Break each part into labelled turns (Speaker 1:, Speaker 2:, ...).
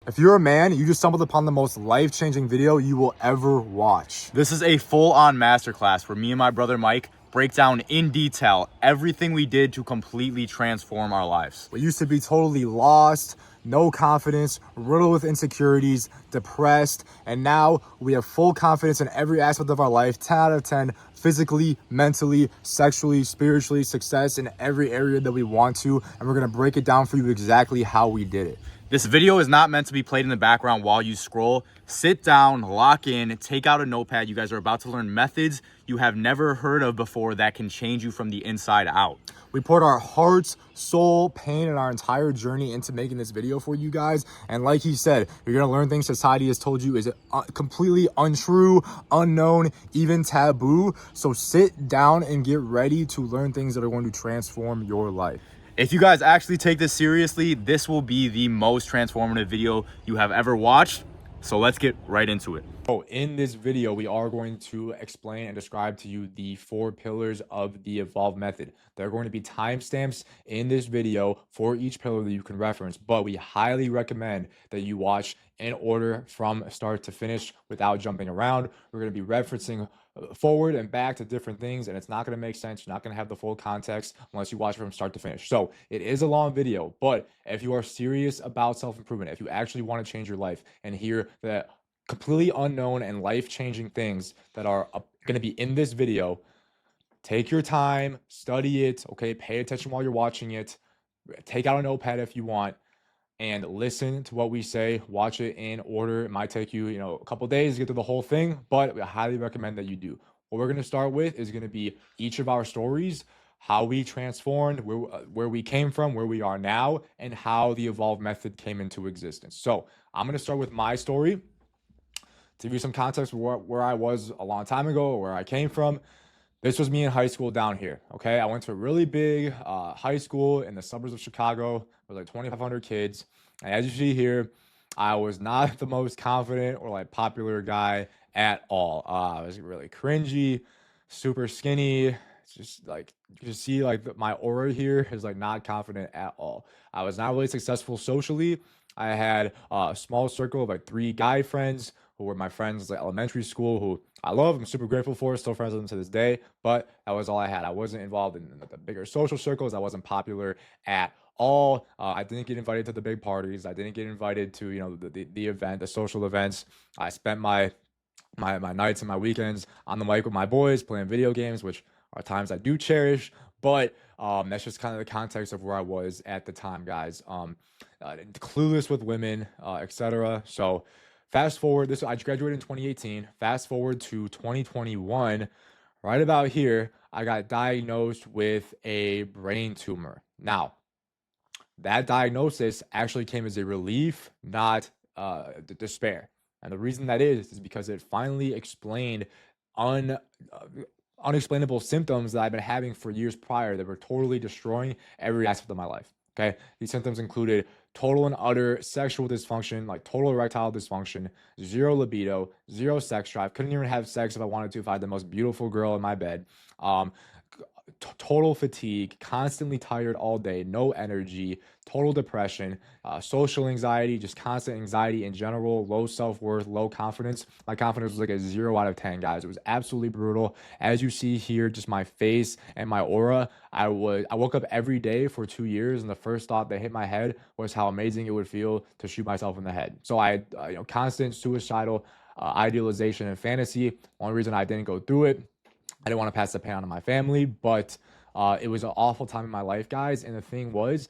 Speaker 1: If you're a man, you just stumbled upon the most life-changing video you will ever watch.
Speaker 2: This is a full-on masterclass where me and my brother Mike break down in detail everything we did to completely transform our lives.
Speaker 1: We used to be totally lost, no confidence, riddled with insecurities, depressed, and now we have full confidence in every aspect of our life, 10 out of 10, physically, mentally, sexually, spiritually, success in every area that we want to, and we're gonna break it down for you exactly how we did it.
Speaker 2: This video is not meant to be played in the background while you scroll. Sit down, lock in, take out a notepad. You guys are about to learn methods you have never heard of before that can change you from the inside out.
Speaker 1: We poured our hearts, soul, pain, and our entire journey into making this video for you guys. And like he said, you're gonna learn things society has told you is completely untrue, unknown, even taboo. So sit down and get ready to learn things that are going to transform your life.
Speaker 2: If you guys actually take this seriously, this will be the most transformative video you have ever watched. So let's get right into it.
Speaker 1: So in this video, we are going to explain and describe to you the 4 pillars of the Evolve method. There are going to be timestamps in this video for each pillar that you can reference, but we highly recommend that you watch in order from start to finish without jumping around. We're going to be referencing forward and back to different things, and it's not going to make sense. You're not going to have the full context unless you watch it from start to finish. So it is a long video, but if you are serious about self-improvement, if you actually want to change your life and hear that completely unknown and life-changing things that are going to be in this video, take your time, study it, okay? Pay attention while you're watching it. Take out a notepad if you want and listen to what we say. Watch it in order. It might take you, a couple days to get through the whole thing, but I highly recommend that you do. What we're going to start with is going to be each of our stories, how we transformed, where we came from, where we are now, and how the Evolve method came into existence. So I'm going to start with my story. To give you some context of where I was a long time ago, or where I came from, this was me in high school down here, okay? I went to a really big high school in the suburbs of Chicago. There was like 2,500 kids. And as you see here, I was not the most confident or like popular guy at all. I was really cringy, super skinny. It's just like, you can see like my aura here is like not confident at all. I was not really successful socially. I had a small circle of like 3 guy friends who were my friends like elementary school, who I love. I'm super grateful for, still friends with them to this day, but that was all I had. I wasn't involved in the bigger social circles. I wasn't popular at all. I didn't get invited to the big parties. I didn't get invited to, the event, the social events. I spent my nights and my weekends on the mic with my boys playing video games, which are times I do cherish, but that's just kind of the context of where I was at the time, guys. Clueless with women, etc. So fast forward, I graduated in 2018. Fast forward to 2021, right about here, I got diagnosed with a brain tumor. Now, that diagnosis actually came as a relief, not despair. And the reason that is because it finally explained unexplainable symptoms that I've been having for years prior that were totally destroying every aspect of my life. Okay. These symptoms included total and utter sexual dysfunction, like total erectile dysfunction, 0 libido, 0 sex drive. Couldn't even have sex if I wanted to, if I had the most beautiful girl in my bed. Total fatigue, constantly tired all day, no energy, total depression, social anxiety, just constant anxiety in general, low self-worth, low confidence. My confidence was like a 0 out of 10, guys. It was absolutely brutal. As you see here, just my face and my aura, I woke up every day for 2 years, and the first thought that hit my head was how amazing it would feel to shoot myself in the head. So I had constant suicidal idealization and fantasy. One reason I didn't go through it, I didn't want to pass the pain on to my family, but it was an awful time in my life, guys. And the thing was,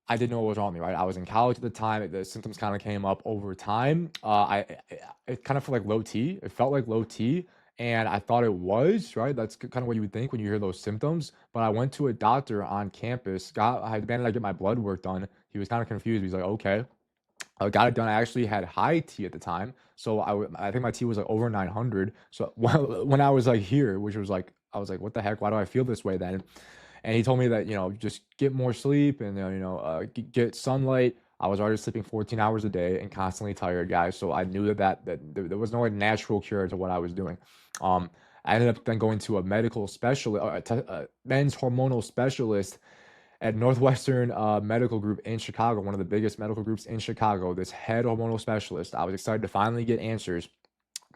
Speaker 1: I didn't know what was wrong with me, right? I was in college at the time. The symptoms kind of came up over time. It kind of felt like low T. It felt like low T, and I thought it was, right? That's kind of what you would think when you hear those symptoms. But I went to a doctor on campus. I demanded I get my blood work done. He was kind of confused. He's like, okay. I got it done. I actually had high T at the time. So I think my T was like over 900. So when I was like here, which was like, I was like, what the heck? Why do I feel this way then? And he told me that, just get more sleep and, get sunlight. I was already sleeping 14 hours a day and constantly tired, guys. So I knew that there was no like natural cure to what I was doing. I ended up then going to a medical specialist, men's hormonal specialist. at Northwestern Medical Group in Chicago, one of the biggest medical groups in Chicago, this head hormonal specialist. I was excited to finally get answers.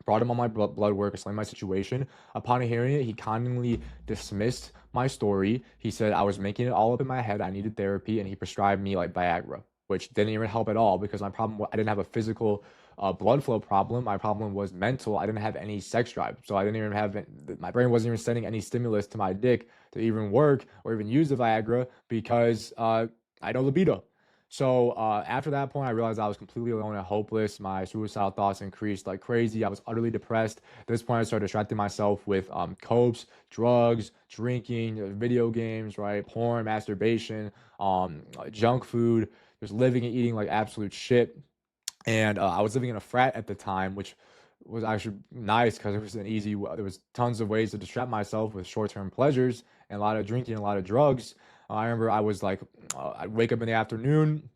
Speaker 1: Brought him on my blood work, explained my situation. Upon hearing it, he kindly dismissed my story. He said I was making it all up in my head. I needed therapy, and he prescribed me like Viagra, which didn't even help at all because my problem, I didn't have a physical blood flow problem. My problem was mental. I didn't have any sex drive. So I didn't even have, my brain wasn't even sending any stimulus to my dick to even work or even use the Viagra because I had no libido. So after that point, I realized I was completely alone and hopeless. My suicidal thoughts increased like crazy. I was utterly depressed. At this point, I started distracting myself with copes, drugs, drinking, video games, right, porn, masturbation, junk food, just living and eating like absolute shit. And I was living in a frat at the time, which was actually nice because it was an easy. There was tons of ways to distract myself with short-term pleasures and a lot of drinking, a lot of drugs. I remember I was like, I'd wake up in the afternoon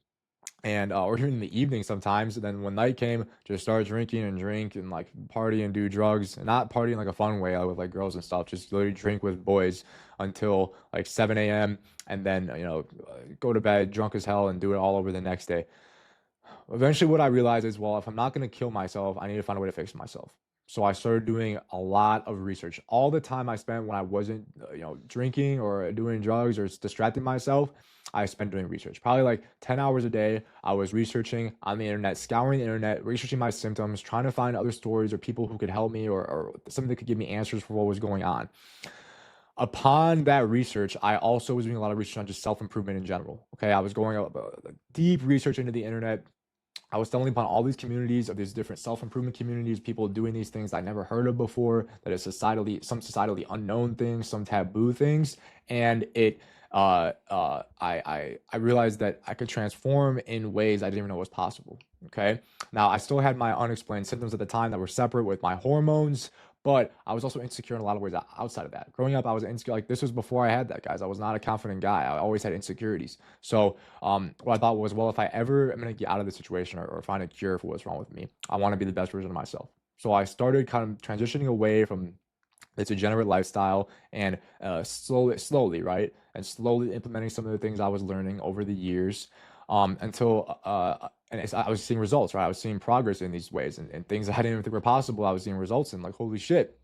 Speaker 1: and or even in the evening sometimes. And then when night came, just start drinking and drink and like party and do drugs, and not party in like a fun way with like girls and stuff. Just literally drink with boys until like 7 a.m. and then go to bed drunk as hell and do it all over the next day. Eventually, what I realized is, well, if I'm not going to kill myself, I need to find a way to fix myself. So I started doing a lot of research. All the time I spent when I wasn't, drinking or doing drugs or distracting myself, I spent doing research. Probably like 10 hours a day. I was researching on the internet, scouring the internet, researching my symptoms, trying to find other stories or people who could help me or something that could give me answers for what was going on. Upon that research, I also was doing a lot of research on just self-improvement in general. Okay, I was going deep research into the internet. I was stumbling upon all these communities of these different self-improvement communities, people doing these things I never heard of before, that is some societally unknown things, some taboo things, and I realized that I could transform in ways I didn't even know was possible. Okay, now I still had my unexplained symptoms at the time that were separate with my hormones, but I was also insecure in a lot of ways outside of that. Growing up, I was insecure. Like this was before I had that, guys. I was not a confident guy. I always had insecurities. So what I thought was, well, if I ever am going to get out of this situation or find a cure for what's wrong with me, I want to be the best version of myself. So I started kind of transitioning away from the degenerate lifestyle and slowly, right? And slowly implementing some of the things I was learning over the years until I was seeing results, right? I was seeing progress in these ways and things that I didn't even think were possible. I was seeing results in like, holy shit.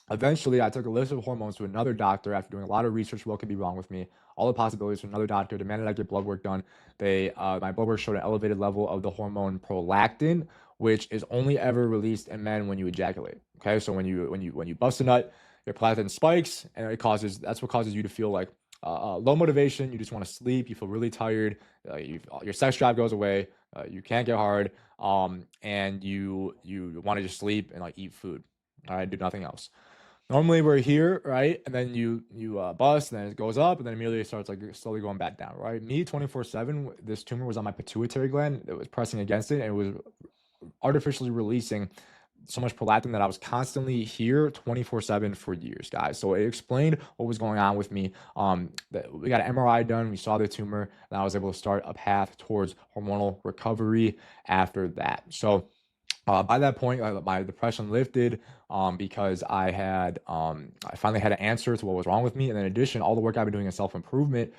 Speaker 1: Eventually, I took a list of hormones to another doctor after doing a lot of research. What could be wrong with me? All the possibilities to another doctor. Demanded I get blood work done. My blood work showed an elevated level of the hormone prolactin, which is only ever released in men when you ejaculate. Okay, so when you bust a nut, your prolactin spikes, and that's what causes you to feel like low motivation. You just want to sleep. You feel really tired. Your sex drive goes away. You can't get hard. And you want to just sleep and like eat food. All right, do nothing else. Normally we're here, right? And then you bust, and then it goes up, and then immediately it starts like slowly going back down, right? Me, 24/7, this tumor was on my pituitary gland. It was pressing against it, and it was artificially releasing so much prolactin that I was constantly here 24/7 for years, guys. So it explained what was going on with me. We got an MRI done, we saw the tumor, and I was able to start a path towards hormonal recovery after that. So by that point, my depression lifted because I finally had an answer to what was wrong with me. And in addition, all the work I've been doing in self-improvement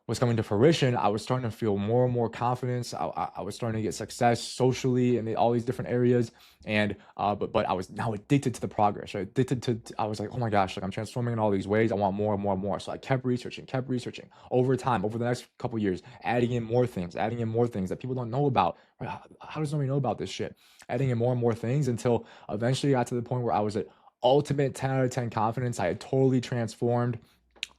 Speaker 1: was coming to fruition. I was starting to feel more and more confidence. I was starting to get success socially in all these different areas. And but I was now addicted to the progress, right? I was like, oh my gosh, like I'm transforming in all these ways. I want more and more and more. So I kept researching over time, over the next couple years, adding in more things that people don't know about. Right? How does nobody know about this shit? Adding in more and more things until eventually I got to the point where I was at ultimate 10 out of 10 confidence. I had totally transformed.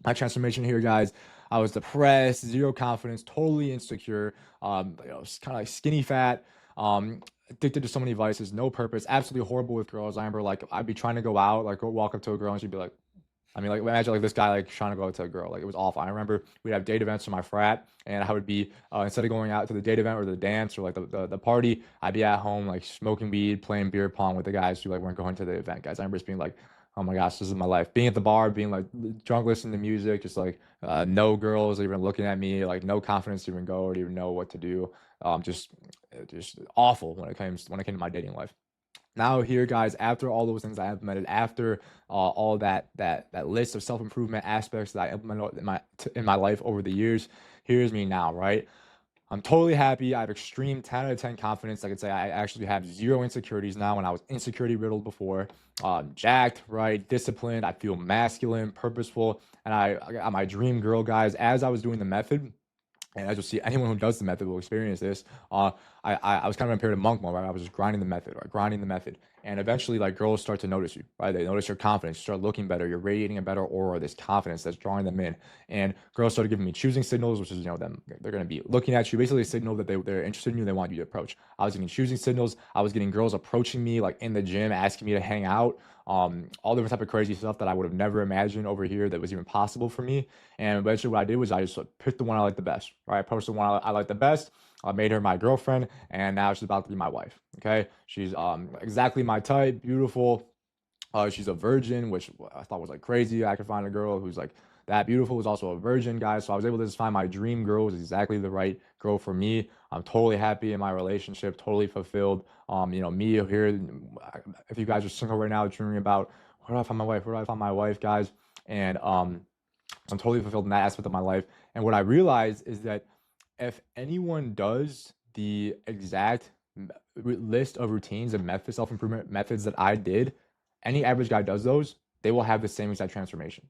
Speaker 1: My transformation here, guys, I was depressed, zero confidence, totally insecure, kind of like skinny fat, addicted to so many vices, no purpose, absolutely horrible with girls. I remember like I'd be trying to go out, like go walk up to a girl and she'd be like, I mean, like imagine like this guy like trying to go out to a girl. Like it was awful. I remember we'd have date events for my frat, and I would be instead of going out to the date event or the dance or like the party, I'd be at home like smoking weed, playing beer pong with the guys who like weren't going to the event. Guys, I remember just being like, oh my gosh, this is my life. Being at the bar, being like drunk, listening to music, just like no girls even looking at me, like no confidence to even go or to even know what to do. Just awful when it came to my dating life. Now here, guys, after all those things I implemented, after all that list of self-improvement aspects that I implemented in my life over the years, here's me now, right? I'm totally happy. I have extreme 10 out of 10 confidence. I could say I actually have zero insecurities now when I was insecurity riddled before. Jacked, right? Disciplined. I feel masculine, purposeful. And I got my dream girl, guys. As I was doing the method, and as you'll see, anyone who does the method will experience this. I was kind of in a period of monk mode, right? I was just grinding the method, right? Grinding the method. And eventually, like, girls start to notice you, right? They notice your confidence. You start looking better. You're radiating a better aura, this confidence that's drawing them in. And girls started giving me choosing signals, which is, they're going to be looking at you, basically a signal that they're interested in you. They want you to approach. I was getting choosing signals. I was getting girls approaching me, like in the gym, asking me to hang out. All different type of crazy stuff that I would have never imagined over here that was even possible for me. And eventually, what I did was I just picked the one I liked the best, right? I approached the one I liked the best. I made her my girlfriend, and now she's about to be my wife. Okay, she's exactly my type, beautiful. She's a virgin, which I thought was like crazy. I could find a girl who's like that beautiful, who's also a virgin, guys. So I was able to just find my dream girl, who's exactly the right girl for me. I'm totally happy in my relationship, totally fulfilled. Me here. If you guys are single right now, dreaming about where do I find my wife? Where do I find my wife, guys? And I'm totally fulfilled in that aspect of my life. And what I realized is that if anyone does the exact list of routines and methods, self-improvement methods that I did, any average guy does those, they will have the same exact transformation.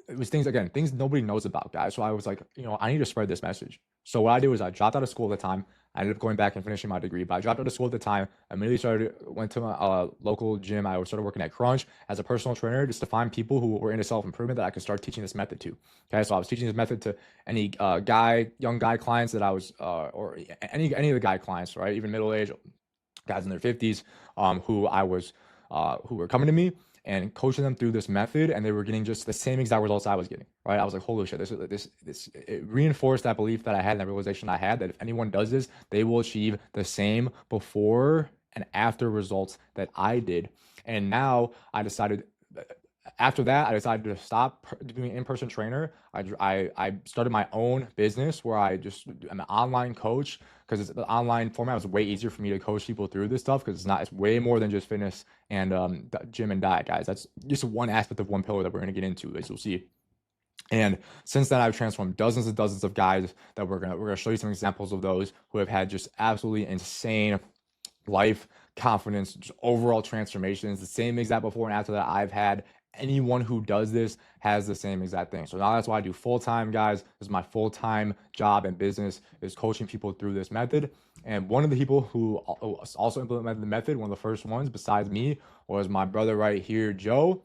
Speaker 1: It was things, again, things nobody knows about, guys. So I was like, I need to spread this message. So what I did was I dropped out of school at the time. I ended up going back and finishing my degree, but I dropped out of school at the time. Immediately went to my local gym. I started working at Crunch as a personal trainer just to find people who were into self improvement that I could start teaching this method to. Okay, so I was teaching this method to any young guy clients that I was, or any of the guy clients, right? Even middle age guys in their 50s, who were coming to me and coaching them through this method, and they were getting just the same exact results I was getting. Right? I was like, holy shit! This it reinforced that belief that I had and that realization I had that if anyone does this, they will achieve the same before and after results that I did. And now I decided. After that, I decided to stop doing in-person trainer. I started my own business where I'm an online coach because the online format was way easier for me to coach people through this stuff because it's way more than just fitness and gym and diet, guys. That's just one aspect of one pillar that we're going to get into, as you'll see. And since then, I've transformed dozens and dozens of guys that we're gonna show you some examples of those who have had just absolutely insane life, confidence, just overall transformations. The same exact before and after that I've had. Anyone who does this has the same exact thing. So now that's why I do full time, guys. This is my full time job and business is coaching people through this method. And one of the people who also implemented the method, one of the first ones besides me, was my brother right here, Joe.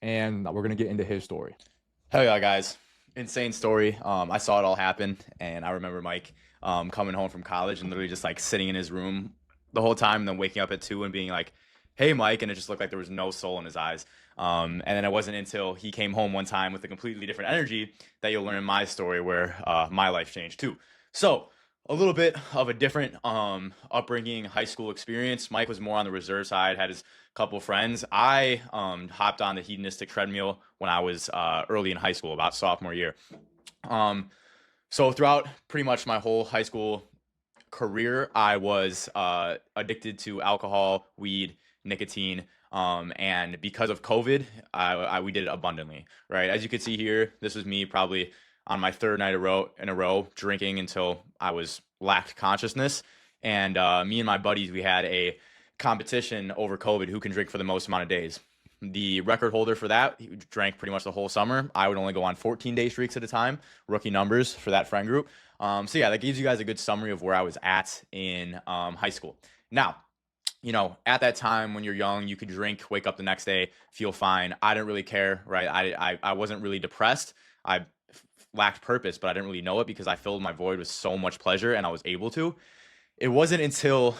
Speaker 1: And we're gonna get into his story.
Speaker 2: Hell yeah, guys. Insane story. I saw it all happen, and I remember Mike coming home from college and literally just like sitting in his room the whole time and then waking up at 2 and being like, hey, Mike, and it just looked like there was no soul in his eyes. And then it wasn't until he came home one time with a completely different energy that you'll learn my story where my life changed too. So, a little bit of a different upbringing, high school experience. Mike was more on the reserve side, had his couple friends. I hopped on the hedonistic treadmill when I was early in high school, about sophomore year. So throughout pretty much my whole high school career, I was addicted to alcohol, weed, nicotine, and because of COVID, we did it abundantly, right? As you can see here, this was me probably on my third night in a row drinking until I was lacked consciousness. And me and my buddies, we had a competition over COVID who can drink for the most amount of days. The record holder for that, he drank pretty much the whole summer. I would only go on 14-day streaks at a time, rookie numbers for that friend group. So yeah, that gives you guys a good summary of where I was at in high school. Now, at that time when you're young, you could drink, wake up the next day, feel fine. I didn't really care, right? I wasn't really depressed. I lacked purpose, but I didn't really know it because I filled my void with so much pleasure and I was able to. It wasn't until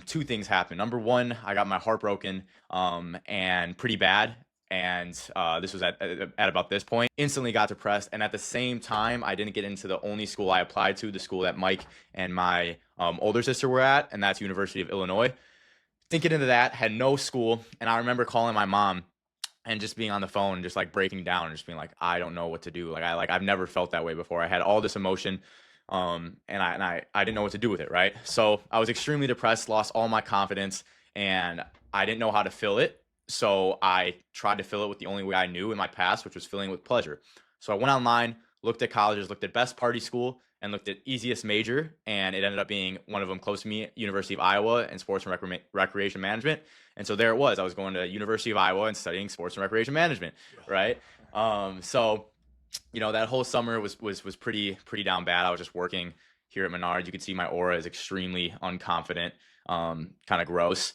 Speaker 2: two things happened. Number one, I got my heart broken and pretty bad. And this was at about this point. Instantly got depressed. And at the same time, I didn't get into the only school I applied to, the school that Mike and my older sister were at, and that's University of Illinois. Didn't get into that, had no school. And I remember calling my mom and just being on the phone, just like breaking down and just being like, I don't know what to do. I've never felt that way before. I had all this emotion. And I didn't know what to do with it, right? So I was extremely depressed, lost all my confidence, and I didn't know how to fill it. So I tried to fill it with the only way I knew in my past, which was filling it with pleasure. So I went online, looked at colleges, looked at best party school, and looked at easiest major, and it ended up being one of them close to me, University of Iowa, in sports and recreation management. And so there it was. I was going to University of Iowa and studying sports and recreation management, right? So that whole summer was pretty down bad. I was just working here at Menards. You could see my aura is extremely unconfident, kind of gross.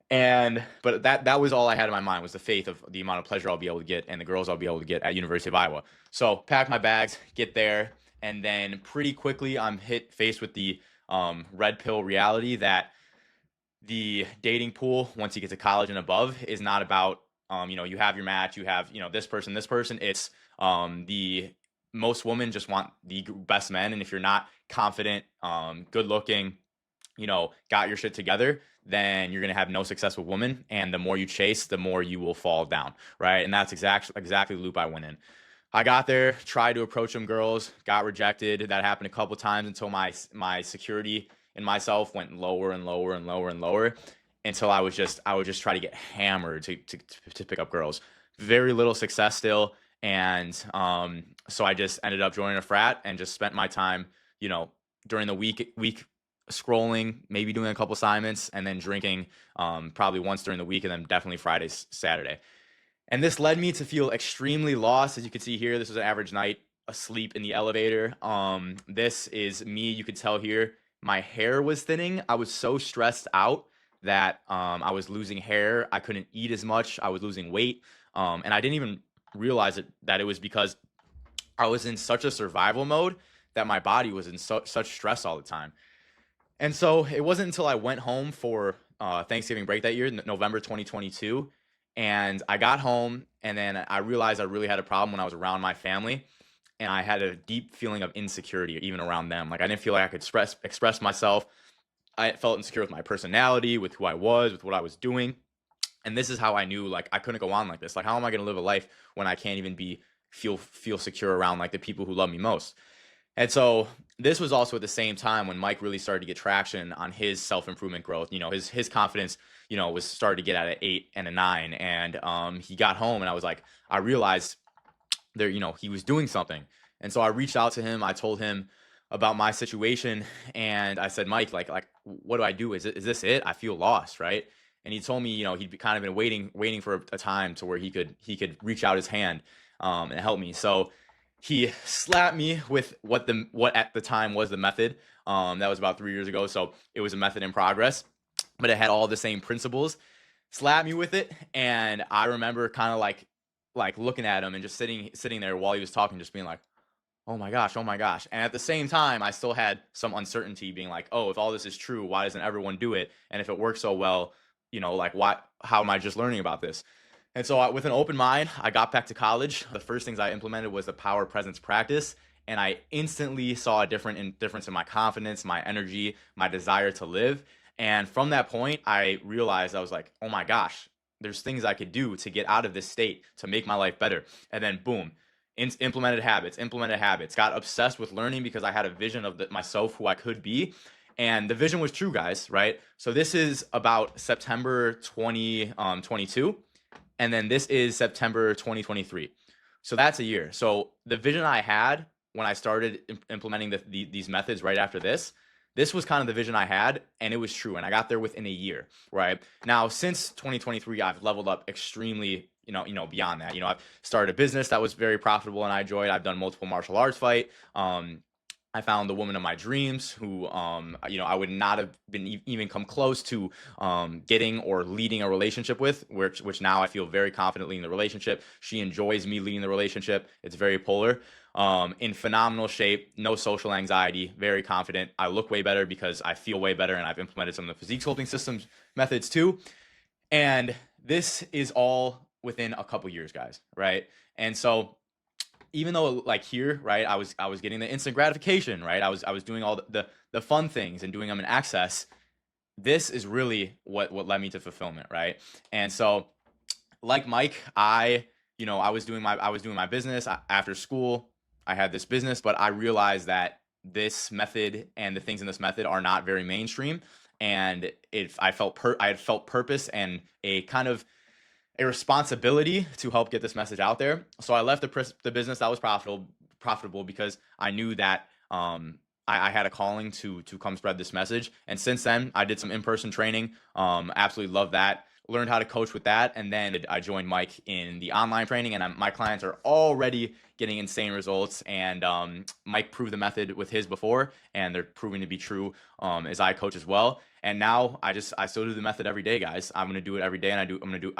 Speaker 2: But that was all I had in my mind, was the faith of the amount of pleasure I'll be able to get and the girls I'll be able to get at University of Iowa. So pack my bags, get there, and then pretty quickly I'm faced with the red pill reality that the dating pool, once you get to college and above, is not about you have your match, you have this person. It's the most women just want the best men, and if you're not confident, good looking, got your shit together, then you're gonna have no success with women, and the more you chase, the more you will fall down, right? And that's exactly the loop I went in. I got there, tried to approach some girls, got rejected. That happened a couple times until my security in myself went lower and lower and lower and lower, until I would just try to get hammered to pick up girls. Very little success still, and so I just ended up joining a frat and just spent my time, during the week scrolling, maybe doing a couple assignments, and then drinking probably once during the week, and then definitely Friday, Saturday. And this led me to feel extremely lost. As you can see here, this was an average night asleep in the elevator. This is me. You could tell here, my hair was thinning. I was so stressed out that I was losing hair. I couldn't eat as much. I was losing weight. And I didn't even realize that it was because I was in such a survival mode that my body was in such stress all the time. And so it wasn't until I went home for Thanksgiving break that year, November 2022, and I got home, and then I realized I really had a problem when I was around my family, and I had a deep feeling of insecurity even around them. Like, I didn't feel like I could express myself. I felt insecure with my personality, with who I was, with what I was doing. And this is how I knew, like, I couldn't go on like this. Like, how am I going to live a life when I can't even feel secure around, like, the people who love me most? And so this was also at the same time when Mike really started to get traction on his self-improvement growth. His confidence, was started to get at an 8 and a 9. And he got home, and I realized there, he was doing something. And so I reached out to him. I told him about my situation, and I said, Mike, like what do I do? Is this it? I feel lost, right? And he told me, he'd kind of been waiting for a time to where he could reach out his hand and help me. So he slapped me with what at the time was the method. That was about 3 years ago. So it was a method in progress, but it had all the same principles. Slapped me with it. And I remember kind of like looking at him and just sitting there while he was talking, just being like, oh my gosh. And at the same time, I still had some uncertainty, being like, oh, if all this is true, why doesn't everyone do it? And if it works so well, how am I just learning about this? And so with an open mind, I got back to college. The first things I implemented was the power presence practice. And I instantly saw a difference in my confidence, my energy, my desire to live. And from that point, I realized, I was like, oh my gosh, there's things I could do to get out of this state, to make my life better. And then boom, implemented habits, got obsessed with learning because I had a vision of myself, who I could be. And the vision was true, guys, right? So this is about September 2022. And then this is September 2023. So that's a year. So the vision I had when I started implementing these methods right after this was kind of the vision I had, and it was true. And I got there within a year, right? Now, since 2023, I've leveled up extremely, beyond that. I've started a business that was very profitable and I enjoyed. I've done multiple martial arts fight. I found the woman of my dreams, who, I would not have been even come close to getting or leading a relationship with, which now I feel very confidently in the relationship. She enjoys me leading the relationship. It's very polar. In phenomenal shape, no social anxiety, very confident. I look way better because I feel way better, and I've implemented some of the physique sculpting systems methods too. And this is all within a couple years, guys, right? And so, even though, like, here, right, I was getting the instant gratification, right? I was doing all the fun things and doing them in access. This is really what led me to fulfillment, right? And so, like Mike, I was doing my business after school. I had this business, but I realized that this method and the things in this method are not very mainstream. and I had felt purpose and a kind of a responsibility to help get this message out there. So I left the business that was profitable because I knew that I had a calling to come spread this message. And since then, I did some in-person training. Absolutely love that. Learned how to coach with that, and then I joined Mike in the online training, and my clients are already getting insane results. And Mike proved the method with his before, and they're proving to be true as I coach as well. And now I still do the method every day, guys. I'm gonna do it every day, and I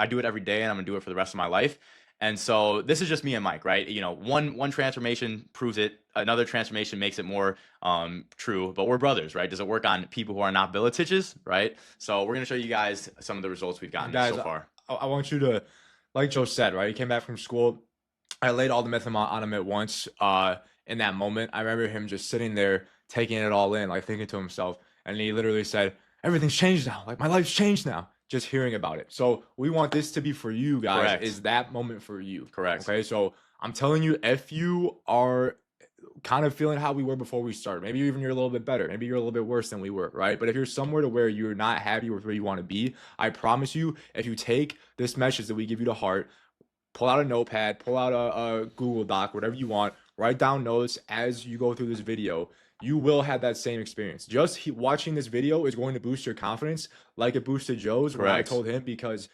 Speaker 2: do it every day, and I'm gonna do it for the rest of my life. And so this is just me and Mike, right? You know, one transformation proves it, another transformation makes it more true. But we're brothers, right? Does it work on people who are not Billetiches, right? So we're gonna show you guys some of the results we've gotten
Speaker 1: Guys,
Speaker 2: so far.
Speaker 1: I want you to, like Joe said, right? He came back from school. I laid all the method on him at once. In that moment, I remember him just sitting there, taking it all in, like thinking to himself, and he literally said, "Everything's changed now. Like my life's changed now." Just hearing about it. So we want this to be for you guys.
Speaker 2: Correct.
Speaker 1: Is that moment for you?
Speaker 2: Correct.
Speaker 1: Okay. So I'm telling you, if you are kind of feeling how we were before we started, maybe even you're a little bit better, maybe you're a little bit worse than we were, right? But if you're somewhere to where you're not happy with where you want to be, I promise you, if you take this message that we give you to heart, pull out a notepad, pull out a Google Doc, whatever you want, write down notes as you go through this video, you will have that same experience. Just watching this video is going to boost your confidence like it boosted Joe's when I told him, because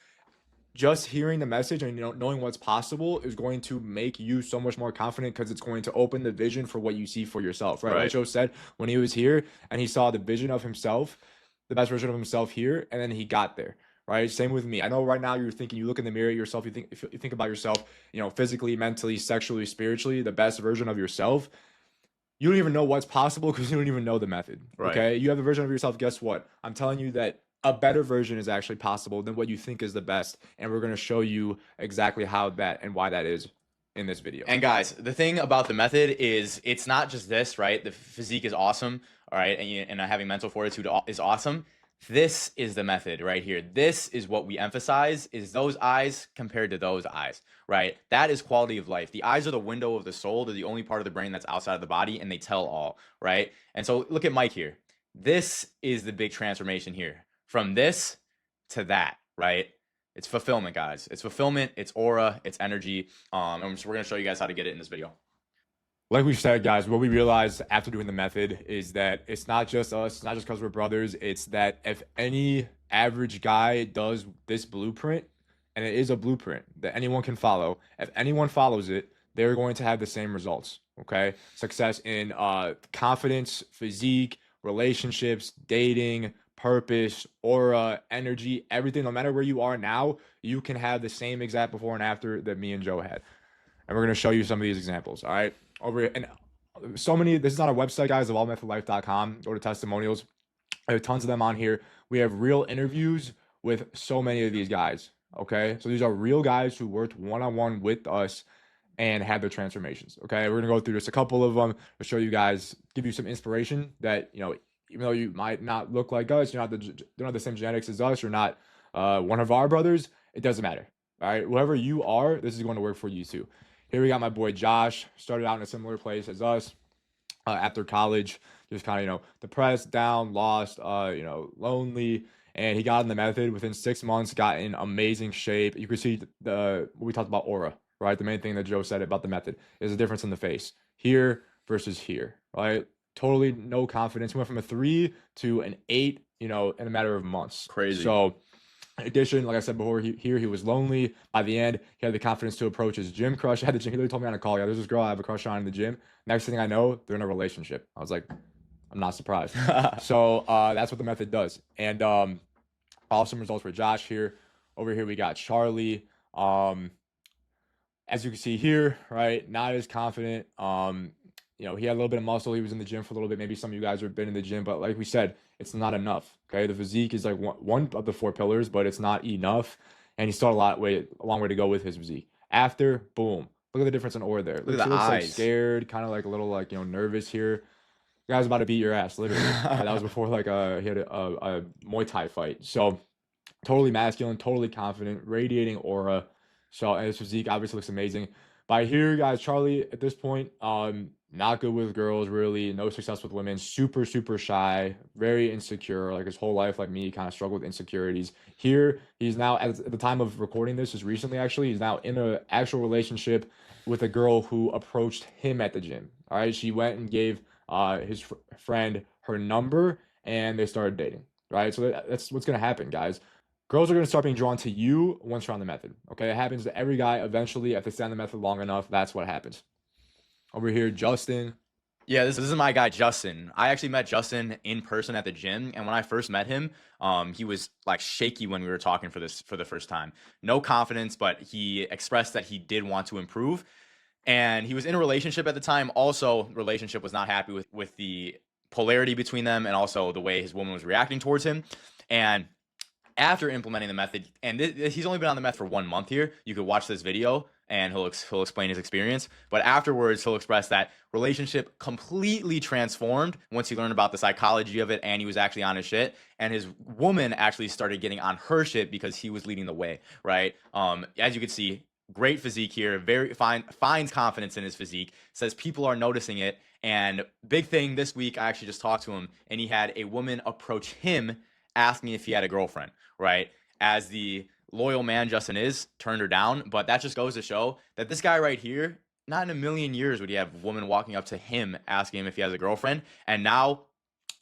Speaker 1: just hearing the message and knowing what's possible is going to make you so much more confident, because it's going to open the vision for what you see for yourself, right? Like Joe said, when he was here and he saw the vision of himself, the best version of himself here, and then he got there. Right. Same with me. I know right now you're thinking, you look in the mirror at yourself, you think about yourself, you know, physically, mentally, sexually, spiritually, the best version of yourself. You don't even know what's possible because you don't even know the method.
Speaker 2: Right.
Speaker 1: Okay. You have a version of yourself. Guess what? I'm telling you that a better version is actually possible than what you think is the best. And we're going to show you exactly how that and why that is in this video.
Speaker 2: And guys, the thing about the method is it's not just this, right? The physique is awesome. All right. And having mental fortitude is awesome. This is the method right here. This is what we emphasize, is those eyes compared to those eyes, right? That is quality of life. The eyes are the window of the soul. They're the only part of the brain that's outside of the body, and they tell all, right? And so look at Mike here. This is the big transformation here. From this to that, right? It's fulfillment, guys. It's fulfillment, it's aura, it's energy. And so we're going to show you guys how to get it in this video.
Speaker 1: Like we said, guys, what we realized after doing the method is that it's not just us, it's not just because we're brothers. It's that if any average guy does this blueprint, and it is a blueprint that anyone can follow, if anyone follows it, they're going to have the same results. Okay. Success in confidence, physique, relationships, dating, purpose, aura, energy, everything. No matter where you are now, you can have the same exact before and after that me and Joe had. And we're going to show you some of these examples. All right. Over here. And so many, this is not our website, guys, evolvemethodlife.com. Go to testimonials. I have tons of them on here. We have real interviews with so many of these guys. Okay. So these are real guys who worked one-on-one with us and had their transformations. Okay. We're going to go through just a couple of them to show you guys, give you some inspiration that, you know, even though you might not look like us, you're not the same genetics as us, you're not one of our brothers, it doesn't matter. All right. Whoever you are, this is going to work for you too. Here we got my boy Josh, started out in a similar place as us after college, just kind of, you know, depressed, down, lost, you know, lonely. And he got in the method within 6 months, got in amazing shape. You can see what we talked about, aura, right? The main thing that Joe said about the method is the difference in the face here versus here, right? Totally no confidence. He went from a 3 to an 8, you know, in a matter of months.
Speaker 2: Crazy.
Speaker 1: So in addition, like I said before, he was lonely. By the end, he had the confidence to approach his gym crush. He literally told me on a call, yeah, there's this girl I have a crush on in the gym. Next thing I know, they're in a relationship. I was like, I'm not surprised. So that's what the method does. And awesome results for Josh here. Over here, we got Charlie. As you can see here, right, not as confident. You know, he had a little bit of muscle. He was in the gym for a little bit. Maybe some of you guys have been in the gym, but like we said, it's not enough. Okay, the physique is like one of the 4 pillars, but it's not enough. And he still had a long way to go with his physique. After, boom, look at the difference in aura there.
Speaker 2: Look at the
Speaker 1: looks
Speaker 2: eyes.
Speaker 1: like scared, kind of like a little like, you know, nervous here. The guy's about to beat your ass, literally. That was before like he had a Muay Thai fight. So totally masculine, totally confident, radiating aura. So and his physique obviously looks amazing. By here, guys, Charlie at this point, not good with girls, really, no success with women, super, super shy, very insecure. Like his whole life, like me, kind of struggled with insecurities. Here, he's now at the time of recording this, is recently actually, he's now in an actual relationship with a girl who approached him at the gym. All right, she went and gave his friend her number, and they started dating. Right, so that's what's gonna happen, guys. Girls are gonna start being drawn to you once you're on the method. Okay, it happens to every guy eventually. If they stay on the method long enough, that's what happens. Over here, Justin.
Speaker 2: Yeah, this is my guy Justin. I actually met Justin in person at the gym, and when I first met him, he was like shaky when we were talking for the first time. No confidence, but he expressed that he did want to improve, and he was in a relationship at the time. Also, relationship was not happy with the polarity between them, and also the way his woman was reacting towards him. And after implementing the method, and he's only been on the method for 1 month here. You could watch this video and he'll explain his experience. But afterwards, he'll express that relationship completely transformed once he learned about the psychology of it and he was actually on his shit. And his woman actually started getting on her shit because he was leading the way, right? As you can see, great physique here, very fine, finds confidence in his physique, says people are noticing it. And big thing this week, I actually just talked to him and he had a woman approach him asking if he had a girlfriend, right? As the loyal man Justin is, turned her down. But that just goes to show that this guy right here, not in a million years would he have a woman walking up to him asking him if he has a girlfriend. And now,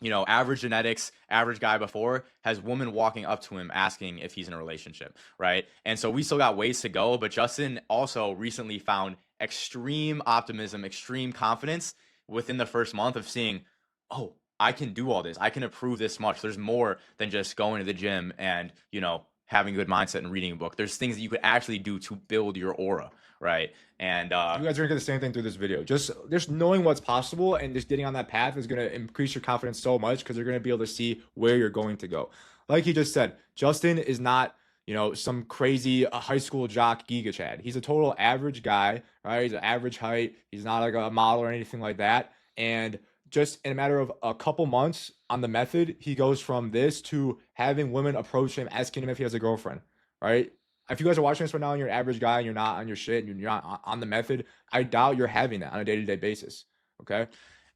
Speaker 2: you know, average genetics, average guy before has woman walking up to him asking if he's in a relationship, right? And so we still got ways to go. But Justin also recently found extreme optimism, extreme confidence within the first month of seeing, oh, I can do all this. I can improve this much. There's more than just going to the gym and, you know, having a good mindset and reading a book. There's things that you could actually do to build your aura, right? And
Speaker 1: You guys are gonna get the same thing through this video. Just knowing what's possible and just getting on that path is gonna increase your confidence so much because you're gonna be able to see where you're going to go. Like he just said, Justin is not, you know, some crazy high school jock giga chad. He's a total average guy, right? He's an average height. He's not like a model or anything like that. And just in a matter of a couple months on the method, he goes from this to having women approach him, asking him if he has a girlfriend, right? If you guys are watching this right now and you're an average guy and you're not on your shit and you're not on the method, I doubt you're having that on a day-to-day basis. Okay.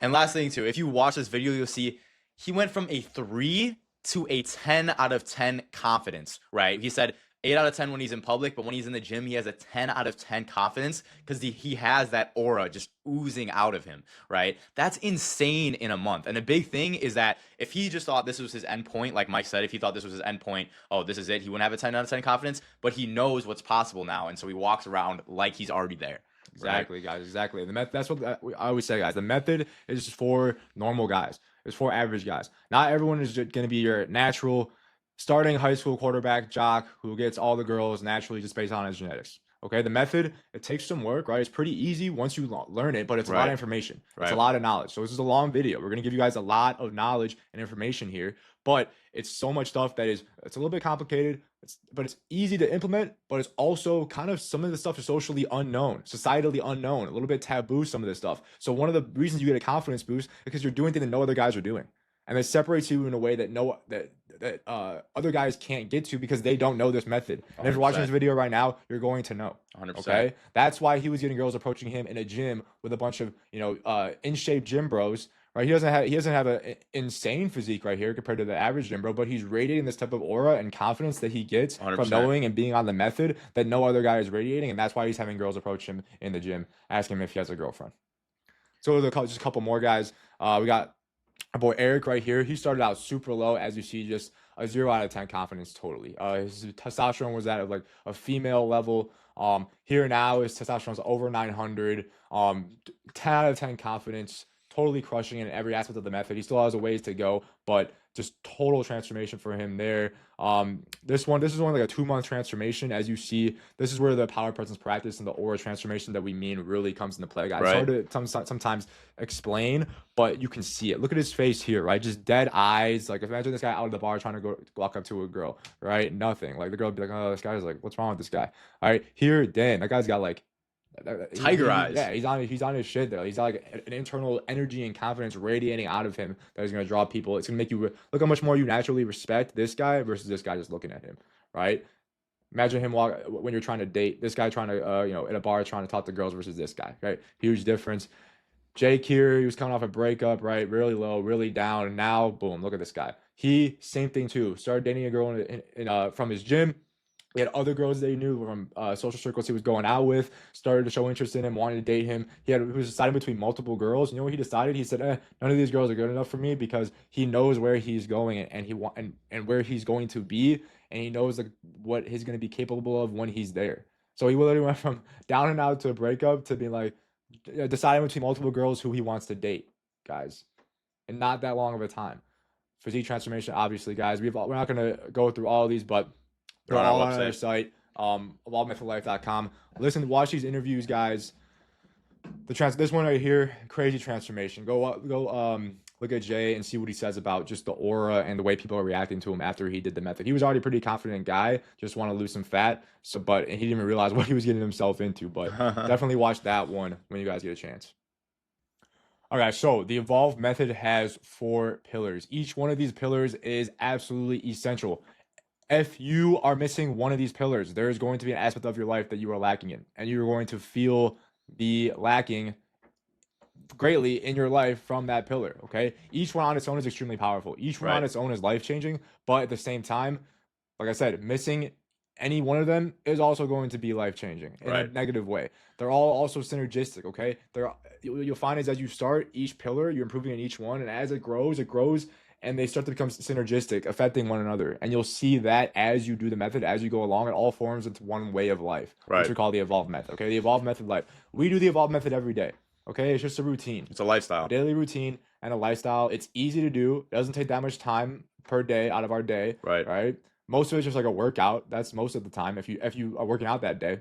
Speaker 2: And last thing too, if you watch this video, you'll see he went from a 3 to a 10 out of 10 confidence, right? He said 8 out of 10 when he's in public, but when he's in the gym, he has a 10 out of 10 confidence because he has that aura just oozing out of him, right? That's insane in a month. And the big thing is that if he just thought this was his end point, like Mike said, if he thought this was his end point, oh, this is it, he wouldn't have a 10 out of 10 confidence, but he knows what's possible now. And so he walks around like he's already there.
Speaker 1: Exactly, right? Guys. Exactly. That's what I always say, guys. The method is for normal guys. It's for average guys. Not everyone is going to be your natural starting high school quarterback jock who gets all the girls naturally just based on his genetics. Okay, the method, it takes some work, right? It's pretty easy once you learn it, but it's a lot of information. It's a lot of knowledge. So this is a long video. We're going to give you guys a lot of knowledge and information here, but it's so much stuff that it's a little bit complicated, but it's easy to implement, but it's also kind of some of the stuff is socially unknown, societally unknown, a little bit taboo, some of this stuff. So one of the reasons you get a confidence boost is because you're doing things that no other guys are doing. And it separates you in a way that other guys can't get to because they don't know this method. And if you're watching this video right now, you're going to know.
Speaker 2: 100%.
Speaker 1: Okay, that's why he was getting girls approaching him in a gym with a bunch of in shape gym bros. Right, he doesn't have an insane physique right here compared to the average gym bro, but he's radiating this type of aura and confidence that he gets 100%. From knowing and being on the method that no other guy is radiating, and that's why he's having girls approach him in the gym, asking him if he has a girlfriend. So just a couple more guys. We got our boy Eric right here. He started out super low, as you see, just a 0 out of 10 confidence totally. His testosterone was at like a female level. Here now his testosterone's over 900. 10 out of 10 confidence, totally crushing it in every aspect of the method. He still has a ways to go, but just total transformation for him there. This is only like a 2-month transformation. As you see, this is where the power presence practice and the aura transformation that we mean really comes into play, guys. Right. It's hard to sometimes explain, but you can see it. Look at his face here, right? Just dead eyes. Like imagine this guy out of the bar trying to walk up to a girl, right? Nothing. Like the girl would be like, oh, this guy's like, what's wrong with this guy? All right, here, Dan, that guy's got like
Speaker 2: tiger eyes.
Speaker 1: Yeah, he's on his shit though. He's got like an internal energy and confidence radiating out of him that is going to draw people. It's going to make you look how much more you naturally respect this guy versus this guy just looking at him, right? Imagine him when you're trying to date this guy, trying to in a bar trying to talk to girls versus this guy, right? Huge difference. Jake here, he was coming off a breakup, right? Really low, really down. And now, boom, look at this guy. He, same thing too. Started dating a girl from his gym. He had other girls that he knew from social circles he was going out with, started to show interest in him, wanted to date him. He was deciding between multiple girls. You know what he decided? He said, none of these girls are good enough for me, because he knows where he's going and where he's going to be, and he knows what he's going to be capable of when he's there. So he literally went from down and out to a breakup to being like, deciding between multiple girls who he wants to date, guys, and not that long of a time. Physique transformation, obviously, guys. We're not going to go through all of these, but they're all on our site, evolvemethodlife.com. Listen, watch these interviews, guys. This one right here, crazy transformation. Go look at Jay and see what he says about just the aura and the way people are reacting to him after he did the method. He was already a pretty confident guy, just want to lose some fat. But he didn't even realize what he was getting himself into. But definitely watch that one when you guys get a chance. All right, so the Evolve method has 4 pillars. Each one of these pillars is absolutely essential. If you are missing one of these pillars, there is going to be an aspect of your life that you are lacking in, and you're going to feel the lacking greatly in your life from that pillar. Okay, each one on its own is extremely powerful. Each one on its own is life-changing, but at the same time, like I said, missing any one of them is also going to be life-changing in a negative way. They're all also synergistic. Okay, you'll find is as you start each pillar, you're improving in each one, and as it grows, and they start to become synergistic, affecting one another. And you'll see that as you do the method, as you go along, it all forms into one way of life, which we call the Evolve method. Okay, the Evolve method life. We do the Evolve method every day. Okay, it's just a routine.
Speaker 2: It's a lifestyle.
Speaker 1: A daily routine and a lifestyle. It's easy to do. It doesn't take that much time per day out of our day. Right. Most of it's just like a workout. That's most of the time if you are working out that day.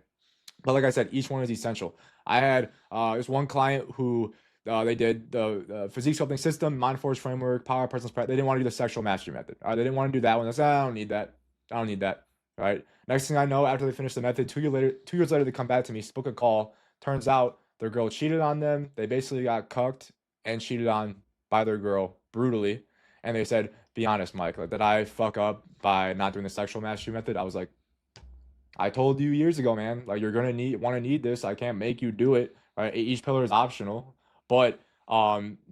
Speaker 1: But like I said, each one is essential. I had this one client who they did the physique sculpting system, mind force framework, power presence. They didn't want to do the sexual mastery method. They didn't want to do that one. They said, I don't need that. I don't need that. Right. Next thing I know, after they finished the method, 2 years later, they come back to me, book a call. Turns out their girl cheated on them. They basically got cucked and cheated on by their girl brutally. And they said, be honest, Mike, like, did I fuck up by not doing the sexual mastery method? I was like, I told you years ago, man, like, you're gonna need this. I can't make you do it. Right? Each pillar is optional. But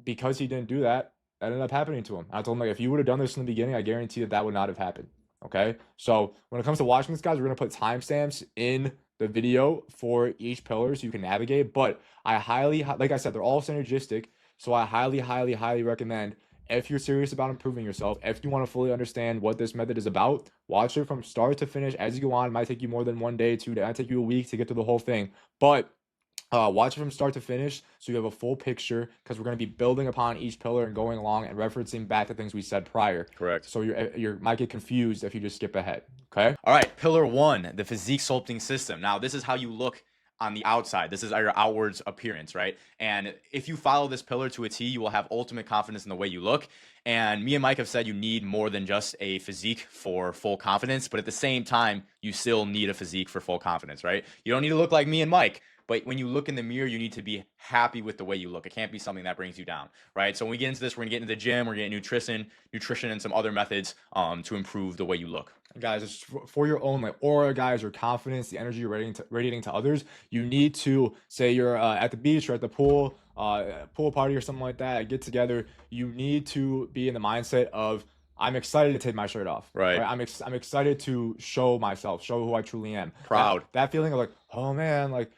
Speaker 1: because he didn't do that, that ended up happening to him. I told him, like, if you would have done this in the beginning, I guarantee that would not have happened. Okay. So when it comes to watching this, guys, we're gonna put timestamps in the video for each pillar so you can navigate. But I like I said, they're all synergistic. So I highly recommend, if you're serious about improving yourself, if you want to fully understand what this method is about, watch it from start to finish as you go on. It might take you more than 1 day, 2 days. It might take you a week to get through the whole thing. But watch it from start to finish so you have a full picture, because we're going to be building upon each pillar and going along and referencing back to things we said prior.
Speaker 2: Correct.
Speaker 1: So you might get confused if you just skip ahead. Okay.
Speaker 2: All right. Pillar 1, the physique sculpting system. Now, this is how you look on the outside. This is your outwards appearance, right? And if you follow this pillar to a T, you will have ultimate confidence in the way you look. And me and Mike have said you need more than just a physique for full confidence, but at the same time, you still need a physique for full confidence, right? You don't need to look like me and Mike, but when you look in the mirror, you need to be happy with the way you look. It can't be something that brings you down, right? So when we get into this, we're gonna get into the gym, we're gonna get nutrition and some other methods to improve the way you look.
Speaker 1: Guys, it's for your own like aura, guys, your confidence, the energy you're radiating to others. You need to, say you're at the beach or at the pool party or something like that, get together. You need to be in the mindset of, I'm excited to take my shirt off.
Speaker 2: Right.
Speaker 1: I'm excited to show myself, show who I truly am.
Speaker 2: Proud.
Speaker 1: That feeling of like, oh man, like,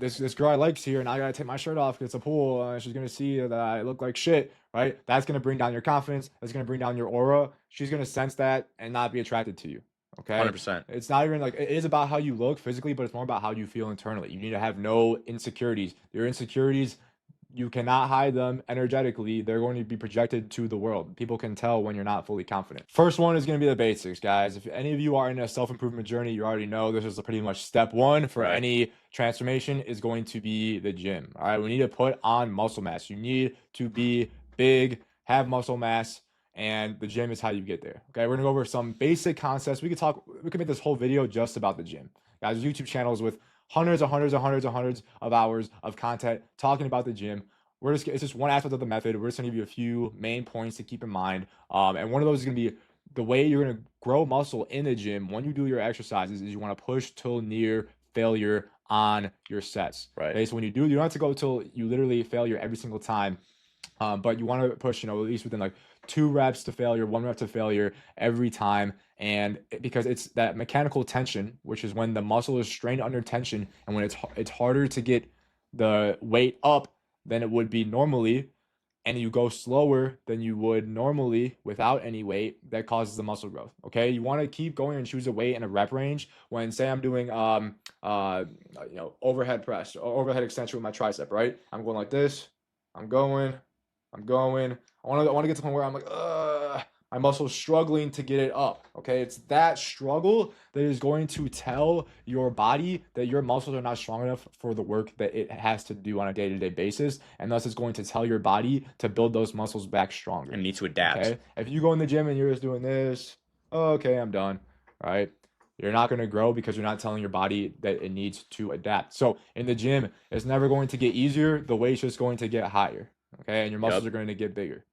Speaker 1: this girl I like's here, and I gotta take my shirt off because it's a pool, and she's gonna see that I look like shit, right? That's gonna bring down your confidence. That's gonna bring down your aura. She's gonna sense that and not be attracted to you. Okay.
Speaker 2: 100%.
Speaker 1: It's not even like, it is about how you look physically, but it's more about how you feel internally. You need to have no insecurities. Your insecurities, you cannot hide them energetically. They're going to be projected to the world. People can tell when you're not fully confident. First one is going to be the basics, guys. If any of you are in a self-improvement journey, you already know this is pretty much step 1 for any transformation, is going to be the gym. All right. We need to put on muscle mass. You need to be big, have muscle mass, and the gym is how you get there. Okay. We're going to go over some basic concepts. We could make this whole video just about the gym. Guys, YouTube channels with hundreds of hours of content talking about the gym. It's just one aspect of the method. We're just gonna give you a few main points to keep in mind. And one of those is gonna be the way you're gonna grow muscle in the gym when you do your exercises is you want to push till near failure on your sets.
Speaker 2: Right.
Speaker 1: Okay, so when you don't have to go till you literally failure every single time. But you want to push, at least within like 2 reps to failure, 1 rep to failure every time. And because it's that mechanical tension, which is when the muscle is strained under tension, and when it's harder to get the weight up than it would be normally, and you go slower than you would normally without any weight, that causes the muscle growth. Okay, you want to keep going and choose a weight in a rep range. When say I'm doing overhead press or overhead extension with my tricep, right? I'm going like this. I'm going. I want to get to the point where I'm like, my muscle's struggling to get it up. Okay, it's that struggle that is going to tell your body that your muscles are not strong enough for the work that it has to do on a day-to-day basis, and thus it's going to tell your body to build those muscles back stronger.
Speaker 2: And need to adapt.
Speaker 1: Okay, if you go in the gym and you're just doing this, okay, I'm done. All right. You're not going to grow because you're not telling your body that it needs to adapt. So in the gym, it's never going to get easier. The weight's just going to get higher. Okay, and your muscles are going to get bigger.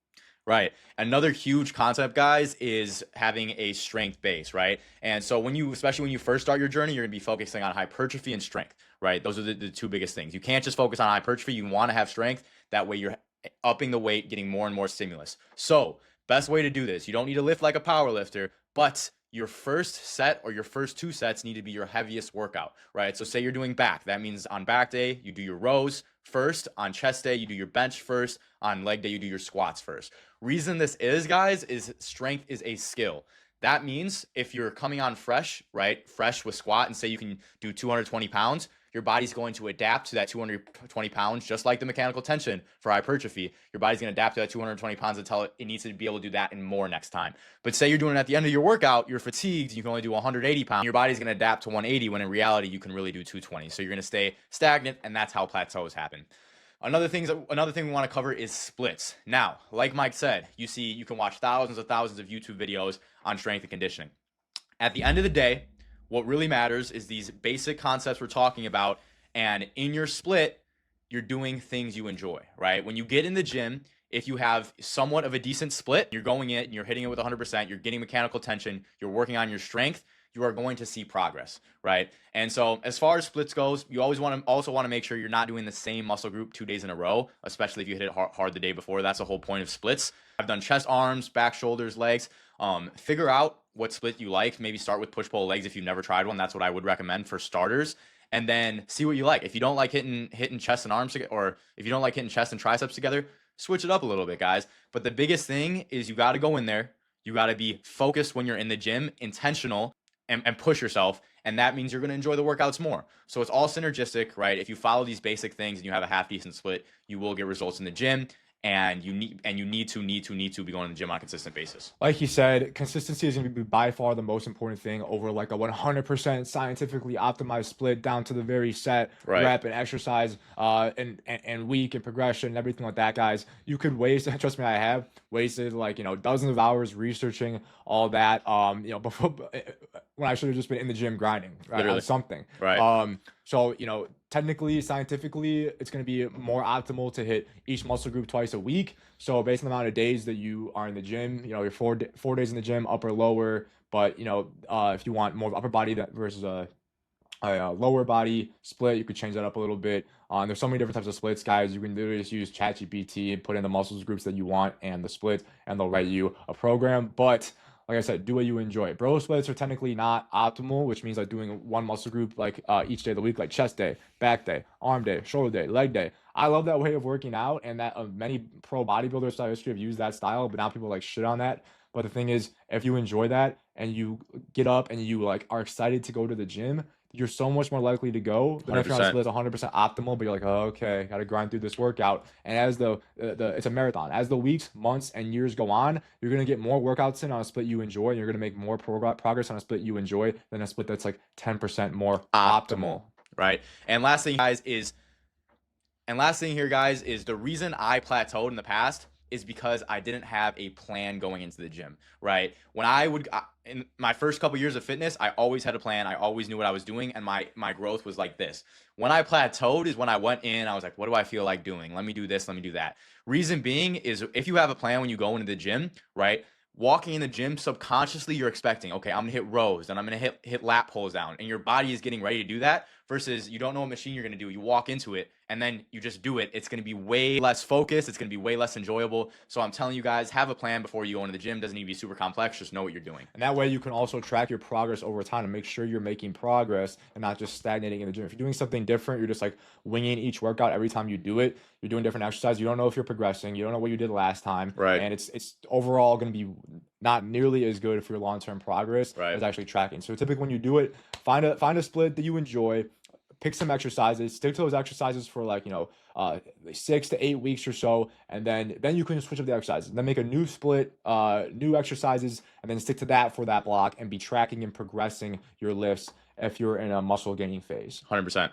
Speaker 2: Right. Another huge concept, guys, is having a strength base, right? And so especially when you first start your journey, you're going to be focusing on hypertrophy and strength, right? Those are the 2 biggest things. You can't just focus on hypertrophy. You want to have strength. That way you're upping the weight, getting more and more stimulus. So best way to do this, you don't need to lift like a power lifter, but your first set or your first 2 sets need to be your heaviest workout, right? So say you're doing back. That means on back day, you do your rows first. On chest day, you do your bench first. On leg day, you do your squats first. Reason this is, guys, is strength is a skill. That means if you're coming on fresh, right, fresh with squat, and say you can do 220 pounds, your body's going to adapt to that 220 pounds, just like the mechanical tension for hypertrophy. Your body's going to adapt to that 220 pounds until it needs to be able to do that and more next time. But say you're doing it at the end of your workout, you're fatigued, you can only do 180 pounds. Your body's going to adapt to 180 when in reality you can really do 220. So you're going to stay stagnant, and that's how plateaus happen. Another thing we want to cover is splits. Now, like Mike said, you can watch thousands of YouTube videos on strength and conditioning. At the end of the day, what really matters is these basic concepts we're talking about, and in your split, you're doing things you enjoy, right? When you get in the gym, if you have somewhat of a decent split, you're going in and you're hitting it with 100%, you're getting mechanical tension, you're working on your strength, you are going to see progress, right? And so as far as splits goes, you always want to make sure you're not doing the same muscle group 2 days in a row, especially if you hit it hard the day before. That's the whole point of splits. I've done chest, arms, back, shoulders, legs. Figure out what split you like. Maybe start with push-pull legs if you've never tried one. That's what I would recommend for starters. And then see what you like. If you don't like hitting chest and arms together, or if you don't like hitting chest and triceps together, switch it up a little bit, guys. But the biggest thing is you got to go in there. You got to be focused when you're in the gym, intentional, and push yourself. And that means you're going to enjoy the workouts more. So it's all synergistic, right? If you follow these basic things and you have a half decent split, you will get results in the gym. And you need to be going to the gym on a consistent basis.
Speaker 1: Like he said, consistency is going to be by far the most important thing over like a 100% scientifically optimized split down to the very set, rep and exercise and week and progression and everything like that, guys. You could waste, trust me, I have wasted dozens of hours researching all that before when I should have just been in the gym grinding, right, on something. So, technically, scientifically, it's going to be more optimal to hit each muscle group twice a week. So based on the amount of days that you are in the gym, you're 4 days in the gym, upper, lower. But, if you want more upper body versus a lower body split, you could change that up a little bit. There's so many different types of splits, guys. You can literally just use ChatGPT and put in the muscles groups that you want and the splits, and they'll write you a program. But like I said, do what you enjoy. Bro splits are technically not optimal, which means like doing one muscle group each day of the week, like chest day, back day, arm day, shoulder day, leg day. I love that way of working out, and that many pro bodybuilders throughout history have used that style, but now people shit on that. But the thing is, if you enjoy that and you get up and you are excited to go to the gym, you're so much more likely to go than if you're on a split that's 100% optimal, but you're like, oh, okay, got to grind through this workout. And as it's a marathon. As the weeks, months, and years go on, you're going to get more workouts in on a split you enjoy, and you're going to make more progress on a split you enjoy than a split that's 10% more optimal.
Speaker 2: Right. And last thing here, guys, is the reason I plateaued in the past is because I didn't have a plan going into the gym, right? When in my first couple years of fitness, I always had a plan. I always knew what I was doing, and my growth was like this. When I plateaued is when I went in, I was like, what do I feel like doing? Let me do this, let me do that. Reason being is if you have a plan when you go into the gym, right? walking in the gym, subconsciously you're expecting, okay, I'm gonna hit rows, then I'm gonna hit lat pulls down, and your body is getting ready to do that. Versus you don't know what machine you're gonna do. You walk into it and then you just do it. It's gonna be way less focused. It's gonna be way less enjoyable. So I'm telling you guys, have a plan before you go into the gym. Doesn't need to be super complex. Just know what you're doing.
Speaker 1: And that way you can also track your progress over time and make sure you're making progress and not just stagnating in the gym. If you're doing something different, you're just like winging each workout every time you do it. You're doing different exercises. You don't know if you're progressing. You don't know what you did last time.
Speaker 2: Right.
Speaker 1: And it's overall going to be not nearly as good for your long-term progress
Speaker 2: Right.
Speaker 1: as actually tracking. So typically when you do it, find a split that you enjoy. Pick some exercises, stick to those exercises for like, 6 to 8 weeks or so. And then you can switch up the exercises. Then make a new split, new exercises, and then stick to that for that block and be tracking and progressing your lifts if you're in a muscle gaining phase.
Speaker 2: 100%.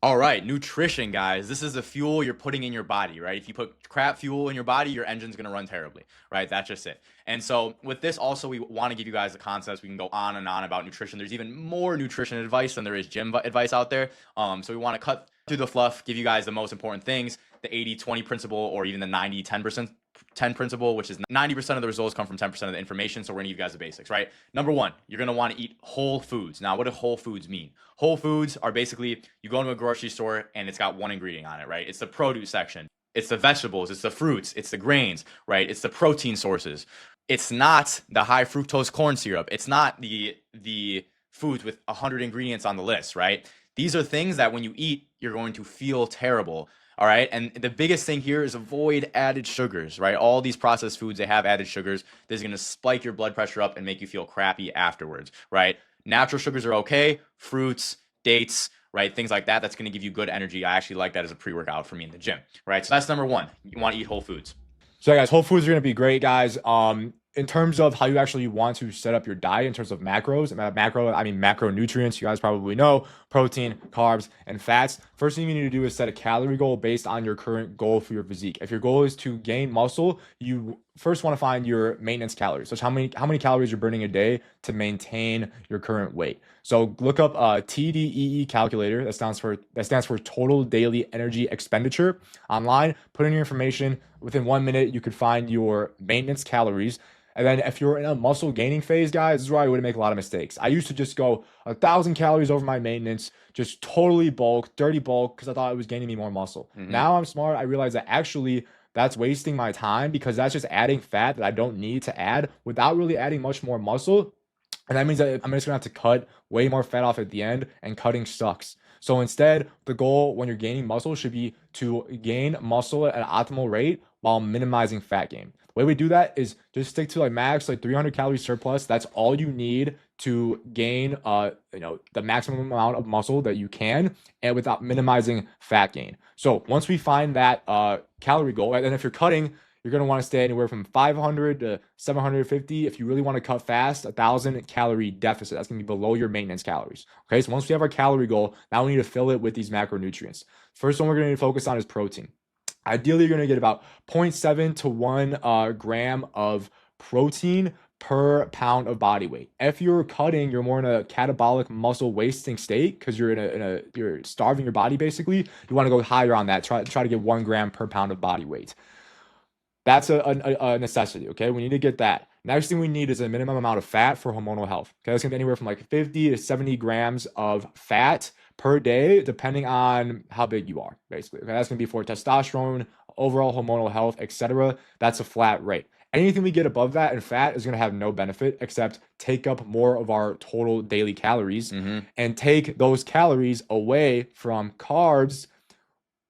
Speaker 2: All right, nutrition, guys. This is the fuel you're putting in your body, right? If you put crap fuel in your body, your engine's going to run terribly, right? That's just it. And so with this also, we want to give you guys the concepts. We can go on and on about nutrition. There's even more nutrition advice than there is gym advice out there. So we want to cut through the fluff, give you guys the most important things, the 80-20 principle, or even the 90-10% 10 principle, which is 90% of the results come from 10% of the information. So we're gonna give you guys the basics, right? Number one, you're gonna wanna eat whole foods. Now, what do whole foods mean? Whole foods are basically, you go into a grocery store and it's got one ingredient on it, right? It's the produce section. It's the vegetables, it's the fruits, it's the grains, right? It's the protein sources. It's not the high fructose corn syrup. It's not the foods with 100 ingredients on the list, right? These are things that when you eat, you're going to feel terrible. All right. And the biggest thing here is avoid added sugars, right? All these processed foods, they have added sugars. This is going to spike your blood pressure up and make you feel crappy afterwards, right? Natural sugars are okay. Fruits, dates, right? Things like that. That's going to give you good energy. I actually like that as a pre-workout for me in the gym, right? So that's number one. You want to eat whole foods.
Speaker 1: So guys, whole foods are going to be great, guys. In terms of how you actually want to set up your diet in terms of macros, I mean macronutrients, you guys probably know, protein, carbs, and fats. First thing you need to do is set a calorie goal based on your current goal for your physique. If your goal is to gain muscle, you first want to find your maintenance calories. So how many calories you're burning a day to maintain your current weight. So look up TDEE calculator. That stands for total daily energy expenditure online. Put in your information. Within 1 minute, you could find your maintenance calories. And then if you're in a muscle gaining phase, guys, this is where I would make a lot of mistakes. I used to just go 1,000 calories over my maintenance, just totally bulk, dirty bulk, because I thought it was gaining me more muscle. Now I'm smart. I realize that actually that's wasting my time because that's just adding fat that I don't need to add without really adding much more muscle. And that means that I'm just gonna have to cut way more fat off at the end, and cutting sucks. So instead, the goal when you're gaining muscle should be to gain muscle at an optimal rate while minimizing fat gain. The way we do that is just stick to like max, like 300 calorie surplus. That's all you need to gain, the maximum amount of muscle that you can, and without minimizing fat gain. So once we find that calorie goal, and then if you're cutting, you're going to want to stay anywhere from 500 to 750. If you really want to cut fast, 1,000 calorie deficit. That's going to be below your maintenance calories. Okay, so once we have our calorie goal, now we need to fill it with these macronutrients. First one we're going to focus on is protein. Ideally, you're going to get about 0.7 to 1 gram of protein per pound of body weight. If you're cutting, you're more in a catabolic muscle wasting state because you're starving your body basically. You want to go higher on that. Try to get 1 gram per pound of body weight. That's a necessity, okay? We need to get that. Next thing we need is a minimum amount of fat for hormonal health. Okay, that's gonna be anywhere from like 50 to 70 grams of fat per day, depending on how big you are, basically. Okay, that's gonna be for testosterone, overall hormonal health, etc. That's a flat rate. Anything we get above that in fat is gonna have no benefit except take up more of our total daily calories and take those calories away from carbs,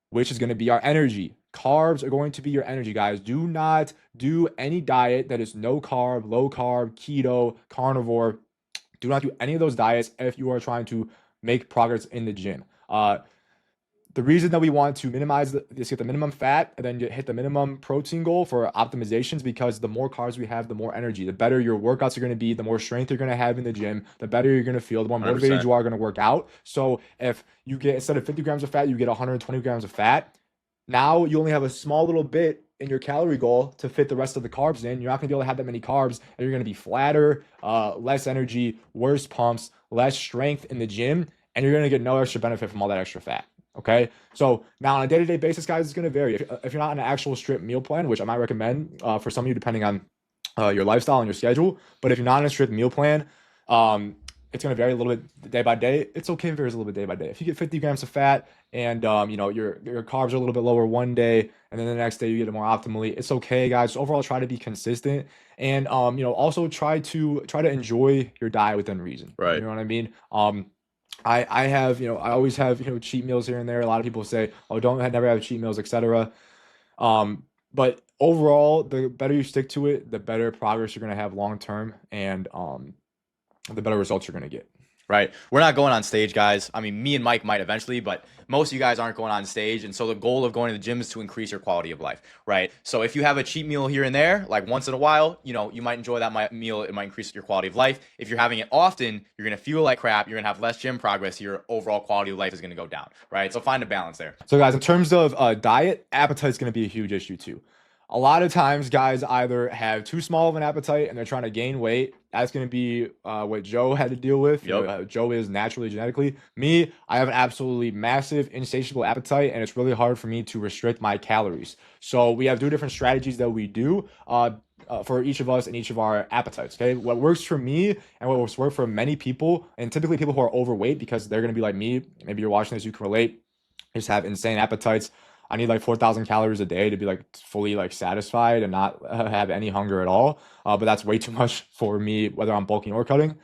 Speaker 1: which is gonna be our energy. Carbs are going to be your energy, guys. Do not do any diet that is no carb, low carb, keto, carnivore. Do not do any of those diets if you are trying to make progress in the gym. The reason that we want to minimize get the minimum fat and then hit the minimum protein goal for optimization is because the more carbs we have, the more energy, the better your workouts are going to be, the more strength you're going to have in the gym, the better you're going to feel, the more motivated
Speaker 2: 100%.
Speaker 1: you are going to work out. So if you get, instead of 50 grams of fat, you get 120 grams of fat. Now you only have a small little bit in your calorie goal to fit the rest of the carbs in. You're not gonna be able to have that many carbs, and you're gonna be flatter, less energy, worse pumps, less strength in the gym, and you're gonna get no extra benefit from all that extra fat. Okay, so now on a day-to-day basis, guys, it's gonna vary. If you're not on an actual strict meal plan, which I might recommend for some of you, depending on your lifestyle and your schedule. But if you're not on a strict meal plan, it's going to vary a little bit day by day. It's okay if it varies a little bit day by day. If you get 50 grams of fat and your carbs are a little bit lower one day, and then the next day you get it more optimally, it's okay, guys. So overall, try to be consistent, and also try to enjoy your diet within reason. You
Speaker 2: Right.
Speaker 1: know what I mean? I have I always have cheat meals here and there. A lot of people say, oh, don't never have cheat meals, etc. But overall, the better you stick to it, the better progress you're gonna have long term, and the better results you're gonna get.
Speaker 2: Right. We're not going on stage, guys. I mean, me and Mike might eventually, but most of you guys aren't going on stage. And so the goal of going to the gym is to increase your quality of life, right? So if you have a cheat meal here and there, like once in a while, you might enjoy that meal. It might increase your quality of life. If you're having it often, you're going to feel like crap. You're going to have less gym progress. Your overall quality of life is going to go down, right? So find a balance there.
Speaker 1: So guys, in terms of diet, appetite is gonna be a huge issue too. A lot of times, guys either have too small of an appetite and they're trying to gain weight. That's going to be what Joe had to deal with.
Speaker 2: Yep.
Speaker 1: Joe is naturally genetically. Me, I have an absolutely massive, insatiable appetite, and it's really hard for me to restrict my calories. So we have two different strategies that we do for each of us and each of our appetites. Okay, what works for me and what works for many people, and typically people who are overweight because they're going to be like me. Maybe you're watching this, you can relate. Just have insane appetites. I need like 4,000 calories a day to be like fully like satisfied and not have any hunger at all. But that's way too much for me, whether I'm bulking or cutting.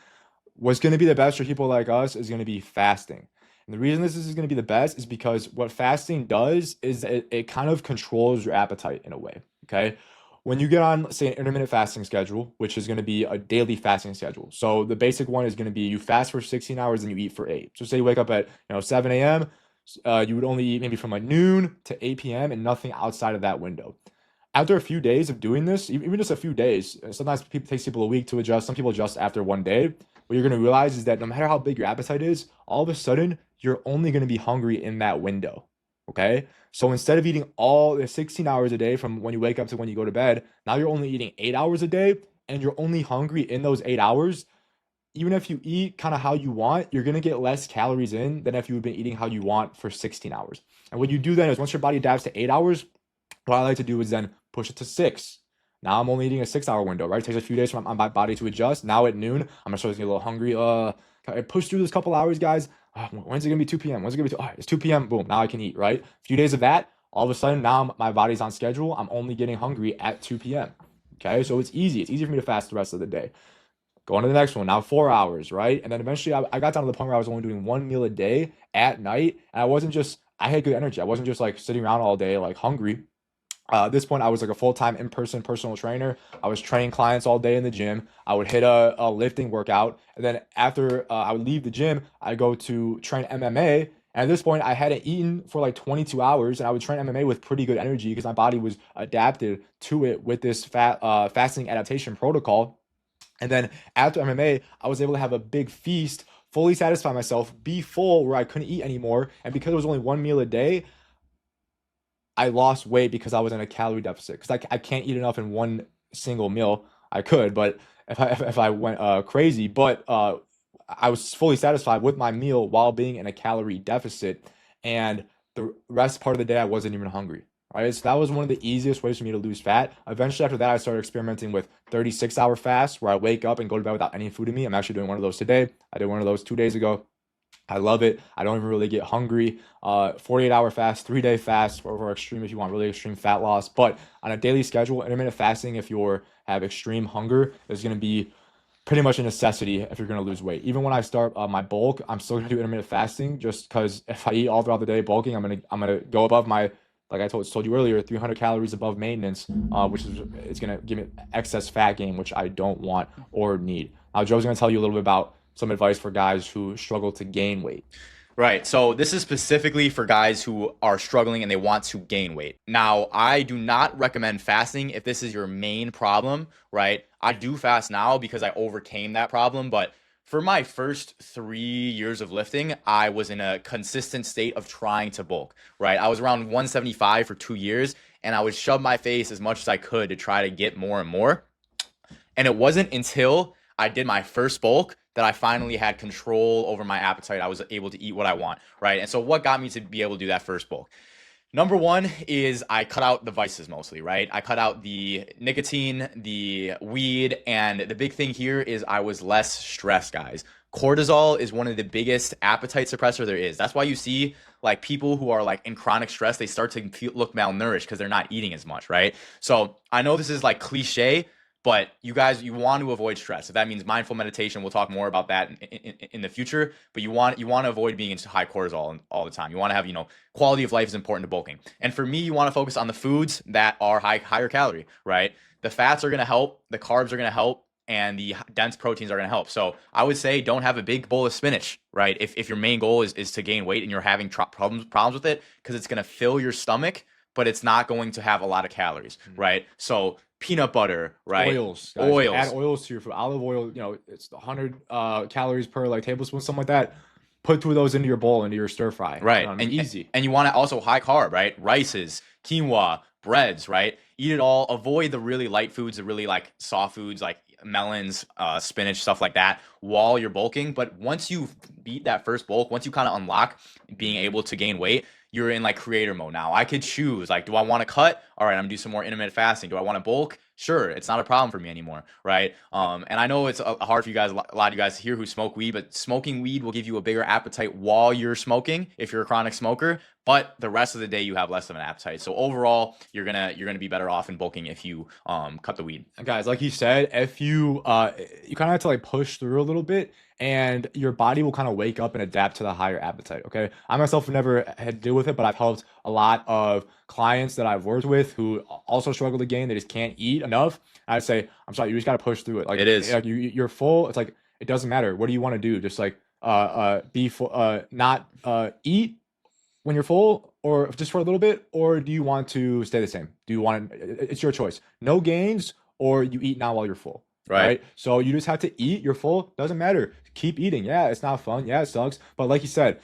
Speaker 1: What's going to be the best for people like us is going to be fasting. And the reason this is going to be the best is because what fasting does is it kind of controls your appetite in a way. Okay. When you get on, say, an intermittent fasting schedule, which is going to be a daily fasting schedule. So the basic one is going to be you fast for 16 hours and you eat for 8. So say you wake up at 7 a.m., you would only eat maybe from like noon to 8 p.m. and nothing outside of that window. After a few days of doing this, even just a few days, sometimes it takes people a week to adjust. Some people adjust after one day. What you're going to realize is that no matter how big your appetite is, all of a sudden, you're only going to be hungry in that window. Okay? So instead of eating all the 16 hours a day from when you wake up to when you go to bed, now you're only eating 8 hours a day and you're only hungry in those 8 hours. Even if you eat kind of how you want, you're going to get less calories in than if you've been eating how you want for 16 hours. And what you do then is once your body adapts to 8 hours, what I like to do is then push it to 6. Now I'm only eating a 6-hour window, right? It takes a few days for my body to adjust. Now at noon, I'm gonna start to get a little hungry. I push through this couple hours, guys. When's it gonna be 2 p.m.? When's it gonna be it's 2 p.m. Boom, now I can eat, right? A few days of that, all of a sudden now my body's on schedule. I'm only getting hungry at 2 p.m. Okay, so it's easy. It's easy for me to fast the rest of the day. Go on to the next one. Now 4 hours, right? And then eventually I got down to the point where I was only doing one meal a day at night. And I had good energy. I wasn't just like sitting around all day like hungry. At this point, I was like a full-time in-person personal trainer. I was training clients all day in the gym. I would hit a lifting workout. And then after I would leave the gym, I go to train MMA. And at this point, I hadn't eaten for like 22 hours. And I would train MMA with pretty good energy because my body was adapted to it with this fasting adaptation protocol. And then after MMA, I was able to have a big feast, fully satisfy myself, be full where I couldn't eat anymore. And because it was only one meal a day, I lost weight because I was in a calorie deficit. Because I can't eat enough in one single meal. I could, but if I went crazy, but I was fully satisfied with my meal while being in a calorie deficit, and the rest part of the day I wasn't even hungry. Right, so that was one of the easiest ways for me to lose fat. Eventually, after that, I started experimenting with 36-hour fasts, where I wake up and go to bed without any food in me. I'm actually doing one of those today. I did one of those 2 days ago. I love it. I don't even really get hungry. 48-hour fast, 3-day fast for extreme if you want really extreme fat loss. But on a daily schedule, intermittent fasting, if you have extreme hunger, is going to be pretty much a necessity if you're going to lose weight. Even when I start my bulk, I'm still going to do intermittent fasting just because if I eat all throughout the day bulking, I'm gonna go above my, like I told you earlier, 300 calories above maintenance, which is it's going to give me excess fat gain, which I don't want or need. Now, Joe's going to tell you a little bit about some advice for guys who struggle to gain weight.
Speaker 2: Right. So this is specifically for guys who are struggling and they want to gain weight. Now, I do not recommend fasting if this is your main problem, right? I do fast now because I overcame that problem, but for my first 3 years of lifting, I was in a consistent state of trying to bulk, right? I was around 175 for 2 years, and I would shove my face as much as I could to try to get more and more. And it wasn't until I did my first bulk that I finally had control over my appetite. I was able to eat what I want, right? And so what got me to be able to do that first bulk? Number one is I cut out the vices mostly, right? I cut out the nicotine, the weed, and the big thing here is I was less stressed, guys. Cortisol is one of the biggest appetite suppressor there is. That's why you see like people who are like in chronic stress, they start to look malnourished because they're not eating as much, right? So I know this is like cliche, but you guys, you want to avoid stress. If that means mindful meditation, we'll talk more about that in the future. But you want to avoid being in high cortisol all the time. You want to have, quality of life is important to bulking. And for me, you want to focus on the foods that are higher calorie, right? The fats are going to help, the carbs are going to help, and the dense proteins are going to help. So I would say don't have a big bowl of spinach, right? If your main goal is to gain weight and you're having problems with it, because it's going to fill your stomach, but it's not going to have a lot of calories, right? So peanut butter, right?
Speaker 1: Oils, guys.
Speaker 2: Oils.
Speaker 1: Add oils to your food. Olive oil, it's 100 calories per like tablespoon, something like that. Put 2 of those into your bowl, into your stir fry.
Speaker 2: Right.
Speaker 1: And easy.
Speaker 2: And you want to also high carb, right? Rices, quinoa, breads, right? Eat it all. Avoid the really light foods, the really like soft foods like melons, spinach, stuff like that while you're bulking. But once you beat that first bulk, once you kind of unlock being able to gain weight, you're in like creator mode now. I could choose, like, do I want to cut? All right, I'm gonna do some more intermittent fasting. Do I want to bulk? Sure, it's not a problem for me anymore, right? And I know it's hard for you guys, a lot of you guys here who smoke weed, but smoking weed will give you a bigger appetite while you're smoking if you're a chronic smoker. But the rest of the day, you have less of an appetite. So overall, you're gonna be better off in bulking if you cut the weed.
Speaker 1: And guys, like you said, if you you kind of have to like push through a little bit, and your body will kind of wake up and adapt to the higher appetite. Okay, I myself have never had to deal with it, but I've helped a lot of clients that I've worked with who also struggle to gain. They just can't eat enough. I'd say, I'm sorry, you just got to push through it. Like
Speaker 2: It is.
Speaker 1: like you're full. It's like it doesn't matter. What do you want to do? Just like be full, not eat when you're full, or just for a little bit, or do you want to stay the same? Do you want to? It's your choice. No gains, or you eat now while you're full. Right. So you just have to eat. You're full. Doesn't matter. Keep eating. Yeah, it's not fun. Yeah, it sucks. But like you said,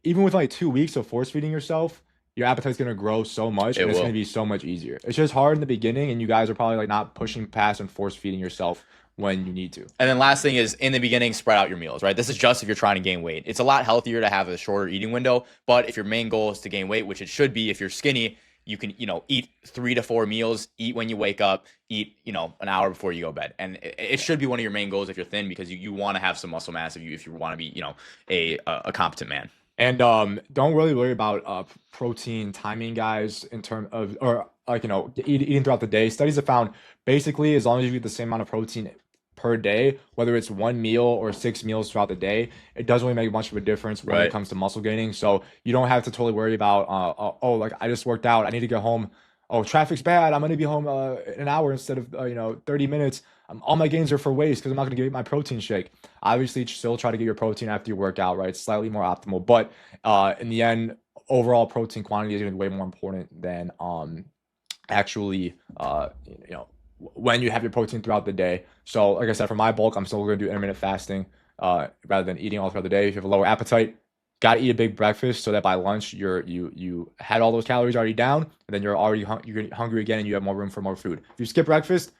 Speaker 1: even with like 2 weeks of force feeding yourself, your appetite's gonna grow so much, and it's gonna be so much easier. It's just hard in the beginning, and you guys are probably like not pushing past and force feeding yourself when you need to.
Speaker 2: And then last thing is in the beginning, spread out your meals, right? This is just if you're trying to gain weight. It's a lot healthier to have a shorter eating window, but if your main goal is to gain weight, which it should be if you're skinny, you can, eat 3 to 4 meals, eat when you wake up, eat, an hour before you go to bed. And it should be one of your main goals if you're thin, because you want to have some muscle mass if you want to be, a competent man.
Speaker 1: And don't really worry about protein timing, guys, in terms of, or like, eating throughout the day. Studies have found basically as long as you eat the same amount of protein per day, whether it's 1 meal or 6 meals throughout the day, it doesn't really make much of a difference when it comes to muscle gaining. So you don't have to totally worry about, oh, like I just worked out, I need to get home. Oh, traffic's bad. I'm going to be home in an hour instead of 30 minutes. All my gains are for waste because I'm not going to get my protein shake. Obviously, still try to get your protein after you work out, right? It's slightly more optimal, but in the end, overall protein quantity is going to be way more important than actually when you have your protein throughout the day. So like I said, for my bulk, I'm still going to do intermittent fasting rather than eating all throughout the day. If you have a lower appetite, got to eat a big breakfast so that by lunch you had all those calories already down, and then you're already you're hungry again, and you have more room for more food. If you skip breakfast,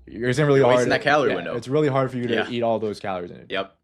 Speaker 1: it's really hard.
Speaker 2: Wasting that calorie window.
Speaker 1: It's really hard for you to eat all those calories in it.
Speaker 2: Yep.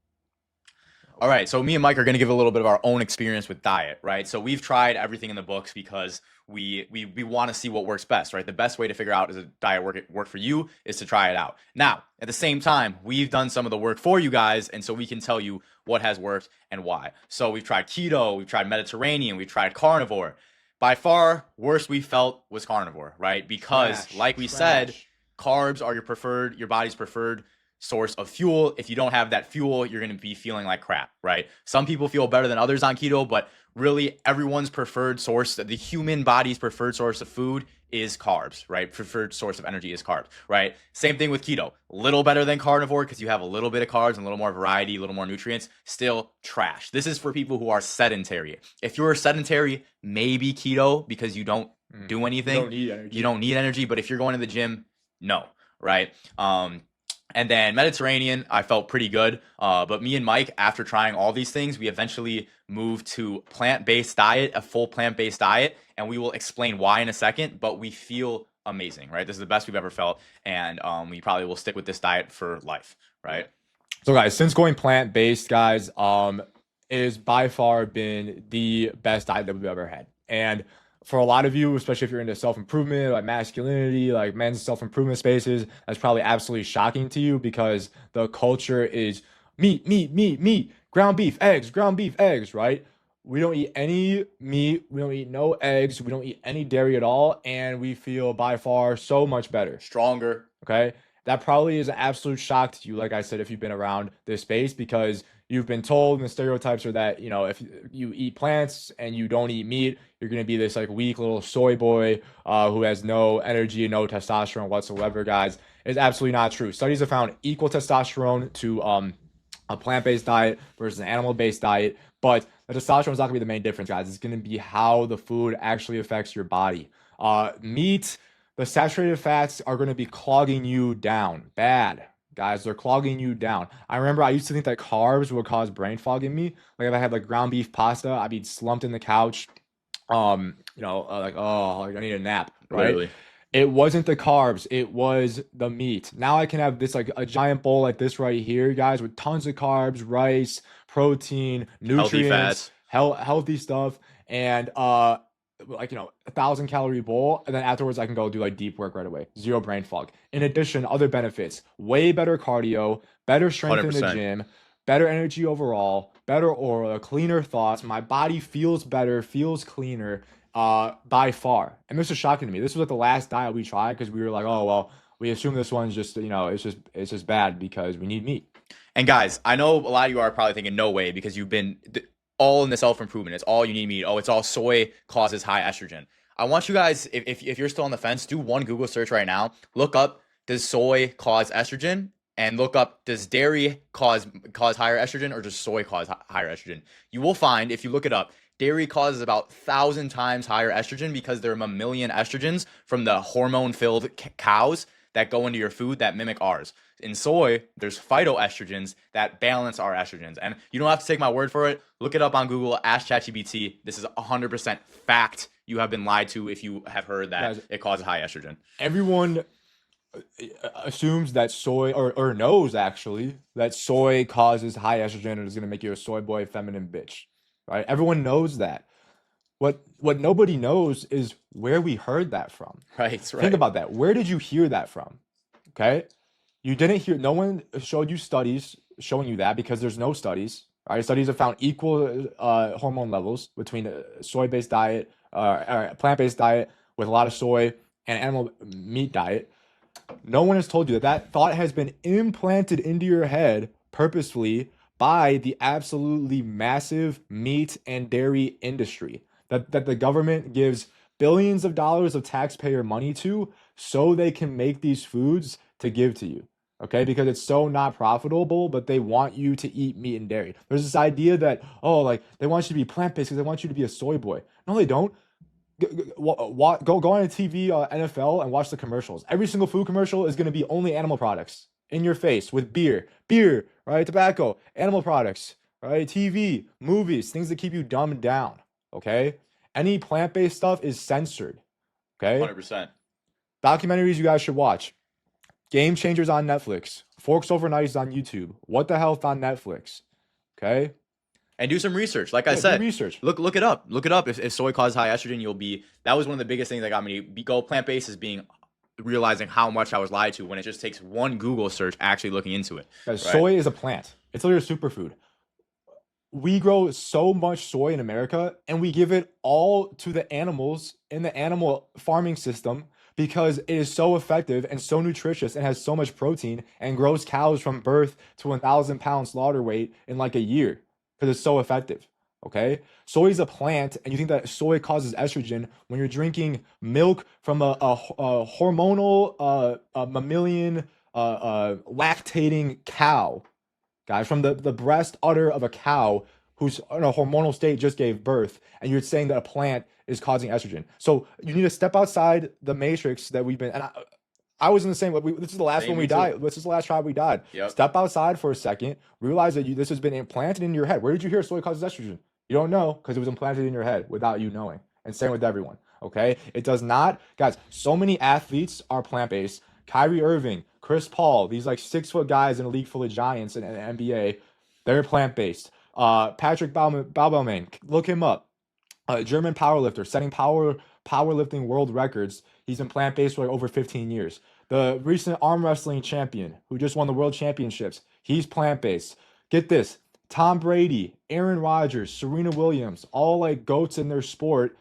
Speaker 2: All right, so me and Mike are going to give a little bit of our own experience with diet, right? So we've tried everything in the books because we want to see what works best, right? The best way to figure out is a diet work for you is to try it out. Now, at the same time, we've done some of the work for you guys, and so we can tell you what has worked and why. So we've tried keto, we've tried Mediterranean, we've tried carnivore. By far, worst we felt was carnivore, right? Because like we said, carbs are your body's preferred source of fuel. If you don't have that fuel, you're going to be feeling like crap, right? Some people feel better than others on keto, but really everyone's preferred source, the human body's preferred source of food is carbs, right? Preferred source of energy is carbs, right? Same thing with keto. A little better than carnivore because you have a little bit of carbs and a little more variety, a little more nutrients. Still trash. This is for people who are sedentary. If you're sedentary, maybe keto because you don't do anything. You don't need energy. But if you're going to the gym, no, right? And then Mediterranean, I felt pretty good. But me and Mike, after trying all these things, we eventually moved to plant-based diet, a full plant-based diet. And we will explain why in a second, but we feel amazing, right? This is the best we've ever felt. And we probably will stick with this diet for life, right?
Speaker 1: So guys, since going plant-based, guys, it has by far been the best diet that we've ever had. And for a lot of you, especially if you're into self-improvement, like masculinity, like men's self-improvement spaces, that's probably absolutely shocking to you because the culture is meat, meat, meat, meat, ground beef, eggs, right? We don't eat any meat, we don't eat no eggs, we don't eat any dairy at all, and we feel by far so much better.
Speaker 2: Stronger.
Speaker 1: Okay. That probably is an absolute shock to you, like I said, if you've been around this space, because you've been told, and the stereotypes are that, if you eat plants and you don't eat meat, you're going to be this like weak little soy boy who has no energy and no testosterone whatsoever, guys. It's absolutely not true. Studies have found equal testosterone to a plant-based diet versus an animal-based diet, but the testosterone is not going to be the main difference, guys. It's going to be how the food actually affects your body. Meat, the saturated fats are going to be clogging you down. Bad, guys. They're clogging you down. I remember I used to think that carbs would cause brain fog in me. Like if I had like ground beef pasta, I'd be slumped in the couch. Like, oh, like I need a nap, right?
Speaker 2: Literally.
Speaker 1: It wasn't the carbs, it was the meat. Now I can have this like a giant bowl like this right here, guys, with tons of carbs, rice, protein,
Speaker 2: Healthy
Speaker 1: nutrients,
Speaker 2: fats.
Speaker 1: healthy stuff, and 1,000 calorie bowl, and then afterwards I can go do like deep work right away. Zero brain fog. In addition, other benefits: way better cardio, better strength in the
Speaker 2: 100%.
Speaker 1: gym, better energy overall, better aura, cleaner thoughts. My body feels better, feels cleaner, by far. And this is shocking to me. This was like the last diet we tried because we were like, oh well, we assume this one's just it's just bad because we need meat.
Speaker 2: And guys, I know a lot of you are probably thinking, no way, because you've been all in the self improvement. It's all you need meat. Oh, it's all soy causes high estrogen. I want you guys, if you're still on the fence, do one Google search right now. Look up, does soy cause estrogen? And look up, does dairy cause higher estrogen, or does soy cause higher estrogen? You will find, if you look it up, dairy causes about 1,000 times higher estrogen because there are mammalian estrogens from the hormone-filled cows that go into your food that mimic ours. In soy, there's phytoestrogens that balance our estrogens. And you don't have to take my word for it. Look it up on Google, ask ChatGPT. This is 100% fact. You have been lied to if you have heard that
Speaker 1: Guys,
Speaker 2: it causes high estrogen.
Speaker 1: everyone assumes that soy or knows actually that soy causes high estrogen and is going to make you a soy boy feminine bitch, right? Everyone knows that. What nobody knows is where we heard that from.
Speaker 2: Right,
Speaker 1: Think
Speaker 2: right.
Speaker 1: about that. Where did you hear that from? Okay. You didn't hear, no one showed you studies showing you that because there's no studies. Right? Studies have found equal hormone levels between a soy-based diet, or a plant-based diet with a lot of soy and animal meat diet. No one has told you that that thought has been implanted into your head purposefully by the absolutely massive meat and dairy industry that the government gives billions of dollars of taxpayer money to so they can make these foods to give to you. Okay, because it's so not profitable, but they want you to eat meat and dairy. There's this idea that, oh, like they want you to be plant-based because they want you to be a soy boy. No, they don't. Go on a TV, NFL, and watch the commercials. Every single food commercial is going to be only animal products in your face with beer, right? Tobacco, animal products, right? TV, movies, things that keep you dumbed down. Okay, any plant-based stuff is censored. Okay,
Speaker 2: 100%.
Speaker 1: documentaries you guys should watch: Game Changers on Netflix, Forks Over Knives on YouTube, What the Health on Netflix. Okay,
Speaker 2: And do some research. Like I
Speaker 1: yeah, do
Speaker 2: said,
Speaker 1: research.
Speaker 2: look it up. Look it up. If soy causes high estrogen, you'll be. That was one of the biggest things that got me to go plant based, is being realizing how much I was lied to when it just takes one Google search actually looking into it.
Speaker 1: Guys,
Speaker 2: Right?
Speaker 1: soy is a plant. It's literally a superfood. We grow so much soy in America and we give it all to the animals in the animal farming system because it is so effective and so nutritious and has so much protein and grows cows from birth to 1,000 pound slaughter weight in like a year because it's so effective. Okay. Soy is a plant, and you think that soy causes estrogen when you're drinking milk from a hormonal, mammalian, lactating cow, guys, from the breast udder of a cow who's in a hormonal state just gave birth, and you're saying that a plant is causing estrogen. So you need to step outside the matrix that we've been. And I was in the same. This is the last
Speaker 2: Same,
Speaker 1: one
Speaker 2: me
Speaker 1: we
Speaker 2: too.
Speaker 1: died. This is the last tribe we died.
Speaker 2: Yep.
Speaker 1: Step outside for a second. Realize that this has been implanted in your head. Where did you hear soy causes estrogen? You don't know because it was implanted in your head without you knowing. And same with everyone. Okay, it does not, guys. So many athletes are plant based. Kyrie Irving, Chris Paul, these like 6 foot guys in a league full of giants in the NBA, they're plant based. Patrick Baumann's, look him up. German powerlifter setting powerlifting world records. He's been plant-based for like over 15 years. The recent arm wrestling champion who just won the world championships, he's plant-based. Get this, Tom Brady, Aaron Rodgers, Serena Williams, all like goats in their sport.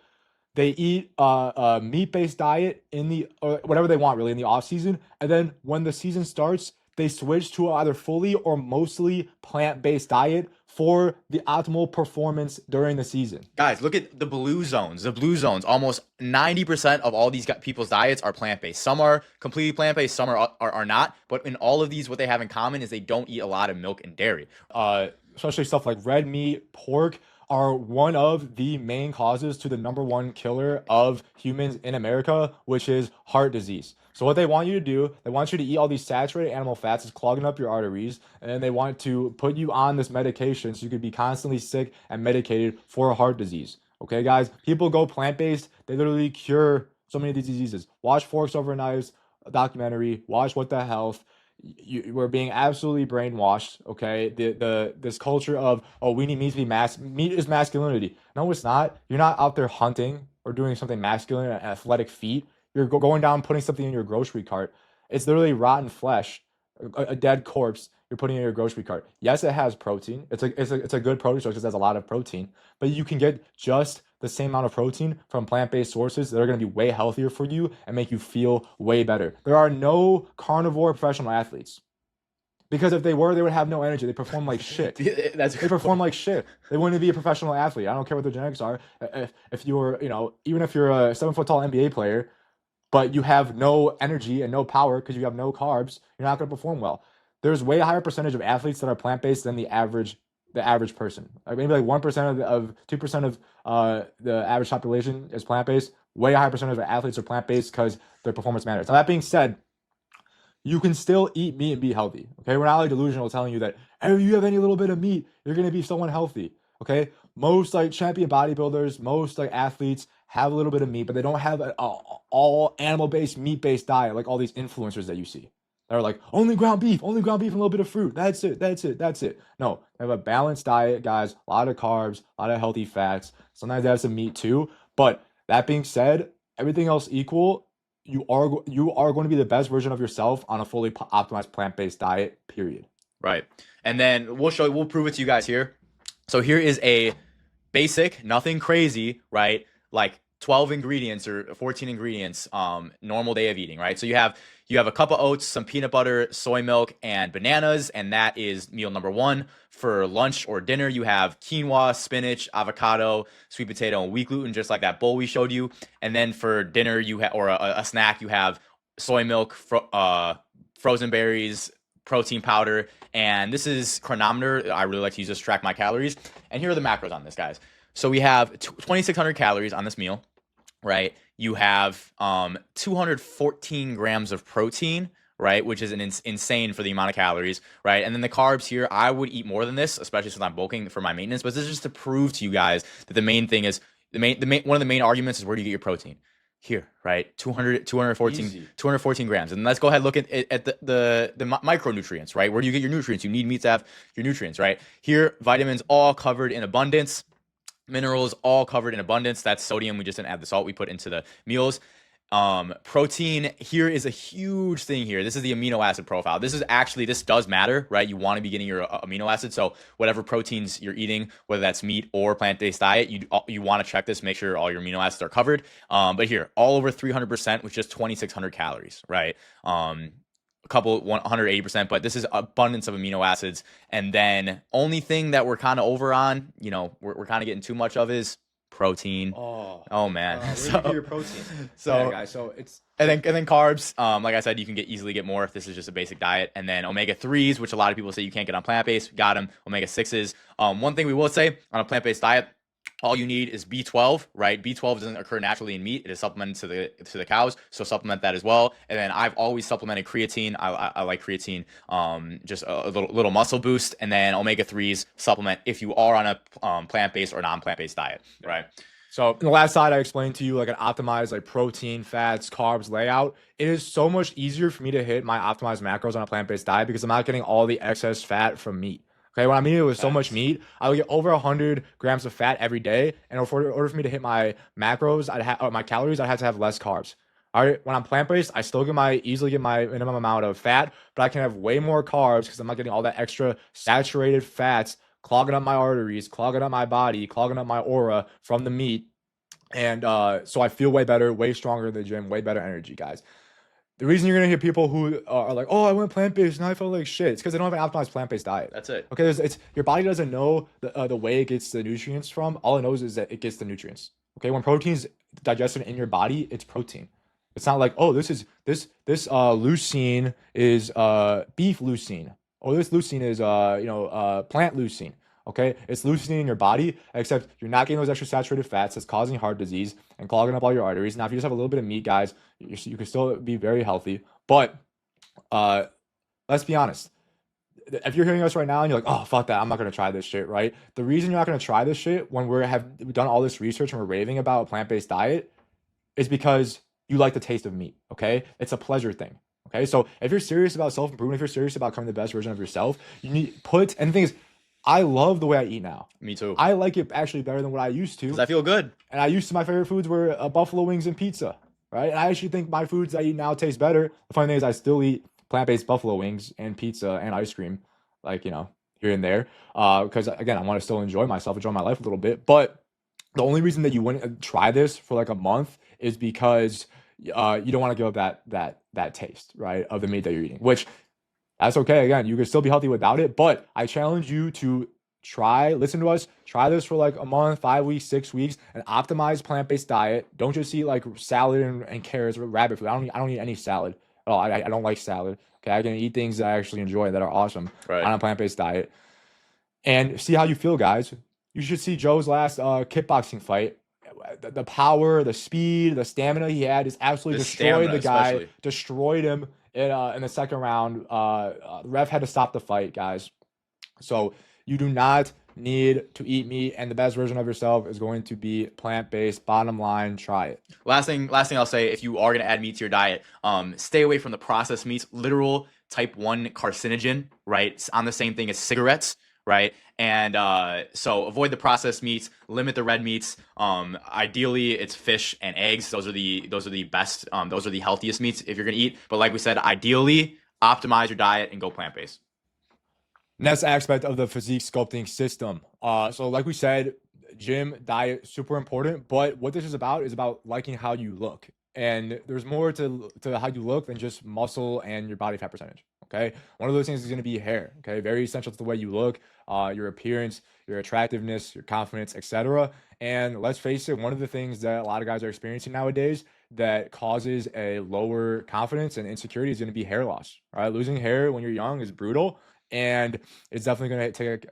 Speaker 1: They eat a meat-based diet in the or whatever they want really in the off season, and then when the season starts, they switch to either fully or mostly plant-based diet for the optimal performance during the season.
Speaker 2: Guys, look at the blue zones. The blue zones, almost 90% of all these people's diets are plant-based. Some are completely plant-based, some are not. But in all of these, what they have in common is they don't eat a lot of milk and dairy.
Speaker 1: Especially stuff like red meat, pork, are one of the main causes to the #1 killer of humans in America, which is heart disease. So what they want you to do, they want you to eat all these saturated animal fats, it's clogging up your arteries, and then they want to put you on this medication so you could be constantly sick and medicated for a heart disease. Okay, guys, people go plant-based, they literally cure so many of these diseases. Watch Forks Over Knives, a documentary, watch What the Health. We're being absolutely brainwashed. Okay, this culture of, oh, we need meat to be meat is masculinity. No, it's not. You're not out there hunting or doing something masculine and athletic feat. You're going down putting something in your grocery cart. It's literally rotten flesh, a dead corpse. You're putting in your grocery cart. Yes, it has protein. It's a good protein source because it has a lot of protein. But you can get just the same amount of protein from plant-based sources that are going to be way healthier for you and make you feel way better. There are no carnivore professional athletes. Because if they were, they would have no energy. They perform like shit. They perform like shit. They wouldn't be a professional athlete. I don't care what their genetics are. If you're, even if you're a 7-foot tall NBA player, but you have no energy and no power because you have no carbs, you're not going to perform well. There's way higher percentage of athletes that are plant-based than the average person. Like maybe like 1% of 2% of the average population is plant-based. Way higher percentage of athletes are plant-based because their performance matters. Now that being said, you can still eat meat and be healthy. Okay, we're not like delusional telling you that if you have any little bit of meat, you're gonna be someone healthy. Okay, most like champion bodybuilders, most like athletes have a little bit of meat, but they don't have an all animal-based, meat-based diet like all these influencers that you see. They're like, only ground beef and a little bit of fruit. That's it. No, they have a balanced diet, guys. A lot of carbs, a lot of healthy fats. Sometimes they have some meat too. But that being said, everything else equal, you are going to be the best version of yourself on a fully optimized plant-based diet, period.
Speaker 2: Right. And then we'll prove it to you guys here. So here is a basic, nothing crazy, right? Like 12 ingredients or 14 ingredients, normal day of eating, right? So you have a cup of oats, some peanut butter, soy milk, and bananas, and that is meal number 1. For lunch or dinner, you have quinoa, spinach, avocado, sweet potato, and wheat gluten, just like that bowl we showed you. And then for dinner, you have or a snack, you have soy milk, frozen berries, protein powder, and this is Chronometer. I really like to use this to track my calories. And here are the macros on this, guys. So we have 2,600 calories on this meal, right? You have 214 grams of protein, right? Which is insane for the amount of calories, right? And then the carbs here, I would eat more than this, especially since I'm bulking for my maintenance. But this is just to prove to you guys that the main thing is one of the main arguments is where do you get your protein? Here, right? 214 grams. And let's go ahead and look at the micronutrients, right? Where do you get your nutrients? You need meat to have your nutrients, right? Here, vitamins all covered in abundance. Minerals all covered in abundance. That's sodium. We just didn't add the salt we put into the meals. Protein here is a huge thing here. This is the amino acid profile. This does matter, right? You want to be getting your amino acids. So whatever proteins you're eating, whether that's meat or plant-based diet, you want to check this, make sure all your amino acids are covered. But here, all over 300% with just 2,600 calories, right? A couple 180%, but this is abundance of amino acids. And then only thing that we're kind of over on, we're kind of getting too much of is protein. Oh man.
Speaker 1: Where do you get your protein?
Speaker 2: So
Speaker 1: yeah, guys, so it's
Speaker 2: and then carbs. Like I said, you can easily get more if this is just a basic diet. And then omega-3s, which a lot of people say you can't get on plant-based, got them. Omega-6s. One thing we will say on a plant-based diet, all you need is B12, right? B12 doesn't occur naturally in meat. It is supplemented to the cows, so supplement that as well. And then I've always supplemented creatine. I like creatine, just a little muscle boost. And then omega-3s supplement if you are on a plant-based or non-plant-based diet, right?
Speaker 1: So in the last slide, I explained to you like an optimized like protein, fats, carbs layout. It is so much easier for me to hit my optimized macros on a plant-based diet because I'm not getting all the excess fat from meat. Okay, when I'm eating with so much
Speaker 2: Facts.
Speaker 1: meat, I would get over 100 grams of fat every day, and in order for me to hit my macros, my calories, I'd have to have less carbs. All right, when I'm plant-based, I still easily get my minimum amount of fat, but I can have way more carbs because I'm not getting all that extra saturated fats clogging up my arteries, clogging up my body, clogging up my aura from the meat. And so I feel way better, way stronger in the gym, way better energy, guys. The reason you're gonna hear people who are like, "Oh, I went plant-based and I felt like shit," it's because they don't have an optimized plant-based diet.
Speaker 2: That's it.
Speaker 1: Okay, it's your body doesn't know the way it gets the nutrients from. All it knows is that it gets the nutrients. Okay, when protein's digested in your body, it's protein. It's not like, oh, this leucine is beef leucine. Oh, this leucine is plant leucine. Okay, it's leucine in your body, except you're not getting those extra saturated fats that's causing heart disease and clogging up all your arteries. Now, if you just have a little bit of meat, guys, you can still be very healthy. But uh, let's be honest. If you're hearing us right now and you're like, oh, fuck that, I'm not gonna try this shit, right? The reason you're not gonna try this shit when we've done all this research and we're raving about a plant-based diet is because you like the taste of meat, okay? It's a pleasure thing, okay? So if you're serious about self-improvement, if you're serious about becoming the best version of yourself, and the thing is, I love the way I eat now.
Speaker 2: Me too.
Speaker 1: I like it actually better than what I used to.
Speaker 2: Because I feel good.
Speaker 1: And my favorite foods were buffalo wings and pizza, right? And I actually think my foods I eat now taste better. The funny thing is I still eat plant-based buffalo wings and pizza and ice cream, like, here and there. Because again, I want to still enjoy myself, enjoy my life a little bit. But the only reason that you wouldn't try this for like a month is because you don't want to give up that taste, right, of the meat that you're eating, which that's okay. Again, you can still be healthy without it, but I challenge you to listen to us, try this for like a month, 5 weeks, 6 weeks, and optimize plant-based diet. Don't just eat like salad and carrots or rabbit food. I don't eat any salad at all. I don't like salad. Okay, I can eat things that I actually enjoy that are awesome
Speaker 2: Right.
Speaker 1: on a plant-based diet. And see how you feel, guys. You should see Joe's last kickboxing fight. The power, the speed, the stamina he had just absolutely
Speaker 2: The
Speaker 1: destroyed
Speaker 2: stamina,
Speaker 1: the guy,
Speaker 2: especially.
Speaker 1: destroyed him in the second round. The ref had to stop the fight, guys. So you do not need to eat meat, and the best version of yourself is going to be plant-based. Bottom line, try it.
Speaker 2: Last thing I'll say, if you are gonna add meat to your diet, stay away from the processed meats, literal type 1 carcinogen, right? It's on the same thing as cigarettes, right? And so avoid the processed meats, limit the red meats. Ideally, it's fish and eggs. Those are the best. Those are the healthiest meats if you're gonna eat. But like we said, ideally, optimize your diet and go plant-based.
Speaker 1: Next aspect of the physique sculpting system. So like we said, gym, diet, super important. But what this is about liking how you look. And there's more to how you look than just muscle and your body fat percentage. Okay. One of those things is going to be hair. Okay. Very essential to the way you look, your appearance, your attractiveness, your confidence, etc. And let's face it, one of the things that a lot of guys are experiencing nowadays that causes a lower confidence and insecurity is going to be hair loss. All right. Losing hair when you're young is brutal, and it's definitely going to take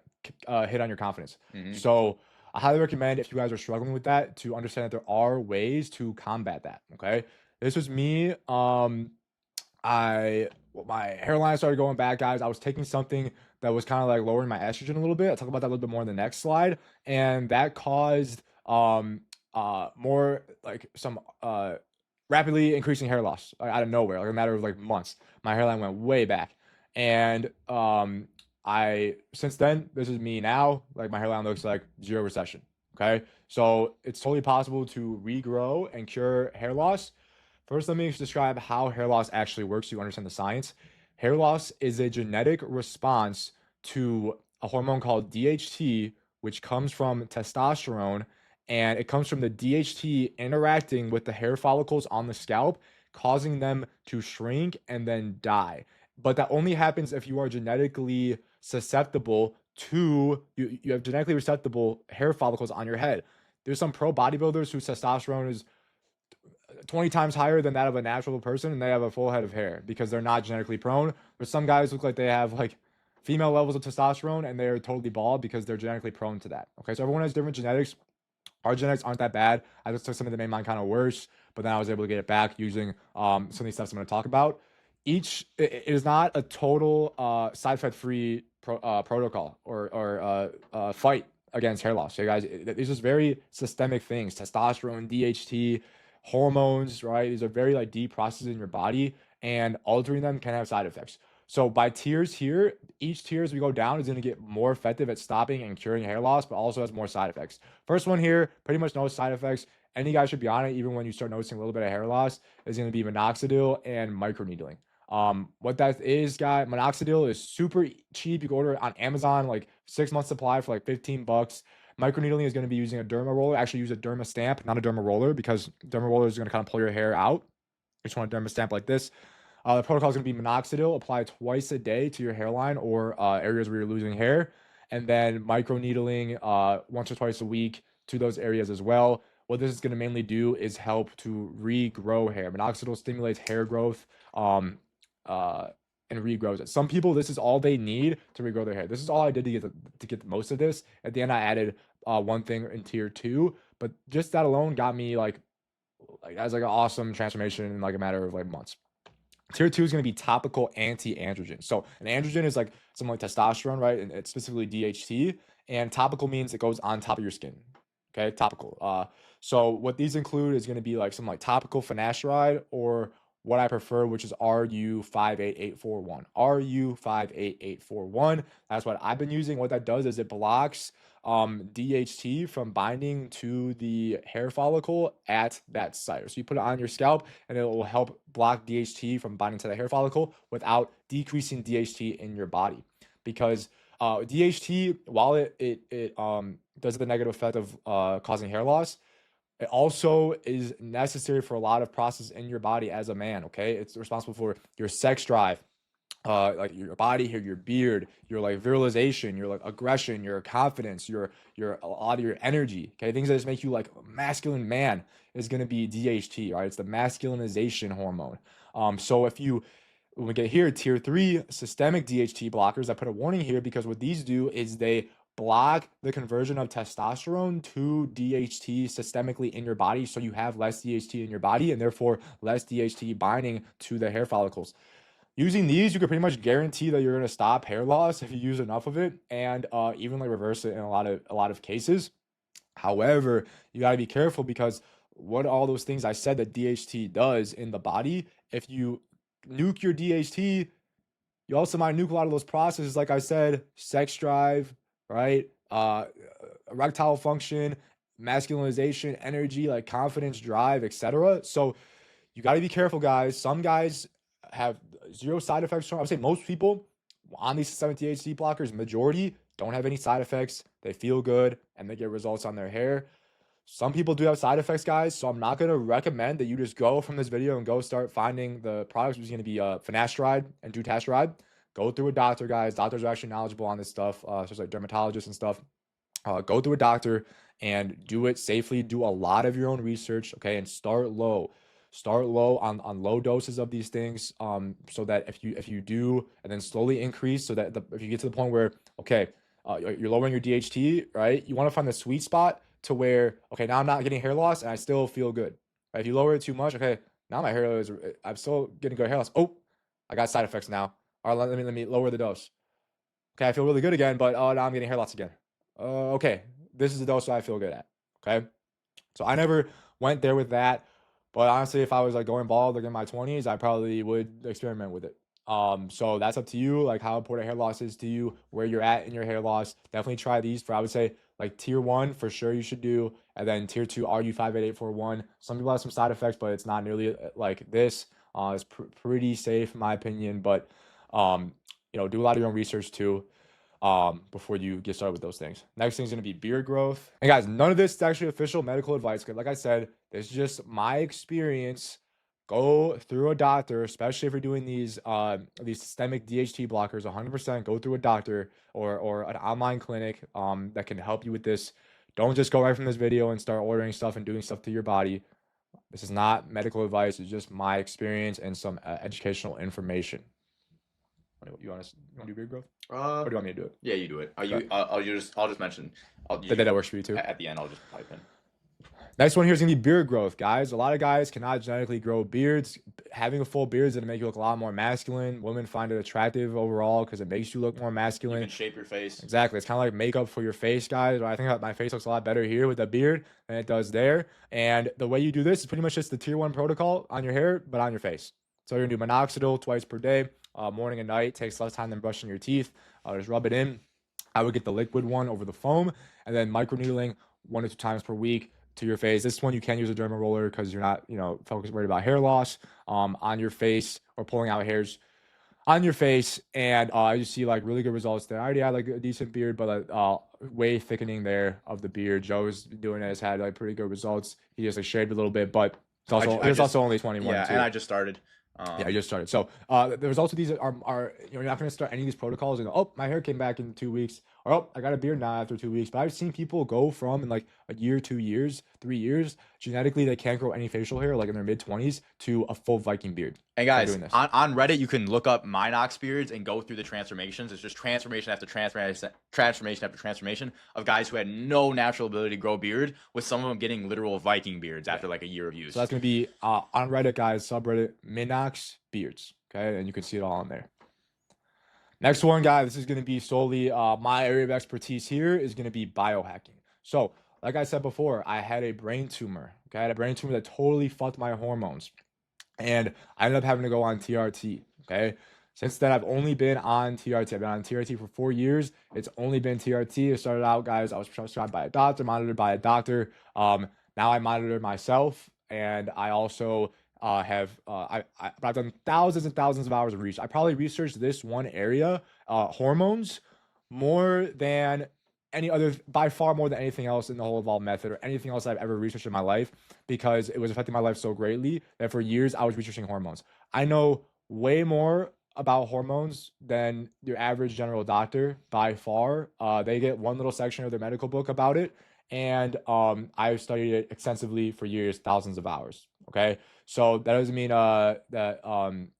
Speaker 1: a hit on your confidence.
Speaker 2: Hmm.
Speaker 1: So I highly recommend, if you guys are struggling with that, to understand that there are ways to combat that. Okay, this was me. My hairline started going back, guys. I was taking something that was kind of like lowering my estrogen a little bit. I'll talk about that a little bit more in the next slide, and that caused more like some rapidly increasing hair loss, like out of nowhere, like a matter of like months. My hairline went way back, and I since then, this is me now. Like my hairline looks like zero recession. Okay, so it's totally possible to regrow and cure hair loss. First, let me describe how hair loss actually works so you understand the science. Hair loss is a genetic response to a hormone called DHT, which comes from testosterone, and it comes from the DHT interacting with the hair follicles on the scalp, causing them to shrink and then die. But that only happens if you are genetically susceptible you have genetically susceptible hair follicles on your head. There's some pro bodybuilders whose testosterone is 20 times higher than that of a natural person, and they have a full head of hair because they're not genetically prone. There's some guys who look like they have like female levels of testosterone and they're totally bald because they're genetically prone to that. Okay, so everyone has different genetics. Our genetics aren't that bad. I just took something that made mine kind of worse, but then I was able to get it back using some of these steps I'm going to talk about. It is not a total side effect free protocol or fight against hair loss. So, guys, these are very systemic things: testosterone, DHT, hormones. Right? These are very like deep processes in your body, and altering them can have side effects. So by tiers here, each tier as we go down is going to get more effective at stopping and curing hair loss, but also has more side effects. First one here, pretty much no side effects. Any guy should be on it, even when you start noticing a little bit of hair loss, is going to be minoxidil and microneedling. What that is, guy, minoxidil is super cheap. You can order it on Amazon, like 6 months supply for like 15 bucks. Microneedling is going to be using a derma roller. Actually, use a derma stamp, not a derma roller, because derma roller is going to kind of pull your hair out. You just want a derma stamp like this. The protocol is going to be minoxidil, apply twice a day to your hairline or areas where you're losing hair, and then microneedling once or twice a week to those areas as well. What this is going to mainly do is help to regrow hair. Minoxidil stimulates hair growth and regrows it. Some people, this is all they need to regrow their hair. This is all I did to get the most of this. At the end, I added one thing in tier 2, but just that alone got me like as like an awesome transformation in like a matter of like months. Tier 2 is going to be topical anti-androgen. So an androgen is like something like testosterone, right? And it's specifically DHT. And topical means it goes on top of your skin. Okay, topical. So what these include is going to be like some like topical finasteride, or what I prefer, which is RU58841. RU58841. That's what I've been using. What that does is it blocks DHT from binding to the hair follicle at that site. So you put it on your scalp and it will help block DHT from binding to the hair follicle without decreasing DHT in your body. Because DHT, while it does the negative effect of causing hair loss, it also is necessary for a lot of processes in your body as a man. Okay, it's responsible for your sex drive, like your body hair, your beard, your like virilization, your like aggression, your confidence, your a lot of your energy. Okay, things that just make you like a masculine man is gonna be DHT, right? It's the masculinization hormone. So when we get here, tier 3 systemic DHT blockers, I put a warning here because what these do is they block the conversion of testosterone to DHT systemically in your body, so you have less DHT in your body and therefore less DHT binding to the hair follicles. Using these, you can pretty much guarantee that you're going to stop hair loss if you use enough of it, and even like reverse it in a lot of cases. However, you got to be careful because what all those things I said that DHT does in the body, if you nuke your DHT, you also might nuke a lot of those processes, like I said, sex drive, right? Erectile function, masculinization, energy, like confidence, drive, etc. So you got to be careful, guys. Some guys have zero side effects from. I would say most people on these systemic DHT blockers, majority don't have any side effects. They feel good and they get results on their hair. Some people do have side effects, guys, so I'm not going to recommend that you just go from this video and go start finding the products, which is going to be finasteride and dutasteride. Go through a doctor, guys. Doctors are actually knowledgeable on this stuff, such like dermatologists and stuff. Go through a doctor and do it safely. Do a lot of your own research, okay, and start low. Start low on low doses of these things, so that if you do, and then slowly increase, so that if you get to the point where, okay, you're lowering your DHT, right? You want to find the sweet spot to where, okay, now I'm not getting hair loss and I still feel good. Right? If you lower it too much, okay, now my hair is, I'm still getting good hair loss. Oh, I got side effects now. All right, let me lower the dose. Okay, I feel really good again, but now I'm getting hair loss again. Okay, this is the dose that I feel good at. Okay, so I never went there with that, but honestly, if I was like going bald like in my 20s, I probably would experiment with it. So that's up to you, like how important hair loss is to you, where you're at in your hair loss. Definitely try these for, I would say, like tier 1 for sure you should do, and then tier 2 RU58841. Some people have some side effects, but it's not nearly like this. It's pretty safe in my opinion, but do a lot of your own research too, before you get started with those things. Next thing is going to be beard growth. And guys, none of this is actually official medical advice, because like I said, this is just my experience. Go through a doctor, especially if you're doing these systemic DHT blockers. 100% go through a doctor or an online clinic that can help you with this. Don't just go right from this video and start ordering stuff and doing stuff to your body. This is not medical advice. It's just my experience and some educational information. You want to do beard growth? Or do you want me to do it?
Speaker 2: Yeah, you do it.
Speaker 1: Okay.
Speaker 2: I'll just mention.
Speaker 1: That works for you too.
Speaker 2: At the end, I'll just pipe in.
Speaker 1: Next one here is gonna be beard growth, guys. A lot of guys cannot genetically grow beards. Having a full beard is gonna make you look a lot more masculine. Women find it attractive overall because it makes you look more masculine.
Speaker 2: You can shape your face.
Speaker 1: Exactly. It's kind of like makeup for your face, guys. I think my face looks a lot better here with a beard than it does there. And the way you do this is pretty much just the tier 1 protocol on your hair, but on your face. So you're gonna do minoxidil twice per day, morning and night. Takes less time than brushing your teeth. Just rub it in. I would get the liquid one over the foam, and then microneedling 1 to 2 times per week to your face. This one you can use a derma roller because you're not, focused worried about hair loss on your face or pulling out hairs on your face. And you see like really good results there. I already had like a decent beard, but way thickening there of the beard. Joe's doing it, has had like pretty good results. He just like shaved a little bit, but it's also only 21
Speaker 2: yeah,
Speaker 1: too.
Speaker 2: and I just started.
Speaker 1: Yeah, I just started. So the results of these are you're not going to start any of these protocols and go, oh, my hair came back in 2 weeks, or oh, I got a beard now after 2 weeks. But I've seen people go from in like a year, 2 years, 3 years, genetically they can't grow any facial hair like in their mid-20s to a full Viking beard.
Speaker 2: And guys, on Reddit, you can look up Minox beards and go through the transformations. It's just transformation after transformation after transformation of guys who had no natural ability to grow beard, with some of them getting literal Viking beards after like a year of use.
Speaker 1: So that's going to be on Reddit, guys, subreddit, Minox beards. Okay, and you can see it all on there. Next one, guys, this is going to be solely my area of expertise here is going to be biohacking. So, like I said before, I had a brain tumor. Okay, I had a brain tumor that totally fucked my hormones. And I ended up having to go on TRT. Okay. Since then, I've only been on TRT. I've been on TRT for 4 years. It's only been TRT. It started out, guys, I was prescribed by a doctor, monitored by a doctor. Now I monitor myself, and I also I've done thousands and thousands of hours of research. I probably researched this one area, hormones, more than any other, by far more than anything else in the whole evolved method or anything else I've ever researched in my life, because it was affecting my life so greatly that for years I was researching hormones. I know way more about hormones than your average general doctor by far. They get one little section of their medical book about it, and I've studied it extensively for years, thousands of hours. Okay, so that doesn't mean that I'm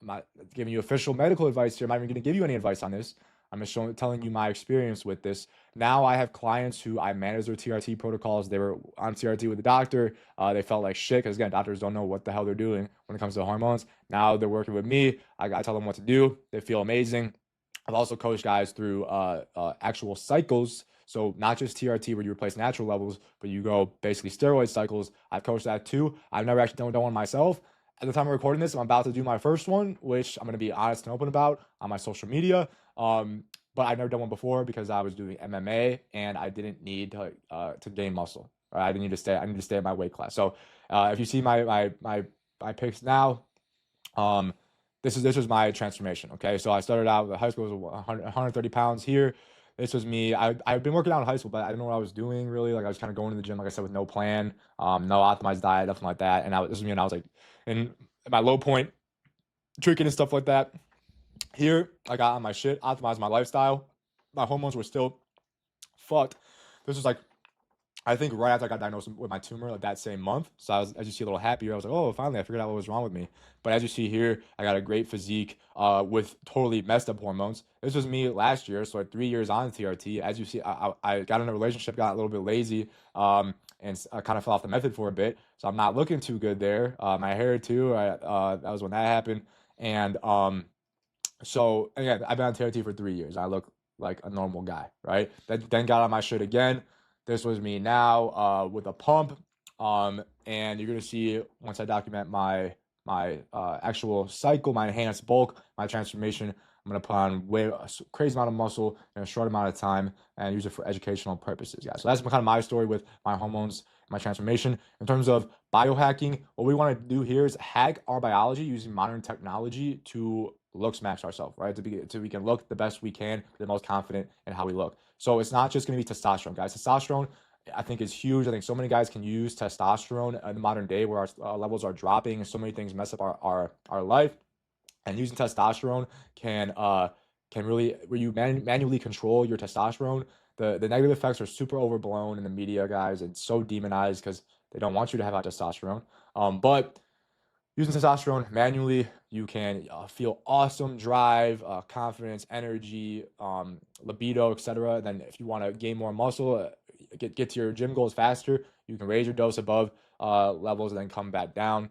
Speaker 1: not giving you official medical advice here. I'm not even going to give you any advice on this. I'm just telling you my experience with this. Now I have clients who I manage their TRT protocols. They were on TRT with the doctor. They felt like shit because, again, doctors don't know what the hell they're doing when it comes to hormones. Now they're working with me. I tell them what to do. They feel amazing. I've also coached guys through actual cycles. So not just TRT where you replace natural levels, but you go basically steroid cycles. I've coached that too. I've never actually done one myself. At the time of recording this, I'm about to do my first one, which I'm going to be honest and open about on my social media. But I've never done one before because I was doing MMA and I didn't need to gain muscle. Right? I didn't need to stay. I need to stay at my weight class. So if you see my pics now, this was my transformation. Okay, so I started out with high school was 130 pounds here. This was me. I've been working out in high school, but I didn't know what I was doing really. Like I was kind of going to the gym, like I said, with no plan, no optimized diet, nothing like that. And this was me, and I was like in my low point, drinking and stuff like that. Here, I got on my shit, optimized my lifestyle. My hormones were still fucked. This was like, I think right after I got diagnosed with my tumor, like that same month. So I was, as you see, a little happier. I was like, oh, finally, I figured out what was wrong with me. But as you see here, I got a great physique with totally messed up hormones. This was me last year, so like 3 years on TRT. As you see, I got in a relationship, got a little bit lazy, and I kind of fell off the method for a bit. So I'm not looking too good there. My hair too, that was when that happened. And so again, I've been on TRT for 3 years. I look like a normal guy, right? Then got on my shit again. This was me now with a pump. And you're gonna see once I document my actual cycle, my enhanced bulk, my transformation, I'm gonna put on a crazy amount of muscle in a short amount of time and use it for educational purposes, guys. So that's kind of my story with my hormones, my transformation. In terms of biohacking, what we want to do here is hack our biology using modern technology to look smash ourselves, right? So we can look the best we can, the most confident in how we look. So it's not just going to be testosterone, guys. Testosterone, I think, is huge. I think so many guys can use testosterone in the modern day where our levels are dropping and so many things mess up our life. And using testosterone can really, where you manually control your testosterone. The negative effects are super overblown in the media, guys. It's so demonized because they don't want you to have high testosterone. But using testosterone manually, you can feel awesome, drive, confidence, energy, libido, etc. Then if you want to gain more muscle, get to your gym goals faster, you can raise your dose above levels and then come back down.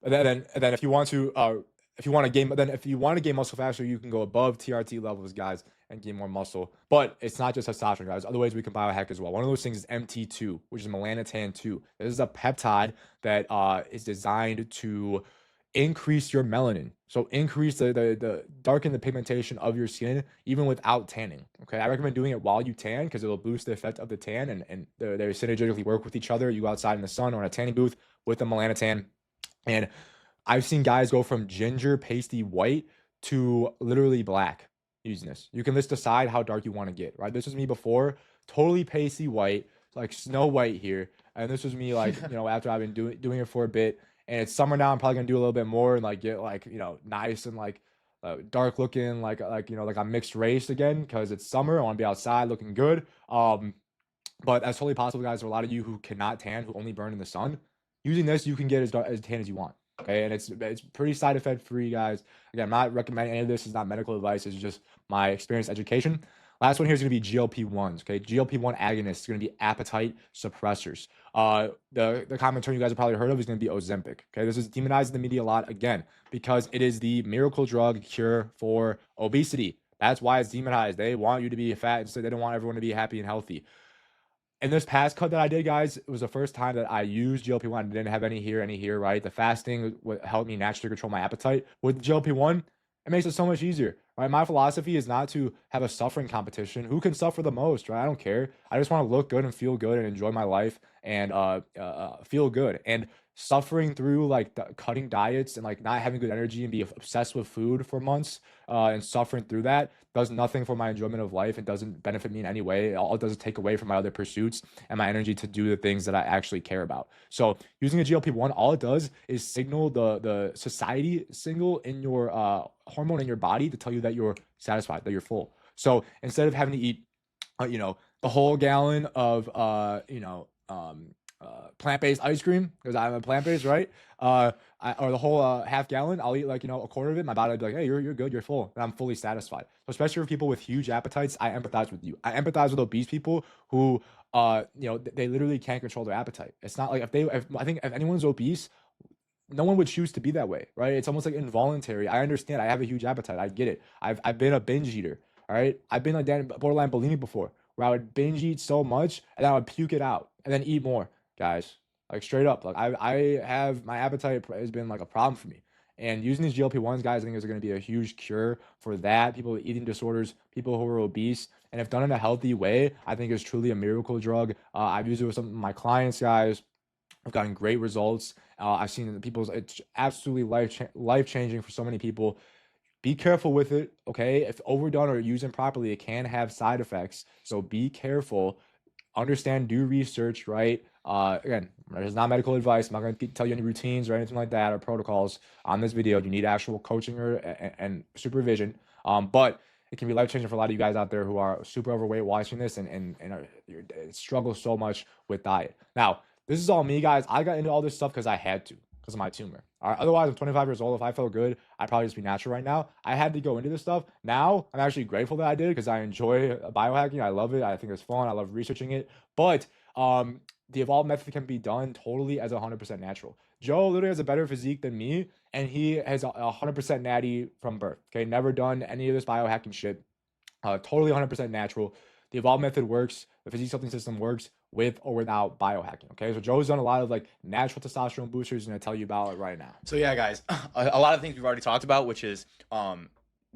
Speaker 1: And then if you want to gain muscle faster, you can go above TRT levels, guys, and gain more muscle. But it's not just testosterone, guys. Other ways we can biohack as well. One of those things is MT2, which is melanotan 2. This is a peptide that is designed to increase your melanin. So increase the darken the pigmentation of your skin even without tanning. Okay, I recommend doing it while you tan because it'll boost the effect of the tan, and they synergistically work with each other. You go outside in the sun or in a tanning booth with the melanotan, and I've seen guys go from ginger pasty white to literally black using this. You can just decide how dark you want to get, right? This was me before, totally pasty white, like Snow White here. And this was me like, after I've been doing it for a bit. And it's summer now, I'm probably gonna do a little bit more and like get like, nice and like dark looking, like I'm mixed race again because it's summer. I want to be outside looking good. But that's totally possible, guys. For a lot of you who cannot tan, who only burn in the sun, using this, you can get as tan as you want. Okay, and it's pretty side effect free, guys. Again, I'm not recommending any of this. It's not medical advice. It's just my experience education. Last one here is going to be GLP-1s. Okay, GLP-1 agonists is going to be appetite suppressors. The common term you guys have probably heard of is going to be Ozempic. Okay, this is demonized in the media a lot again because it is the miracle drug cure for obesity. That's why it's demonized. They want you to be fat, and so they don't want everyone to be happy and healthy. In this past cut that I did, guys, it was the first time that I used GLP-1. I didn't have any here, right? The fasting would help me naturally control my appetite. With GLP-1, it makes it so much easier, right? My philosophy is not to have a suffering competition. Who can suffer the most, right? I don't care. I just want to look good and feel good and enjoy my life and feel good. And suffering through like cutting diets and like not having good energy and be obsessed with food for months and suffering through that does nothing for my enjoyment of life. It doesn't benefit me in any way. All it does is take away from my other pursuits and my energy to do the things that I actually care about. So using a GLP-1, all it does is signal the society signal in your hormone in your body to tell you that you're satisfied, that you're full. So instead of having to eat, the whole gallon of, plant-based ice cream because I'm a plant-based, right? Or the whole half gallon, I'll eat like, a quarter of it. My body will be like, hey, you're good, you're full, and I'm fully satisfied. So especially for people with huge appetites, I empathize with you. I empathize with obese people who, they literally can't control their appetite. It's not like I think if anyone's obese, no one would choose to be that way, right? It's almost like involuntary. I understand. I have a huge appetite. I get it. I've been a binge eater. All right. I've been like that borderline bulimic before, where I would binge eat so much and I would puke it out and then eat more, guys. Like straight up. Like I have my appetite has been like a problem for me. And using these GLP-1s, guys, I think is going to be a huge cure for that. People with eating disorders, people who are obese, and if done in a healthy way, I think is truly a miracle drug. I've used it with some of my clients, guys. I've gotten great results. I've seen people's, it's absolutely life changing for so many people. Be careful with it, okay? If overdone or used improperly, it can have side effects. So be careful. Understand, do research, right? Again, there's not medical advice. I'm not going to tell you any routines or anything like that or protocols on this video. You need actual coaching and supervision. But it can be life changing for a lot of you guys out there who are super overweight watching this and struggle so much with diet. Now, this is all me, guys. I got into all this stuff because I had to, because of my tumor. All right. Otherwise, I'm 25 years old. If I felt good, I'd probably just be natural right now. I had to go into this stuff. Now, I'm actually grateful that I did because I enjoy biohacking. I love it. I think it's fun. I love researching it. But the evolved method can be done totally as 100% natural. Joe literally has a better physique than me, and he has 100% natty from birth. Okay, never done any of this biohacking shit. Totally 100% natural. The evolved method works. The physique sculpting system works with or without biohacking. Okay, so Joe's done a lot of like natural testosterone boosters. He's gonna tell you about it right now.
Speaker 2: So yeah, guys, a lot of things we've already talked about, which is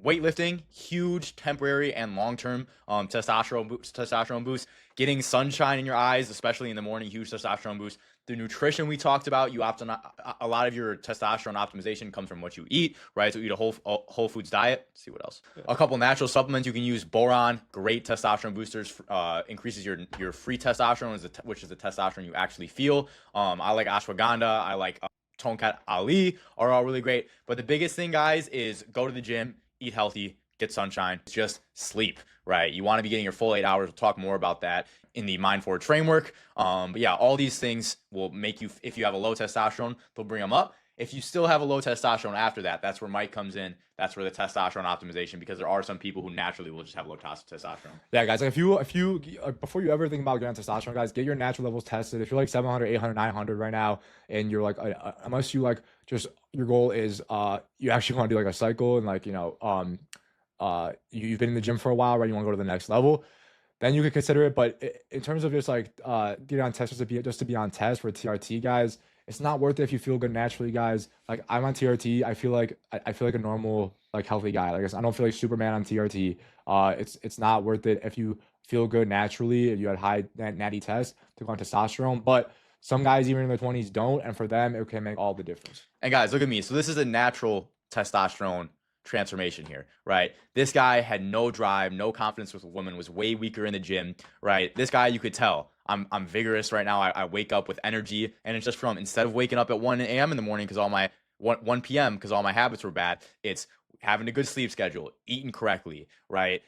Speaker 2: weightlifting, huge temporary and long-term testosterone boost. Getting sunshine in your eyes, especially in the morning, huge testosterone boost. The nutrition we talked about, a lot of your testosterone optimization comes from what you eat, right? So eat a whole foods diet. Let's see what else. Yeah. A couple natural supplements you can use. Boron, great testosterone boosters. Increases your free testosterone, which is the testosterone you actually feel. I like ashwagandha. I like Tonkat Ali are all really great. But the biggest thing, guys, is go to the gym, eat healthy, get sunshine, just sleep, right? You want to be getting your full 8 hours. We'll talk more about that in the Mind Forward framework. But yeah, all these things will make you, if you have a low testosterone, they'll bring them up. If you still have a low testosterone after that, that's where Mike comes in. That's where the testosterone optimization, because there are some people who naturally will just have low testosterone.
Speaker 1: Yeah, guys, like if you before you ever think about getting testosterone, guys, get your natural levels tested. If you're like 700, 800, 900 right now, and you're like, unless you like just your goal is you actually want to do like a cycle and like you've been in the gym for a while, right? You want to go to the next level, then you could consider it. But in terms of just like getting on test just to be on test for TRT, guys, It's not worth it if you feel good naturally, guys. Like I'm on TRT, I feel like I feel like a normal, like healthy guy. Like I don't feel like Superman on TRT. It's not worth it if you feel good naturally. If you had high natty tests to go on testosterone, but some guys even in their 20s don't, and for them it can make all the difference.
Speaker 2: And guys, look at me. So this is a natural testosterone transformation here, right? This guy had no drive, no confidence with a woman, was way weaker in the gym, right? This guy, you could tell, I'm vigorous right now. I wake up with energy, and it's just from, instead of waking up at 1 a.m. in the morning because all my 1 p.m. because all my habits were bad, it's having a good sleep schedule, eating correctly, right?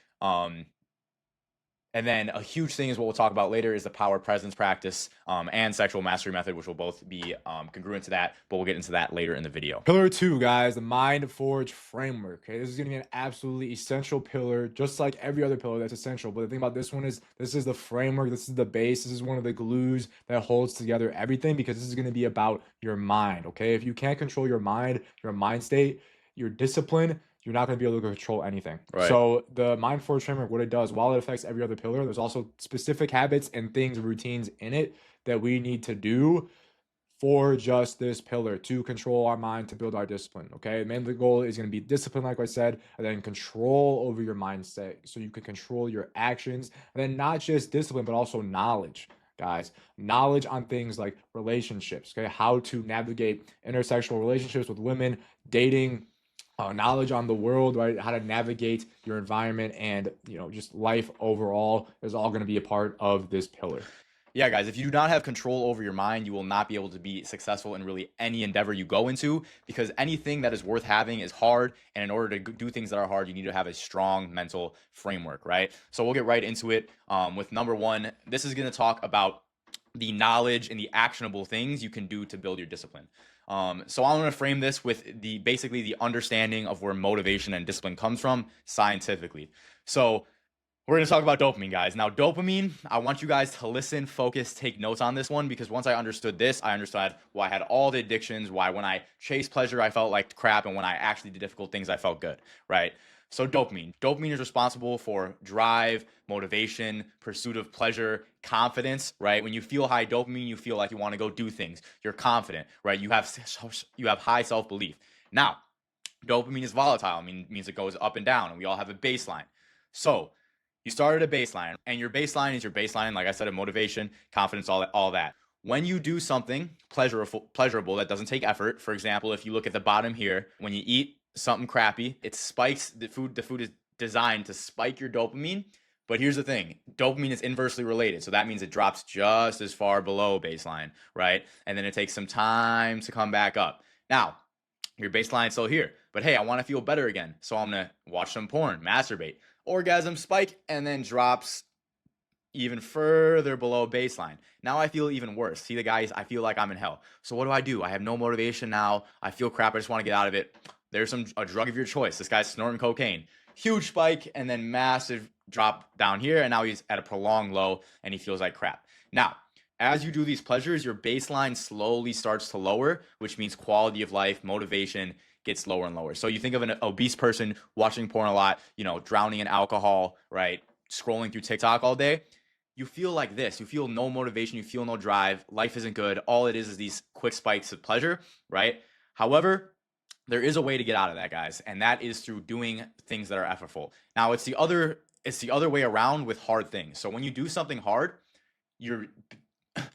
Speaker 2: And then a huge thing is what we'll talk about later is the power presence practice and sexual mastery method, which will both be congruent to that, but we'll get into that later in the video.
Speaker 1: Pillar 2, guys, the Mind Forge framework. Okay, this is going to be an absolutely essential pillar, just like every other pillar that's essential. But the thing about this one is this is the framework, this is the base, this is one of the glues that holds together everything, because this is going to be about your mind. Okay, if you can't control your mind state, your discipline, you're not going to be able to control anything.
Speaker 2: Right.
Speaker 1: So the Mind Forge framework, what it does, while it affects every other pillar, there's also specific habits and things, routines in it that we need to do for just this pillar to control our mind, to build our discipline. Okay, mainly the goal is going to be discipline, like I said, and then control over your mindset, so you can control your actions, and then not just discipline but also knowledge, guys. Knowledge on things like relationships, okay, how to navigate intersexual relationships with women, dating, knowledge on the world, right? How to navigate your environment, and just life overall is all going to be a part of this pillar.
Speaker 2: Yeah, guys, if you do not have control over your mind, you will not be able to be successful in really any endeavor you go into, because anything that is worth having is hard. And in order to do things that are hard, you need to have a strong mental framework, right? So we'll get right into it with number 1. This is going to talk about the knowledge and the actionable things you can do to build your discipline. So I'm going to frame this with basically the understanding of where motivation and discipline comes from scientifically. So we're going to talk about dopamine, guys. Now, dopamine, I want you guys to listen, focus, take notes on this one, because once I understood this, I understood why I had all the addictions, why when I chased pleasure, I felt like crap, and when I actually did difficult things, I felt good, right? So dopamine. Dopamine is responsible for drive, motivation, pursuit of pleasure, confidence, right? When you feel high dopamine, you feel like you want to go do things. You're confident, right? You have high self-belief. Now, dopamine is volatile. Means it goes up and down, and we all have a baseline. So you start at a baseline, and your baseline is your baseline, like I said, of motivation, confidence, all that. When you do something pleasurable that doesn't take effort, for example, if you look at the bottom here, when you eat something crappy, it spikes the food. The food is designed to spike your dopamine. But here's the thing, dopamine is inversely related. So that means it drops just as far below baseline, right? And then it takes some time to come back up. Now, your baseline is still here, but hey, I want to feel better again. So I'm going to watch some porn, masturbate, orgasm spike, and then drops even further below baseline. Now I feel even worse. See, the guys, I feel like I'm in hell. So what do? I have no motivation now. I feel crap. I just want to get out of it. There's a drug of your choice. This guy's snorting cocaine. Huge spike and then massive drop down here. And now he's at a prolonged low and he feels like crap. Now, as you do these pleasures, your baseline slowly starts to lower, which means quality of life, motivation gets lower and lower. So you think of an obese person watching porn a lot, drowning in alcohol, right? Scrolling through TikTok all day. You feel like this. You feel no motivation. You feel no drive. Life isn't good. All it is these quick spikes of pleasure, right? However, there is a way to get out of that, guys, and that is through doing things that are effortful. Now, it's the other way around with hard things. So when you do something hard, your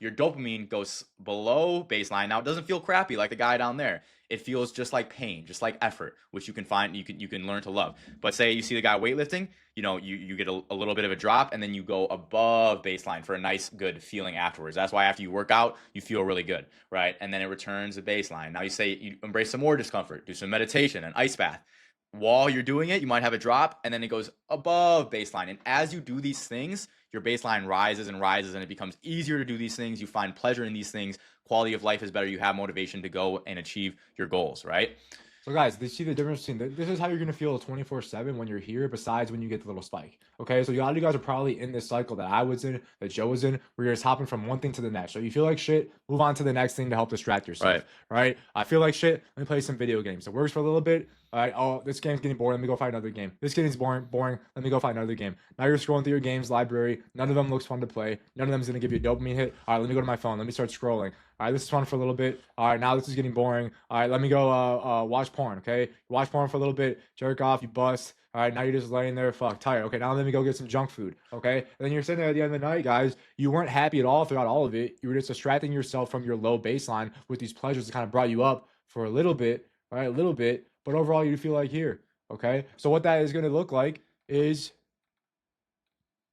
Speaker 2: dopamine goes below baseline. Now, it doesn't feel crappy like the guy down there. It feels just like pain, just like effort, which you can find, you can learn to love. But say you see the guy weightlifting, you get a little bit of a drop, and then you go above baseline for a nice, good feeling afterwards. That's why after you work out, you feel really good, right? And then it returns to baseline. Now you embrace some more discomfort, do some meditation, an ice bath. While you're doing it, you might have a drop, and then it goes above baseline. And as you do these things, your baseline rises and rises, and it becomes easier to do these things. You find pleasure in these things. Quality of life is better. You have motivation to go and achieve your goals, right?
Speaker 1: So guys, they see the difference between this is how you're going to feel 24/7 when you're here, besides when you get the little spike. Okay, so a lot of you guys are probably in this cycle that I was in, that Joe was in, where you're just hopping from one thing to the next. So you feel like shit, move on to the next thing to help distract yourself.
Speaker 2: Right.
Speaker 1: Right? I feel like shit, let me play some video games. It works for a little bit. All right, oh, this game's getting boring. Let me go find another game. This game's boring. Let me go find another game. Now you're scrolling through your games library. None of them looks fun to play. None of them's gonna give you a dopamine hit. All right, let me go to my phone. Let me start scrolling. All right, this is fun for a little bit. All right, now this is getting boring. All right, let me go watch porn. Okay, watch porn for a little bit. Jerk off. You bust. All right, now you're just laying there, fuck, tired. Okay, now let me go get some junk food. Okay, and then you're sitting there at the end of the night, guys. You weren't happy at all throughout all of it. You were just distracting yourself from your low baseline with these pleasures that kind of brought you up for a little bit, all right, a little bit. But overall, you feel like here. Okay, so what that is going to look like is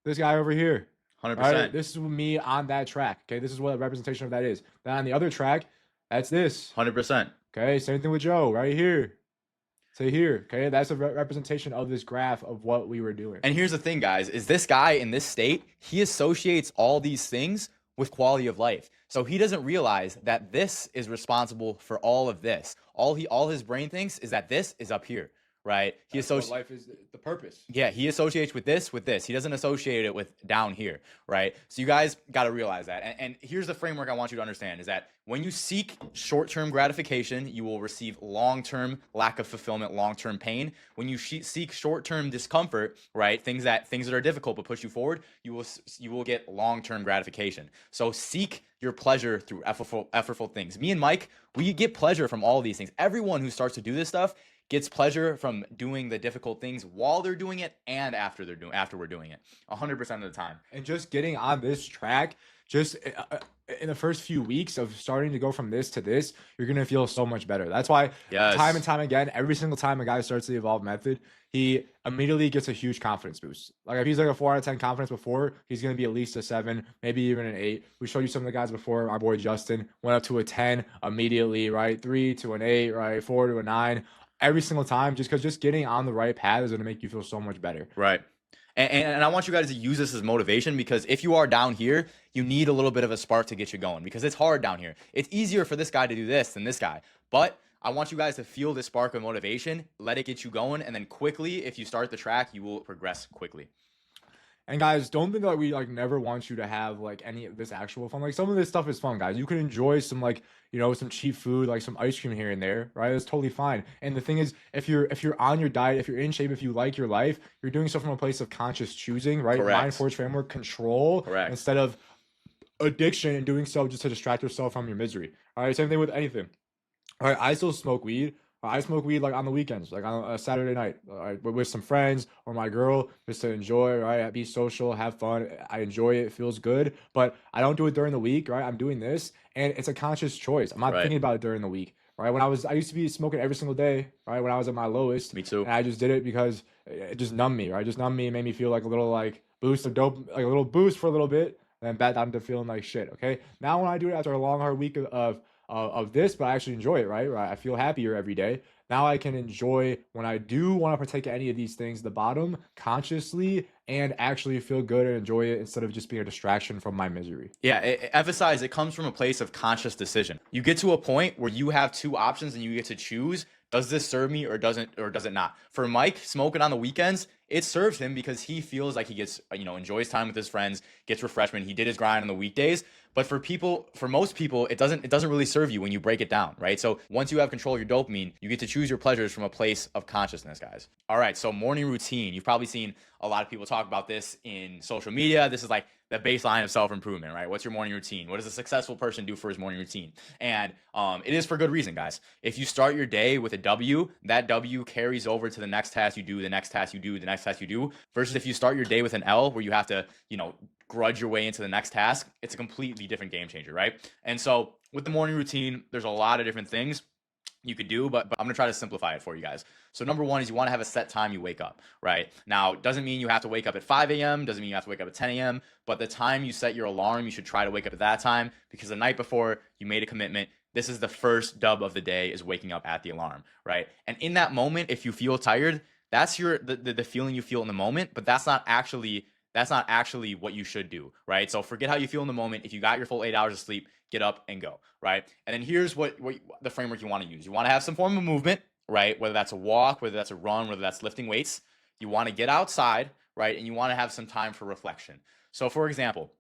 Speaker 1: this guy over here.
Speaker 2: 100%.
Speaker 1: Right, this is me on that track. Okay, this is what a representation of that is. Then on the other track, that's this.
Speaker 2: 100%.
Speaker 1: Okay, same thing with Joe right here. So here, okay, that's a representation of this graph of what we were doing.
Speaker 2: And here's the thing, guys, is this guy in this state, he associates all these things with quality of life. So he doesn't realize that this is responsible for all of this. All his brain thinks is that this is up here, right? He associates
Speaker 1: life is the purpose.
Speaker 2: Yeah, he associates with this. He doesn't associate it with down here, right? So you guys got to realize that. And here's the framework I want you to understand is that when you seek short-term gratification, you will receive long-term lack of fulfillment, long-term pain. When you seek short-term discomfort, right, things that are difficult but push you forward, you will get long-term gratification. So seek your pleasure through effortful things. Me and Mike, we get pleasure from all of these things. Everyone who starts to do this stuff gets pleasure from doing the difficult things while they're doing it and after we're doing it 100% of the time.
Speaker 1: And just getting on this track, just in the first few weeks of starting to go from this to this, you're going to feel so much better. That's why time and time again, every single time a guy starts the Evolve method, he immediately gets a huge confidence boost. Like if he's like a 4 out of 10 confidence before, he's going to be at least a 7, maybe even an 8. We showed you some of the guys before. Our boy Justin went up to a 10 immediately, right? 3 to an 8, right? 4 to a 9. Every single time, just because just getting on the right path is going to make you feel so much better.
Speaker 2: Right. And I want you guys to use this as motivation, because if you are down here, you need a little bit of a spark to get you going, because it's hard down here. It's easier for this guy to do this than this guy. But I want you guys to feel this spark of motivation, let it get you going, and then quickly, if you start the track, you will progress quickly.
Speaker 1: And guys, don't think that we like never want you to have like any of this actual fun. Like some of this stuff is fun, guys. You can enjoy some like, you know, some cheap food, like some ice cream here and there, right? That's totally fine. And the thing is, if you're on your diet, if you're in shape, if you like your life, you're doing so from a place of conscious choosing, right?
Speaker 2: Correct.
Speaker 1: Mind force framework, control,
Speaker 2: Correct.
Speaker 1: Instead of addiction and doing so just to distract yourself from your misery. All right, same thing with anything. All right, I still smoke weed. I smoke weed like on the weekends, like on a Saturday night, right, with some friends or my girl, just to enjoy, right? Be social, have fun. I enjoy it, it feels good, but I don't do it during the week, right? I'm doing this, and it's a conscious choice. I'm not thinking about it during the week, right? I used to be smoking every single day, right? When I was at my lowest.
Speaker 2: Me too.
Speaker 1: And I just did it because it just numbed me, right? Just numbed me and made me feel like a little like boost of dope, like a little boost for a little bit, and then back down to feeling like shit. Okay. Now when I do it after a long hard week of this, but I actually enjoy it, right? I feel happier every day. Now I can enjoy when I do want to partake in any of these things, the bottom consciously, and actually feel good and enjoy it instead of just being a distraction from my misery.
Speaker 2: Yeah, emphasize it comes from a place of conscious decision. You get to a point where you have two options and you get to choose, does this serve me or does it not? For Mike, smoking on the weekends, it serves him because he feels like he gets, enjoys time with his friends, gets refreshment. He did his grind on the weekdays. But for most people, it doesn't really serve you when you break it down, right? So once you have control of your dopamine, you get to choose your pleasures from a place of consciousness, guys. All right, so morning routine. You've probably seen a lot of people talk about this in social media. This is like the baseline of self-improvement, right? What's your morning routine? What does a successful person do for his morning routine? And it is for good reason, guys. If you start your day with a W, that W carries over to the next task you do, the next task you do, the next task you do, versus if you start your day with an L where you have to, grudge your way into the next task, it's a completely different game changer, right? And so with the morning routine, there's a lot of different things you could do, but I'm gonna try to simplify it for you guys. So number one is you wanna have a set time you wake up, right? Now, it doesn't mean you have to wake up at 5 a.m., doesn't mean you have to wake up at 10 a.m., but the time you set your alarm, you should try to wake up at that time, because the night before you made a commitment. This is the first dub of the day, is waking up at the alarm, right? And in that moment, if you feel tired, that's the feeling you feel in the moment, but that's not actually what you should do, right? So forget how you feel in the moment. If you got your full 8 hours of sleep, get up and go, right? And then here's what the framework you want to use. You want to have some form of movement, right? Whether that's a walk, whether that's a run, whether that's lifting weights. You want to get outside, right? And you want to have some time for reflection. So for example,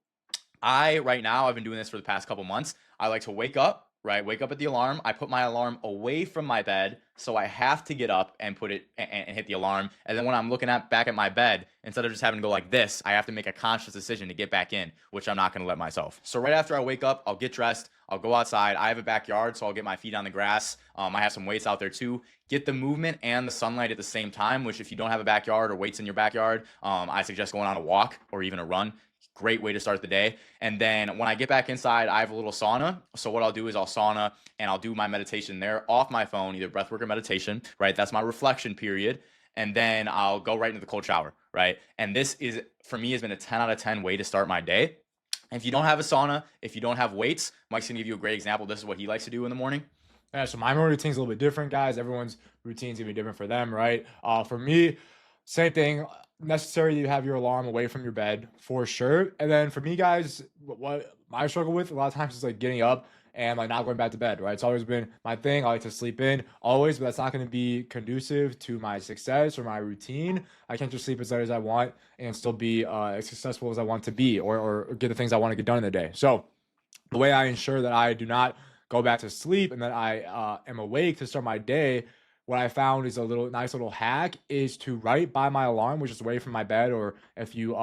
Speaker 2: right now, I've been doing this for the past couple months. I like to wake up, right? Wake up at the alarm. I put my alarm away from my bed, so I have to get up and put it and hit the alarm. And then when I'm looking back at my bed, instead of just having to go like this, I have to make a conscious decision to get back in, which I'm not going to let myself. So right after I wake up, I'll get dressed. I'll go outside. I have a backyard, so I'll get my feet on the grass. I have some weights out there too. Get the movement and the sunlight at the same time, which if you don't have a backyard or weights in your backyard, I suggest going on a walk or even a run. Great way to start the day. And then when I get back inside, I have a little sauna. So what I'll do is I'll sauna and I'll do my meditation there off my phone, either breathwork or meditation, right? That's my reflection period. And then I'll go right into the cold shower, right? And this is, for me, has been a 10 out of 10 way to start my day. And if you don't have a sauna, if you don't have weights, Mike's gonna give you a great example. This is what he likes to do in the morning.
Speaker 1: Yeah, so my morning routine's a little bit different, guys. Everyone's routine's gonna be different for them, right? For me, same thing. Necessary you have your alarm away from your bed for sure. And then for me, guys, what I struggle with a lot of times is like getting up and like not going back to bed, right? It's always been my thing. I like to sleep in always, but that's not going to be conducive to my success or my routine. I can't just sleep as late as I want and still be as successful as I want to be, or get the things I want to get done in the day. So the way I ensure that I do not go back to sleep and that I am awake to start my day, what I found is a nice little hack is to right by my alarm, which is away from my bed, or if you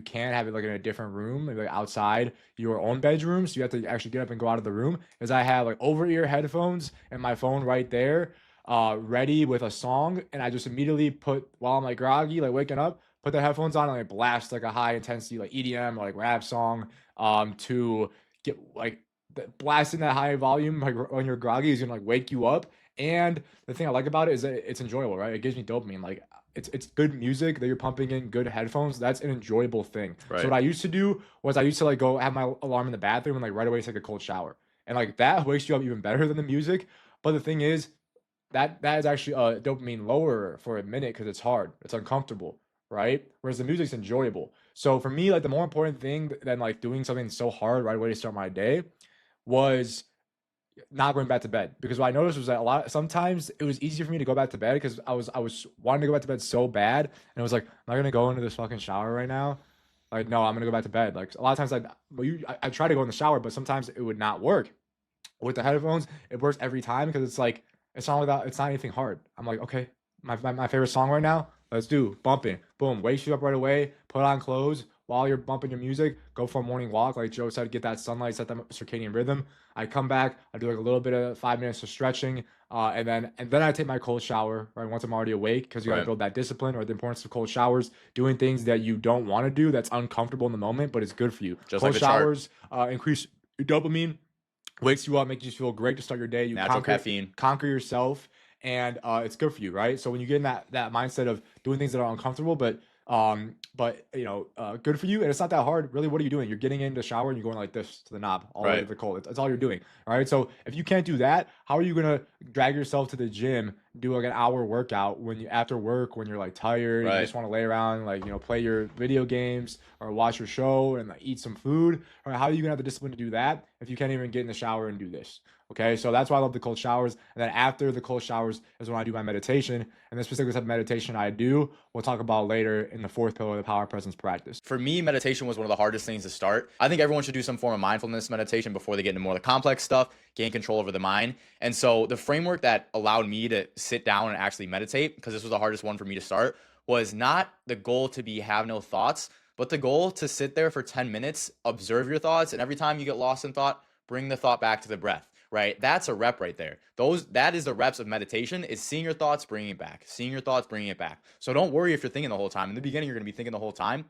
Speaker 1: can have it like in a different room, maybe like outside your own bedroom, so you have to actually get up and go out of the room. Is I have like over ear headphones and my phone right there, ready with a song, and I just immediately put, while I'm like groggy, like waking up, put the headphones on and like blast like a high intensity like EDM or like rap song, to get like blasting that high volume like when you're groggy is gonna like wake you up. And the thing I like about it is that it's enjoyable, right? It gives me dopamine. Like it's good music that you're pumping in, good headphones. That's an enjoyable thing.
Speaker 2: Right.
Speaker 1: So what I used to do was I used to like go have my alarm in the bathroom and like right away take a cold shower. And like that wakes you up even better than the music. But the thing is that is actually a dopamine lower for a minute because it's hard. It's uncomfortable, right? Whereas the music's enjoyable. So for me, like the more important thing than like doing something so hard right away to start my day was not going back to bed, because what I noticed was that sometimes it was easier for me to go back to bed because I was wanting to go back to bed so bad, and it was like, am I gonna go into this fucking shower right now? Like, no, I'm gonna go back to bed. Like a lot of times I try to go in the shower, but sometimes it would not work. With the headphones, it works every time because it's like it's not anything hard. I'm like, okay, my favorite song right now, let's do bumping, boom, wakes you up right away, put on clothes while you're bumping your music, go for a morning walk, like Joe said, get that sunlight, set that circadian rhythm. I come back, I do like a little bit of 5 minutes of stretching, and then I take my cold shower, right? Once I'm already awake, because you got to build that discipline, or the importance of cold showers, doing things that you don't want to do, that's uncomfortable in the moment, but it's good for you.
Speaker 2: Just
Speaker 1: cold
Speaker 2: like
Speaker 1: showers increase your dopamine, wakes you up, makes you feel great to start your day. You
Speaker 2: natural caffeine,
Speaker 1: conquer yourself, and it's good for you, right? So when you get in that mindset of doing things that are uncomfortable, but good for you, and it's not that hard really. What are you doing? You're getting in the shower and you're going like this to the knob all the way to the cold. It's all you're doing. All right, so if you can't do that, how are you gonna drag yourself to the gym, do like an hour workout when you after work, when you're like tired, you just want to lay around, like play your video games or watch your show and like eat some food? Or how are you gonna have the discipline to do that if you can't even get in the shower and do this? Okay, so that's why I love the cold showers. And then after the cold showers is when I do my meditation. And the specific type of meditation I do, we'll talk about later in the fourth pillar of the power presence practice.
Speaker 2: For me, meditation was one of the hardest things to start. I think everyone should do some form of mindfulness meditation before they get into more of the complex stuff, gain control over the mind. And so the framework that allowed me to sit down and actually meditate, because this was the hardest one for me to start, was not the goal to have no thoughts, but the goal to sit there for 10 minutes, observe your thoughts, and every time you get lost in thought, bring the thought back to the breath. Right? That's a rep right there. That is the reps of meditation, is seeing your thoughts, bringing it back, seeing your thoughts, bringing it back. So don't worry if you're thinking the whole time. In the beginning, you're going to be thinking the whole time,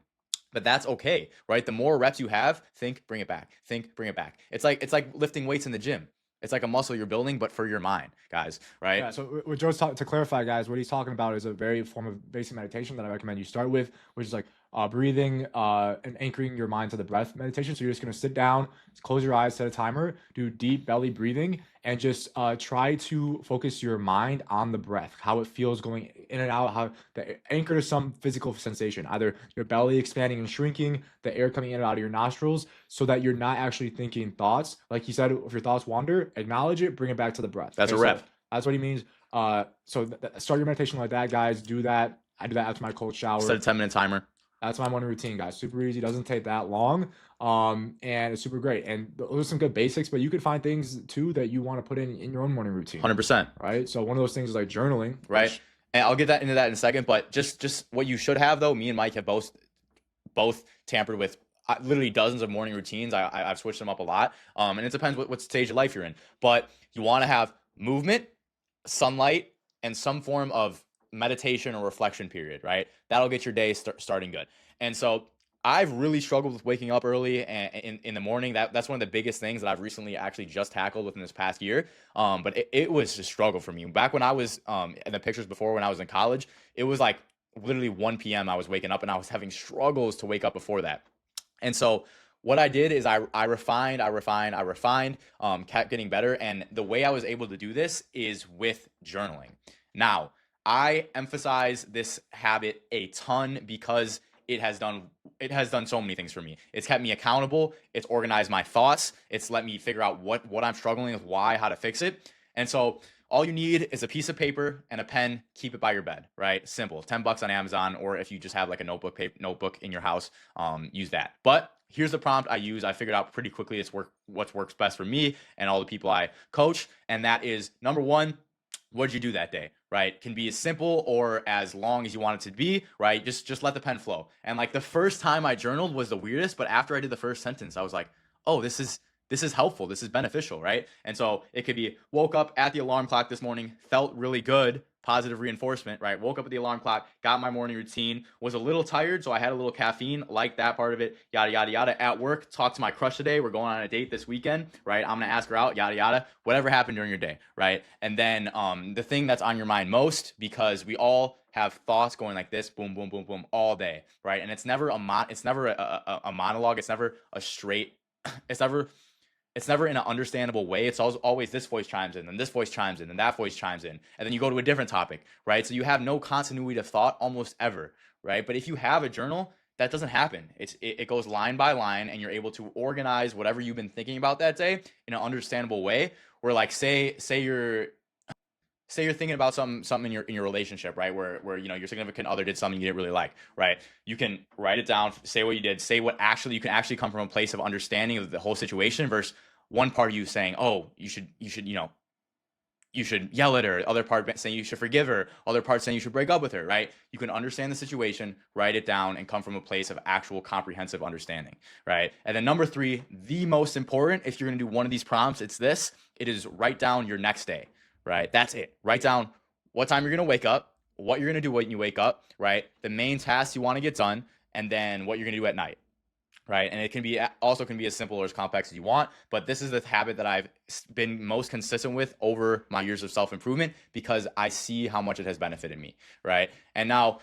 Speaker 2: but that's okay, right? The more reps you have, think, bring it back, think, bring it back. It's like lifting weights in the gym. It's like a muscle you're building, but for your mind, guys, right?
Speaker 1: Yeah, so what Joe's to clarify, guys, what he's talking about is a very form of basic meditation that I recommend you start with, which is like breathing and anchoring your mind to the breath meditation. So you're just going to sit down, close your eyes, set a timer, do deep belly breathing, and just try to focus your mind on the breath, how it feels going in and out, how the anchor to some physical sensation, either your belly expanding and shrinking, the air coming in and out of your nostrils, so that you're not actually thinking thoughts. Like he said, if your thoughts wander, acknowledge it, bring it back to the breath.
Speaker 2: That's a rep.
Speaker 1: So that's what he means. So start your meditation like that, guys. Do that. I do that after my cold shower.
Speaker 2: Set a 10-minute timer.
Speaker 1: That's my morning routine, guys. Super easy, doesn't take that long. And it's super great. And those are some good basics, but you could find things too that you want to put in your own morning routine.
Speaker 2: 100%.
Speaker 1: Right. So one of those things is like journaling.
Speaker 2: Right. And I'll get into that in a second, but just what you should have though, me and Mike have both tampered with literally dozens of morning routines. I've switched them up a lot. And it depends what stage of life you're in. But you want to have movement, sunlight, and some form of meditation or reflection period, right? That'll get your day starting good. And so I've really struggled with waking up early and in the morning. That's one of the biggest things that I've recently actually just tackled within this past year. But it was a struggle for me. Back when I was in the pictures before when I was in college, it was like literally 1 p.m. I was waking up and I was having struggles to wake up before that. And so what I did is I refined, kept getting better. And the way I was able to do this is with journaling. Now, I emphasize this habit a ton because it has done so many things for me. It's kept me accountable. It's organized my thoughts. It's let me figure out what I'm struggling with, why, how to fix it. And so all you need is a piece of paper and a pen. Keep it by your bed, right? Simple. $10 on Amazon, or if you just have like a notebook in your house, use that. But here's the prompt I use. I figured out pretty quickly what works best for me and all the people I coach. And that is, number one, what did you do that day, right? Can be as simple or as long as you want it to be, right? Just let the pen flow. And like the first time I journaled was the weirdest, but after I did the first sentence, I was like, oh, this is helpful. This is beneficial, right? And so it could be woke up at the alarm clock this morning, felt really good, positive reinforcement, right? Woke up at the alarm clock, got my morning routine, was a little tired, so I had a little caffeine, like that part of it, yada, yada, yada. At work, talked to my crush today. We're going on a date this weekend, right? I'm going to ask her out, yada, yada. Whatever happened during your day, right? And then the thing that's on your mind most, because we all have thoughts going like this, boom, boom, boom, boom, all day, right? And it's never a monologue. It's never a straight, it's never in an understandable way. It's always this voice chimes in, and this voice chimes in, and that voice chimes in, and then you go to a different topic, right? So you have no continuity of thought almost ever, right? But if you have a journal, that doesn't happen. It goes line by line, and you're able to organize whatever you've been thinking about that day in an understandable way. Where like say you're thinking about something in your relationship, right? Where you know your significant other did something you didn't really like, right? You can write it down, say what you did, say what you can actually come from a place of understanding of the whole situation versus one part of you saying, oh, you should yell at her, other part saying you should forgive her, other part saying you should break up with her, right? You can understand the situation, write it down, and come from a place of actual comprehensive understanding, right? And then number 3, the most important, if you're gonna do one of these prompts, it is write down your next day. Right? That's it. Write down what time you're going to wake up, what you're going to do when you wake up, right? The main tasks you want to get done, and then what you're going to do at night, right? And it can be as simple or as complex as you want, but this is the habit that I've been most consistent with over my years of self-improvement because I see how much it has benefited me, right? And now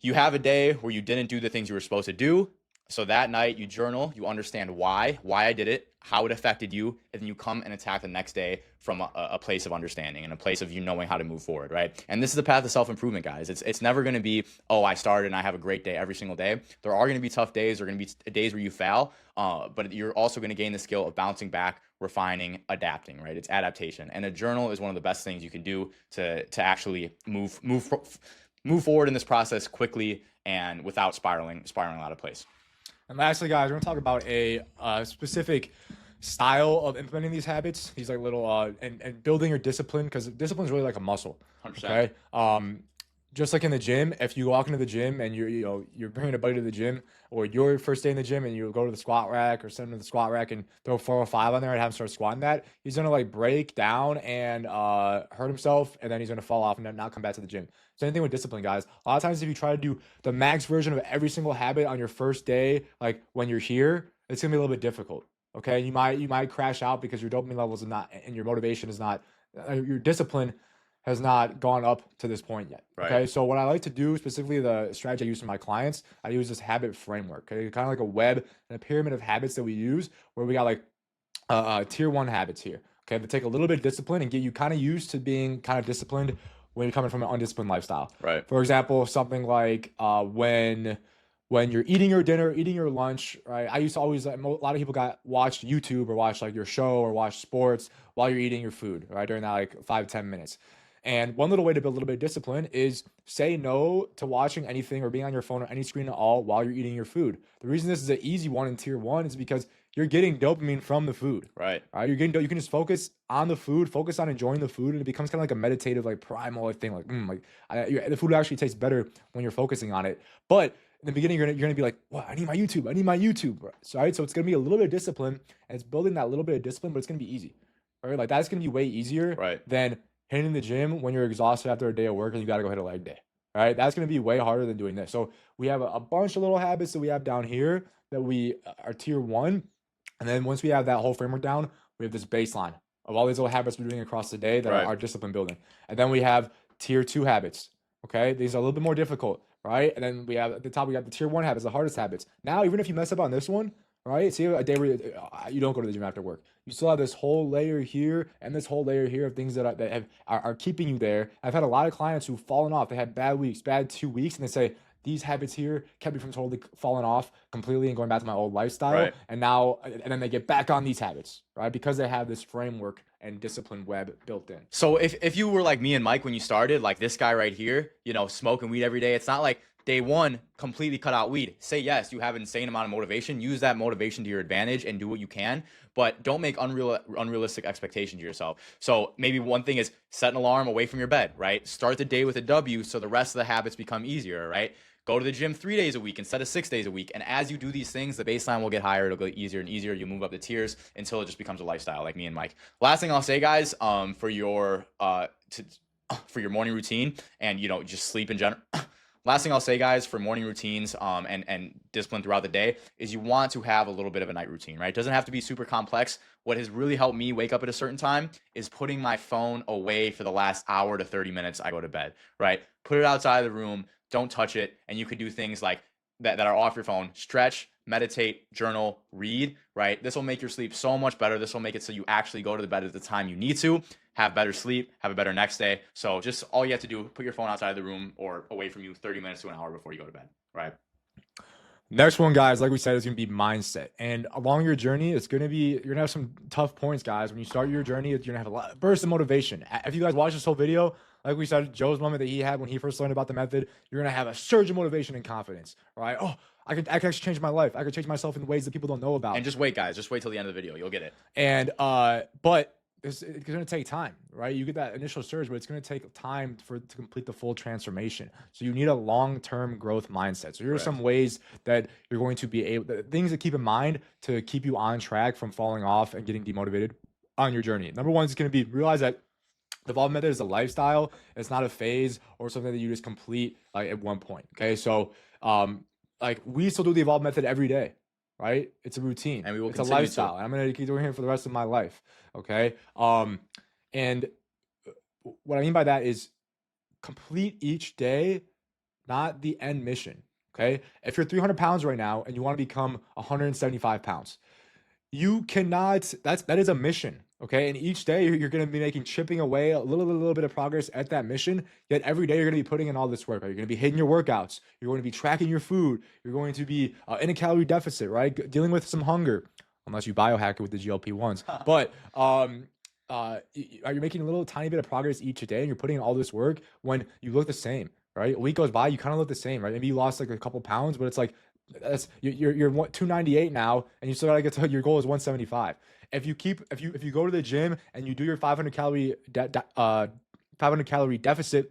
Speaker 2: you have a day where you didn't do the things you were supposed to do. So that night you journal, you understand why I did it, how it affected you, and then you come and attack the next day from a place of understanding and a place of you knowing how to move forward, right? And this is the path of self-improvement, guys. It's never going to be, oh, I started and I have a great day every single day. There are going to be tough days. There are going to be days where you fail, but you're also going to gain the skill of bouncing back, refining, adapting, right? It's adaptation. And a journal is one of the best things you can do to actually move forward in this process quickly and without spiraling out of place.
Speaker 1: And lastly, guys, we're gonna talk about a specific style of implementing these habits. These like little and building your discipline, because discipline is really like a muscle.
Speaker 2: 100%.
Speaker 1: Okay. Just like in the gym, if you walk into the gym and you're bringing a buddy to the gym, or your first day in the gym and you go to the squat rack or send him to the squat rack and throw 405 on there and have him start squatting that, he's gonna like break down and hurt himself, and then he's gonna fall off and then not come back to the gym. Same thing with discipline, guys. A lot of times if you try to do the max version of every single habit on your first day, like when you're here, it's gonna be a little bit difficult. Okay, you might crash out because your dopamine levels are not, and your motivation is not, your discipline has not gone up to this point yet.
Speaker 2: Right.
Speaker 1: Okay, so what I like to do, specifically the strategy I use for my clients, I use this habit framework. Okay, kind of like a web and a pyramid of habits that we use, where we got like tier 1 habits here. Okay, that take a little bit of discipline and get you kind of used to being kind of disciplined when you're coming from an undisciplined lifestyle.
Speaker 2: Right.
Speaker 1: For example, something like when you're eating your dinner, eating your lunch, right? I used to always, a lot of people watched YouTube or watch like your show or watch sports while you're eating your food, right? During that like 5-10 minutes. And one little way to build a little bit of discipline is say no to watching anything or being on your phone or any screen at all while you're eating your food. The reason this is an easy one in tier 1 is because you're getting dopamine from the food.
Speaker 2: Right.
Speaker 1: You're getting, you can just focus on the food, focus on enjoying the food, and it becomes kind of like a meditative, like primal thing. The food actually tastes better when you're focusing on it. But in the beginning, you're gonna be like, "What? I need my YouTube. I need my YouTube." So, right? So it's gonna be a little bit of discipline, and it's building that little bit of discipline, but it's gonna be easy. Right? Like that's gonna be way easier
Speaker 2: Right.
Speaker 1: than hitting the gym when you're exhausted after a day of work and you gotta go hit a leg day. All right, that's gonna be way harder than doing this. So we have a bunch of little habits that we have down here that we are tier 1, and then once we have that whole framework down, we have this baseline of all these little habits we're doing across the day that
Speaker 2: Right.
Speaker 1: are discipline building. And then we have tier 2 habits. Okay, these are a little bit more difficult, right? And then we have at the top, we got the tier 1 habits, the hardest habits. Now, even if you mess up on this one, right? See a day where you don't go to the gym after work, you still have this whole layer here and this whole layer here of things that are keeping you there. I've had a lot of clients who've fallen off. They had bad weeks, bad 2 weeks, and they say, these habits here kept me from totally falling off completely and going back to my old lifestyle.
Speaker 2: Right.
Speaker 1: And now, and then they get back on these habits, right? Because they have this framework and discipline web built in.
Speaker 2: So if you were like me and Mike when you started, like this guy right here, you know, smoking weed every day, it's not like day one completely cut out weed. Say yes, you have an insane amount of motivation. Use that motivation to your advantage and do what you can, but don't make unrealistic expectations to yourself. So maybe one thing is set an alarm away from your bed, right? Start the day with a W so the rest of the habits become easier, right? Go to the gym 3 days a week instead of 6 days a week. And as you do these things, the baseline will get higher. It'll get easier and easier. You'll move up the tiers until it just becomes a lifestyle like me and Mike. Last thing I'll say, guys, for your morning routine and, you know, just sleep in general. Last thing I'll say, guys, for morning routines and discipline throughout the day is you want to have a little bit of a night routine, right? It doesn't have to be super complex. What has really helped me wake up at a certain time is putting my phone away for the last hour to 30 minutes I go to bed, right? Put it outside of the room. Don't touch it. And you could do things like that are off your phone. Stretch, meditate, journal, read, right? This will make your sleep so much better. This will make it so you actually go to the bed at the time you need to, have better sleep, have a better next day. So just all you have to do, put your phone outside of the room or away from you 30 minutes to an hour before you go to bed, right?
Speaker 1: Next one, guys, like we said, is going to be mindset. And along your journey, you're going to have some tough points, guys. When you start your journey, you're going to have a lot of bursts of motivation. If you guys watch this whole video, like we said, Joe's moment that he had when he first learned about the method, you're going to have a surge of motivation and confidence, right? Oh, I can actually change my life. I can change myself in ways that people don't know about.
Speaker 2: And just wait, guys. Just wait till the end of the video. You'll get it.
Speaker 1: And, but it's going to take time, right? You get that initial surge, but it's going to take time to complete the full transformation. So you need a long-term growth mindset. So here are some ways that you're going to be able, things to keep in mind to keep you on track from falling off and getting demotivated on your journey. Number one is going to be realize that the Evolve method is a lifestyle. It's not a phase or something that you just complete like at one point. Okay. So, like we still do the Evolve method every day, right? It's a routine
Speaker 2: and we will
Speaker 1: it's a lifestyle. And I'm going to keep doing it for the rest of my life. Okay. And what I mean by that is complete each day, not the end mission. Okay. If you're 300 pounds right now and you want to become 175 pounds, you cannot, that is a mission. Okay. And each day you're going to be chipping away a little bit of progress at that mission. Yet every day you're going to be putting in all this work, right? You're going to be hitting your workouts. You're going to be tracking your food. You're going to be in a calorie deficit, right? Dealing with some hunger, unless you biohack it with the GLP-1s. But you're making a little tiny bit of progress each day and you're putting in all this work when you look the same, right? A week goes by, you kind of look the same, right? Maybe you lost like a couple pounds, but it's like, you're 298 now and you still gotta get to your goal is 175. If you go to the gym and you do your 500 calorie deficit,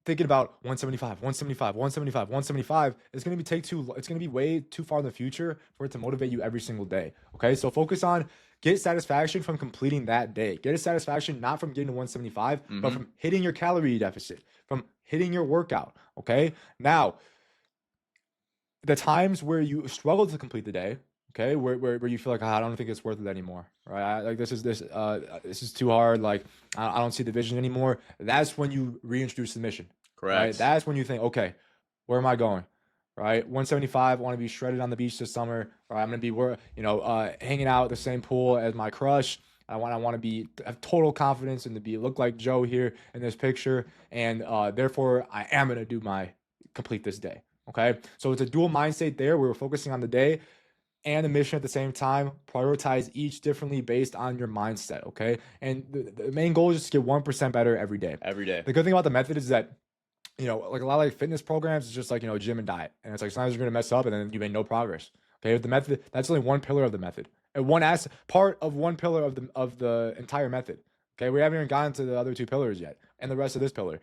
Speaker 1: thinking about 175, it's gonna be way too far in the future for it to motivate you every single day. Okay, so focus on get satisfaction from completing that day. Get a satisfaction not from getting to 175, but from hitting your calorie deficit, from hitting your workout. Okay, now the times where you struggle to complete the day, okay, where you feel like, I don't think it's worth it anymore, right? This is too hard. Like I don't see the vision anymore. That's when you reintroduce the mission.
Speaker 2: Correct.
Speaker 1: Right? That's when you think, okay, where am I going? Right? 175. I want to be shredded on the beach this summer. Right? I'm gonna be hanging out at the same pool as my crush. I want to have total confidence and to look like Joe here in this picture, and therefore I am gonna complete this day. Okay, so it's a dual mindset there where we're focusing on the day and the mission at the same time. Prioritize each differently based on your mindset, okay? And the main goal is just to get 1% better every day.
Speaker 2: Every day.
Speaker 1: The good thing about the method is that, like a lot of like fitness programs, it's just like, gym and diet. And it's like sometimes you're gonna mess up and then you make no progress. Okay, with the method, that's only one pillar of the method. And part of one pillar of the entire method. Okay, we haven't even gotten to the other two pillars yet, and the rest of this pillar.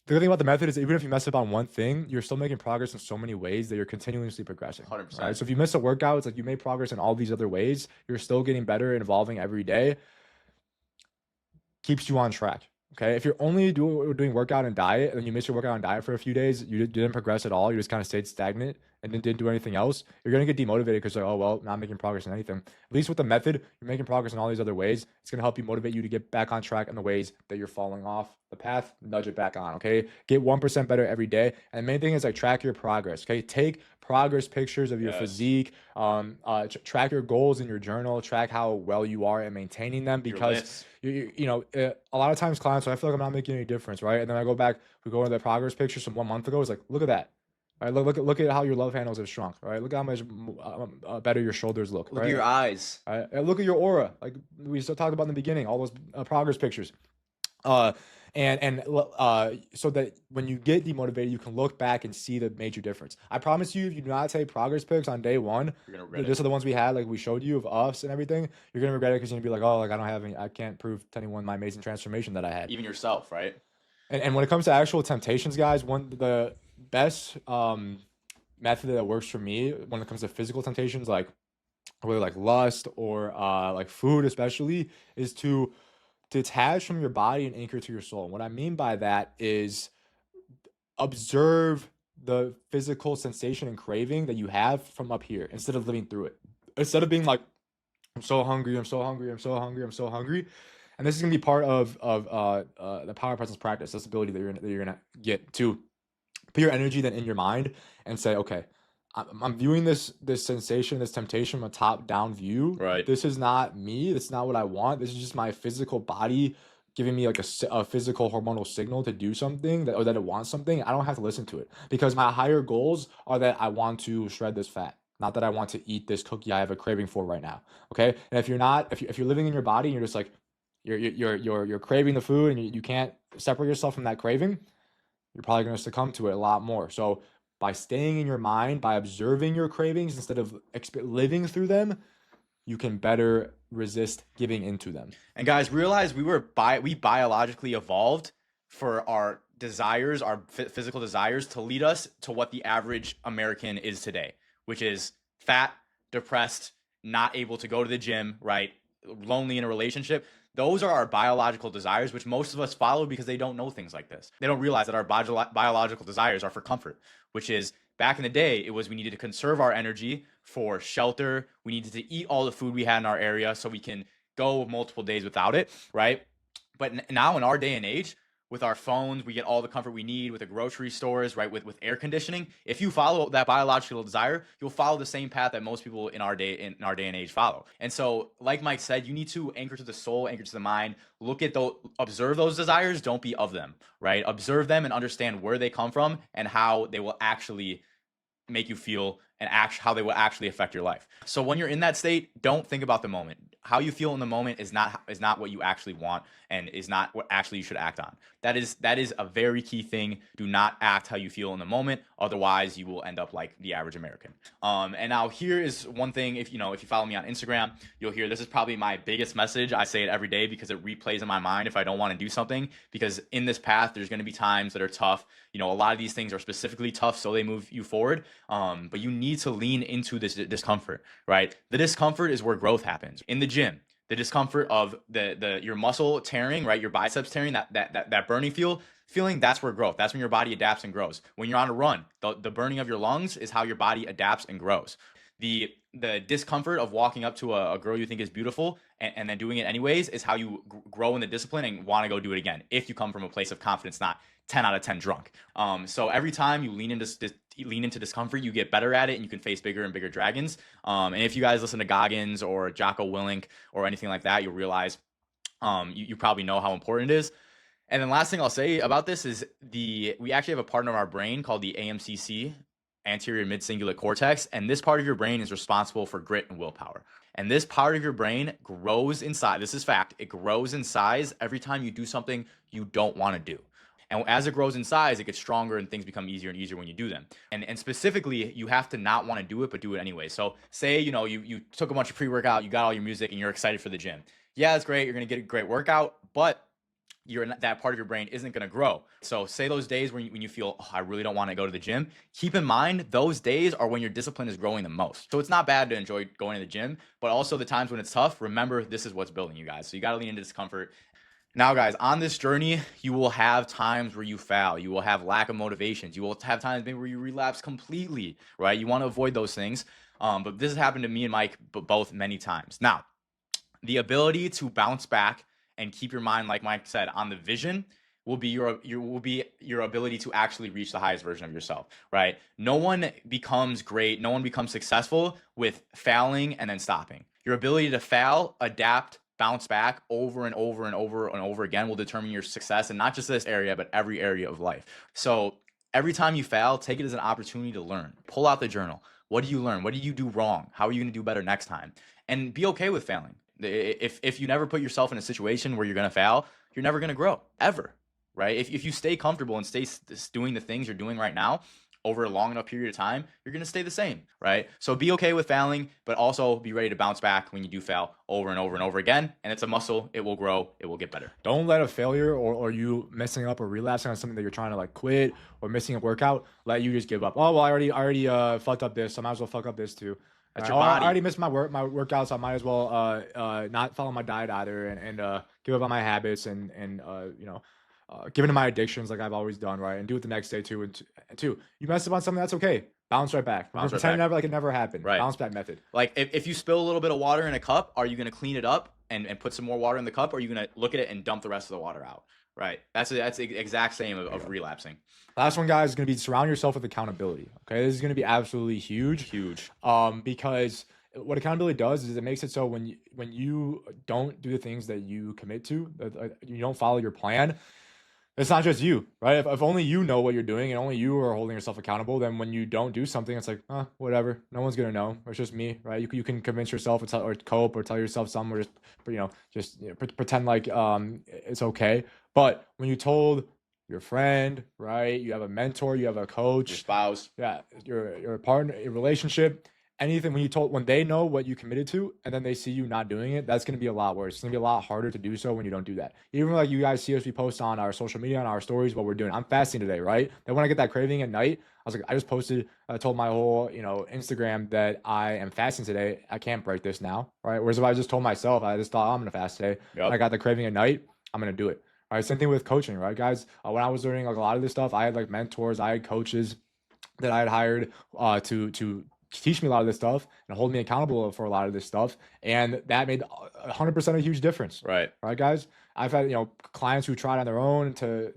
Speaker 1: The good thing about the method is even if you mess up on one thing, you're still making progress in so many ways that you're continuously progressing.
Speaker 2: 100%.
Speaker 1: Right? So if you miss a workout, it's like you made progress in all these other ways. You're still getting better and evolving every day. Keeps you on track. Okay. If you're only doing workout and diet and then you miss your workout and diet for a few days, you didn't progress at all. You just kind of stayed stagnant and then didn't do anything else. You're going to get demotivated because like, oh, well, not making progress in anything. At least with the method, you're making progress in all these other ways. It's going to help you motivate you to get back on track in the ways that you're falling off the path, nudge it back on. Okay. Get 1% better every day. And the main thing is like track your progress. Okay. Take progress pictures of your physique, track your goals in your journal, track how well you are at maintaining them, because a lot of times clients, so I feel like I'm not making any difference, right? And then I go back, we go into the progress pictures from 1 month ago. It's like, look at that. All right, look at how your love handles have shrunk. All right, look at how much better your shoulders look.
Speaker 2: Look at your eyes.
Speaker 1: All right, and look at your aura. Like we still talked about in the beginning, all those progress pictures. So that when you get demotivated, you can look back and see the major difference. I promise you, if you do not take progress pics on day one, just are the ones we had, like we showed you of us and everything, you're gonna regret it because you're gonna be like, oh, like I can't prove to anyone my amazing transformation that I had.
Speaker 2: Even yourself, right?
Speaker 1: And when it comes to actual temptations, guys, the best method that works for me when it comes to physical temptations, like whether like lust or like food especially, is to detach from your body and anchor to your soul. And what I mean by that is observe the physical sensation and craving that you have from up here instead of living through it. Instead of being like, I'm so hungry, I'm so hungry, I'm so hungry, I'm so hungry. And this is gonna be part of the power presence practice, this ability that you're gonna get to put your energy then in your mind and say, okay, I'm viewing this sensation, this temptation from a top-down view.
Speaker 2: Right.
Speaker 1: This is not me. This is not what I want. This is just my physical body giving me like a physical hormonal signal to do something or that it wants something. I don't have to listen to it because my higher goals are that I want to shred this fat, not that I want to eat this cookie I have a craving for right now. Okay. And if you're living in your body and you're just like you're craving the food and you can't separate yourself from that craving, you're probably going to succumb to it a lot more. So by staying in your mind, by observing your cravings instead of living through them, you can better resist giving into them.
Speaker 2: And guys, realize we biologically evolved for our desires, our physical desires, to lead us to what the average American is today, which is fat, depressed, not able to go to the gym, right? Lonely in a relationship. Those are our biological desires, which most of us follow because they don't know things like this. They don't realize that our biological desires are for comfort, which is back in the day, it was we needed to conserve our energy for shelter. We needed to eat all the food we had in our area so we can go multiple days without it, right? But now in our day and age, with our phones, we get all the comfort we need with the grocery stores, right? With air conditioning. If you follow that biological desire, you'll follow the same path that most people in our day and age follow. And so, like Mike said, you need to anchor to the soul, anchor to the mind. Look at those, observe those desires. Don't be of them, right? Observe them and understand where they come from and how they will actually make you feel and how they will actually affect your life. So when you're in that state, don't think about the moment. How you feel in the moment is not what you actually want and is not what actually you should act on. That is a very key thing. Do not act how you feel in the moment. Otherwise, you will end up like the average American. And now here is one thing. If you follow me on Instagram, you'll hear this is probably my biggest message. I say it every day because it replays in my mind if I don't want to do something. Because in this path, there's going to be times that are tough. A lot of these things are specifically tough, so they move you forward. But you need to lean into this discomfort, right? The discomfort is where growth happens. In the gym, the discomfort of your muscle tearing, right? Your biceps tearing, that burning feeling, that's where growth. That's when your body adapts and grows. When you're on a run, the burning of your lungs is how your body adapts and grows. The discomfort of walking up to a girl you think is beautiful and then doing it anyways is how you grow in the discipline and want to go do it again. If you come from a place of confidence, not 10 out of 10 drunk. So every time you lean into discomfort, you get better at it and you can face bigger and bigger dragons. And if you guys listen to Goggins or Jocko Willink or anything like that, you'll realize you probably know how important it is. And then last thing I'll say about this is we actually have a part of our brain called the AMCC, anterior mid-cingulate cortex, and this part of your brain is responsible for grit and willpower. And this part of your brain grows in size. This is fact. It grows in size every time you do something you don't want to do. And as it grows in size, it gets stronger and things become easier and easier when you do them. And specifically, you have to not want to do it, but do it anyway. So say, you took a bunch of pre-workout, you got all your music, and you're excited for the gym. Yeah, that's great. You're going to get a great workout, but that part of your brain isn't going to grow. So say those days when you feel, I really don't want to go to the gym, keep in mind those days are when your discipline is growing the most. So it's not bad to enjoy going to the gym, but also the times when it's tough, remember this is what's building you guys. So you got to lean into discomfort. Now, guys, on this journey, you will have times where you fail. You will have lack of motivations. You will have times maybe where you relapse completely, right? You want to avoid those things. But this has happened to me and Mike both many times. Now, the ability to bounce back and keep your mind, like Mike said, on the vision will be your ability to actually reach the highest version of yourself, right? No one becomes great. No one becomes successful with failing and then stopping. Your ability to fail, adapt, bounce back over and over and over and over again will determine your success, and not just this area, but every area of life. So every time you fail, take it as an opportunity to learn. Pull out the journal. What do you learn? What did you do wrong? How are you going to do better next time? And be okay with failing. If you never put yourself in a situation where you're going to fail, you're never going to grow, ever, right? If you stay comfortable and stay doing the things you're doing right now over a long enough period of time, you're going to stay the same, right? So be okay with failing, but also be ready to bounce back when you do fail over and over and over again. And it's a muscle. It will grow. It will get better.
Speaker 1: Don't let a failure or you messing up or relapsing on something that you're trying to like quit or missing a workout let you just give up. Oh, well, I already fucked up this, so I might as well fuck up this too.
Speaker 2: That's your body.
Speaker 1: I already missed my workouts, so I might as well not follow my diet either and give up on my habits and give into my addictions like I've always done, right? And do it the next day too. And two, you mess up on something, that's okay. Bounce right back. Pretend it never happened.
Speaker 2: Right.
Speaker 1: Bounce back method.
Speaker 2: Like if you spill a little bit of water in a cup, are you going to clean it up and put some more water in the cup? Or are you going to look at it and dump the rest of the water out? Right. That's the exact same of relapsing.
Speaker 1: Last one, guys, is going to be surround yourself with accountability. Okay, this is going to be absolutely huge. Because what accountability does is it makes it so when you don't do the things that you commit to, that you don't follow your plan, it's not just you, right? If only you know what you're doing and only you are holding yourself accountable, then when you don't do something, it's like, whatever. No one's going to know. It's just me, right? You can convince yourself or cope or tell yourself something or just pretend like it's okay. But when you told your friend, right? You have a mentor, you have a coach.
Speaker 2: Your spouse.
Speaker 1: Yeah, your partner, your relationship. Anything when they know what you committed to and then they see you not doing it, that's going to be a lot worse. It's going to be a lot harder to do so when you don't do that. Even like you guys see us, we post on our social media, on our stories, what we're doing. I'm fasting today, right? Then when I get that craving at night, I was like, I just posted, I told my whole, Instagram that I am fasting today. I can't break this now, right? Whereas if I just told myself, I just thought I'm going to fast today.
Speaker 2: Yep.
Speaker 1: I got the craving at night, I'm going to do it. All right, same thing with coaching, right, guys? When I was learning like a lot of this stuff, I had like mentors, I had coaches that I had hired to teach me a lot of this stuff and hold me accountable for a lot of this stuff, and that made 100% a huge difference.
Speaker 2: Right,
Speaker 1: guys. I've had clients who tried on their own to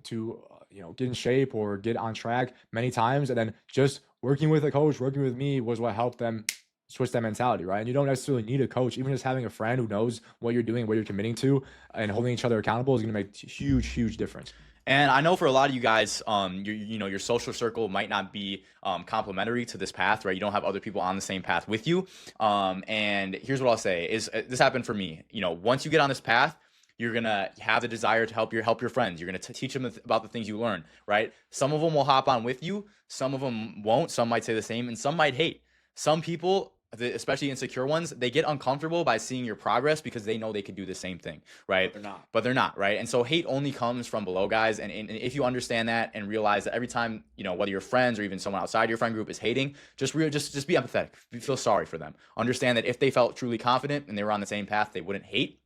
Speaker 1: get in shape or get on track many times, and then just working with a coach, working with me was what helped them switch that mentality, right? And you don't necessarily need a coach. Even just having a friend who knows what you're doing, what you're committing to, and holding each other accountable is going to make huge difference.
Speaker 2: And I know for a lot of you guys, your social circle might not be complementary to this path, right? You don't have other people on the same path with you. And here's what I'll say is this happened for me. Once you get on this path, you're going to have the desire to help your friends. You're going to teach them about the things you learn, right? Some of them will hop on with you. Some of them won't. Some might say the same, and some might hate. Some people, especially insecure ones, they get uncomfortable by seeing your progress because they know they could do the same thing, right? But they're not, right? And so hate only comes from below, guys. And if you understand that and realize that every time, whether your friends or even someone outside your friend group is hating, just be empathetic. Feel sorry for them. Understand that if they felt truly confident and they were on the same path, they wouldn't hate.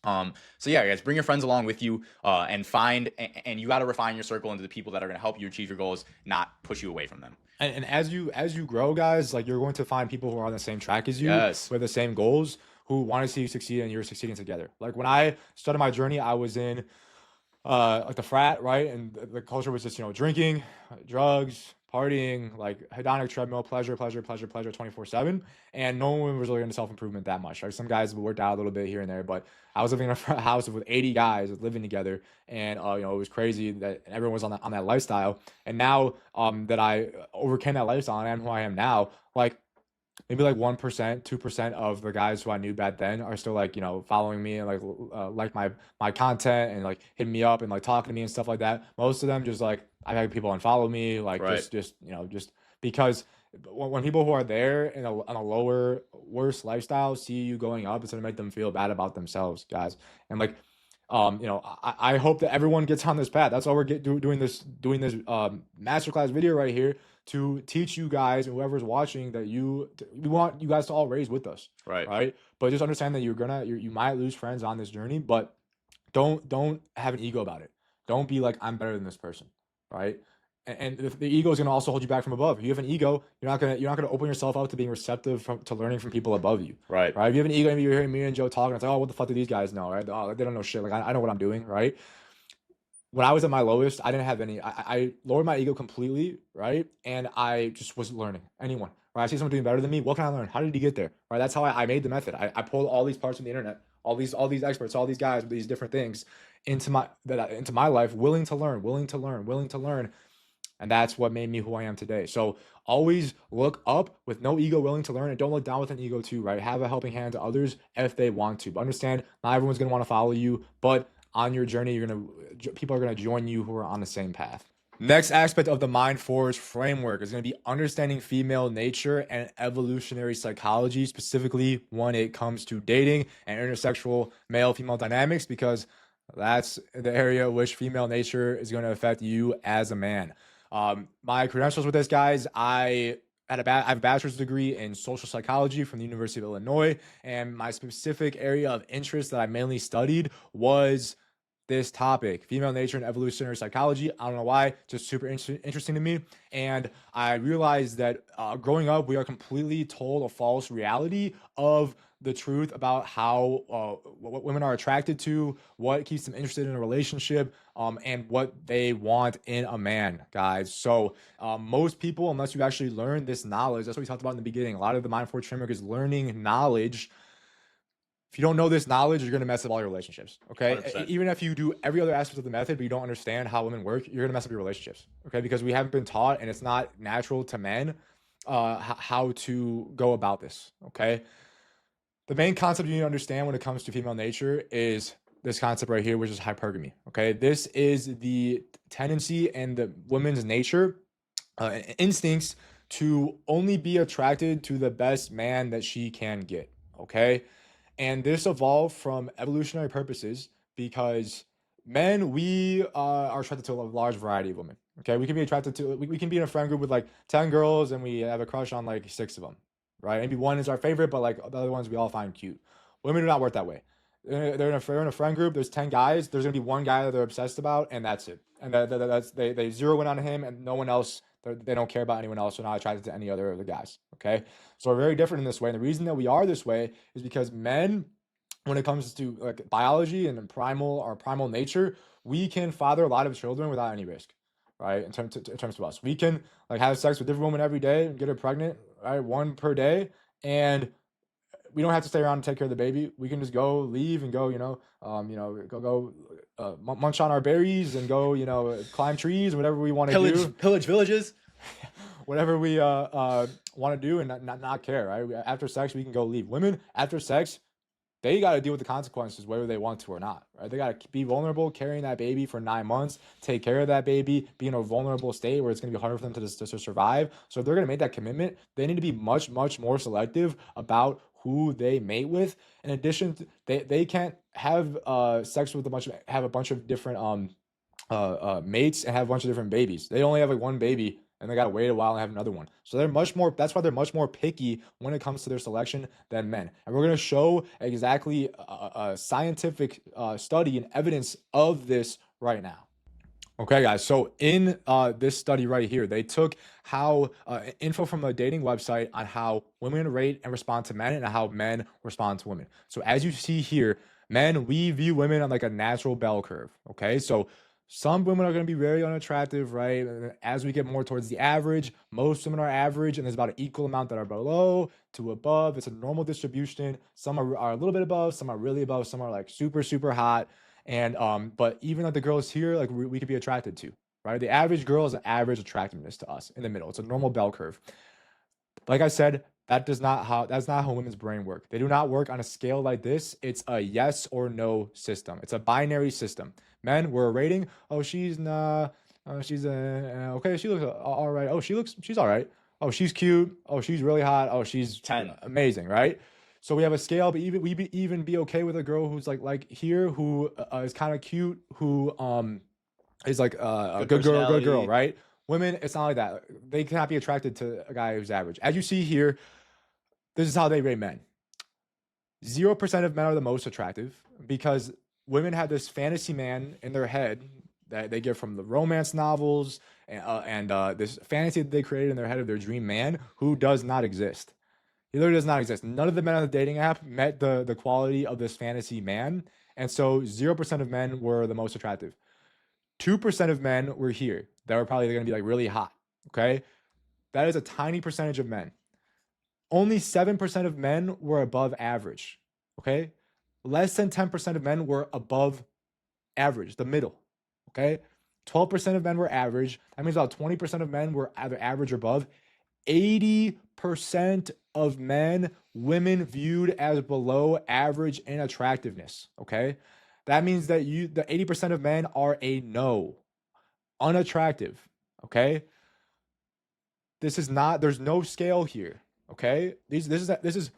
Speaker 2: So yeah, guys, bring your friends along with you, and you got to refine your circle into the people that are going to help you achieve your goals, not push you away from them.
Speaker 1: And as you grow, guys, like you're going to find people who are on the same track as you,
Speaker 2: yes,
Speaker 1: with the same goals, who want to see you succeed, and you're succeeding together. Like when I started my journey, I was in like the frat, right? And the culture was just, drinking, drugs, partying, like hedonic treadmill, pleasure, pleasure, pleasure, pleasure, 24/7. And no one was really into self improvement that much, right? Some guys worked out a little bit here and there, but I was living in a house with 80 guys living together, and it was crazy that everyone was on that lifestyle. And now that I overcame that lifestyle and I'm who I am now, like maybe like 1%, 2% of the guys who I knew back then are still like, following me and like my content and like hitting me up and like talking to me and stuff like that. Most of them just like I've had people unfollow me, like
Speaker 2: Right.
Speaker 1: just because when people who are there in on a lower, worse lifestyle see you going up, it's gonna make them feel bad about themselves, guys. And like I hope that everyone gets on this path. That's why we're doing this masterclass video right here to teach you guys and whoever's watching that we want you guys to all raise with us,
Speaker 2: Right.
Speaker 1: right? But just understand that you might lose friends on this journey, but don't have an ego about it. Don't be like I'm better than this person, right? And the ego is going to also hold you back from above. If you have an ego, you're not gonna open yourself up to being receptive to learning from people above you,
Speaker 2: Right.
Speaker 1: right? If you have an ego, maybe you're hearing me and Joe talking, it's like, oh, what the fuck do these guys know, right? Oh, they don't know shit. Like I know what I'm doing, right? When I was at my lowest, I didn't have any. I lowered my ego completely, right? And I just was learning. Anyone, right? I see someone doing better than me. What can I learn? How did he get there? Right? That's how I made the method. I pulled all these parts from the internet, all these experts, all these guys with these different things into my life, willing to learn, willing to learn, willing to learn. And that's what made me who I am today. So always look up with no ego, willing to learn, and don't look down with an ego too, right? Have a helping hand to others if they want to. But understand, not everyone's gonna want to follow you, but on your journey, people are gonna join you who are on the same path. Next aspect of the Mind Forge framework is going to be understanding female nature and evolutionary psychology, specifically when it comes to dating and intersexual male-female dynamics, because that's the area which female nature is going to affect you as a man. My credentials with this, guys, I have a bachelor's degree in social psychology from the University of Illinois, and my specific area of interest that I mainly studied was this topic, female nature and evolutionary psychology. I don't know why, just super interesting to me. And I realized that growing up, we are completely told a false reality of the truth about how what women are attracted to, what keeps them interested in a relationship, and what they want in a man, guys. So most people, unless you actually learn this knowledge, that's what we talked about in the beginning. A lot of the Mind Forge framework is learning knowledge. If you don't know this knowledge, you're going to mess up all your relationships. Okay.
Speaker 2: 100%.
Speaker 1: Even if you do every other aspect of the method, but you don't understand how women work, you're going to mess up your relationships. Okay. Because we haven't been taught, and it's not natural to men how to go about this. Okay. The main concept you need to understand when it comes to female nature is this concept right here, which is hypergamy. Okay. This is the tendency and the woman's nature, instincts to only be attracted to the best man that she can get. Okay. And this evolved from evolutionary purposes because men, we are attracted to a large variety of women. Okay, we can be attracted to, we can be in a friend group with like 10 girls and we have a crush on like 6 of them, right? Maybe one is our favorite, but like the other ones we all find cute. Women do not work that way. They're in a friend group, there's 10 guys, there's gonna be one guy that they're obsessed about, and that's it. And that's they zero in on him, and no one else, they don't care about anyone else, so not attracted to any other of the guys. Okay. So we're very different in this way. And the reason that we are this way is because men, when it comes to like biology and our primal nature, we can father a lot of children without any risk, right? In terms of us, we can like have sex with different women every day and get her pregnant, right? One per day, and we don't have to stay around and take care of the baby. We can just go leave and go, munch on our berries and go, climb trees, whatever we want to do,
Speaker 2: Pillage villages.
Speaker 1: whatever we want to do, and not care, right? After sex, we can go leave. Women after sex, they got to deal with the consequences whether they want to or not, right? They got to be vulnerable, carrying that baby for 9 months, take care of that baby, be in a vulnerable state where it's going to be harder for them to survive. So if they're going to make that commitment, they need to be much, much more selective about who they mate with. In addition, they can't have sex with have a bunch of different mates and have a bunch of different babies. They only have like one baby and they got to wait a while and have another one. So that's why they're much more picky when it comes to their selection than men. And we're going to show exactly a scientific study and evidence of this right now. Okay, guys. So in this study right here, they took how info from a dating website on how women rate and respond to men and how men respond to women. So as you see here, Men, we view women on like a natural bell curve. Okay. So some women are going to be very unattractive, right? As we get more towards the average, most women are average, and there's about an equal amount that are below to above. It's a normal distribution. Some are a little bit above, some are really above, some are like super, super hot. And but even like the girls here, like we could be attracted to, right? The average girl is an average attractiveness to us in the middle. It's a normal bell curve. Like I said, that's not how women's brain work. They do not work on a scale like this. It's a yes or no system. It's a binary system. Men, we're rating. Oh, she's not. She's okay. She looks all right. Oh, she's all right. Oh, she's cute. Oh, she's really hot. Oh, she's
Speaker 2: 10.
Speaker 1: amazing, right? So we have a scale, but even be okay with a girl who's like here, who is kind of cute, who is like a good girl, right? Women, it's not like that. They cannot be attracted to a guy who's average. As you see here, this is how they rate men. 0% of men are the most attractive because women have this fantasy man in their head that they get from the romance novels and this fantasy that they created in their head of their dream man who does not exist. He literally does not exist. None of the men on the dating app met the quality of this fantasy man. And so 0% of men were the most attractive. 2% of men were here that were probably going to be like really hot. Okay. That is a tiny percentage of men. Only 7% of men were above average. Okay. Less than 10% of men were above average, the middle. Okay. 12% of men were average. That means about 20% of men were either average or above. 80% of men, women viewed as below average in attractiveness. Okay. That means that the 80% of men are a no, unattractive. Okay. There's no scale here. Okay. This is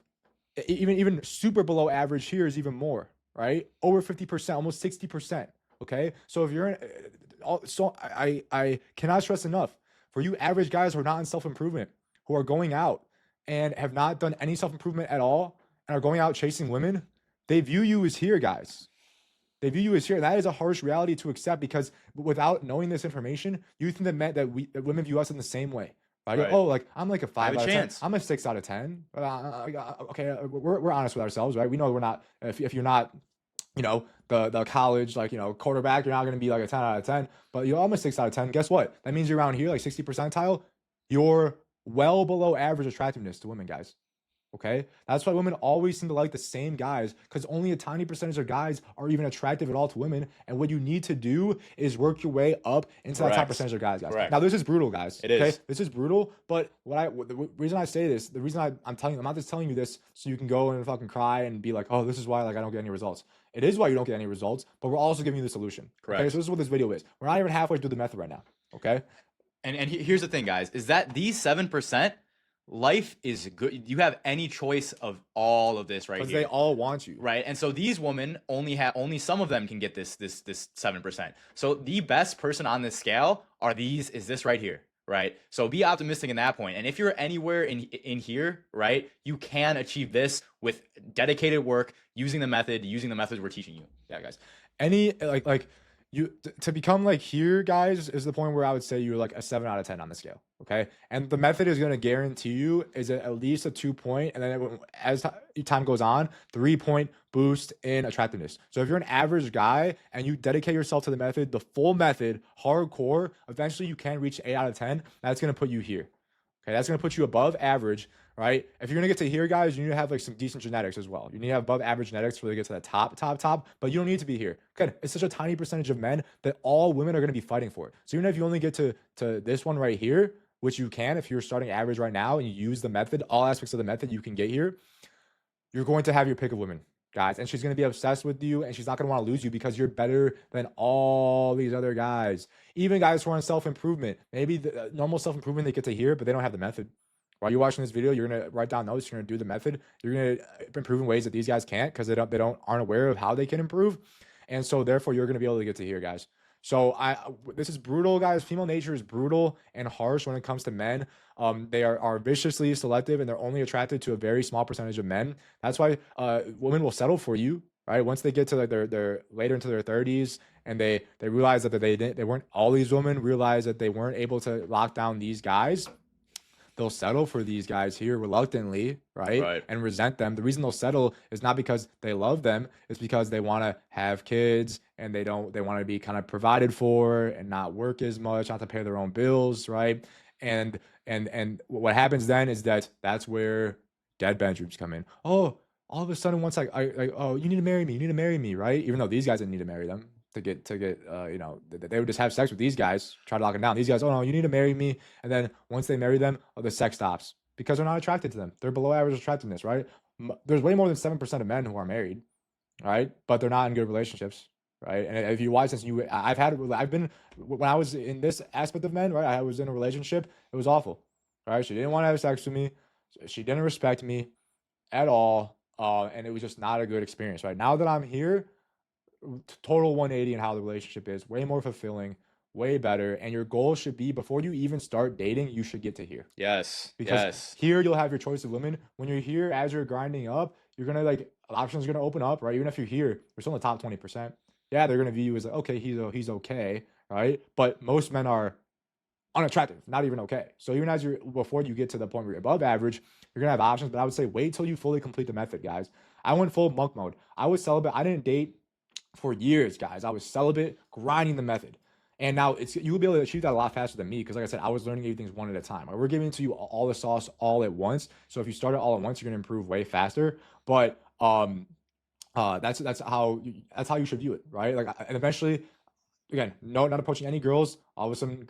Speaker 1: even super below average here is even more, right? Over 50%, almost 60%. Okay. So if you're in, so I cannot stress enough for you average guys who are not in self-improvement, who are going out and have not done any self-improvement at all and are going out chasing women, they view you as here, guys. They view you as here. That is a harsh reality to accept because without knowing this information, you think that women view us in the same way. Right?
Speaker 2: Right.
Speaker 1: Oh, like I'm like a
Speaker 2: I have
Speaker 1: 5
Speaker 2: a
Speaker 1: out of 10.
Speaker 2: chance.
Speaker 1: I'm a 6 out of 10. Okay, we're honest with ourselves, right? We know we're not. If you're not, the college quarterback, you're not going to be like a 10 out of 10. But I'm a 6 out of 10. Guess what? That means you're around here like 60 percentile. You're well below average attractiveness to women, guys. Okay. That's why women always seem to like the same guys because only a tiny percentage of guys are even attractive at all to women. And what you need to do is work your way up into that top percentage of guys.
Speaker 2: Correct.
Speaker 1: Now, this is brutal, guys.
Speaker 2: It is.
Speaker 1: This is brutal. But the reason I say this, the reason I'm telling you, I'm not just telling you this so you can go and fucking cry and be like, oh, this is why like I don't get any results. It is why you don't get any results, but we're also giving you the solution.
Speaker 2: Correct.
Speaker 1: Okay. So this is what this video is. We're not even halfway through the method right now. Okay.
Speaker 2: And here's the thing, guys, is that these 7%, life is good. You have any choice of all of this right here.
Speaker 1: Because they all want you.
Speaker 2: Right. And so these women only some of them can get this 7%. So the best person on this scale is this right here. Right. So be optimistic in that point. And if you're anywhere in here, right, you can achieve this with dedicated work using the methods we're teaching you.
Speaker 1: Yeah, guys. Any you to become like here, guys, is the point where I would say you're like a 7 out of 10 on the scale. Okay. And the method is going to guarantee you is at least a 2-point. And then as time goes on, 3-point boost in attractiveness. So if you're an average guy and you dedicate yourself to the method, the full method, hardcore, eventually you can reach 8 out of 10. That's going to put you here. Okay. That's going to put you above average. Right? If you're gonna get to here, guys, you need to have like some decent genetics as well. You need to have above average genetics to really get to the top, but you don't need to be here. Good. It's such a tiny percentage of men that all women are gonna be fighting for it. So even if you only get to this one right here, which you can if you're starting average right now and you use the method, all aspects of the method you can get here, you're going to have your pick of women, guys. And she's gonna be obsessed with you and she's not gonna want to lose you because you're better than all these other guys. Even guys who are on self-improvement, maybe the normal self-improvement they get to here, but they don't have the method. While you're watching this video, you're gonna write down notes. You're gonna do the method. You're gonna improve in ways that these guys can't because they aren't aware of how they can improve, and so therefore you're gonna be able to get to here, guys. So this is brutal, guys. Female nature is brutal and harsh when it comes to men. They are viciously selective and they're only attracted to a very small percentage of men. That's why women will settle for you, right? Once they get to like their later into their 30s and they realize that they weren't all these women realize that they weren't able to lock down these guys. they'll settle for these guys here reluctantly, right?
Speaker 2: Right.
Speaker 1: And resent them. The reason they'll settle is not because they love them, it's because they want to have kids and they want to be kind of provided for and not work as much, not to pay their own bills, right? And and what happens then is that's where dead bedrooms come in. Oh, all of a sudden once oh, you need to marry me, you need to marry me, right? Even though these guys didn't need to marry them to get they would just have sex with these guys, try to lock them down. These guys, oh no, you need to marry me. And then once they marry them, oh, the sex stops because they're not attracted to them. They're below average attractiveness, right? There's way more than 7% of men who are married, right? But they're not in good relationships, right? And if you watch this, I've been, when I was in this aspect of men, right? I was in a relationship. It was awful, right? She didn't want to have sex with me. She didn't respect me at all. And it was just not a good experience, right? Now that I'm here, total 180 in how the relationship is, way more fulfilling, way better. And your goal should be, before you even start dating, you should get to here.
Speaker 2: Yes.
Speaker 1: Because
Speaker 2: Yes.
Speaker 1: here you'll have your choice of women. When you're here, as you're grinding up, you're gonna like, options are gonna open up, right? Even if you're here, you're still in the top 20%. Yeah, they're gonna view you as like, okay, he's okay, right? But most men are unattractive, not even okay. So even as before you get to the point where you're above average, you're gonna have options. But I would say wait till you fully complete the method, guys. I went full monk mode. I was celibate. I didn't date for years, guys. I was celibate, grinding the method. And now you'll be able to achieve that a lot faster than me because, like I said, I was learning things one at a time. We're giving to you all the sauce all at once. So if you start it all at once, you're gonna improve way faster. But that's how you should view it, right? Like, and eventually, again, no, not approaching any girls. All of a sudden,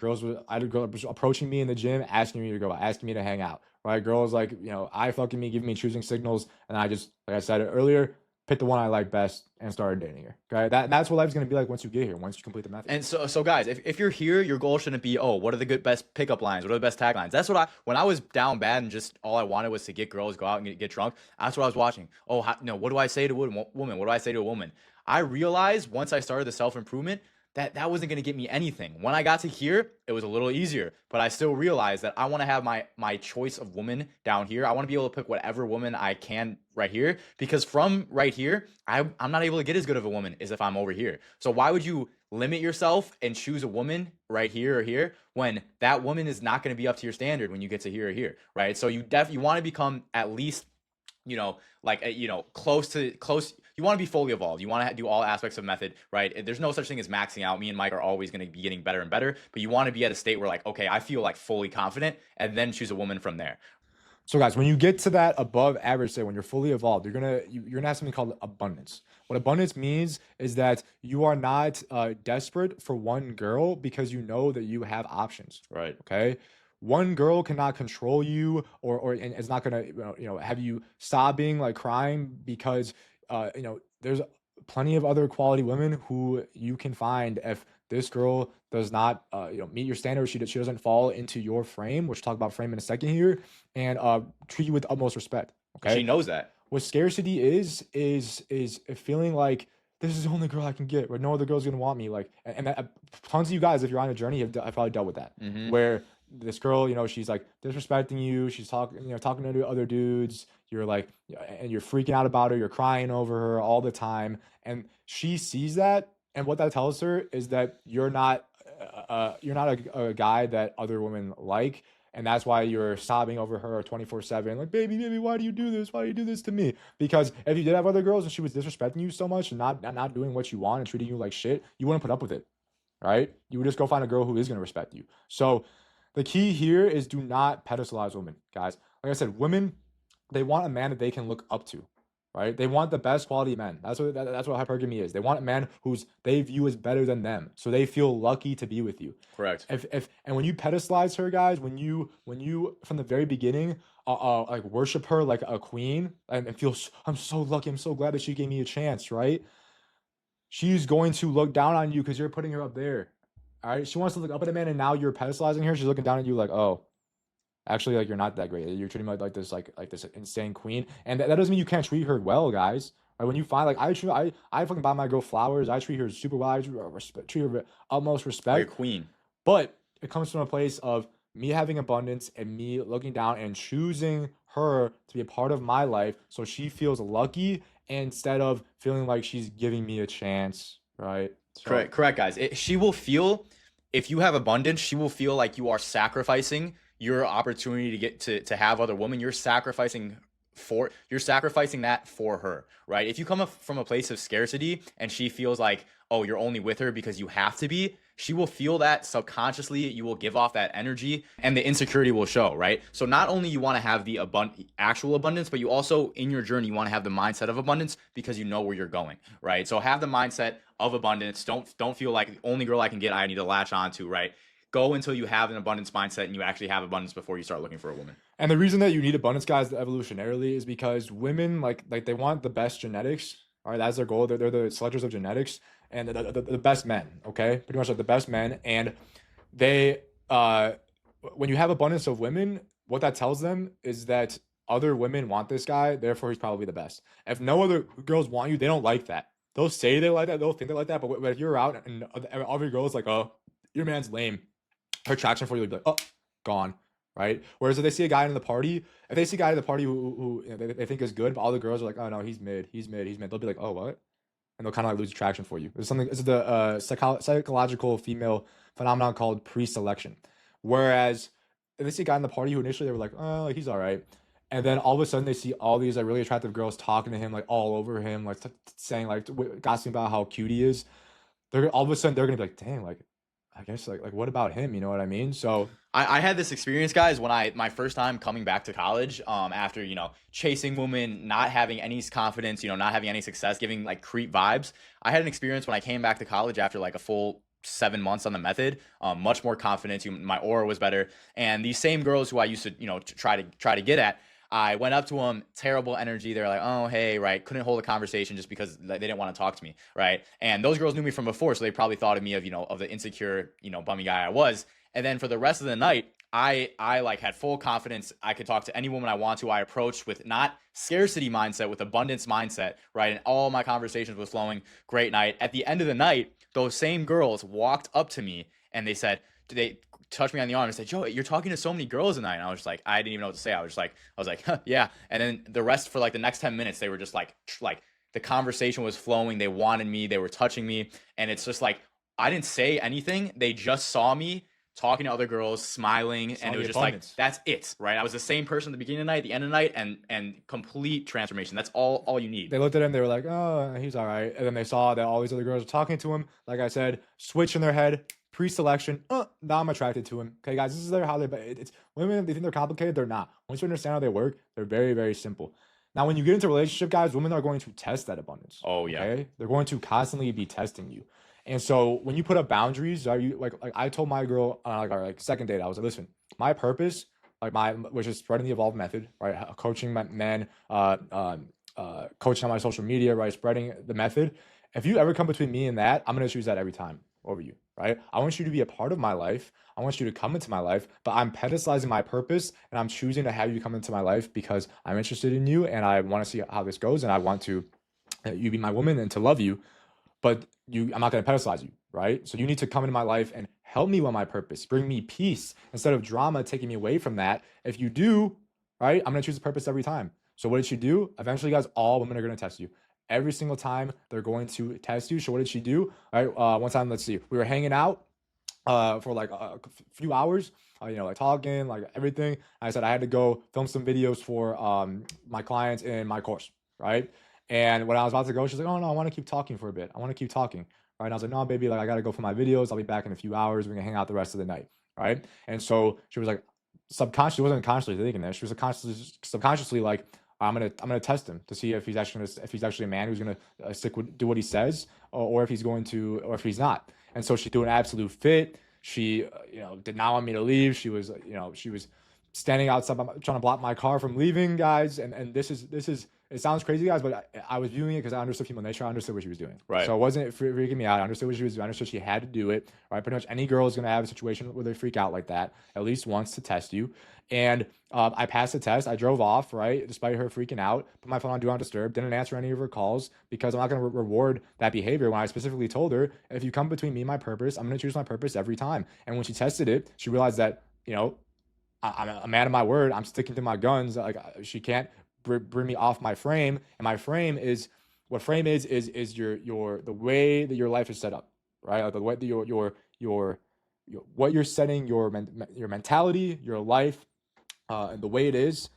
Speaker 1: I had a girl approaching me in the gym, asking me to go, asking me to hang out, right? Girls like, I fucking me, giving me choosing signals, and I just, like I said earlier, picked the one I like best and started dating her. Okay, that's what life's gonna be like once you get here, once you complete the method.
Speaker 2: And so guys, if you're here, your goal shouldn't be, oh, what are the best pickup lines? What are the best taglines? That's what when I was down bad and just all I wanted was to get girls, go out and get drunk. That's what I was watching. Oh, what do I say to a woman? What do I say to a woman? I realized once I started the self-improvement that wasn't going to get me anything. When I got to here, it was a little easier, but I still realized that I want to have my choice of woman down here. I want to be able to pick whatever woman I can right here, because from right here, I'm not able to get as good of a woman as if I'm over here. So why would you limit yourself and choose a woman right here or here when that woman is not going to be up to your standard when you get to here or here, right? So you want to become at least, close. You want to be fully evolved. You want to do all aspects of method, right? There's no such thing as maxing out. Me and Mike are always going to be getting better and better, but you want to be at a state where like, okay, I feel like fully confident, and then choose a woman from there.
Speaker 1: So guys, when you get to that above average state, when you're fully evolved, you're gonna have something called abundance. What abundance means is that you are not desperate for one girl because you know that you have options.
Speaker 2: Right.
Speaker 1: Okay. One girl cannot control you, and it's not gonna have you sobbing like crying because there's plenty of other quality women who you can find if this girl does not meet your standards. She doesn't fall into your frame, which we'll talk about frame in a second here, and treat you with utmost respect. Okay,
Speaker 2: she knows that.
Speaker 1: What scarcity is feeling like this is the only girl I can get, where no other girl's gonna want me. Like, and that, tons of you guys, if you're on a journey, have probably dealt with that, where this girl, she's like disrespecting you. She's talking to other dudes. You're like, and you're freaking out about her. You're crying over her all the time, and she sees that. And what that tells her is that you're not a guy that other women like, and that's why you're sobbing over her 24/7. Like, baby, why do you do this? Why do you do this to me? Because if you did have other girls and she was disrespecting you so much and not doing what you want and treating you like shit, you wouldn't put up with it, right? You would just go find a girl who is gonna respect you. So the key here is do not pedestalize women, guys. Like I said, women, they want a man that they can look up to, right? They want the best quality men. That's what hypergamy is. They want a man who's they view as better than them, so they feel lucky to be with you.
Speaker 2: Correct.
Speaker 1: And when you pedestalize her, guys, when you from the very beginning, like worship her like a queen and feel I'm so lucky, I'm so glad that she gave me a chance, right? She's going to look down on you because you're putting her up there. All right, she wants to look up at a man, and now you're pedestalizing her. She's looking down at you like, oh, actually, like you're not that great. You're treating her like this insane queen, and that doesn't mean you can't treat her well, guys. Right? When you find like I fucking buy my girl flowers. I treat her super well. I treat her with utmost respect.
Speaker 2: Like a queen.
Speaker 1: But it comes from a place of me having abundance and me looking down and choosing her to be a part of my life, so she feels lucky instead of feeling like she's giving me a chance, right?
Speaker 2: Correct, guys. She will feel, if you have abundance, she will feel like you are sacrificing your opportunity to get to have other women, you're sacrificing that for her, right? If you come from a place of scarcity and she feels like, oh, you're only with her because you have to be, she will feel that subconsciously. You will give off that energy and the insecurity will show, right? So not only you want to have the actual abundance, but you also in your journey you want to have the mindset of abundance because you know where you're going, right? So have the mindset of abundance. Don't feel like the only girl I can get I need to latch onto, right? Go until you have an abundance mindset and you actually have abundance before you start looking for a woman.
Speaker 1: And the reason that you need abundance, guys, evolutionarily, is because women like they want the best genetics. All right, that's their goal. They're the selectors of genetics and the best men. Okay, pretty much like the best men. And they when you have abundance of women, what that tells them is that other women want this guy, therefore he's probably the best. If no other girls want you, they don't like that. They'll say they like that, they'll think they like that, but if you're out and other girls like, oh, your man's lame, her attraction for you will be like, oh, gone, right? Whereas if they see a guy in the party, if they see a guy in the party who you know, they think is good, but all the girls are like, oh no, he's mid, he's mid, he's mid, they'll be like, oh what? And they'll kind of like lose attraction for you. It's something. It's the psychological female phenomenon called pre-selection. Whereas if they see a guy in the party who initially they were like, oh, like, he's all right, and then all of a sudden they see all these like really attractive girls talking to him like all over him, like saying like gossiping about how cute he is. They're all of a sudden they're gonna be like, dang, like I guess like what about him? You know what I mean? So
Speaker 2: I had this experience, guys, when my first time coming back to college, after, chasing women, not having any confidence, not having any success, giving like creep vibes. I had an experience when I came back to college after like a full 7 months on the method, much more confidence. My aura was better. And these same girls who I used to, try to get at, I went up to them, terrible energy. They're like, oh, hey, right. Couldn't hold a conversation just because they didn't want to talk to me, right? And those girls knew me from before, so they probably thought of me of the insecure, bummy guy I was. And then for the rest of the night, I like had full confidence. I could talk to any woman I want to. I approached with not scarcity mindset, with abundance mindset, right? And all my conversations was flowing. Great night. At the end of the night, those same girls walked up to me and they touched me on the arm and said, Joe, you're talking to so many girls tonight. And I was just like, I didn't even know what to say. I was like, huh, yeah. And then the rest for like the next 10 minutes, they were just like the conversation was flowing. They wanted me. They were touching me. And it's just like, I didn't say anything. They just saw me talking to other girls, smiling, and it was just abundance. Like, that's it, right? I was the same person at the beginning of the night, the end of the night, and complete transformation. That's all you need.
Speaker 1: They looked at him, they were like, oh, he's all right. And then they saw that all these other girls were talking to him. Like I said, switch in their head, pre-selection, now I'm attracted to him. Okay, guys, this is how it's women, they think they're complicated, they're not. Once you understand how they work, they're very, very simple. Now, when you get into a relationship, guys, women are going to test that abundance.
Speaker 2: Oh, yeah.
Speaker 1: Okay? They're going to constantly be testing you. And so when you put up boundaries, are you like I told my girl on like our second date, I was like, listen, my purpose, which is spreading the evolved method, right? Coaching my men, coaching on my social media, right? Spreading the method. If you ever come between me and that, I'm gonna choose that every time over you, right? I want you to be a part of my life. I want you to come into my life, but I'm pedestalizing my purpose and I'm choosing to have you come into my life because I'm interested in you and I want to see how this goes and I want to you be my woman and to love you. But I'm not going to pedestalize you, right? So you need to come into my life and help me with my purpose, bring me peace instead of drama taking me away from that. If you do, right, I'm going to choose the purpose every time. So what did she do? Eventually, guys, all women are going to test you. Every single time they're going to test you. So what did she do? All right, one time, let's see, we were hanging out for like a few hours, like talking, like everything. I said I had to go film some videos for my clients in my course, right? And when I was about to go, she's like, oh no, I want to keep talking for a bit. I want to keep talking. Right. And I was like, no, baby, like I got to go for my videos. I'll be back in a few hours. We can hang out the rest of the night. Right. And so she was like, subconsciously, wasn't consciously thinking that. She was subconsciously like, I'm gonna test him to see if he's actually a man who's gonna do what he says, or if he's going to, or if he's not. And so she threw an absolute fit. She, did not want me to leave. She was standing outside trying to block my car from leaving, guys. And this is it sounds crazy, guys, but I was viewing it because I understood female nature. I understood what she was doing.
Speaker 2: Right.
Speaker 1: So it wasn't freaking me out. I understood what she was doing. I understood she had to do it. Right. Pretty much any girl is going to have a situation where they freak out like that at least once to test you. And I passed the test. I drove off, right, despite her freaking out. Put my phone on Do Not Disturb. Didn't answer any of her calls because I'm not going to reward that behavior when I specifically told her, if you come between me and my purpose, I'm going to choose my purpose every time. And when she tested it, she realized that, I'm a man of my word. I'm sticking to my guns. Like she can't bring me off my frame. And my frame is what frame is your the way that your life is set up, right? Like the way that your what you're setting your mentality, your life, and the way it is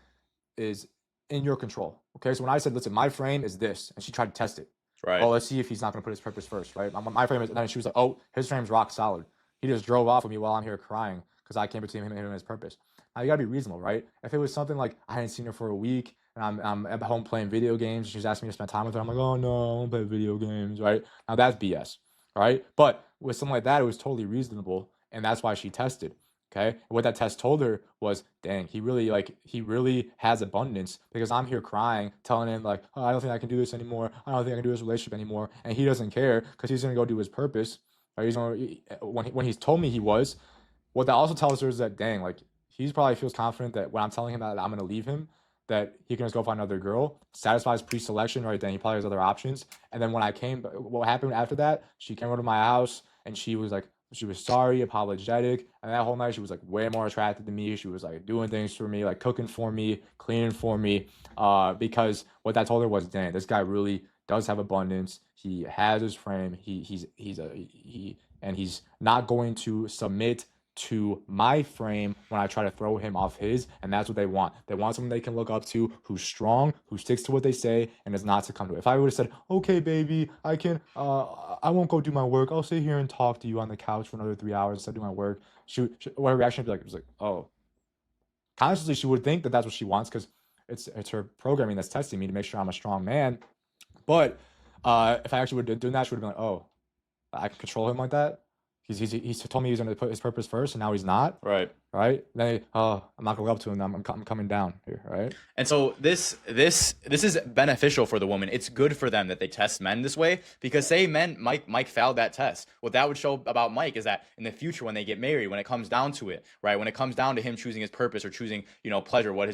Speaker 1: in your control. Okay, so when I said, listen, my frame is this, and she tried to test it. Oh,
Speaker 2: Right.
Speaker 1: let's see if he's not going to put his purpose first, right? My frame is, and then she was like, oh, his frame's rock solid. He just drove off with me while I'm here crying because I came between him and his purpose. Now you gotta be reasonable, right? If it was something like I hadn't seen her for a week and I'm at home playing video games, and she's asking me to spend time with her, I'm like, oh no, I don't play video games, right? Now that's BS, right? But with something like that, it was totally reasonable, and that's why she tested. Okay. And what that test told her was, dang, he really has abundance because I'm here crying, telling him like, oh, I don't think I can do this anymore. I don't think I can do this relationship anymore. And he doesn't care because he's gonna go do his purpose. Right? He's gonna when he's told me he was. What that also tells her is that, dang, like he's probably feels confident that when I'm telling him that I'm gonna leave him, that he can just go find another girl, satisfies pre-selection, right? Then he probably has other options. And then when I came, what happened after that? She came over to my house and she was like, she was sorry, apologetic, and that whole night she was like way more attracted to me. She was like doing things for me, like cooking for me, cleaning for me, because what that told her was, dang, this guy really does have abundance. He has his frame. And he's not going to submit to my frame when I try to throw him off his, and that's what they want. They want someone they can look up to, who's strong, who sticks to what they say, and is not succumb to it. If I would have said, "Okay, baby, I won't go do my work. I'll sit here and talk to you on the couch for another 3 hours instead of doing my work," what her reaction would be like? It was like, "Oh." Consciously, she would think that that's what she wants because it's her programming that's testing me to make sure I'm a strong man. But if I actually would have done that, she would have been like, "Oh, I can control him like that. He's told me he's going to put his purpose first, and now he's not."
Speaker 2: Right.
Speaker 1: Right? Then, oh, I'm not going to go up to him. I'm coming down here. Right?
Speaker 2: And so this is beneficial for the woman. It's good for them that they test men this way, because say Mike failed that test. What that would show about Mike is that in the future when they get married, when it comes down to it, right? When it comes down to him choosing his purpose or choosing, pleasure, what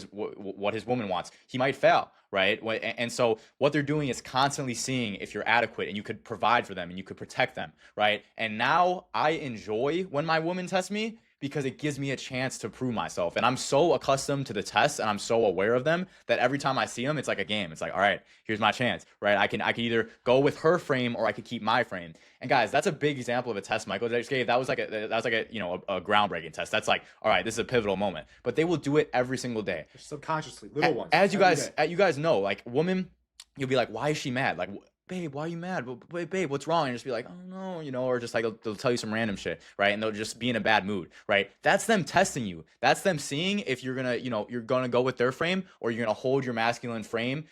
Speaker 2: his woman wants, he might fail, right? And so what they're doing is constantly seeing if you're adequate and you could provide for them and you could protect them, right? And now I enjoy when my woman tests me, because it gives me a chance to prove myself. And I'm so accustomed to the tests and I'm so aware of them that every time I see them, it's like a game. It's like, all right, here's my chance, right? I can either go with her frame or I could keep my frame. And guys, that's a big example of a test Michael just gave. That was like a groundbreaking test. That's like, all right, this is a pivotal moment. But they will do it every single day.
Speaker 1: Subconsciously, little ones.
Speaker 2: As you guys know, like woman, you'll be like, why is she mad? Like, babe, why are you mad? Wait, babe, what's wrong? And just be like, oh no, or just like they'll tell you some random shit, right? And they'll just be in a bad mood, right? That's them testing you. That's them seeing if you're gonna go with their frame or you're gonna hold your masculine frame,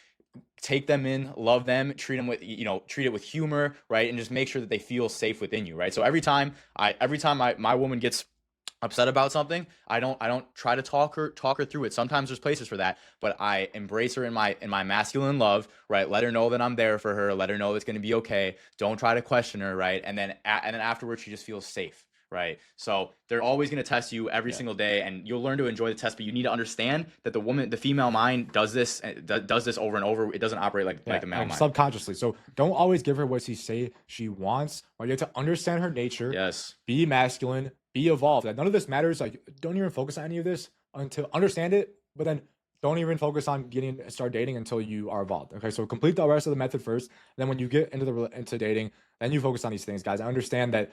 Speaker 2: take them in, love them, treat them with, treat it with humor, right? And just make sure that they feel safe within you, right? So every time my woman gets upset about something, I don't try to talk her through it. Sometimes there's places for that, but I embrace her in my masculine love, right? Let her know that I'm there for her, let her know it's going to be okay. Don't try to question her, right? And then afterwards she just feels safe, right? So they're always going to test you every single day, and you'll learn to enjoy the test, but you need to understand that the female mind does this over and over. It doesn't operate like the male mind.
Speaker 1: Subconsciously. So don't always give her what she say she wants, right? You have to understand her nature.
Speaker 2: Yes.
Speaker 1: Be masculine, be evolved. None of this matters. Like, don't even focus on any of this until understand it, but then don't even focus on start dating until you are evolved. Okay, so complete the rest of the method first. Then when you get into dating, then you focus on these things, guys. I understand that.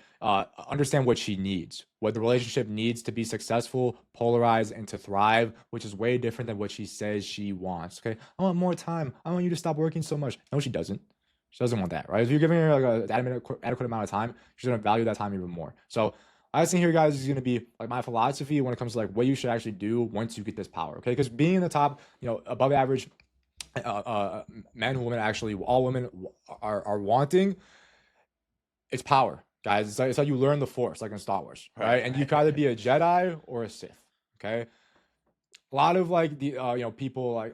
Speaker 1: Understand what she needs, what the relationship needs to be successful, polarized, and to thrive, which is way different than what she says she wants. Okay, I want more time. I want you to stop working so much. No, she doesn't. She doesn't want that, right? If you're giving her like an adequate amount of time, she's gonna value that time even more. So last thing here, guys, is going to be like my philosophy when it comes to like what you should actually do once you get this power. Okay, because being in the top, above average men and women, actually all women are wanting, it's power, guys. It's how you learn the Force, like in Star Wars, right? And you can either be a Jedi or a Sith. Okay, a lot of like the people like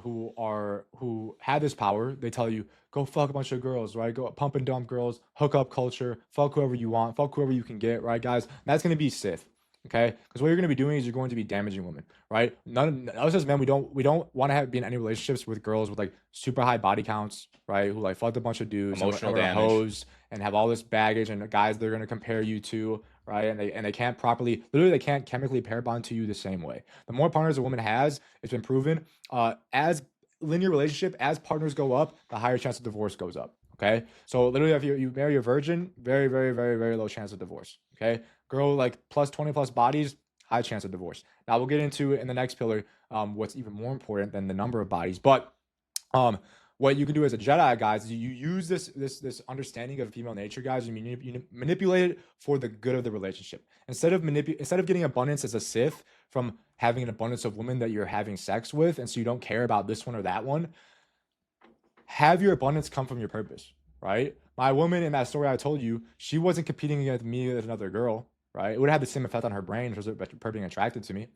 Speaker 1: who have this power, they tell you go fuck a bunch of girls, right? Go pump and dump girls, hook up culture, fuck whoever you want, fuck whoever you can get, right, guys? That's gonna be Sith, okay? Because what you're gonna be doing is you're going to be damaging women, right? None of us as men, we don't want to be in any relationships with girls with like super high body counts, right? Who like fucked a bunch of dudes,
Speaker 2: emotional
Speaker 1: and
Speaker 2: damage,
Speaker 1: hoes, and have all this baggage, and guys they're gonna compare you to, right? And they can't properly, literally, they can't chemically pair bond to you the same way. The more partners a woman has, it's been proven, as linear relationship, as partners go up, the higher chance of divorce goes up. Okay, so literally, if you marry a virgin, very, very, very, very low chance of divorce. Okay, girl like plus 20 plus bodies, high chance of divorce. Now we'll get into in the next pillar what's even more important than the number of bodies. But um, what you can do as a Jedi, guys, is you use this understanding of female nature, guys. You manipulate it for the good of the relationship. Instead of getting abundance as a Sith from having an abundance of women that you're having sex with, and so you don't care about this one or that one, have your abundance come from your purpose, right? My woman in that story I told you, she wasn't competing against me with another girl, right? It would have the same effect on her brain, which was her being attracted to me,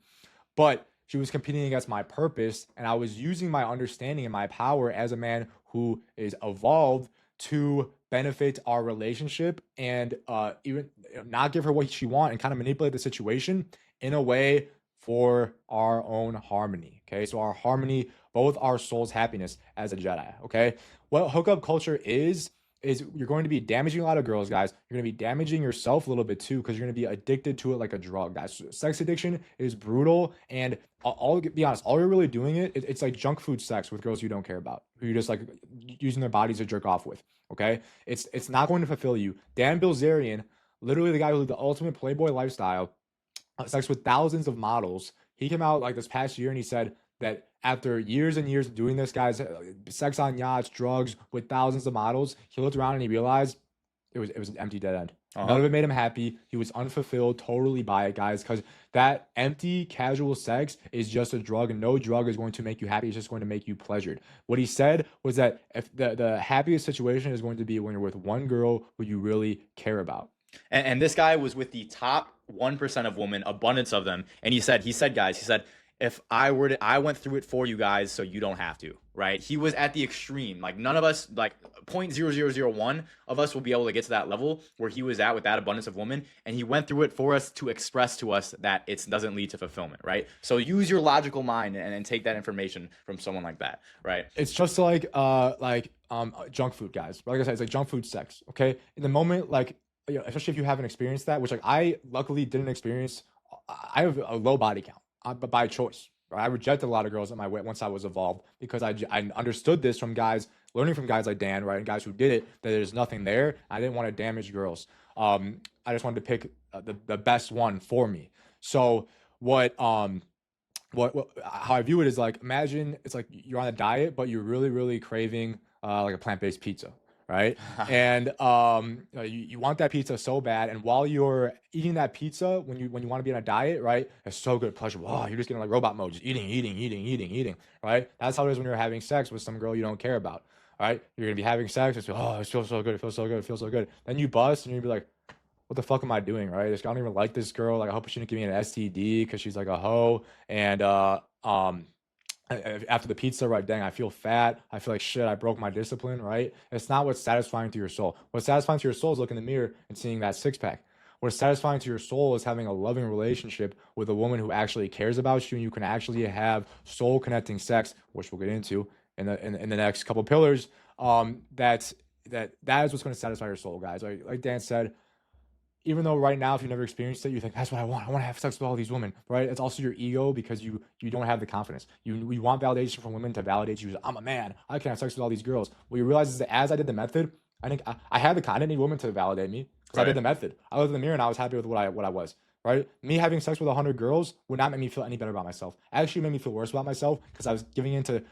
Speaker 1: but she was competing against my purpose, and I was using my understanding and my power as a man who is evolved to benefit our relationship and even not give her what she wants and kind of manipulate the situation in a way for our own harmony. Okay, so our harmony, both our soul's happiness as a Jedi. Okay, what hookup culture is you're going to be damaging a lot of girls, guys. You're going to be damaging yourself a little bit too, because you're going to be addicted to it like a drug, guys. Sex addiction is brutal, and I'll be honest, all you're really doing it's like junk food sex with girls you don't care about, who you're just like using their bodies to jerk off with. Okay, it's not going to fulfill you. Dan Bilzerian, literally the guy who lived the ultimate Playboy lifestyle, sex with thousands of models. He came out like this past year and he said that after years and years of doing this, guys, sex on yachts, drugs with thousands of models, he looked around and he realized it was an empty dead end. None of it made him happy. He was unfulfilled totally by it, guys, because that empty casual sex is just a drug, and no drug is going to make you happy. It's just going to make you pleasured. What he said was that if the happiest situation is going to be when you're with one girl who you really care about.
Speaker 2: And this guy was with the top 1% of women, abundance of them. And he said, guys, if I went through it for you guys, so you don't have to, right? He was at the extreme. Like none of us, like 0.0001 of us will be able to get to that level where he was at with that abundance of women. And he went through it for us to express to us that it doesn't lead to fulfillment, right? So use your logical mind and take that information from someone like that, right?
Speaker 1: It's just like junk food, guys. Like I said, it's like junk food sex. Okay, in the moment, like, you know, especially if you haven't experienced that, which like I luckily didn't experience. I have a low body count, but by choice. Right? I rejected a lot of girls at my weight once I was evolved, because I understood this from guys, learning from guys like Dan, right, and guys who did it, that there's nothing there. I didn't want to damage girls. I just wanted to pick the best one for me. So what how I view it is like, imagine it's like you're on a diet, but you're really craving like a plant-based pizza, right? And you want that pizza so bad, and while you're eating that pizza, when you want to be on a diet, right, it's so good, pleasurable. Oh, you're just getting like robot mode, just eating, right? That's how it is when you're having sex with some girl you don't care about. All right, you're gonna be having sex. It's it feels so good, it feels so good, it feels so good. Then you bust, and you're gonna be like, what the fuck am I doing, right? I don't even like this girl. Like, I hope she didn't give me an STD because she's like a hoe. And after the pizza, right, dang, I feel fat. I feel like shit. I broke my discipline, right? It's not what's satisfying to your soul. What's satisfying to your soul is looking in the mirror and seeing that six pack. What's satisfying to your soul is having a loving relationship with a woman who actually cares about you, and you can actually have soul connecting sex, which we'll get into in the next couple pillars. That is what's going to satisfy your soul, guys. Like Dan said, even though right now, if you've never experienced it, you think that's what I want. I want to have sex with all these women, right? It's also your ego, because you don't have the confidence. You want validation from women to validate you. I'm a man. I can have sex with all these girls. What you realize is that as I did the method, I think I had I didn't need women to validate me, because I did the method. I looked in the mirror and I was happy with what I was. Right? Me having sex with 100 girls would not make me feel any better about myself. It actually made me feel worse about myself, because I was giving into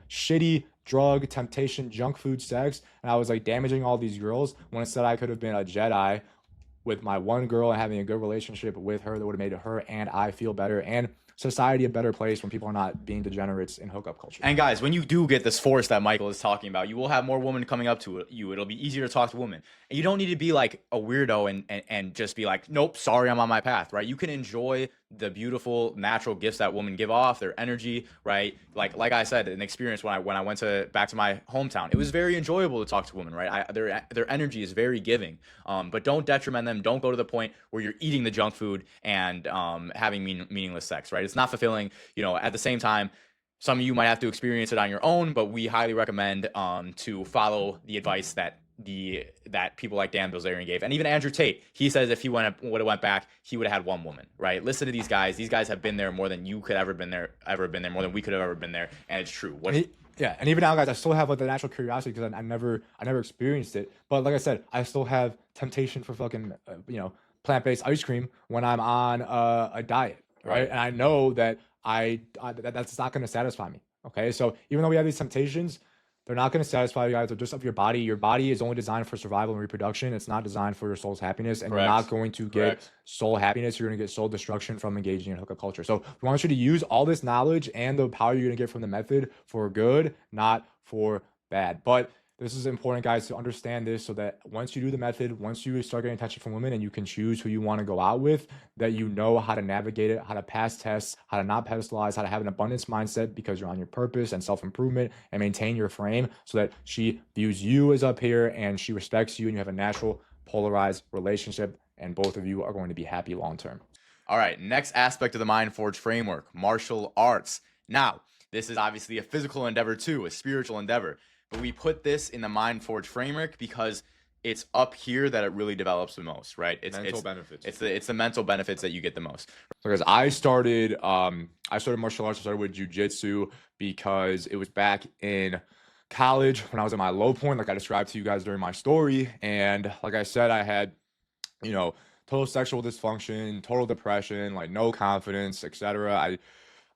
Speaker 1: shitty drug, temptation, junk food sex, and I was like damaging all these girls, when instead I could have been a Jedi with my one girl and having a good relationship with her that would have made her and I feel better, and society a better place when people are not being degenerates in hookup culture.
Speaker 2: And guys, when you do get this force that Michael is talking about, you will have more women coming up to you. It'll be easier to talk to women. And you don't need to be like a weirdo and just be like, nope, sorry, I'm on my path, right? You can enjoy the beautiful natural gifts that women give off, their energy, right? Like I said, an experience when I went back to my hometown, it was very enjoyable to talk to women, right? Their energy is very giving, but don't detriment them. Don't go to the point where you're eating the junk food and having meaningless sex, right? It's not fulfilling. At the same time, some of you might have to experience it on your own, but we highly recommend to follow the advice that people like Dan Bilzerian gave. And even Andrew Tate, he says if he would have went back, he would have had one woman, right? Listen to these guys. These guys have been there more than you could ever been there, more than we could have ever been there. And it's true.
Speaker 1: And even now, guys, I still have like the natural curiosity, because I never experienced it. But like I said, I still have temptation for fucking, plant-based ice cream when I'm on a diet, right?
Speaker 2: Right.
Speaker 1: And I know that that's not going to satisfy me. Okay, so even though we have these temptations, they're not going to satisfy you guys. They're just of your body. Your body is only designed for survival and reproduction. It's not designed for your soul's happiness, and you're not
Speaker 2: Correct.
Speaker 1: going to get
Speaker 2: Correct.
Speaker 1: soul happiness. You're going to get soul destruction from engaging in hookup culture. So we want you to use all this knowledge and the power you're going to get from the method for good, not for bad. But this is important, guys, to understand this so that once you do the method, once you start getting attention from women and you can choose who you want to go out with, that you know how to navigate it, how to pass tests, how to not pedestalize, how to have an abundance mindset because you're on your purpose and self-improvement, and maintain your frame so that she views you as up here and she respects you and you have a natural polarized relationship and both of you are going to be happy long term.
Speaker 2: All right, next aspect of the Mind Forge framework, martial arts. Now, this is obviously a physical endeavor too, a spiritual endeavor. But we put this in the Mind Forge framework because it's up here that it really develops the most, right? It's
Speaker 1: mental benefits.
Speaker 2: It's the mental benefits that you get the most.
Speaker 1: So guys, I started martial arts. I started with jujitsu because it was back in college when I was at my low point, like I described to you guys during my story. And like I said, I had, total sexual dysfunction, total depression, like no confidence, etc.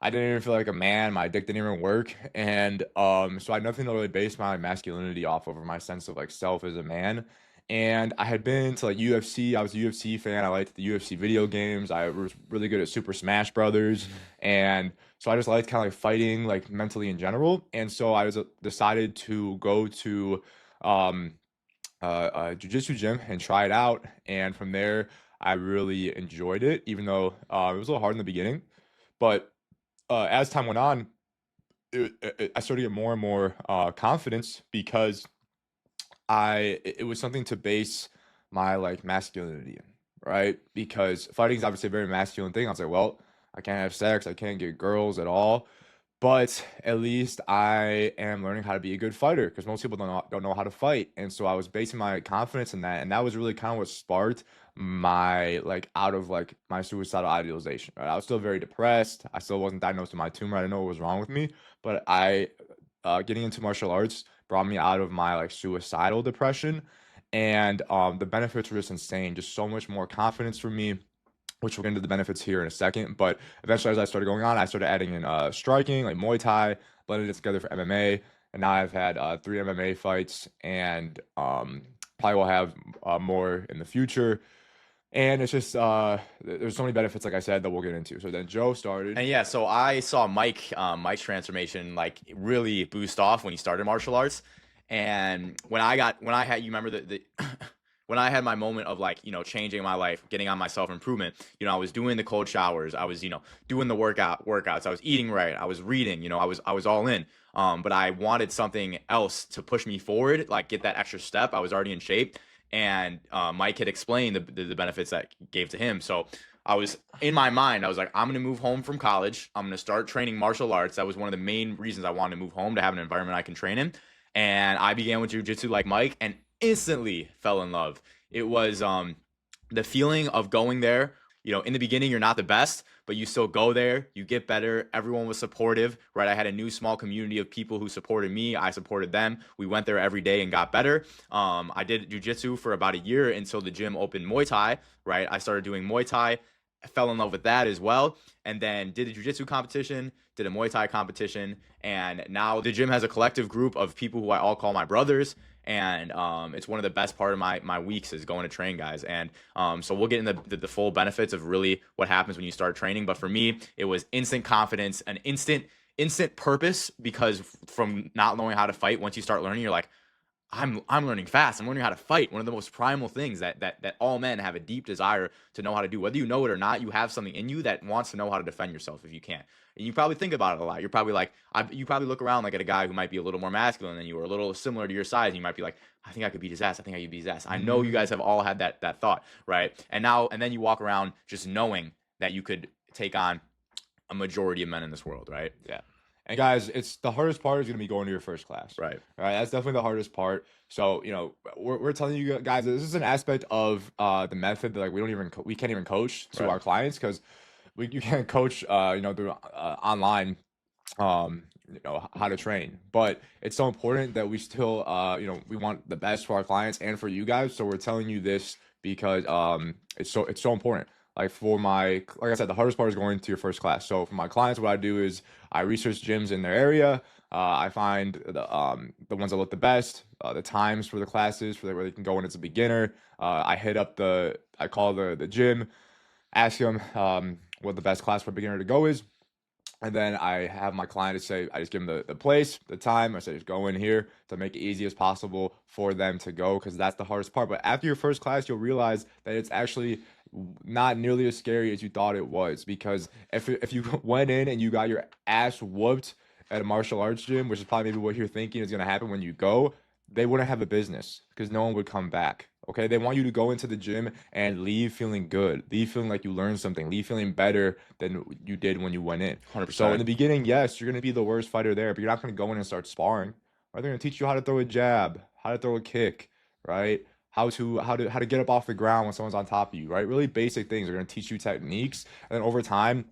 Speaker 1: I didn't even feel like a man. My dick didn't even work. And so I had nothing to really base my masculinity off of, or my sense of like self as a man. And I had been to like UFC. I was a UFC fan. I liked the UFC video games. I was really good at Super Smash Brothers. And so I just liked kind of like fighting like mentally in general. And so I was decided to go to a jiu-jitsu gym and try it out. And from there, I really enjoyed it, even though it was a little hard in the beginning. But as time went on, I started to get more and more confidence because it was something to base my like masculinity in, right? Because fighting is obviously a very masculine thing. I was like, well, I can't have sex, I can't get girls at all, but at least I am learning how to be a good fighter because most people don't know how to fight. And so I was basing my confidence in that, and that was really kind of what sparked my like out of like my suicidal idealization. Right? I was still very depressed. I still wasn't diagnosed with my tumor. I didn't know what was wrong with me, but I getting into martial arts brought me out of my like suicidal depression, and the benefits were just insane. Just so much more confidence for me, which we'll get into the benefits here in a second. But eventually, as I started going on, I started adding in striking, like Muay Thai, blended it together for MMA. And now I've had 3 MMA fights, and probably will have more in the future. And it's just there's so many benefits, like I said, that we'll get into. So then Joe started.
Speaker 2: And yeah, so I saw Mike's transformation like really boost off when he started martial arts. And when I had, you remember the when I had my moment of like, changing my life, getting on my self-improvement, I was doing the cold showers, I was, doing the workouts, I was eating right, I was reading, I was all in. But I wanted something else to push me forward, like get that extra step. I was already in shape, and Mike had explained the benefits that gave to him. So I was in my mind, I was like, I'm gonna move home from college. I'm gonna start training martial arts. That was one of the main reasons I wanted to move home, to have an environment I can train in. And I began with jujitsu like Mike, and instantly fell in love. It was the feeling of going there. In the beginning, you're not the best, but you still go there, you get better. Everyone was supportive, right? I had a new small community of people who supported me. I supported them. We went there every day and got better. I did jujitsu for about a year until the gym opened Muay Thai, right? I started doing Muay Thai. I fell in love with that as well. And then did a jiu-jitsu competition, did a Muay Thai competition. And now the gym has a collective group of people who I all call my brothers. And it's one of the best part of my weeks is going to train, guys. And so we'll get into the full benefits of really what happens when you start training. But for me, it was instant confidence, an instant purpose, because from not knowing how to fight, once you start learning, you're like, I'm learning fast. I'm learning how to fight. One of the most primal things that all men have a deep desire to know how to do. Whether you know it or not, you have something in you that wants to know how to defend yourself if you can. And you probably think about it a lot. You're probably like, you probably look around like at a guy who might be a little more masculine than you, or a little similar to your size, and you might be like, I think I could beat his ass. I think I could beat his ass. I know you guys have all had that thought, right? And then you walk around just knowing that you could take on a majority of men in this world, right?
Speaker 1: Yeah. And guys, it's the hardest part is going to be going to your first class.
Speaker 2: Right.
Speaker 1: All right. That's definitely the hardest part. So, we're telling you guys, this is an aspect of the method that like we can't even coach to our clients, because you can't coach, through online how to train. But it's so important that we still, we want the best for our clients and for you guys. So we're telling you this because it's so important. Like I said, the hardest part is going to your first class. So for my clients, what I do is I research gyms in their area. I find the ones that look the best, the times for the classes where they can go in as a beginner. I call the gym, ask them what the best class for a beginner to go is. And then I have my client to say, I just give them the place, the time. I say, just go in here to make it easy as possible for them to go, because that's the hardest part. But after your first class, you'll realize that it's actually not nearly as scary as you thought it was. Because if you went in and you got your ass whooped at a martial arts gym, which is probably maybe what you're thinking is going to happen when you go, they wouldn't have a business because no one would come back. Okay, they want you to go into the gym and leave feeling good, leave feeling like you learned something, leave feeling better than you did when you went in.
Speaker 2: 100%.
Speaker 1: So in the beginning, yes, you're going to be the worst fighter there, but you're not going to go in and start sparring. Right? They're going to teach you how to throw a jab, how to throw a kick, right? How to get up off the ground when someone's on top of you, right? Really basic things. They're going to teach you techniques, and then over time,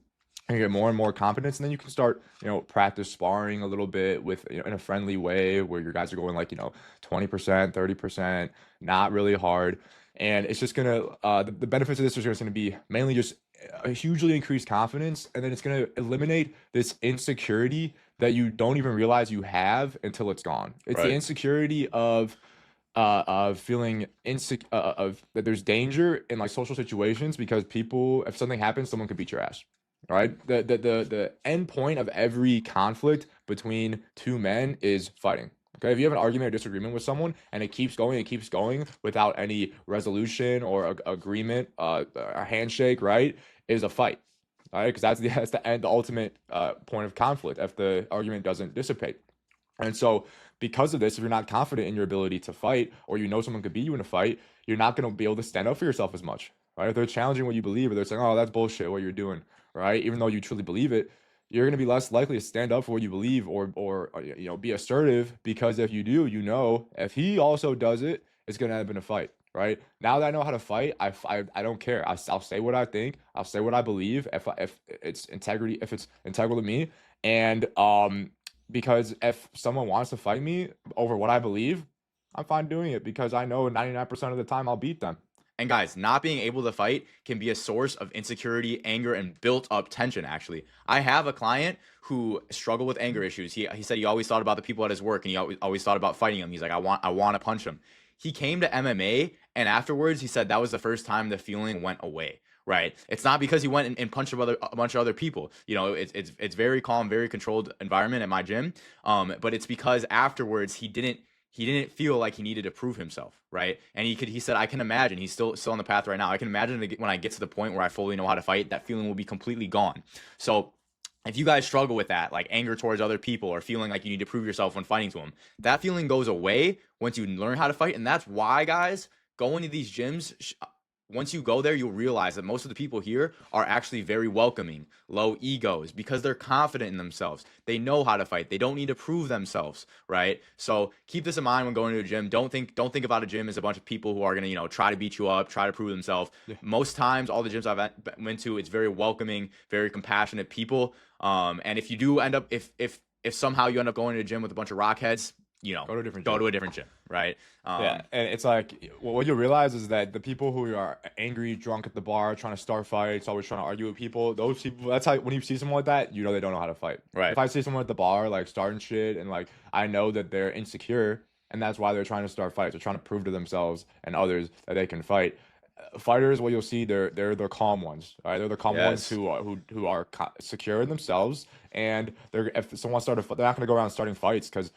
Speaker 1: you get more and more confidence, and then you can start, practice sparring a little bit with, in a friendly way where your guys are going like, 20%, 30%, not really hard. And it's just gonna, the benefits of this are just gonna be mainly just a hugely increased confidence, and then it's gonna eliminate this insecurity that you don't even realize you have until it's gone. It's the
Speaker 2: Right.
Speaker 1: insecurity of feeling insecure of that there's danger in like social situations, because people, if something happens, someone could beat your ass. Right? The end point of every conflict between two men is fighting. Okay, if you have an argument or disagreement with someone and it keeps going without any resolution or agreement, a handshake, right, is a fight. All right, because that's the end, the ultimate point of conflict if the argument doesn't dissipate. And so, because of this, if you're not confident in your ability to fight, or someone could beat you in a fight, you're not going to be able to stand up for yourself as much, right? If they're challenging what you believe, or they're saying, "Oh, that's bullshit, what you're doing," right? Even though you truly believe it, you're going to be less likely to stand up for what you believe, or be assertive, because if you do, if he also does it, it's going to end up in a fight, right? Now that I know how to fight, I don't care. I'll say what I think. I'll say what I believe. If it's integral to me, and because if someone wants to fight me over what I believe, I'm fine doing it, because I know 99% of the time I'll beat them.
Speaker 2: And guys, not being able to fight can be a source of insecurity, anger, and built up tension, actually. I have a client who struggled with anger issues. He said he always thought about the people at his work, and he always thought about fighting them. He's like, I want to punch him. He came to MMA, and afterwards he said that was the first time the feeling went away. Right. It's not because he went and punched a bunch of other people. It's very calm, very controlled environment at my gym. But it's because afterwards he didn't feel like he needed to prove himself, right? And he said, I can imagine, he's still on the path right now. I can imagine when I get to the point where I fully know how to fight, that feeling will be completely gone. So if you guys struggle with that, like anger towards other people or feeling like you need to prove yourself when fighting to them, that feeling goes away once you learn how to fight. And that's why, guys, going to these gyms, once you go there, you'll realize that most of the people here are actually very welcoming, low egos, because they're confident in themselves. They know how to fight. They don't need to prove themselves, right? So keep this in mind when going to a gym. Don't think about a gym as a bunch of people who are going to, try to beat you up, try to prove themselves. Yeah. Most times, all the gyms I've went to, it's very welcoming, very compassionate people. And if you do end up, if somehow you end up going to a gym with a bunch of rockheads, go to a different gym, right?
Speaker 1: Yeah, and it's like, what you realize is that the people who are angry, drunk at the bar, trying to start fights, always trying to argue with people, those people, that's how, when you see someone like that, they don't know how to fight.
Speaker 2: Right.
Speaker 1: If I see someone at the bar, like, starting shit, and, like, I know that they're insecure, and that's why they're trying to start fights. They're trying to prove to themselves and others that they can fight. Fighters, what you'll see, they're the calm ones, right? They're the calm ones who are secure in themselves, and if someone started, they're not going to go around starting fights, because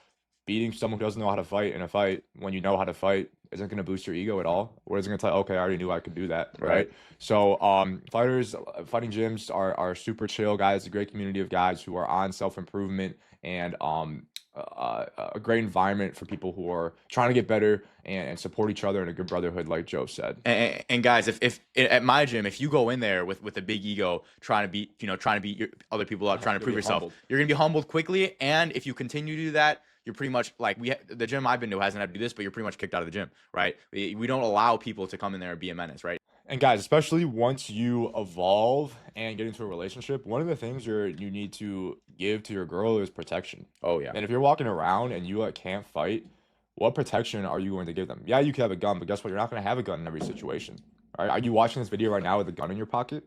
Speaker 1: beating someone who doesn't know how to fight in a fight, when you know how to fight, isn't going to boost your ego at all. Or is it going to tell you, okay, I already knew I could do that, right? So fighting gyms are super chill guys. A great community of guys who are on self-improvement, and a great environment for people who are trying to get better and support each other in a good brotherhood, like Joe said.
Speaker 2: And guys, if at my gym, if you go in there with a big ego, trying to beat other people up, trying to prove yourself, you're going to be humbled quickly. And if you continue to do that, you're pretty much like, the gym I've been to hasn't had to do this, but you're pretty much kicked out of the gym, right? We don't allow people to come in there and be a menace, right?
Speaker 1: And guys, especially once you evolve and get into a relationship, one of the things you need to give to your girl is protection.
Speaker 2: Oh yeah.
Speaker 1: And if you're walking around and you like can't fight, what protection are you going to give them? Yeah, you could have a gun, but guess what? You're not going to have a gun in every situation. Right? Are you watching this video right now with a gun in your pocket?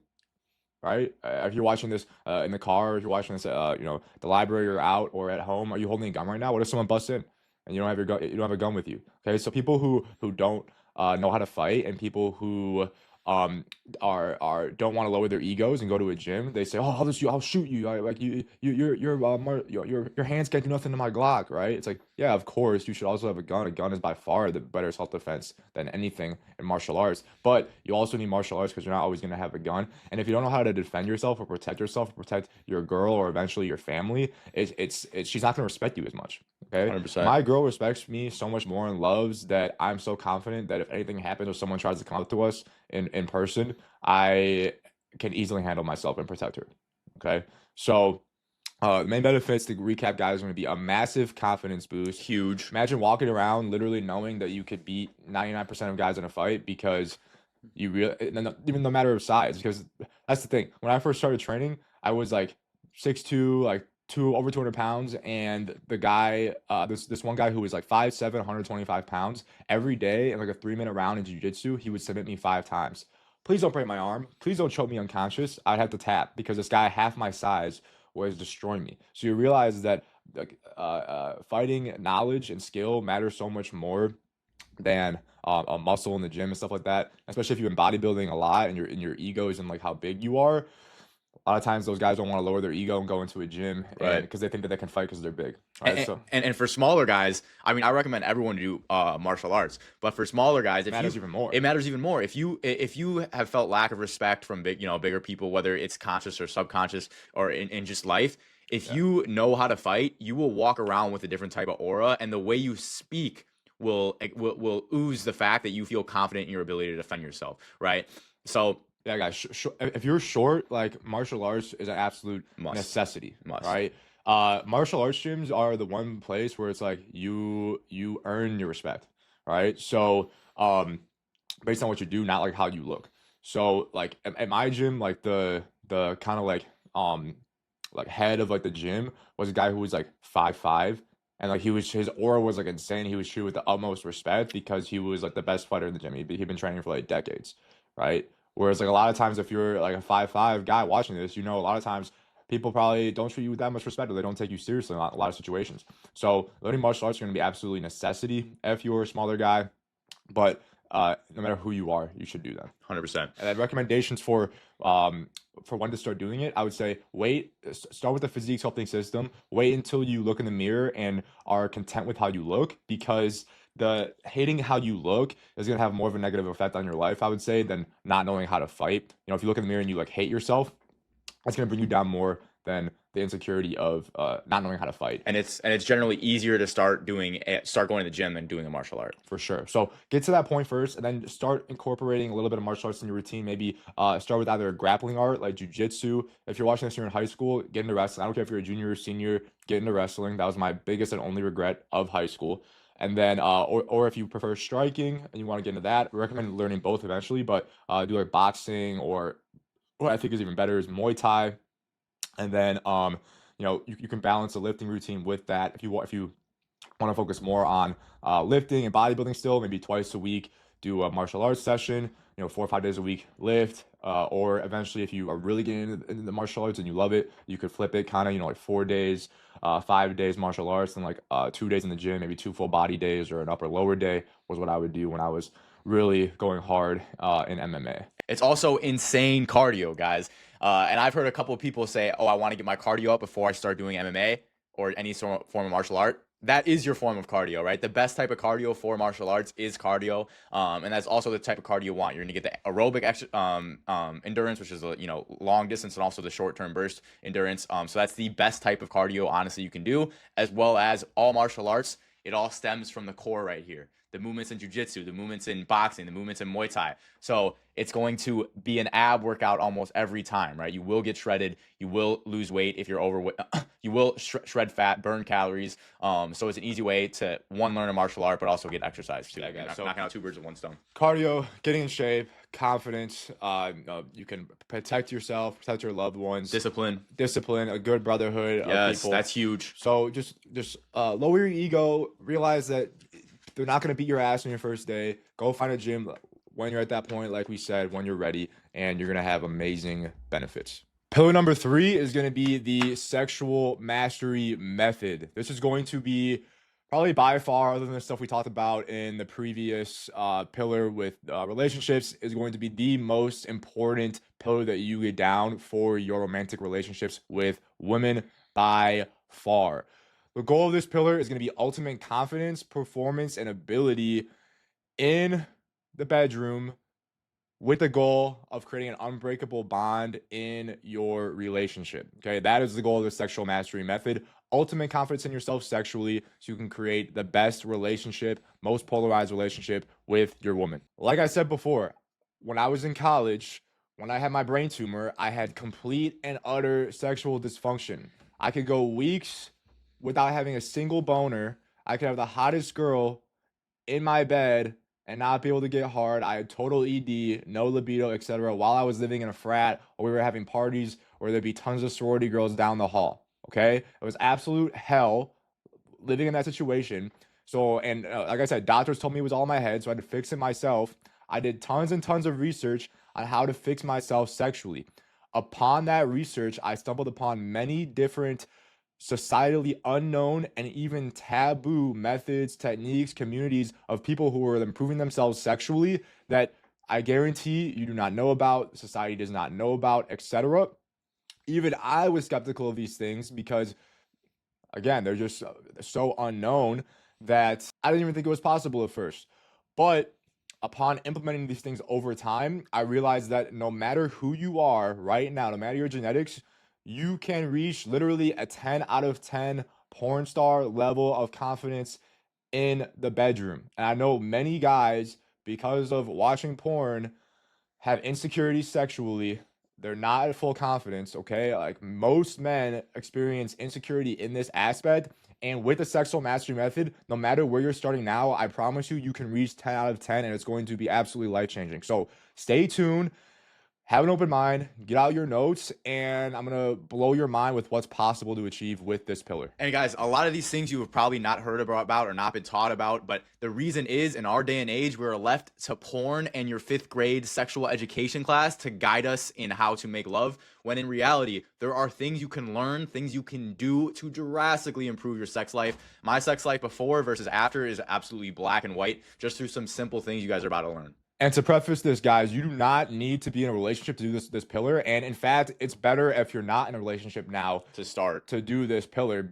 Speaker 1: Right? If you're watching this in the car, if you're watching this, the library or out or at home, are you holding a gun right now? What if someone busts in and you don't have your gun? You don't have a gun with you. Okay, so people who don't know how to fight and people who um are don't want to lower their egos and go to a gym, they say, "Oh, I'll shoot you. Like your hands can't do nothing to my Glock." Right? It's like, yeah, of course you should also have a gun. A gun is by far the better self defense than anything in martial arts. But you also need martial arts because you're not always going to have a gun. And if you don't know how to defend yourself or protect your girl or eventually your family, it's she's not going to respect you as much. Okay,
Speaker 2: 100%.
Speaker 1: my girl respects me so much more and loves that I'm so confident that if anything happens or someone tries to come up to us in person, I can easily handle myself and protect her. Okay, so the main benefits to recap, guys, are going to be a massive confidence boost.
Speaker 2: Huge.
Speaker 1: Imagine walking around literally knowing that you could beat 99% of guys in a fight because you really, even no matter of size. Because that's the thing. When I first started training, I was like 6'2", like over 200 pounds, and the guy, this one guy who was like 5'7", 125 pounds, every day in like a 3-minute round in jiu-jitsu, he would submit me 5 times. Please don't break my arm. Please don't choke me unconscious. I'd have to tap because this guy half my size was destroying me. So you realize that like fighting knowledge and skill matters so much more than a muscle in the gym and stuff like that. Especially if you've been bodybuilding a lot and your ego is in like how big you are. A lot of times those guys don't want to lower their ego and go into a gym,
Speaker 2: Right.
Speaker 1: because they think that they can fight because they're big. All right, so
Speaker 2: And for smaller guys, I mean, I recommend everyone do martial arts. But for smaller guys,
Speaker 1: it matters even more.
Speaker 2: It matters even more. If you have felt lack of respect from bigger people, whether it's conscious or subconscious or in just life, if you know how to fight, you will walk around with a different type of aura, and the way you speak will ooze the fact that you feel confident in your ability to defend yourself. Right. So.
Speaker 1: Yeah, guys, if you're short, like martial arts is an absolute necessity, right? Martial arts gyms are the one place where it's like you earn your respect, right? So, based on what you do, not like how you look. So, like at my gym, like the kind of like head of like the gym was a guy who was like 5'5", and like his aura was like insane. He was treated with the utmost respect because he was like the best fighter in the gym. He'd been training for like decades, right? Whereas like a lot of times if you're like a 5'5" guy watching this, a lot of times people probably don't treat you with that much respect, or they don't take you seriously in a lot of situations. So learning martial arts is going to be absolutely necessity if you're a smaller guy, but no matter who you are, you should do that.
Speaker 2: 100%.
Speaker 1: And then recommendations for when to start doing it, I would say start with the physique sculpting system. Wait until you look in the mirror and are content with how you look, because the hating how you look is going to have more of a negative effect on your life, I would say, than not knowing how to fight. If you look in the mirror and you like hate yourself, that's going to bring you down more than the insecurity of not knowing how to fight.
Speaker 2: And it's generally easier to start going to the gym than doing a martial art.
Speaker 1: For sure. So get to that point first, and then start incorporating a little bit of martial arts in your routine. Maybe start with either a grappling art like jiu-jitsu. If you're watching this, you're in high school, get into wrestling. I don't care if you're a junior or senior, get into wrestling. That was my biggest and only regret of high school. And then, or if you prefer striking and you want to get into that, I recommend learning both eventually. But do like boxing, or what I think is even better is Muay Thai. And then, you can balance a lifting routine with that. If you want to focus more on lifting and bodybuilding still, maybe twice a week, do a martial arts session, 4 or 5 days a week, lift. Or eventually, if you are really getting into the martial arts and you love it, you could flip it kind of, like 4 days, 5 days martial arts, and like 2 days in the gym, maybe 2 full body days, or an upper lower day was what I would do when I was really going hard in MMA.
Speaker 2: It's also insane cardio, guys. And I've heard a couple of people say, "Oh, I want to get my cardio up before I start doing MMA or any form of martial art." That is your form of cardio, right? The best type of cardio for martial arts is cardio, and that's also the type of cardio you want. You're going to get the aerobic endurance, which is long distance, and also the short-term burst endurance. So that's the best type of cardio, honestly, you can do, as well as all martial arts. It all stems from the core right here. the movements in jiu-jitsu, the movements in boxing, the movements in Muay Thai. So it's going to be an ab workout almost every time, right? You will get shredded. You will lose weight if you're overweight. You will shred fat, burn calories. So it's an easy way to, one, learn a martial art, but also get exercise too.
Speaker 1: Yeah, guys. So
Speaker 2: knocking out two birds with one stone.
Speaker 1: Cardio, getting in shape, confidence. You can protect yourself, protect your loved ones.
Speaker 2: Discipline,
Speaker 1: a good brotherhood of people.
Speaker 2: that's huge.
Speaker 1: So just lower your ego. Realize that they're not going to beat your ass on your first day. Go find a gym when you're at that point, like we said, when you're ready, and you're going to have amazing benefits. Pillar number 3 is going to be the sexual mastery method. This is going to be probably by far, other than the stuff we talked about in the previous pillar with relationships, is going to be the most important pillar that you get down for your romantic relationships with women by far. The goal of this pillar is going to be ultimate confidence, performance, and ability in the bedroom, with the goal of creating an unbreakable bond in your relationship. Okay, that is the goal of the sexual mastery method. Ultimate confidence in yourself sexually so you can create the best relationship, most polarized relationship with your woman. Like I said before, when I was in college, when I had my brain tumor, I had complete and utter sexual dysfunction. I could go weeks without having a single boner. I could have the hottest girl in my bed and not be able to get hard. I had total ED, no libido, etc. while I was living in a frat, or we were having parties where there'd be tons of sorority girls down the hall. Okay, it was absolute hell living in that situation. So, and like I said, doctors told me it was all in my head, so I had to fix it myself. I did tons and tons of research on how to fix myself sexually. Upon that research, I stumbled upon many different societally unknown and even taboo methods, techniques, communities of people who are improving themselves sexually that I guarantee you do not know about, society does not know about, etc. Even I was skeptical of these things because, again, they're just so unknown that I didn't even think it was possible at first. But upon implementing these things over time, I realized that no matter who you are right now, no matter your genetics, you can reach literally a 10 out of 10 porn star level of confidence in the bedroom. And I know many guys, because of watching porn, have insecurities sexually. They're not at full confidence, okay? Like most men experience insecurity in this aspect. And with the sexual mastery method, no matter where you're starting now, I promise you, you can reach 10 out of 10 and it's going to be absolutely life-changing. So stay tuned. Have an open mind, get out your notes, and I'm going to blow your mind with what's possible to achieve with this pillar.
Speaker 2: And guys, a lot of these things you have probably not heard about or not been taught about, but the reason is in our day and age, we're left to porn and your 5th grade sexual education class to guide us in how to make love, when in reality, there are things you can learn, things you can do to drastically improve your sex life. My sex life before versus after is absolutely black and white, just through some simple things you guys are about to learn.
Speaker 1: And to preface this, guys, you do not need to be in a relationship to do this pillar. And in fact, it's better if you're not in a relationship now
Speaker 2: To start.
Speaker 1: to do this pillar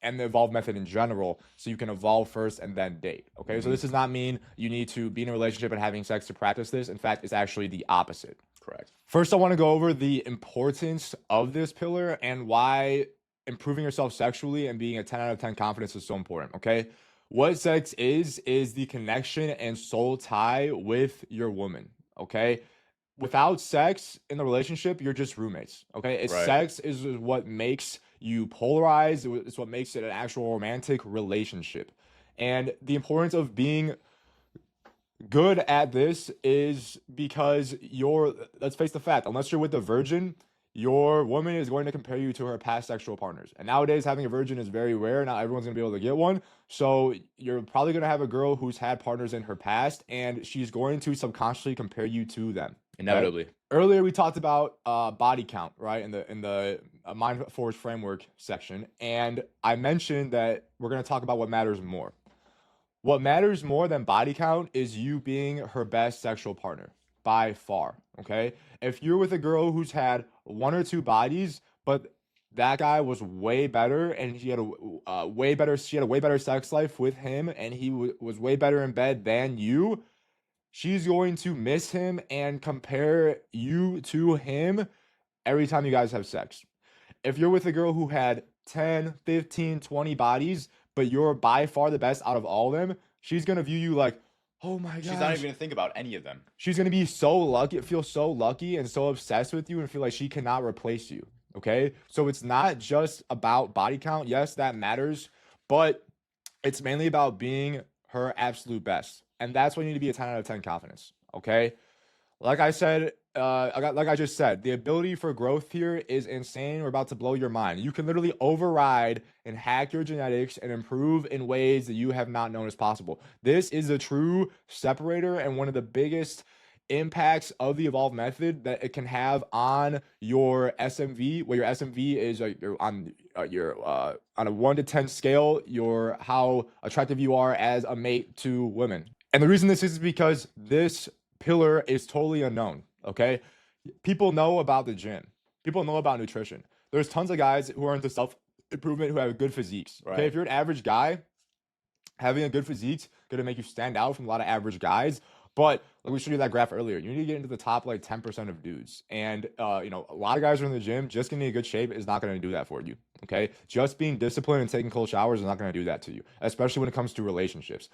Speaker 1: and the evolve method in general, so you can evolve first and then date. Okay, so this does not mean you need to be in a relationship and having sex to practice this. In fact, it's actually the opposite.
Speaker 2: Correct.
Speaker 1: First, I want to go over the importance of this pillar and why improving yourself sexually and being a 10 out of 10 confidence is so important. Okay. What sex is the connection and soul tie with your woman, okay? Without sex in the relationship, you're just roommates, okay?
Speaker 2: Right.
Speaker 1: Sex is what makes you polarized. It's what makes it an actual romantic relationship. And the importance of being good at this is because let's face the fact, unless you're with a virgin, your woman is going to compare you to her past sexual partners. And nowadays, having a virgin is very rare. Not everyone's going to be able to get one. So you're probably going to have a girl who's had partners in her past, and she's going to subconsciously compare you to them.
Speaker 2: Inevitably.
Speaker 1: Right? Earlier, we talked about body count, right, in the Mind Force Framework section. And I mentioned that we're going to talk about what matters more. What matters more than body count is you being her best sexual partner by far, okay? If you're with a girl who's had 1 or 2 bodies, but that guy was way better and she had a way better sex life with him and he was way better in bed than you, she's going to miss him and compare you to him every time you guys have sex. If you're with a girl who had 10, 15, 20 bodies, but you're by far the best out of all of them, she's gonna view you like, oh my
Speaker 2: She's not
Speaker 1: gosh.
Speaker 2: even gonna think about any of them.
Speaker 1: She's gonna be so lucky, feel so lucky and so obsessed with you and feel like she cannot replace you. Okay. So it's not just about body count. Yes, that matters, but it's mainly about being her absolute best. And that's when you need to be a 10 out of 10 confidence. Okay. Like I said, like I just said, the ability for growth here is insane. We're about to blow your mind. You can literally override and hack your genetics and improve in ways that you have not known as possible. This is a true separator and one of the biggest impacts of the evolved method that it can have on your SMV, where your SMV is on a 1 to 10 scale, your how attractive you are as a mate to women. And the reason this is because this pillar is totally unknown. Okay. People know about the gym, people know about nutrition. There's tons of guys who are into self improvement who have good physiques. Okay.
Speaker 2: Right.
Speaker 1: If you're an average guy, having a good physique's going to make you stand out from a lot of average guys. But like we showed you that graph earlier, you need to get into the top like 10% of dudes. And you know, a lot of guys are in the gym. Just getting in good shape is not going to do that for you. Okay. Just being disciplined and taking cold showers is not going to do that to you, especially when it comes to relationships.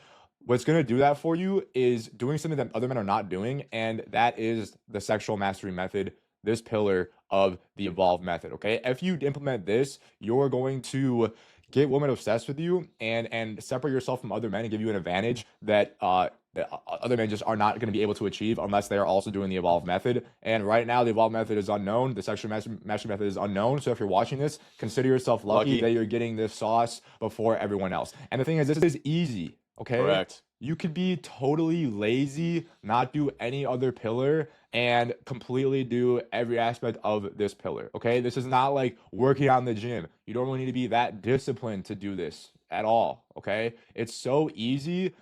Speaker 1: What's going to do that for you is doing something that other men are not doing, and that is the sexual mastery method, this pillar of the evolved method. Okay. If you implement this, you're going to get women obsessed with you and separate yourself from other men and give you an advantage that other men just are not going to be able to achieve unless they are also doing the evolved method. And right now, the evolved method is unknown. The sexual mastery method is unknown. So if you're watching this, consider yourself lucky that you're getting this sauce before everyone else. And the thing is, this is easy. Okay.
Speaker 2: Correct.
Speaker 1: You could be totally lazy, not do any other pillar, and completely do every aspect of this pillar. Okay. This is not like working out in the gym. You don't really need to be that disciplined to do this at all. Okay. It's so easy.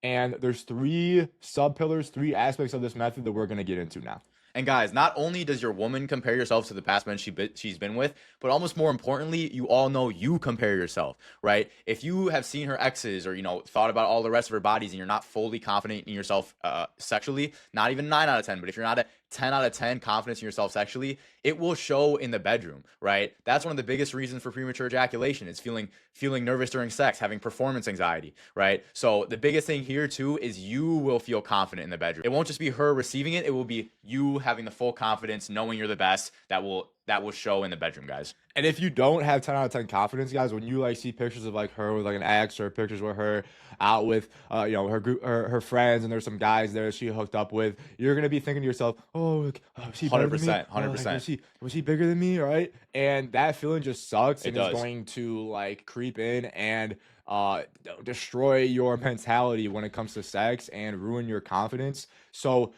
Speaker 1: And there's 3 sub pillars, 3 aspects of this method that we're going to get into now.
Speaker 2: And guys, not only does your woman compare yourself to the past men she's been with, but almost more importantly, you all know you compare yourself, right? If you have seen her exes or, you know, thought about all the rest of her bodies and you're not fully confident in yourself sexually, not even 9 out of 10, but if you're not a 10 out of 10 confidence in yourself sexually, it will show in the bedroom, right? That's one of the biggest reasons for premature ejaculation. It's feeling nervous during sex, having performance anxiety, right? So the biggest thing here too is you will feel confident in the bedroom. It won't just be her receiving it. It will be you having the full confidence, knowing you're the best. That will show in the bedroom, guys.
Speaker 1: And if you don't have 10 out of 10 confidence, guys, when you like see pictures of like her with like an ex or pictures with her out with you know, her group, her friends, and there's some guys there she hooked up with, you're gonna be thinking to yourself, oh, is he better than me?
Speaker 2: 100%.
Speaker 1: Was he bigger than me? Right? And that feeling just sucks.
Speaker 2: It
Speaker 1: and
Speaker 2: does.
Speaker 1: It's going to like creep in and destroy your mentality when it comes to sex and ruin your confidence. So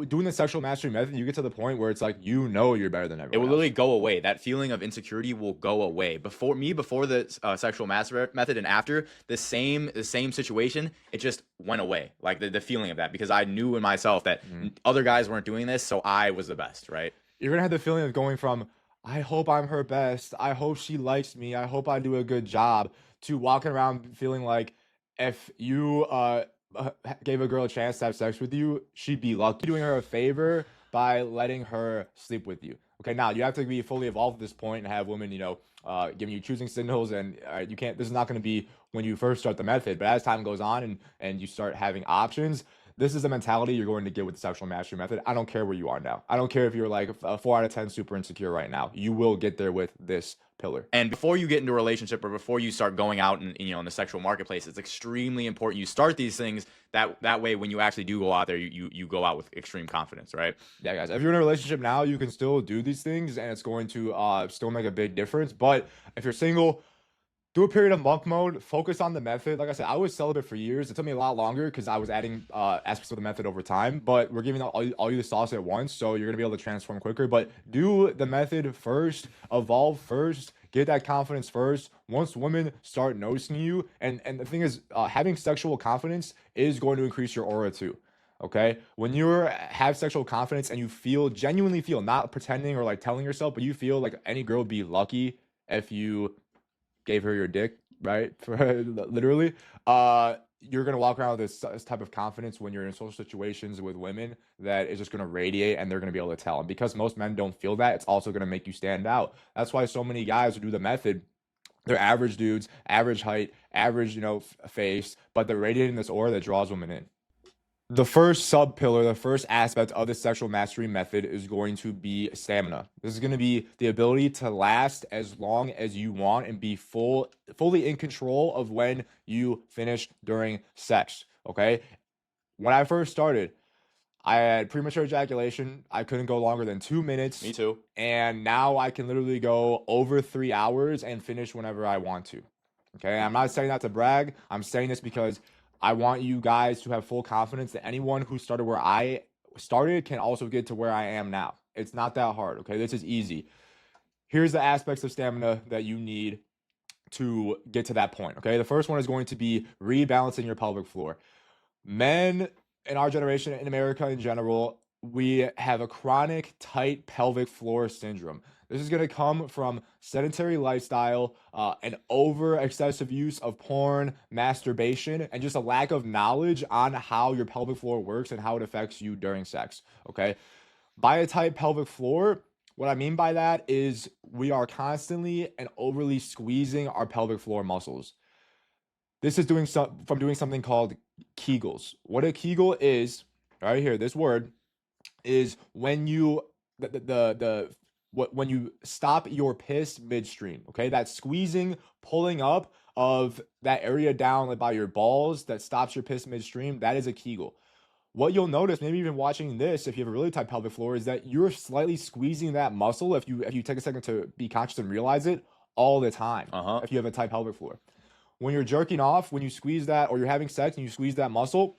Speaker 1: doing the sexual mastery method, you get to the point where it's like, you know, you're better than everyone
Speaker 2: It will
Speaker 1: else.
Speaker 2: literally go away. That feeling of insecurity will go away. Before the sexual mastery method and after, the same situation, it just went away. Like the feeling of that, because I knew in myself that other guys weren't doing this, so I was the best, right?
Speaker 1: You're gonna have the feeling of going from, I hope I'm her best, I hope she likes me, I hope I do a good job, to walking around feeling like if you gave a girl a chance to have sex with you, she'd be lucky. Doing her a favor by letting her sleep with you. Okay, now you have to be fully evolved at this point and have women, you know, giving you choosing signals, and you can't. This is not going to be when you first start the method, but as time goes on and you start having options, this is the mentality you're going to get with the sexual mastery method. I don't care where you are now. I don't care if you're like a 4 out of 10 super insecure right now. You will get there with this pillar.
Speaker 2: And before you get into a relationship or before you start going out and, you know, in the sexual marketplace, it's extremely important you start these things that way when you actually do go out there, you go out with extreme confidence, right?
Speaker 1: Yeah, guys, if you're in a relationship now, you can still do these things and it's going to still make a big difference. But if you're single, do a period of monk mode, focus on the method. Like I said, I was celibate for years. It took me a lot longer because I was adding aspects of the method over time, but we're giving all you the sauce at once, so you're gonna be able to transform quicker. But do the method first, evolve first, get that confidence first. Once women start noticing you, and the thing is, having sexual confidence is going to increase your aura too. Okay, when you have sexual confidence and you genuinely feel, not pretending or like telling yourself, but you feel like any girl would be lucky if you gave her your dick, right? For literally, you're gonna walk around with this type of confidence when you're in social situations with women that is just gonna radiate, and they're gonna be able to tell. And because most men don't feel that, it's also gonna make you stand out. That's why so many guys who do the method They're average dudes, average height, average, face, but they're radiating this aura that draws women in. The first sub pillar, the first aspect of the sexual mastery method is going to be stamina. This is going to be the ability to last as long as you want and be fully in control of when you finish during sex. Okay. When I first started, I had premature ejaculation. I couldn't go longer than 2 minutes.
Speaker 2: Me too.
Speaker 1: And now I can literally go over 3 hours and finish whenever I want to. Okay. I'm not saying that to brag. I'm saying this because I want you guys to have full confidence that anyone who started where I started can also get to where I am now. It's not that hard. Okay. This is easy. Here's the aspects of stamina that you need to get to that point. Okay. The first one is going to be rebalancing your pelvic floor. Men in our generation, in America in general, we have a chronic tight pelvic floor syndrome. This is going to come from sedentary lifestyle, and over excessive use of porn, masturbation, and just a lack of knowledge on how your pelvic floor works and how it affects you during sex. Okay. By a tight pelvic floor, what I mean by that is we are constantly and overly squeezing our pelvic floor muscles. This is doing something called Kegels. What a Kegel is, right here, this word is when you when you stop your piss midstream. Okay, that squeezing, pulling up of that area down like by your balls that stops your piss midstream. That is a Kegel. What you'll notice, maybe even watching this, if you have a really tight pelvic floor, is that you're slightly squeezing that muscle. If you take a second to be conscious and realize it all the time, if you have a tight pelvic floor. When you're jerking off, when you squeeze that, or you're having sex and you squeeze that muscle,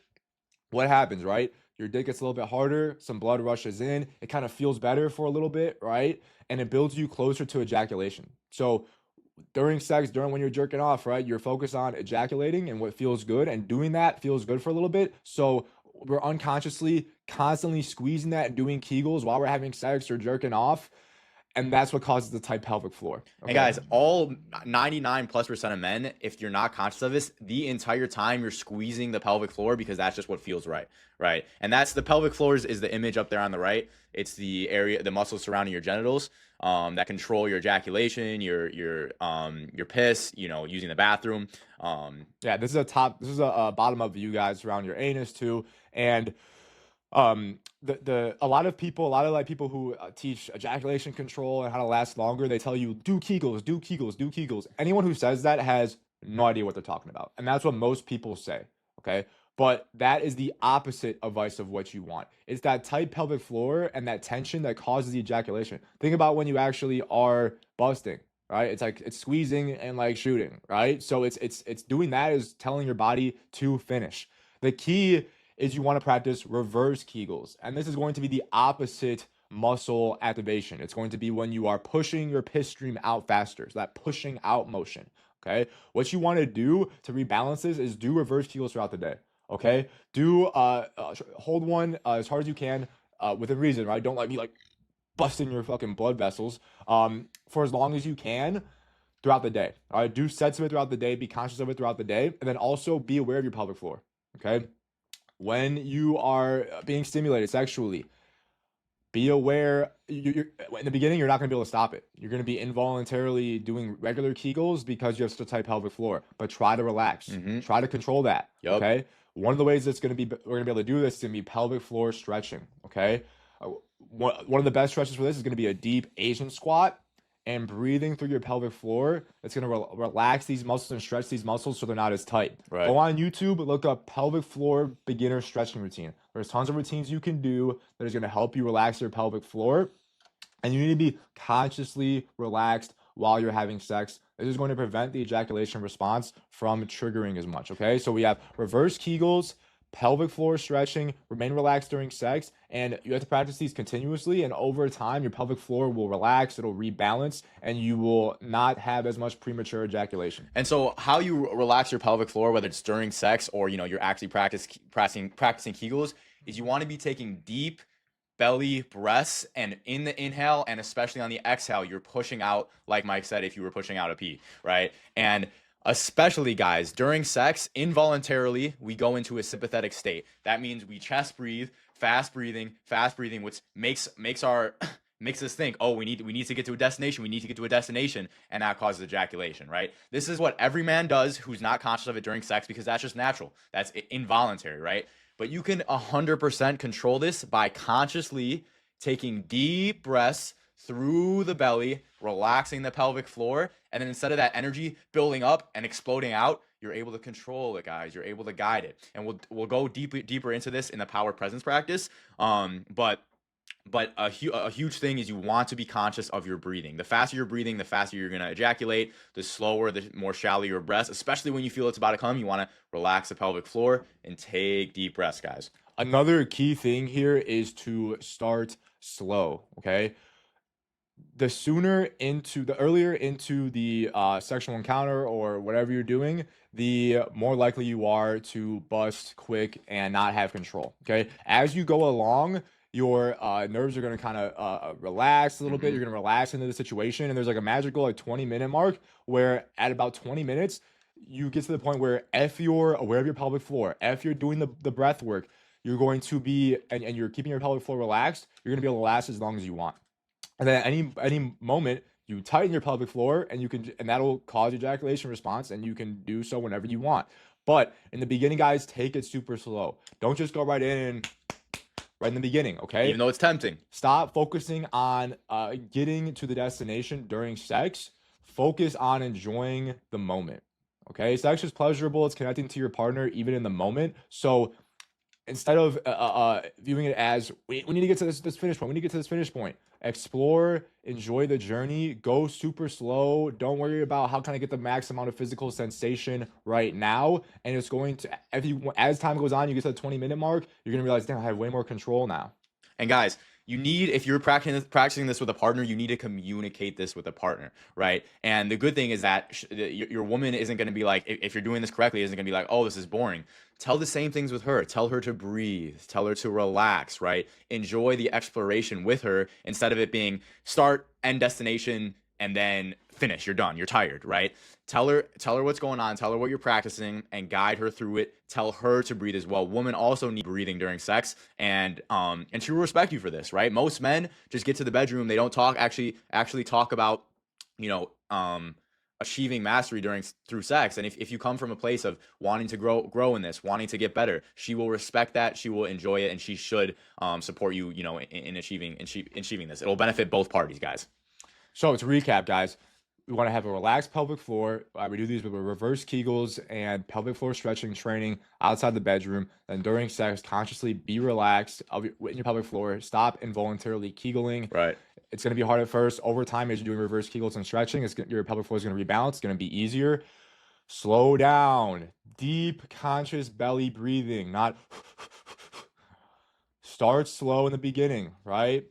Speaker 1: what happens, right? Your dick gets a little bit harder, some blood rushes in, it kind of feels better for a little bit, right? And it builds you closer to ejaculation. So during sex, during when you're jerking off, right, you're focused on ejaculating and what feels good, and doing that feels good for a little bit. So we're unconsciously constantly squeezing that and doing Kegels while we're having sex or jerking off. And that's what causes the tight pelvic floor.
Speaker 2: Okay? And guys, all 99+% of men, if you're not conscious of this, the entire time you're squeezing the pelvic floor because that's just what feels right, right? And that's the pelvic floor is the image up there on the right. It's the area, the muscles surrounding your genitals that control your ejaculation, your piss, using the bathroom.
Speaker 1: Yeah, this is a bottom up view, guys, around your anus too, and a lot of people who teach ejaculation control and how to last longer, they tell you do Kegels, do Kegels, do Kegels. Anyone who says that has no idea what they're talking about, and that's what most people say. Okay, but that is the opposite advice of what you want. It's that tight pelvic floor and that tension that causes the ejaculation. Think about when you actually are busting, right? It's like it's squeezing and like shooting, right? So it's doing that is telling your body to finish. The key is you want to practice reverse Kegels. And this is going to be the opposite muscle activation. It's going to be when you are pushing your piss stream out faster. So that pushing out motion. Okay. What you want to do to rebalance this is do reverse Kegels throughout the day. Okay. Do hold one as hard as you can within reason, right? Don't let me like busting your fucking blood vessels for as long as you can throughout the day. All right. Do sets of it throughout the day. Be conscious of it throughout the day. And then also be aware of your pelvic floor. Okay. When you are being stimulated sexually, be aware. In the beginning, you're not going to be able to stop it. You're going to be involuntarily doing regular Kegels because you have such a tight pelvic floor. But try to relax. Try to control that.
Speaker 2: Yep.
Speaker 1: Okay. One of the ways we're going to be able to do this is going to be pelvic floor stretching. Okay. One of the best stretches for this is going to be a deep Asian squat. And breathing through your pelvic floor, it's going to relax these muscles and stretch these muscles so they're not as tight.
Speaker 2: Right.
Speaker 1: Go on YouTube, look up pelvic floor beginner stretching routine. There's tons of routines you can do that is going to help you relax your pelvic floor. And you need to be consciously relaxed while you're having sex. This is going to prevent the ejaculation response from triggering as much, okay? So we have reverse Kegels, pelvic floor stretching, remain relaxed during sex, and you have to practice these continuously, and over time your pelvic floor will relax, it'll rebalance, and you will not have as much premature ejaculation.
Speaker 2: And so how you relax your pelvic floor, whether it's during sex or you're actually practicing Kegels, is you want to be taking deep belly breaths, and in the inhale and especially on the exhale you're pushing out, like Mike said, if you were pushing out a pee, right? And especially, guys, during sex, involuntarily, we go into a sympathetic state. That means we chest breathe, fast breathing, which makes our makes us think, oh, we need to get to a destination. We need to get to a destination, and that causes ejaculation, right? This is what every man does who's not conscious of it during sex, because that's just natural. That's involuntary, right? But you can 100% control this by consciously taking deep breaths through the belly, relaxing the pelvic floor, and then instead of that energy building up and exploding out, you're able to control it, guys. You're able to guide it, and we'll go deeper into this in the power presence practice. But a huge thing is you want to be conscious of your breathing. The faster you're breathing, the faster you're going to ejaculate. The slower, the more shallow your breaths, especially when you feel it's about to come. You want to relax the pelvic floor and take deep breaths, guys.
Speaker 1: Another key thing here is to start slow, okay? The earlier into the sexual encounter or whatever you're doing, the more likely you are to bust quick and not have control, okay? As you go along, your nerves are going to kind of relax a little bit. You're going to relax into the situation. And there's like a magical like 20-minute mark where at about 20 minutes, you get to the point where if you're aware of your pelvic floor, if you're doing the breath work, you're going to be, and you're keeping your pelvic floor relaxed, you're going to be able to last as long as you want. And then any moment, you tighten your pelvic floor and that'll cause ejaculation response, and you can do so whenever you want. But in the beginning, guys, take it super slow. Don't just go right in right in the beginning, okay?
Speaker 2: Even though it's tempting.
Speaker 1: Stop focusing on getting to the destination during sex. Focus on enjoying the moment, okay? Sex is pleasurable. It's connecting to your partner even in the moment. So instead of viewing it as we need to get to this finish point, we need to get to this finish point. Explore, enjoy the journey, go super slow. Don't worry about how can I get the max amount of physical sensation right now. And it's going to, as time goes on, you get to the 20-minute mark, you're gonna realize, damn, I have way more control now.
Speaker 2: And guys, if you're practicing this with a partner, you need to communicate this with a partner, right? And the good thing is that your woman isn't going to be like, if you're doing this correctly, isn't going to be like, oh, this is boring. Tell the same things with her. Tell her to breathe. Tell her to relax, right? Enjoy the exploration with her instead of it being start, end, destination, and then finish. You're done. You're tired, right? Tell her what's going on. Tell her what you're practicing and guide her through it. Tell her to breathe as well. Women also need breathing during sex, and she will respect you for this, right? Most men just get to the bedroom. They don't actually talk about, achieving mastery through sex. And if you come from a place of wanting to grow in this, wanting to get better, she will respect that. She will enjoy it, and she should support you, in achieving this. It'll benefit both parties, guys.
Speaker 1: So to recap, guys, we want to have a relaxed pelvic floor. We do these with reverse Kegels and pelvic floor stretching training outside the bedroom. And during sex, consciously be relaxed in your pelvic floor. Stop involuntarily Kegeling.
Speaker 2: Right.
Speaker 1: It's going to be hard at first. Over time, as you're doing reverse Kegels and stretching, your pelvic floor is going to rebalance. It's going to be easier. Slow down. Deep, conscious belly breathing. Not start slow in the beginning, right?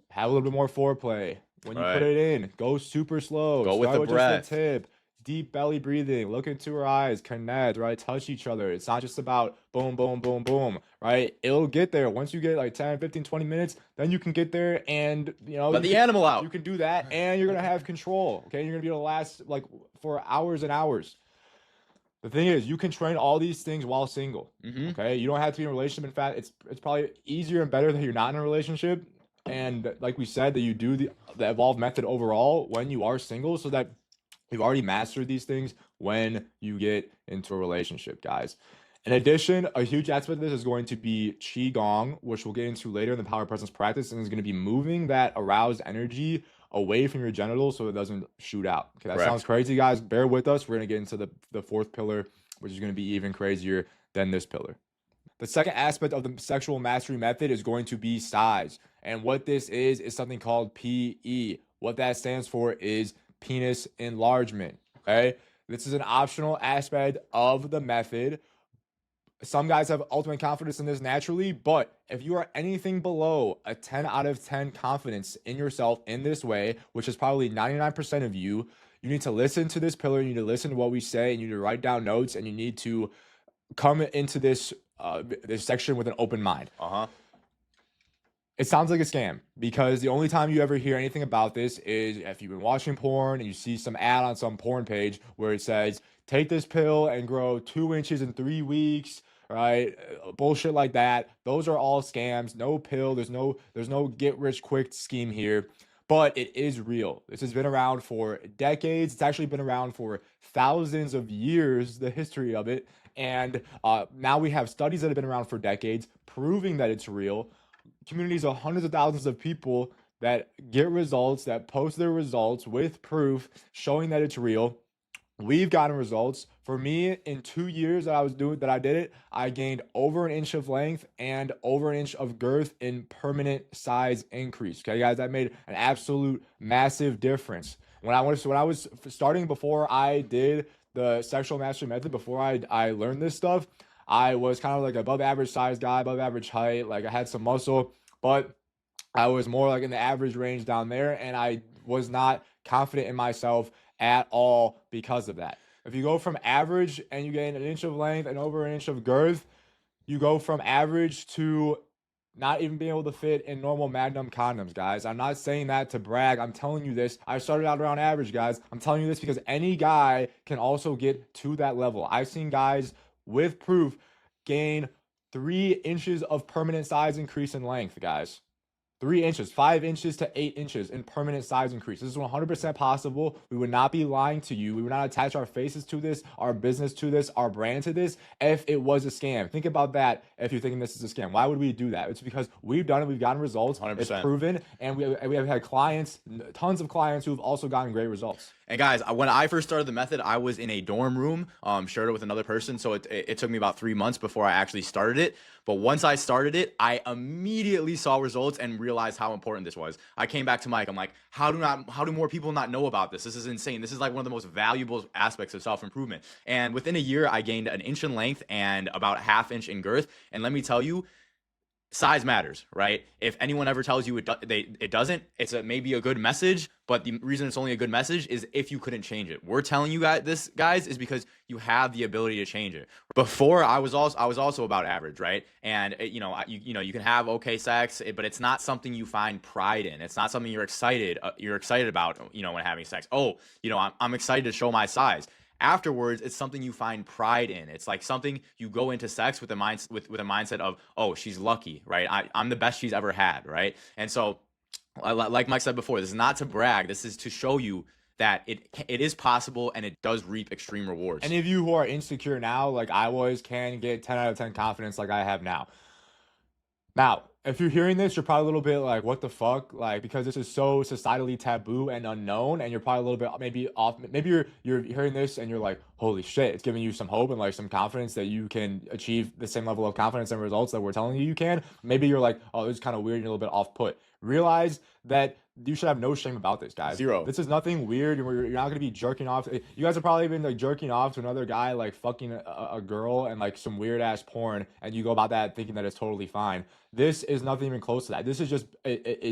Speaker 1: Have a little bit more foreplay. When you put it in, go super slow.
Speaker 2: Go with the breath.
Speaker 1: Just the tip. Deep belly breathing. Look into her eyes. Connect, right? Touch each other. It's not just about boom, boom, boom, boom, right? It'll get there. Once you get like 10, 15, 20 minutes, then you can get there and,
Speaker 2: let the animal out.
Speaker 1: You can do that and you're going to have control, okay? You're going to be able to last like for hours and hours. The thing is, you can train all these things while single, okay? You don't have to be in a relationship. In fact, it's probably easier and better that you're not in a relationship. And like we said, that you do the evolved method overall when you are single, so that you've already mastered these things when you get into a relationship, guys. In addition, a huge aspect of this is going to be Qigong, which we'll get into later in the power presence practice, and is going to be moving that aroused energy away from your genitals so it doesn't shoot out. Okay, that sounds crazy, guys. Bear with us. We're going to get into the fourth pillar, which is going to be even crazier than this pillar. The second aspect of the sexual mastery method is going to be size. And what this is something called PE. What that stands for is penis enlargement, okay? This is an optional aspect of the method. Some guys have ultimate confidence in this naturally, but if you are anything below a 10 out of 10 confidence in yourself in this way, which is probably 99% of you, you need to listen to this pillar, you need to listen to what we say, and you need to write down notes, and you need to come into this section with an open mind. It sounds like a scam because the only time you ever hear anything about this is if you've been watching porn and you see some ad on some porn page where it says, take this pill and grow 2 inches in 3 weeks, right? Bullshit like that. Those are all scams. No pill. There's no get rich quick scheme here. But it is real. This has been around for decades. It's actually been around for thousands of years, the history of it. And now we have studies that have been around for decades proving that it's real. Communities of hundreds of thousands of people that get results, that post their results with proof showing that it's real. We've gotten results. For me, in 2 years that I did it, I gained over an inch of length and over an inch of girth in permanent size increase. Okay, guys, that made an absolute massive difference. When I was starting, before I did the sexual mastery method, before I learned this stuff, I was kind of like above average size guy, above average height. Like I had some muscle, but I was more like in the average range down there, and I was not confident in myself at all because of that. If you go from average and you gain an inch of length and over an inch of girth, you go from average to not even being able to fit in normal Magnum condoms, guys. I'm not saying that to brag. I'm telling you this. I started out around average, guys. I'm telling you this because any guy can also get to that level. I've seen guys with proof gain 3 inches of permanent size increase in length, guys. 3 inches, 5 inches to 8 inches in permanent size increase. This is 100% possible. We would not be lying to you. We would not attach our faces to this, our business to this, our brand to this if it was a scam. Think about that if you're thinking this is a scam. Why would we do that? It's because we've done it. We've gotten results.
Speaker 2: 100%.
Speaker 1: It's proven. And we have had clients, tons of clients who have also gotten great results.
Speaker 2: And guys, when I first started the method, I was in a dorm room, shared it with another person. So it took me about 3 months before I actually started it. But once I started it, I immediately saw results and realized how important this was. I came back to Mike. I'm like, how do more people not know about this? This is insane. This is like one of the most valuable aspects of self-improvement. And within a year, I gained an inch in length and about a half inch in girth. And let me tell you, size matters, right? If anyone ever tells you it doesn't, it's maybe a good message, but the reason it's only a good message is if you couldn't change it. We're telling you guys is because you have the ability to change it. Before I was also about average, right? And you can have okay sex, but it's not something you find pride in. It's not something you're excited about, when having sex. Oh, I'm excited to show my size. Afterwards, it's something you find pride in. It's like something you go into sex with a mindset of, oh, she's lucky, right? I'm the best she's ever had, right? And so, like Mike said before, this is not to brag. This is to show you that it is possible and it does reap extreme rewards.
Speaker 1: Any of you who are insecure now, like I was, can get 10 out of 10 confidence like I have now. Now, if you're hearing this, you're probably a little bit like, what the fuck? Like, because this is so societally taboo and unknown, and you're probably a little bit maybe off. Maybe you're hearing this and you're like, holy shit, it's giving you some hope and like some confidence that you can achieve the same level of confidence and results that we're telling you can. Maybe you're like, oh, this is kind of weird and you're a little bit off put. Realize that you should have no shame about this, guys.
Speaker 2: Zero.
Speaker 1: This is nothing weird. You're not gonna be jerking off. You guys have probably been like jerking off to another guy, like fucking a girl and like some weird ass porn, and you go about that thinking that it's totally fine. This is nothing even close to that. This is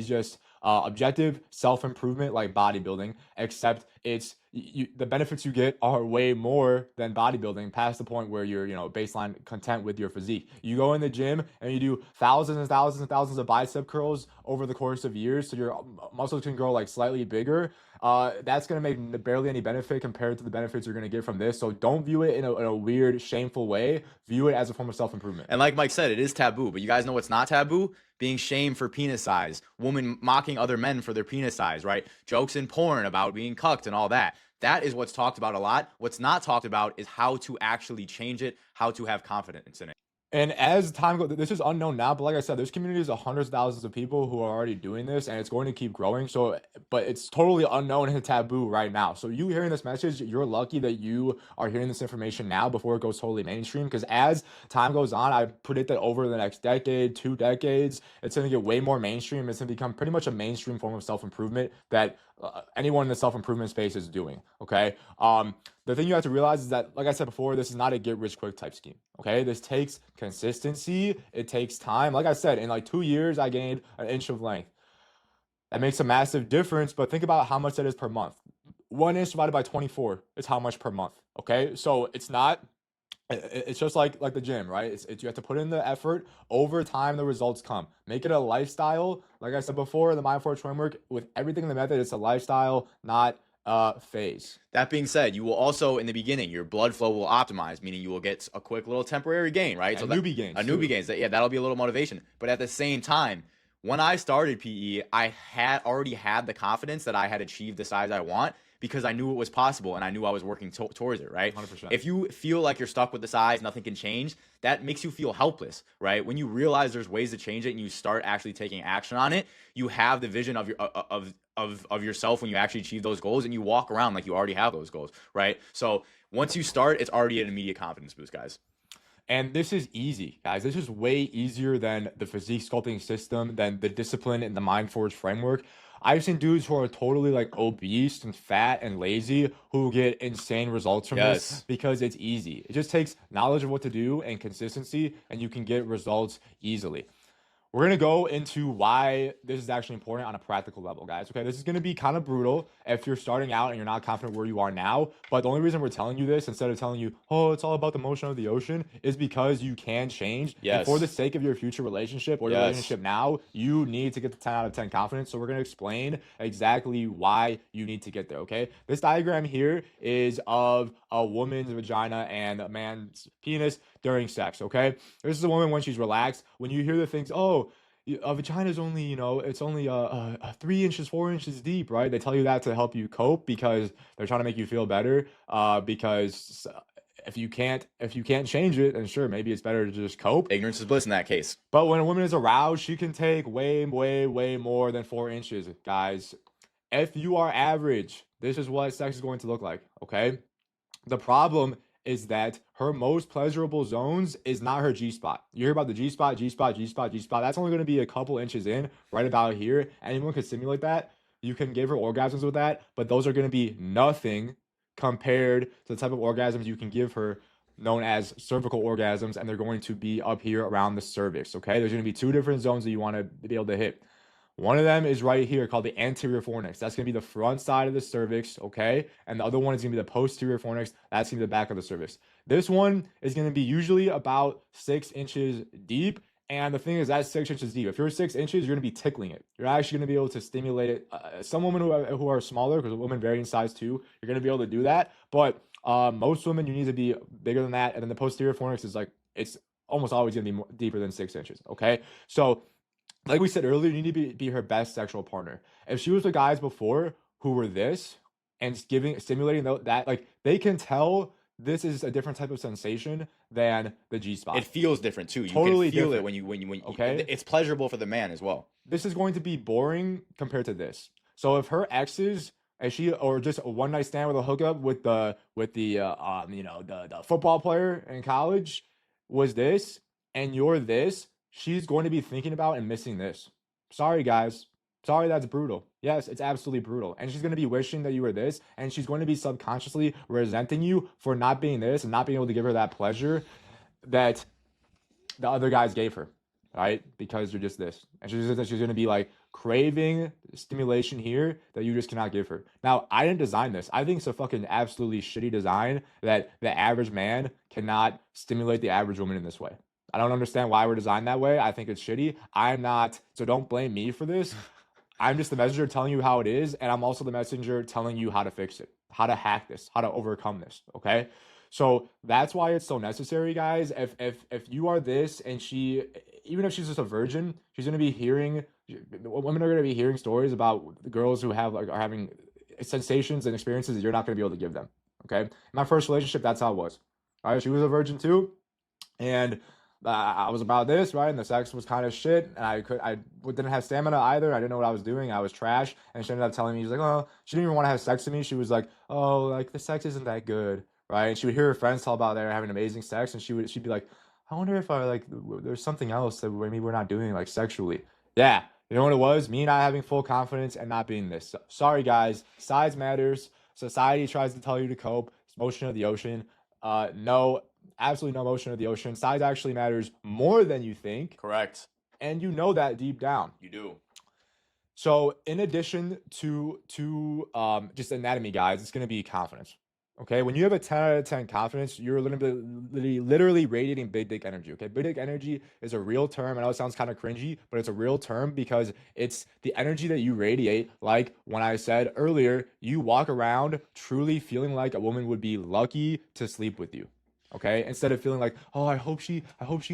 Speaker 1: just objective self-improvement like bodybuilding, except the benefits you get are way more than bodybuilding, past the point where you're baseline content with your physique. You go in the gym and you do thousands and thousands and thousands of bicep curls over the course of years, so your muscles can grow like slightly bigger. That's going to make barely any benefit compared to the benefits you're going to get from this. So don't view it in a weird, shameful way. View it as a form of self-improvement.
Speaker 2: And like Mike said, it is taboo, but you guys know what's not taboo? Being shamed for penis size, women mocking other men for their penis size, right? Jokes in porn about being cucked and all that. That is what's talked about a lot. What's not talked about is how to actually change it, how to have confidence in it.
Speaker 1: And as time goes, this is unknown now, but like I said, there's communities of hundreds of thousands of people who are already doing this, and it's going to keep growing. So, but it's totally unknown and taboo right now. So you hearing this message, you're lucky that you are hearing this information now before it goes totally mainstream. Because as time goes on, I predict that over the next decade, 2 decades, it's going to get way more mainstream. It's going to become pretty much a mainstream form of self-improvement that anyone in the self-improvement space is doing. Okay. The thing you have to realize is that, like I said before, this is not a get rich quick type scheme. Okay. This takes consistency. It takes time. Like I said, in like 2 years, I gained an inch of length. That makes a massive difference, but think about how much that is per month. 1 inch divided by 24 is how much per month. Okay. So it's just like the gym, right? You have to put in the effort. Over time, the results come. Make it a lifestyle. Like I said before, the Mind Force framework, with everything in the method, it's a lifestyle, not phase.
Speaker 2: That being said, you will also, in the beginning, your blood flow will optimize, meaning you will get a quick little temporary gain, right?
Speaker 1: And
Speaker 2: So
Speaker 1: newbie gains
Speaker 2: a newbie
Speaker 1: too.
Speaker 2: gains, yeah, that'll be a little motivation. But at the same time, when I started PE, I had already had the confidence that I had achieved the size I want because I knew it was possible and I knew I was working towards it, right?
Speaker 1: 100%.
Speaker 2: If you feel like you're stuck with the size, nothing can change, that makes you feel helpless, right? When you realize there's ways to change it and you start actually taking action on it, you have the vision of your of yourself when you actually achieve those goals and you walk around like you already have those goals, right? So once you start, it's already an immediate confidence boost, guys.
Speaker 1: And this is easy, guys. This is way easier than the physique sculpting system, than the discipline and the Mind Forge framework. I've seen dudes who are totally like obese and fat and lazy who get insane results from this
Speaker 2: Yes.
Speaker 1: because it's easy. It just takes knowledge of what to do and consistency, and you can get results easily. We're going to go into why this is actually important on a practical level, guys. Okay, this is going to be kind of brutal if you're starting out and you're not confident where you are now. But the only reason we're telling you this instead of telling you, oh, it's all about the motion of the ocean, is because you can change. And for the
Speaker 2: Yes.
Speaker 1: sake of your future relationship or your
Speaker 2: Yes.
Speaker 1: relationship now, you need to get the 10 out of 10 confidence. So we're going to explain exactly why you need to get there, okay? This diagram here is of a woman's vagina and a man's penis during sex, okay? This is a woman when she's relaxed. When you hear the things, oh, a vagina is only, it's only 3 inches, 4 inches deep, right? They tell you that to help you cope because they're trying to make you feel better. Because if you can't change it, then sure, maybe it's better to just cope.
Speaker 2: Ignorance is bliss in that case.
Speaker 1: But when a woman is aroused, she can take way, way, way more than 4 inches, guys. If you are average, this is what sex is going to look like, okay? The problem is that her most pleasurable zones is not her G spot. You hear about the G spot, G spot, G spot, G spot. That's only going to be a couple inches in, right about here. Anyone can simulate that. You can give her orgasms with that, but those are going to be nothing compared to the type of orgasms you can give her, known as cervical orgasms, and they're going to be up here around the cervix. Okay, there's going to be two different zones that you want to be able to hit. One of them is right here called the anterior fornix. That's going to be the front side of the cervix, okay? And the other one is going to be the posterior fornix. That's going to be the back of the cervix. This one is going to be usually about 6 inches deep. And the thing is, that's 6 inches deep. If you're 6 inches, you're going to be tickling it. You're actually going to be able to stimulate it. Some women who are smaller, because women vary in size too, you're going to be able to do that. But most women, you need to be bigger than that. And then the posterior fornix is like, it's almost always going to be more, deeper than 6 inches, okay? So like we said earlier, you need to be her best sexual partner. If she was with guys before who were this and stimulating that, like they can tell this is a different type of sensation than the G spot.
Speaker 2: It feels different too. You
Speaker 1: Totally
Speaker 2: can feel
Speaker 1: different.
Speaker 2: it when
Speaker 1: Okay?
Speaker 2: it's pleasurable for the man as well.
Speaker 1: This is going to be boring compared to this. So if her exes and she or just a one night stand with a hookup with the football player in college was this and you're this, she's going to be thinking about and missing this. Sorry guys. Sorry, that's brutal. Yes, it's absolutely brutal. And she's going to be wishing that you were this, and she's going to be subconsciously resenting you for not being this and not being able to give her that pleasure that the other guys gave her, right? Because you're just this. And she's going to be like craving stimulation here that you just cannot give her. Now, I didn't design this. I think it's a fucking absolutely shitty design that the average man cannot stimulate the average woman in this way. I don't understand why we're designed that way. I think it's shitty. I'm not, so don't blame me for this. I'm just the messenger telling you how it is, and I'm also the messenger telling you how to fix it, how to hack this, how to overcome this. Okay, so that's why it's so necessary, guys. If you are this, and she, even if she's just a virgin, she's gonna be hearing, women are gonna be hearing stories about the girls who have like are having sensations and experiences that you're not gonna be able to give them. Okay, my first relationship, that's how it was. All right, she was a virgin too, and I was about this, right? And the sex was kind of shit. And I didn't have stamina either. I didn't know what I was doing. I was trash. And she ended up telling me, she's like, oh, she didn't even want to have sex with me. She was like, oh, like the sex isn't that good, right? And she would hear her friends tell about they're having amazing sex. And she'd be like, I wonder if there's something else that maybe we're not doing like sexually. Yeah. You know what it was? Me not having full confidence and not being this. So, sorry, guys. Size matters. Society tries to tell you to cope. It's motion of the ocean. No, absolutely no motion of the ocean. Size actually matters more than you think,
Speaker 2: Correct.
Speaker 1: and you know that deep down.
Speaker 2: You do.
Speaker 1: So, in addition to just anatomy, guys, it's going to be confidence. Okay, when you have a 10 out of 10 confidence, you're literally radiating big dick energy. Okay, big dick energy is a real term. I know it sounds kind of cringy, but it's a real term because it's the energy that you radiate. Like when I said earlier, you walk around truly feeling like a woman would be lucky to sleep with you. Okay, instead of feeling like, oh, I hope she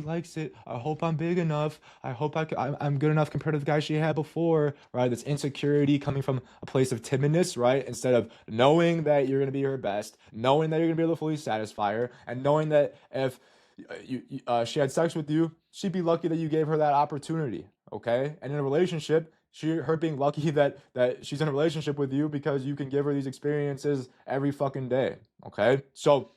Speaker 1: likes it. I hope I'm big enough. I hope I'm good enough compared to the guy she had before, right? This insecurity coming from a place of timidness, right? Instead of knowing that you're gonna be her best, knowing that you're gonna be able to fully satisfy her, and knowing that if she had sex with you, she'd be lucky that you gave her that opportunity, okay? And in a relationship, her being lucky that she's in a relationship with you because you can give her these experiences every fucking day, okay? So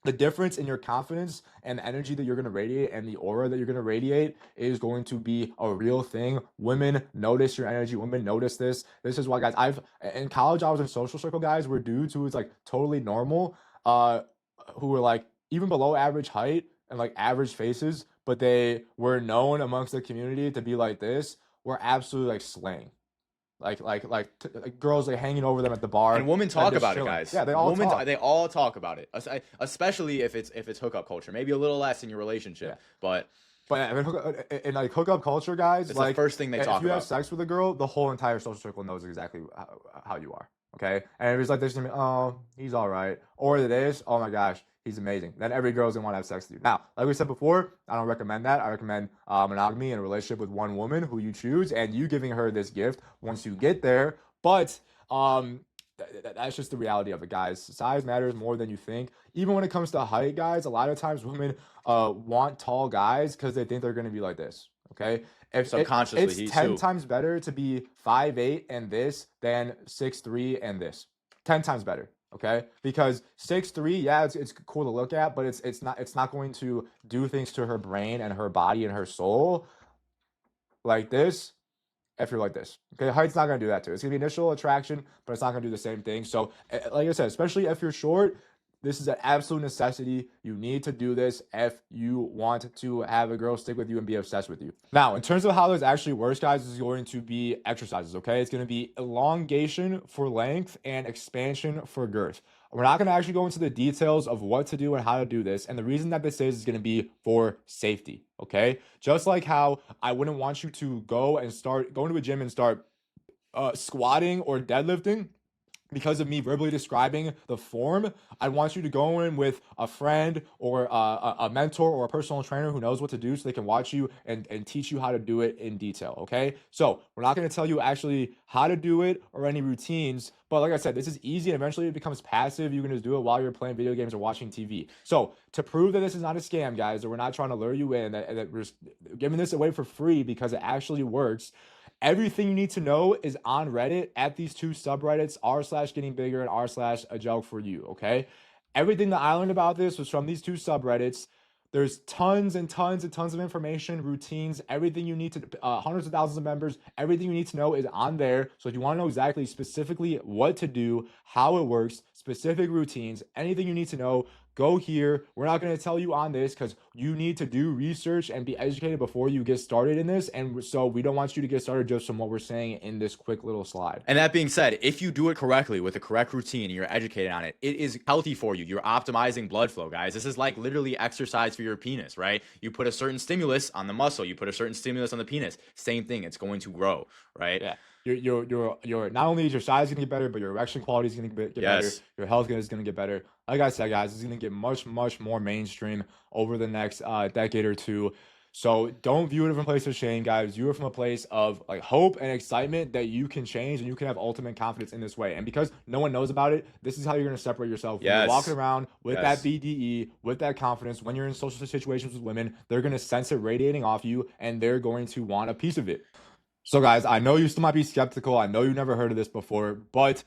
Speaker 1: the difference in your confidence and the energy that you're going to radiate and the aura that you're going to radiate is going to be a real thing. Women notice your energy. Women notice this. This is why, guys, in college, I was in social circle, guys, where dudes who was like totally normal, uh, who were like even below average height and like average faces, but they were known amongst the community to be like this, were absolutely like slaying. Like girls like hanging over them at the bar
Speaker 2: And women
Speaker 1: and
Speaker 2: talk
Speaker 1: just
Speaker 2: about it,
Speaker 1: chilling.
Speaker 2: guys.
Speaker 1: Yeah, they all talk.
Speaker 2: They all talk about it, especially if it's hookup culture. Maybe a little less in your
Speaker 1: Yeah.
Speaker 2: relationship, but
Speaker 1: But I mean, in like hookup culture, guys,
Speaker 2: it's the
Speaker 1: like
Speaker 2: first thing they
Speaker 1: if
Speaker 2: talk
Speaker 1: you have
Speaker 2: about.
Speaker 1: sex with a girl, the whole entire social circle knows exactly how you are. Okay, and if it's like this, oh, he's all right, or it is, oh my gosh, he's amazing. Then every girl's gonna want to have sex with you. Now, like we said before, I don't recommend that. I recommend monogamy in a relationship with one woman who you choose, and you giving her this gift once you get there. But that's just the reality of it, guys. Size matters more than you think. Even when it comes to height, guys, a lot of times women want tall guys because they think they're going to be like this. Okay,
Speaker 2: Subconsciously,
Speaker 1: it's
Speaker 2: he
Speaker 1: 10
Speaker 2: too.
Speaker 1: times better to be 5'8" and this than 6'3" and this. 10 times better. Okay, because 6'3", yeah, it's cool to look at, but it's not going to do things to her brain and her body and her soul like this if you're like this. Okay, height's not gonna do that too. It's gonna be initial attraction, but it's not gonna do the same thing. So, like I said, especially if you're short, this is an absolute necessity. You need to do this if you want to have a girl stick with you and be obsessed with you. Now, in terms of how this actually works, guys, this is going to be exercises, okay? It's going to be elongation for length and expansion for girth. We're not going to actually go into the details of what to do and how to do this. And the reason that this is going to be for safety, okay? Just like how I wouldn't want you to go and start going to a gym and start squatting or deadlifting because of me verbally describing the form. I want you to go in with a friend or a mentor or a personal trainer who knows what to do so they can watch you and teach you how to do it in detail. Okay. So we're not going to tell you actually how to do it or any routines. But like I said, this is easy and eventually it becomes passive. You can just do it while you're playing video games or watching TV. So to prove that this is not a scam, guys, that we're not trying to lure you in, that we're just giving this away for free because it actually works. Everything you need to know is on Reddit at these two subreddits, r/getting bigger and r/a joke for you. Okay. Everything that I learned about this was from these two subreddits. There's tons and tons and tons of information, routines, everything you need to, hundreds of thousands of members, everything you need to know is on there. So if you want to know exactly, specifically what to do, how it works, specific routines, anything you need to know, go here. We're not going to tell you on this because you need to do research and be educated before you get started in this. And so we don't want you to get started just from what we're saying in this quick little slide.
Speaker 2: And that being said, if you do it correctly with the correct routine and you're educated on it, it is healthy for you. You're optimizing blood flow, guys. This is like literally exercise for your penis, right? You put a certain stimulus on the muscle, you put a certain stimulus on the penis. Same thing, it's going to grow, right?
Speaker 1: Yeah. Your not only is your size gonna get better, but your erection quality is gonna get better. Your health is gonna get better. Like I said, guys, it's gonna get much more mainstream over the next decade or two. So don't view it from a place of shame, guys. View it from a place of like hope and excitement that you can change and you can have ultimate confidence in this way. And because no one knows about it, this is how you're gonna separate yourself. When you're walking around with that BDE, with that confidence. When you're in social situations with women, they're gonna sense it radiating off you, and they're going to want a piece of it. So, guys, I know you still might be skeptical. I know you never heard of this before, but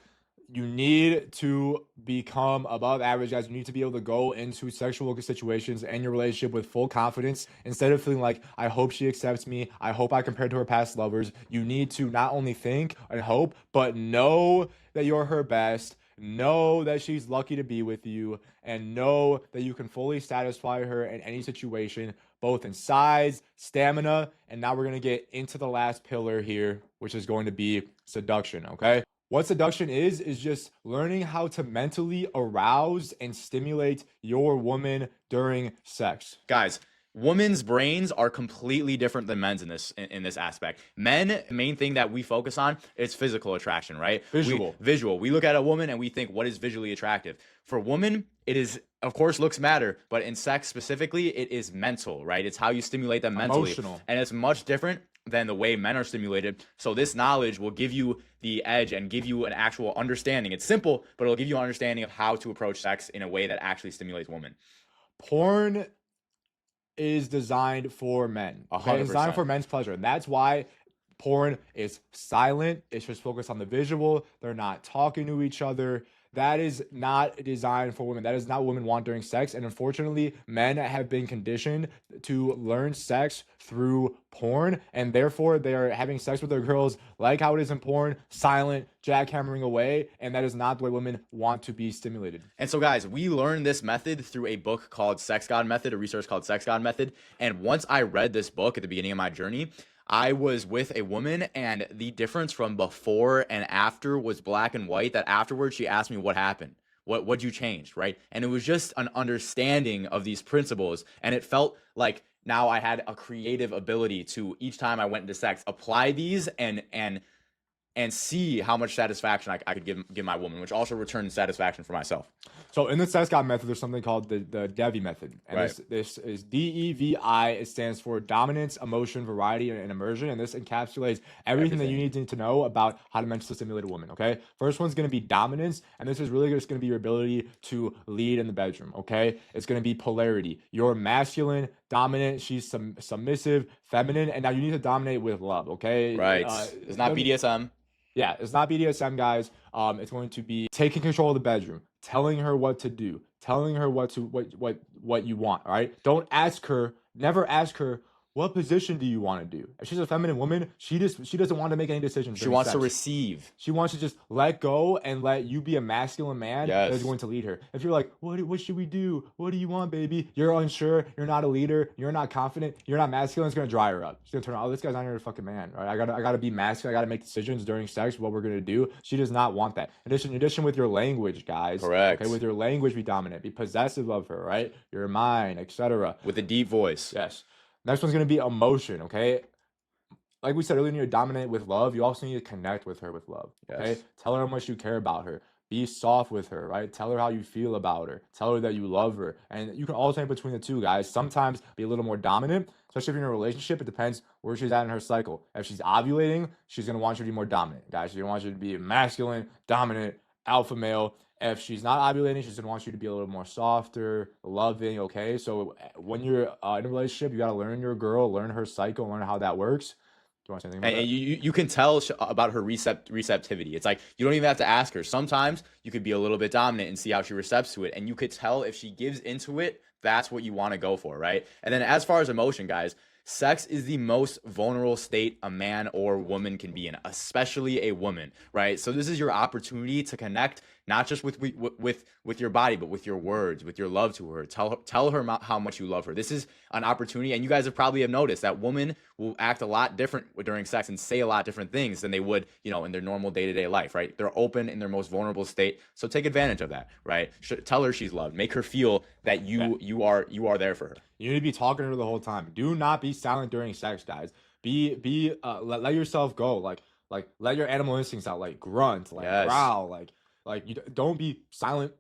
Speaker 1: you need to become above average, guys. You need to be able to go into sexual situations and your relationship with full confidence instead of feeling like, I hope she accepts me. I hope I compare to her past lovers. You need to not only think and hope, but know that you're her best. Know that she's lucky to be with you, and know that you can fully satisfy her in any situation, both in size, stamina, and now we're going to get into the last pillar here, which is going to be seduction, okay? What seduction is just learning how to mentally arouse and stimulate your woman during sex.
Speaker 2: Guys, women's brains are completely different than men's in this aspect. Men, main thing that we focus on is physical attraction, right?
Speaker 1: Visual.
Speaker 2: We look at a woman and we think, what is visually attractive? For women, it is, of course, looks matter, but in sex specifically, it is mental, right? It's how you stimulate them mentally.
Speaker 1: Emotional.
Speaker 2: And it's much different than the way men are stimulated. So this knowledge will give you the edge and give you an actual understanding. It's simple, but it'll give you an understanding of how to approach sex in a way that actually stimulates women.
Speaker 1: Porn is designed for men. Okay? It's designed for men's pleasure. And that's why porn is silent. It's just focused on the visual. They're not talking to each other. That is not designed for women. That is not what women want during sex. And unfortunately, men have been conditioned to learn sex through porn. And therefore, they're having sex with their girls like how it is in porn, silent, jackhammering away. And that is not the way women want to be stimulated.
Speaker 2: And so, guys, we learned this method through a book called Sex God Method, a resource called Sex God Method. And once I read this book at the beginning of my journey, I was with a woman, and the difference from before and after was black and white. That afterwards, she asked me what happened. What'd you change, right? And it was just an understanding of these principles. And it felt like now I had a creative ability to, each time I went into sex, apply these and see how much satisfaction I could give my woman, which also returned satisfaction for myself.
Speaker 1: So in the Sex God method, there's something called the Devi method. And
Speaker 2: Right.
Speaker 1: this is DEVI. It stands for dominance, emotion, variety, and immersion. And this encapsulates everything that you need to know about how to mentally stimulate a woman, okay? First one's going to be dominance. And this is really just going to be your ability to lead in the bedroom, okay? It's going to be polarity. You're masculine, dominant. She's submissive, feminine. And now you need to dominate with love, okay?
Speaker 2: Right. It's not BDSM.
Speaker 1: Yeah, it's not BDSM, guys. It's going to be taking control of the bedroom, telling her what to do, telling her what you want. All right. Don't ask her. Never ask her, what position do you want to do? If she's a feminine woman, she doesn't want to make any decisions.
Speaker 2: She wants to receive.
Speaker 1: She wants to just let go and let you be a masculine man that is
Speaker 2: Yes.
Speaker 1: going to lead her. If you're like, what should we do? What do you want, baby? You're unsure. You're not a leader. You're not confident. You're not masculine. It's gonna dry her up. She's gonna turn out. Oh, this guy's not even a fucking man. Right? I gotta be masculine. I gotta make decisions during sex. What we're gonna do. She does not want that. In addition with your language, guys.
Speaker 2: Correct.
Speaker 1: Okay, with your language, be dominant. Be possessive of her. Right. You're mine, etc.
Speaker 2: With a deep voice.
Speaker 1: Yes. Next one's gonna be emotion. Okay. Like we said earlier, you need to dominate with love. You also need to connect with her with love. Okay.
Speaker 2: Yes.
Speaker 1: Tell her how much you care about her. Be soft with her, right? Tell her how you feel about her. Tell her that you love her. And you can alternate between the two, guys. Sometimes be a little more dominant, especially if you're in a relationship. It depends where she's at in her cycle. If she's ovulating, she's going to want you to be more dominant, guys. She's going to want you to be masculine, dominant, alpha male. If she's not ovulating, she's going to want you to be a little more softer, loving, okay? So when you're in a relationship, you got to learn your girl, learn her cycle, learn how that works. Do you want to say anything about
Speaker 2: And
Speaker 1: that?
Speaker 2: you can tell about her receptivity. It's like you don't even have to ask her. Sometimes you could be a little bit dominant and see how she recepts to it, and you could tell if she gives into it. That's what you want to go for, right? And then as far as emotion, guys, sex is the most vulnerable state a man or woman can be in, especially a woman, right? So this is your opportunity to connect, not just with your body, but with your words, with your love to her. Tell her how much you love her. This is an opportunity, and you guys have noticed that women will act a lot different during sex and say a lot different things than they would, in their normal day-to-day life, right? They're open in their most vulnerable state, so take advantage of that, right? Tell her she's loved. Make her feel that you are there for her.
Speaker 1: You need to be talking to her the whole time. Do not be silent during sex, guys. Let yourself go. Like let your animal instincts out. Like grunt, like
Speaker 2: Yes.
Speaker 1: growl, like you don't be silent.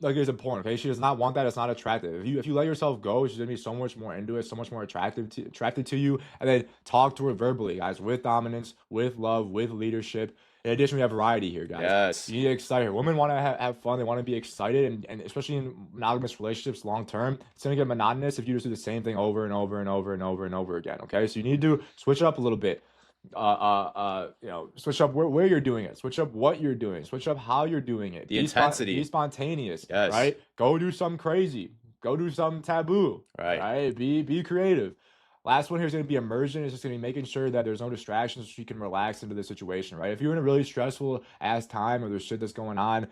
Speaker 1: Like it's important, okay? She does not want that. It's not attractive. If you let yourself go, she's gonna be so much more into it, so much more attracted to you. And then talk to her verbally, guys, with dominance, with love, with leadership. In addition, we have variety here, guys.
Speaker 2: Yes.
Speaker 1: You need to excite her. Women want to have fun. They want to be excited, and especially in monogamous relationships, long term, it's gonna get monotonous if you just do the same thing over and over and over and over and over again. Okay, so you need to switch it up a little bit. Switch up where you're doing it. Switch up what you're doing. Switch up how you're doing it.
Speaker 2: The intensity.
Speaker 1: Be spontaneous.
Speaker 2: Yes.
Speaker 1: Right. Go do something crazy. Go do something taboo.
Speaker 2: Right.
Speaker 1: Right. Be creative. Last one here is going to be immersion. It's just going to be making sure that there's no distractions so you can relax into the situation, right? If you're in a really stressful ass time or there's shit that's going on,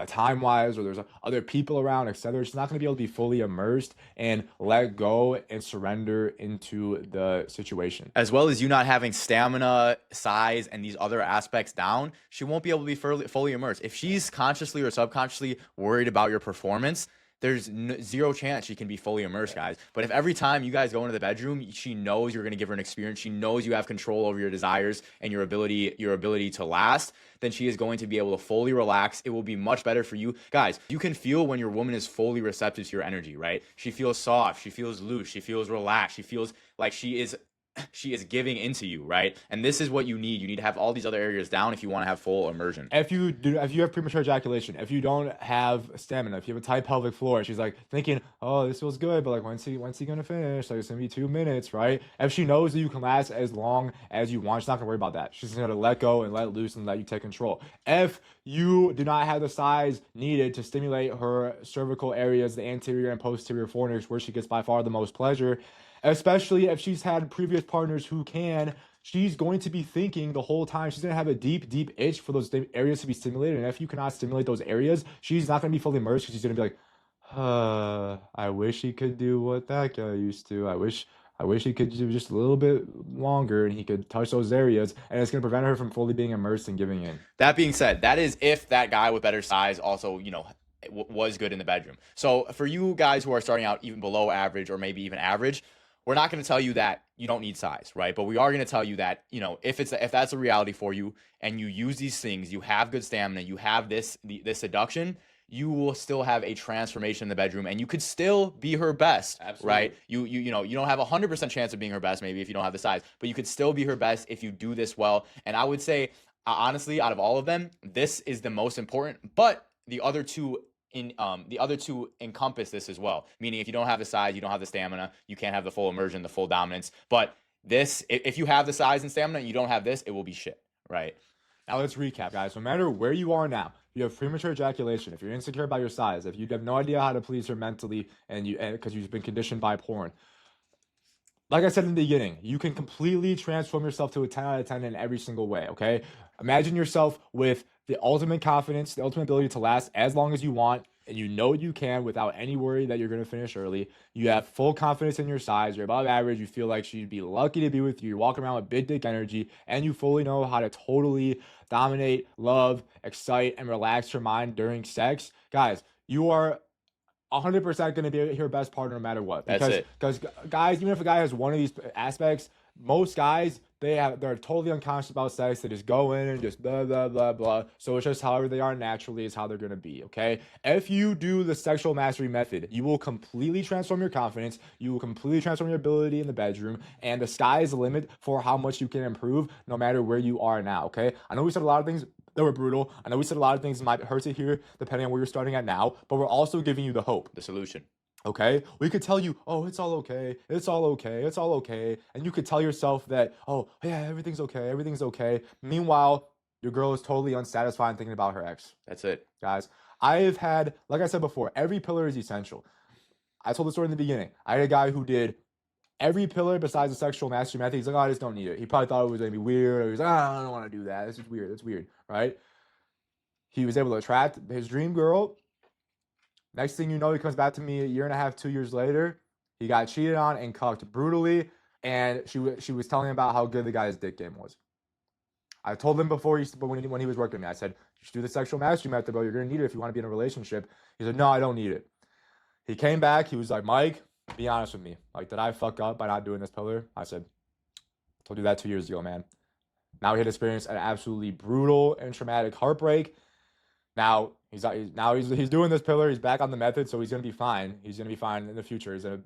Speaker 1: time wise, or there's other people around, etc. She's not going to be able to be fully immersed and let go and surrender into the situation.
Speaker 2: As well as you not having stamina, size, and these other aspects down, she won't be able to be fully immersed. If she's consciously or subconsciously worried about your performance, there's zero chance she can be fully immersed, guys. But if every time you guys go into the bedroom, she knows you're going to give her an experience, she knows you have control over your desires and your ability to last, then she is going to be able to fully relax. It will be much better for you. Guys, you can feel when your woman is fully receptive to your energy, right? She feels soft, she feels loose, she feels relaxed, she feels like she is giving into you, right? And this is what you need. You need to have all these other areas down if you want to have full immersion.
Speaker 1: If you have premature ejaculation, if you don't have stamina, if you have a tight pelvic floor, she's like thinking, oh, this feels good, but like when's he gonna finish? Like it's gonna be 2 minutes, right? If she knows that you can last as long as you want, she's not gonna worry about that. She's gonna let go and let loose and let you take control. If you do not have the size needed to stimulate her cervical areas, the anterior and posterior fornix, where she gets by far the most pleasure, especially if she's had previous partners who can, she's going to be thinking the whole time. She's going to have a deep, deep itch for those areas to be stimulated. And if you cannot stimulate those areas, she's not going to be fully immersed because she's going to be like, I wish he could do what that guy used to. I wish he could do just a little bit longer and he could touch those areas. And it's going to prevent her from fully being immersed and giving in.
Speaker 2: That being said, that is if that guy with better size also, was good in the bedroom. So for you guys who are starting out even below average or maybe even average, we're not going to tell you that you don't need size, right? But we are going to tell you that, if that's a reality for you and you use these things, you have good stamina, you have this seduction, you will still have a transformation in the bedroom and you could still be her best. Absolutely. Right? You don't have 100% chance of being her best maybe if you don't have the size, but you could still be her best if you do this well. And I would say, honestly, out of all of them, this is the most important, but the other two encompass this as well. Meaning if you don't have the size, you don't have the stamina, you can't have the full immersion, the full dominance. But this, if you have the size and stamina and you don't have this, it will be shit, right?
Speaker 1: Now let's recap, guys. No matter where you are now, you have premature ejaculation, if you're insecure about your size, if you have no idea how to please her mentally and because you've been conditioned by porn, like I said in the beginning, you can completely transform yourself to a 10 out of 10 in every single way, okay? Imagine yourself with the ultimate confidence, the ultimate ability to last as long as you want, and you know you can without any worry that you're going to finish early. You have full confidence in your size. You're above average. You feel like she'd be lucky to be with you. You're walking around with big dick energy, and you fully know how to totally dominate, love, excite, and relax your mind during sex. Guys, you are 100% going to be your best partner no matter what.
Speaker 2: That's it.
Speaker 1: Because guys, even if a guy has one of these aspects, most guys, they're totally unconscious about sex. They just go in and just blah, blah, blah, blah. So it's just however they are naturally is how they're going to be, okay? If you do the sexual mastery method, you will completely transform your confidence. You will completely transform your ability in the bedroom. And the sky is the limit for how much you can improve no matter where you are now, okay? I know we said a lot of things that were brutal. I know we said a lot of things might hurt to hear depending on where you're starting at now, but we're also giving you the hope.
Speaker 2: The solution.
Speaker 1: Okay, we could tell you, oh, it's all okay, it's all okay, it's all okay. And you could tell yourself that, oh, yeah, everything's okay, everything's okay. Meanwhile, your girl is totally unsatisfied and thinking about her ex.
Speaker 2: That's it.
Speaker 1: Guys, I've had, like I said before, every pillar is essential. I told the story in the beginning. I had a guy who did every pillar besides the sexual mastery method. He's like, oh, I just don't need it. He probably thought it was going to be weird. Or he was like, oh, I don't want to do that. This is weird. It's weird, right? He was able to attract his dream girl. Next thing you know, he comes back to me a year and a half, 2 years later. He got cheated on and cucked brutally, and she was telling him about how good the guy's dick game was. I told him before, when he was working with me, I said, you should do the sexual mastery method, bro. You're going to need it if you want to be in a relationship. He said, no, I don't need it. He came back. He was like, Mike, be honest with me. Like, did I fuck up by not doing this pillar? I said, I told you that 2 years ago, man. Now he had experienced an absolutely brutal and traumatic heartbreak. Now he's doing this pillar. He's back on the method, so he's gonna be fine. He's gonna be fine in the future.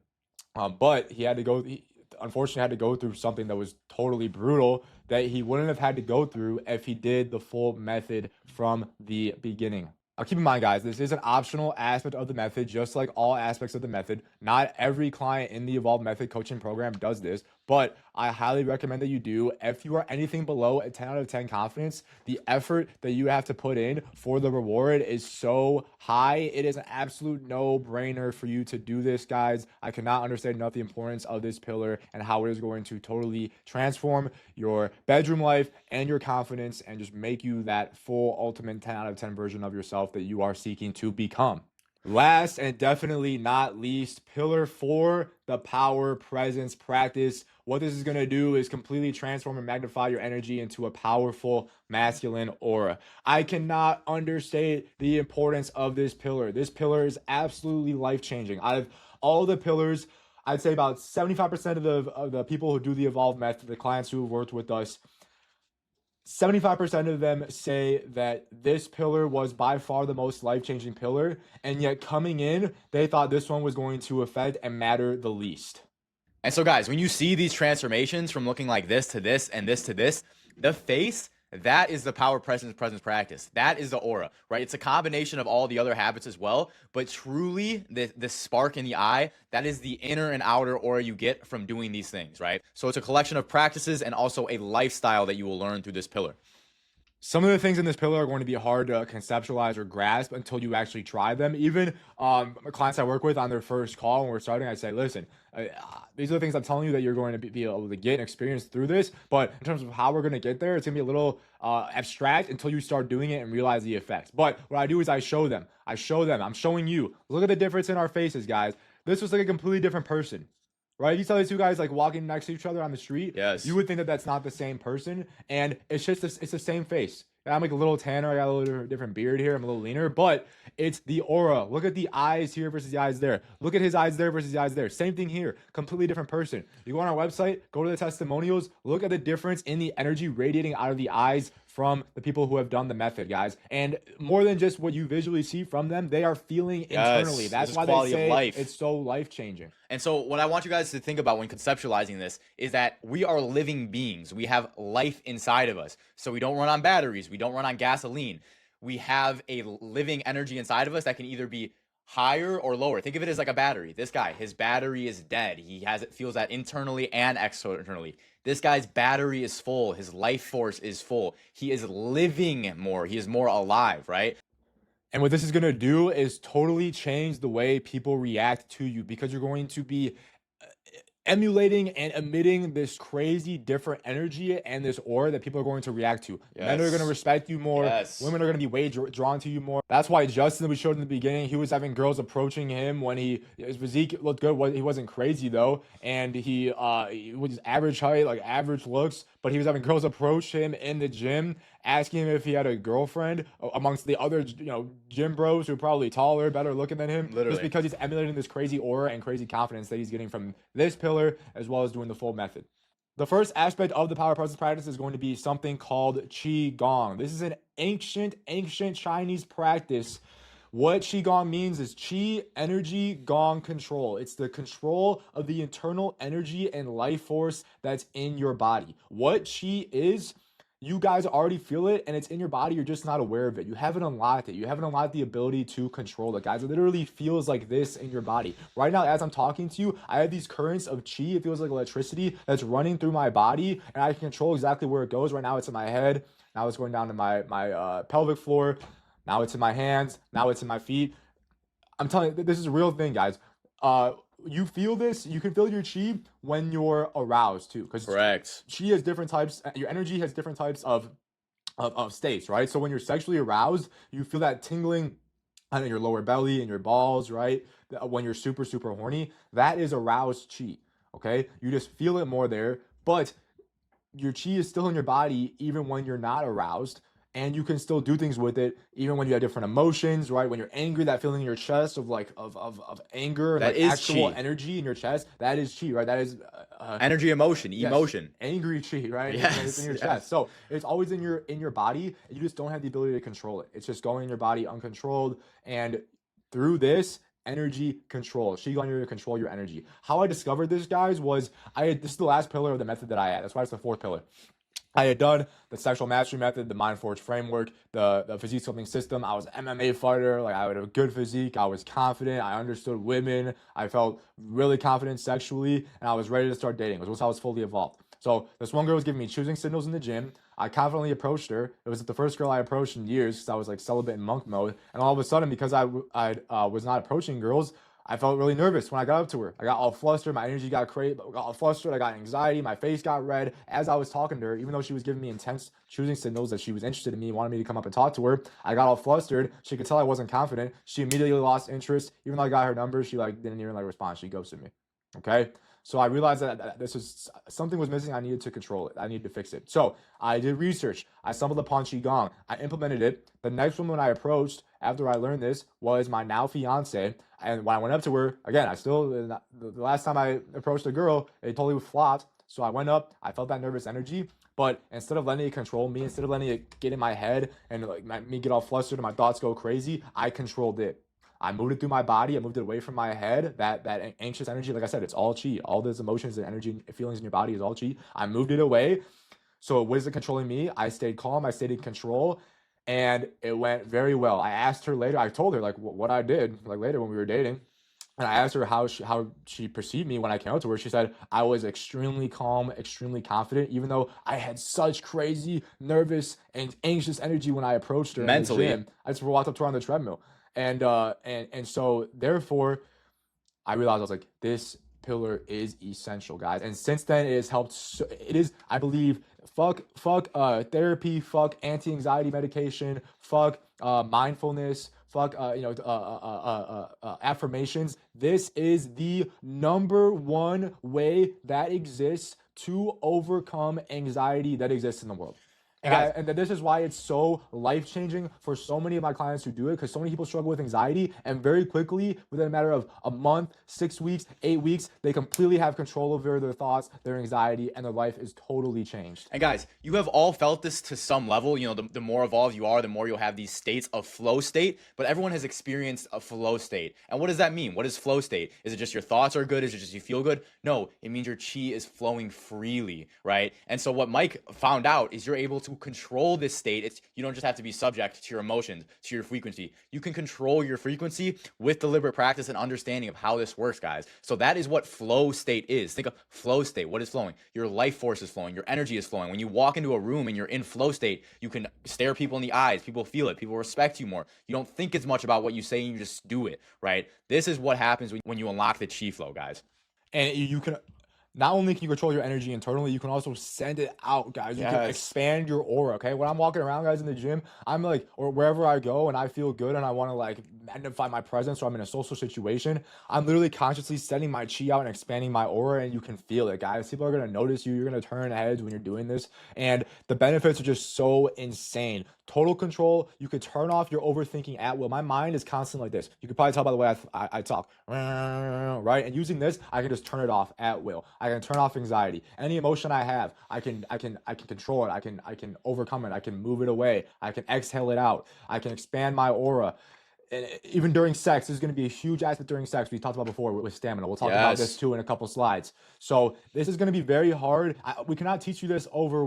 Speaker 1: But he had to go. He unfortunately had to go through something that was totally brutal that he wouldn't have had to go through if he did the full method from the beginning. Now, keep in mind, guys, this is an optional aspect of the method, just like all aspects of the method. Not every client in the Evolve Method coaching program does this, but I highly recommend that you do. If you are anything below a 10 out of 10 confidence, the effort that you have to put in for the reward is so high. It is an absolute no-brainer for you to do this, guys. I cannot understand enough the importance of this pillar and how it is going to totally transform your bedroom life and your confidence and just make you that full ultimate 10 out of 10 version of yourself that you are seeking to become. Last and definitely not least, pillar 4, the power presence practice. What this is going to do is completely transform and magnify your energy into a powerful masculine aura. I cannot understate the importance of this pillar. This pillar is absolutely life-changing. Out of all the pillars, I'd say about 75% of the people who do the Evolve method, the clients who have worked with us, 75% of them say that this pillar was by far the most life-changing pillar, and yet coming in, they thought this one was going to affect and matter the least.
Speaker 2: And so, guys, when you see these transformations from looking like this to this and this to this, the face, that is the power presence practice. That is the aura, right? It's a combination of all the other habits as well, but truly the spark in the eye, that is the inner and outer aura you get from doing these things, right? So it's a collection of practices and also a lifestyle that you will learn through this pillar.
Speaker 1: Some of the things in this pillar are going to be hard to conceptualize or grasp until you actually try them. Even clients I work with on their first call when we're starting, I say, listen, these are the things I'm telling you that you're going to be able to get and experience through this. But in terms of how we're going to get there, it's going to be a little abstract until you start doing it and realize the effects. But what I do is I show them. I'm showing you. Look at the difference in our faces, guys. This was like a completely different person. Right? You saw these two guys like walking next to each other on the street.
Speaker 2: Yes.
Speaker 1: You would think that that's not the same person. And it's just it's the same face. I'm like a little tanner. I got a little different beard here. I'm a little leaner, but it's the aura. Look at the eyes here versus the eyes there. Look at his eyes there versus the eyes there. Same thing here. Completely different person. You go on our website, go to the testimonials, look at the difference in the energy radiating out of the eyes from the people who have done the method, guys. And more than just what you visually see from them, they are feeling internally. That's why they say it's so life-changing.
Speaker 2: And so what I want you guys to think about when conceptualizing this is that we are living beings. We have life inside of us. So we don't run on batteries. We don't run on gasoline. We have a living energy inside of us that can either be higher or lower. Think of it as like a battery. This guy, his battery is dead. He feels that internally and externally. This guy's battery is full. His life force is full. He is living more. He is more alive, right?
Speaker 1: And what this is going to do is totally change the way people react to you, because you're going to be emulating and emitting this crazy different energy and this aura that people are going to react to.
Speaker 2: Yes.
Speaker 1: Men are going to respect you more.
Speaker 2: Yes.
Speaker 1: Women are going to be way drawn to you more. That's why Justin, we showed in the beginning, he was having girls approaching him when his physique looked good. He wasn't crazy though, and he was average height, like average looks, but he was having girls approach him in the gym, asking him if he had a girlfriend amongst the other, gym bros who are probably taller, better looking than him.
Speaker 2: Literally.
Speaker 1: Just because he's emulating this crazy aura and crazy confidence that he's getting from this pillar, as well as doing the full method. The first aspect of the power presence practice is going to be something called Qigong. This is an ancient Chinese practice. What Qigong means is Qi, energy, Gong, control. It's the control of the internal energy and life force that's in your body. What Qi is, you guys already feel it, and it's in your body. You're just not aware of it. You haven't unlocked it. You haven't unlocked the ability to control it, guys. It literally feels like this in your body. Right now, as I'm talking to you, I have these currents of Qi. It feels like electricity that's running through my body, and I can control exactly where it goes. Right now, it's in my head. Now it's going down to my pelvic floor. Now it's in my hands. Now it's in my feet. I'm telling you, this is a real thing, guys. You feel this, you can feel your Qi when you're aroused too. Because
Speaker 2: Correct.
Speaker 1: Qi has different types, your energy has different types of states, right? So when you're sexually aroused, you feel that tingling on your lower belly and your balls, right? When you're super, super horny, that is aroused Qi, okay? You just feel it more there, but your Qi is still in your body even when you're not aroused. And you can still do things with it even when you have different emotions, right? When you're angry, that feeling in your chest of anger,
Speaker 2: that
Speaker 1: like
Speaker 2: is
Speaker 1: actual
Speaker 2: Qi.
Speaker 1: Energy in your chest, that is Qi, right? That is
Speaker 2: energy, emotion,
Speaker 1: yes,
Speaker 2: emotion.
Speaker 1: Angry Qi, right?
Speaker 2: Yes,
Speaker 1: it's in your
Speaker 2: yes.
Speaker 1: chest. So it's always in your body, and you just don't have the ability to control it. It's just going in your body uncontrolled, and through this energy control, Qigong, you're to control your energy. How I discovered this, guys, was this is the last pillar of the method that I had. That's why it's the fourth pillar. I had done the sexual mastery method, the Mind Forge framework, the physique sculpting system. I was an MMA fighter. Like I had a good physique. I was confident. I understood women. I felt really confident sexually, and I was ready to start dating. It was once I was fully evolved. So this one girl was giving me choosing signals in the gym. I confidently approached her. It was the first girl I approached in years because I was like celibate in monk mode. And all of a sudden, because I was not approaching girls, I felt really nervous when I got up to her. I got all flustered. My energy got crazy. Got all flustered. I got anxiety. My face got red as I was talking to her. Even though she was giving me intense choosing signals that she was interested in me, wanted me to come up and talk to her, I got all flustered. She could tell I wasn't confident. She immediately lost interest. Even though I got her number, she like didn't even like respond. She ghosted me. Okay. So I realized that this was something was missing. I needed to control it. I needed to fix it. So I did research. I stumbled upon Qigong. I implemented it. The next woman I approached after I learned this was my now fiance. And when I went up to her, again, the last time I approached a girl, it totally flopped. So I went up. I felt that nervous energy. But instead of letting it control me, instead of letting it get in my head and like me get all flustered and my thoughts go crazy, I controlled it. I moved it through my body. I moved it away from my head. That anxious energy, like I said, it's all chi. All those emotions and energy and feelings in your body is all chi. I moved it away. So what is it controlling me? I stayed calm. I stayed in control, and it went very well. I asked her later. I told her like what I did like later when we were dating. And I asked her how she perceived me when I came out to her. She said I was extremely calm, extremely confident, even though I had such crazy, nervous, and anxious energy when I approached her in the
Speaker 2: Mentally.
Speaker 1: gym. I just walked up to her on the treadmill, and so therefore I realized I was like, this pillar is essential, guys. And since then, it has helped. It is, I believe, fuck therapy, fuck anti-anxiety medication, fuck mindfulness, fuck affirmations. This is the number one way that exists to overcome anxiety that exists in the world.
Speaker 2: And guys,
Speaker 1: And this is why it's so life changing for so many of my clients who do it, because so many people struggle with anxiety, and very quickly, within a matter of a month, 6 weeks, 8 weeks, they completely have control over their thoughts, their anxiety, and their life is totally changed.
Speaker 2: And guys, you have all felt this to some level. You know, the more evolved you are, the more you'll have these states of flow state. But everyone has experienced a flow state. And what does that mean? What is flow state? Is it just your thoughts are good? Is it just you feel good? No, it means your chi is flowing freely, right? And so what Mike found out is you're able to control this state. You don't just have to be subject to your emotions, to your frequency. You can control your frequency with deliberate practice and understanding of how this works, guys. So that is what flow state is. Think of flow state. What is flowing? Your life force is flowing. Your energy is flowing. When you walk into a room and you're in flow state, you can stare people in the eyes. People feel it. People respect you more. You don't think as much about what you say and you just do it, right? This is what happens when you unlock the chi flow, guys.
Speaker 1: And you can not only can you control your energy internally, you can also send it out, guys. You can expand your aura. Okay, when I'm walking around, guys, in the gym, I'm like, or wherever I go, and I feel good, and I want to like magnify my presence, or I'm in a social situation, I'm literally consciously sending my chi out and expanding my aura, and you can feel it, guys. People are gonna notice you. You're gonna turn heads when you're doing this, and the benefits are just so insane. Total control. You could turn off your overthinking at will. My mind is constantly like this. You could probably tell by the way I talk, right? And using this, I can just turn it off at will. I can turn off anxiety. Any emotion I have, I can control it. I can overcome it. I can move it away. I can exhale it out. I can expand my aura. And even during sex, this is going to be a huge aspect during sex. We talked about before with stamina. We'll talk about this too in a couple slides. So this is going to be very hard. We cannot teach you this over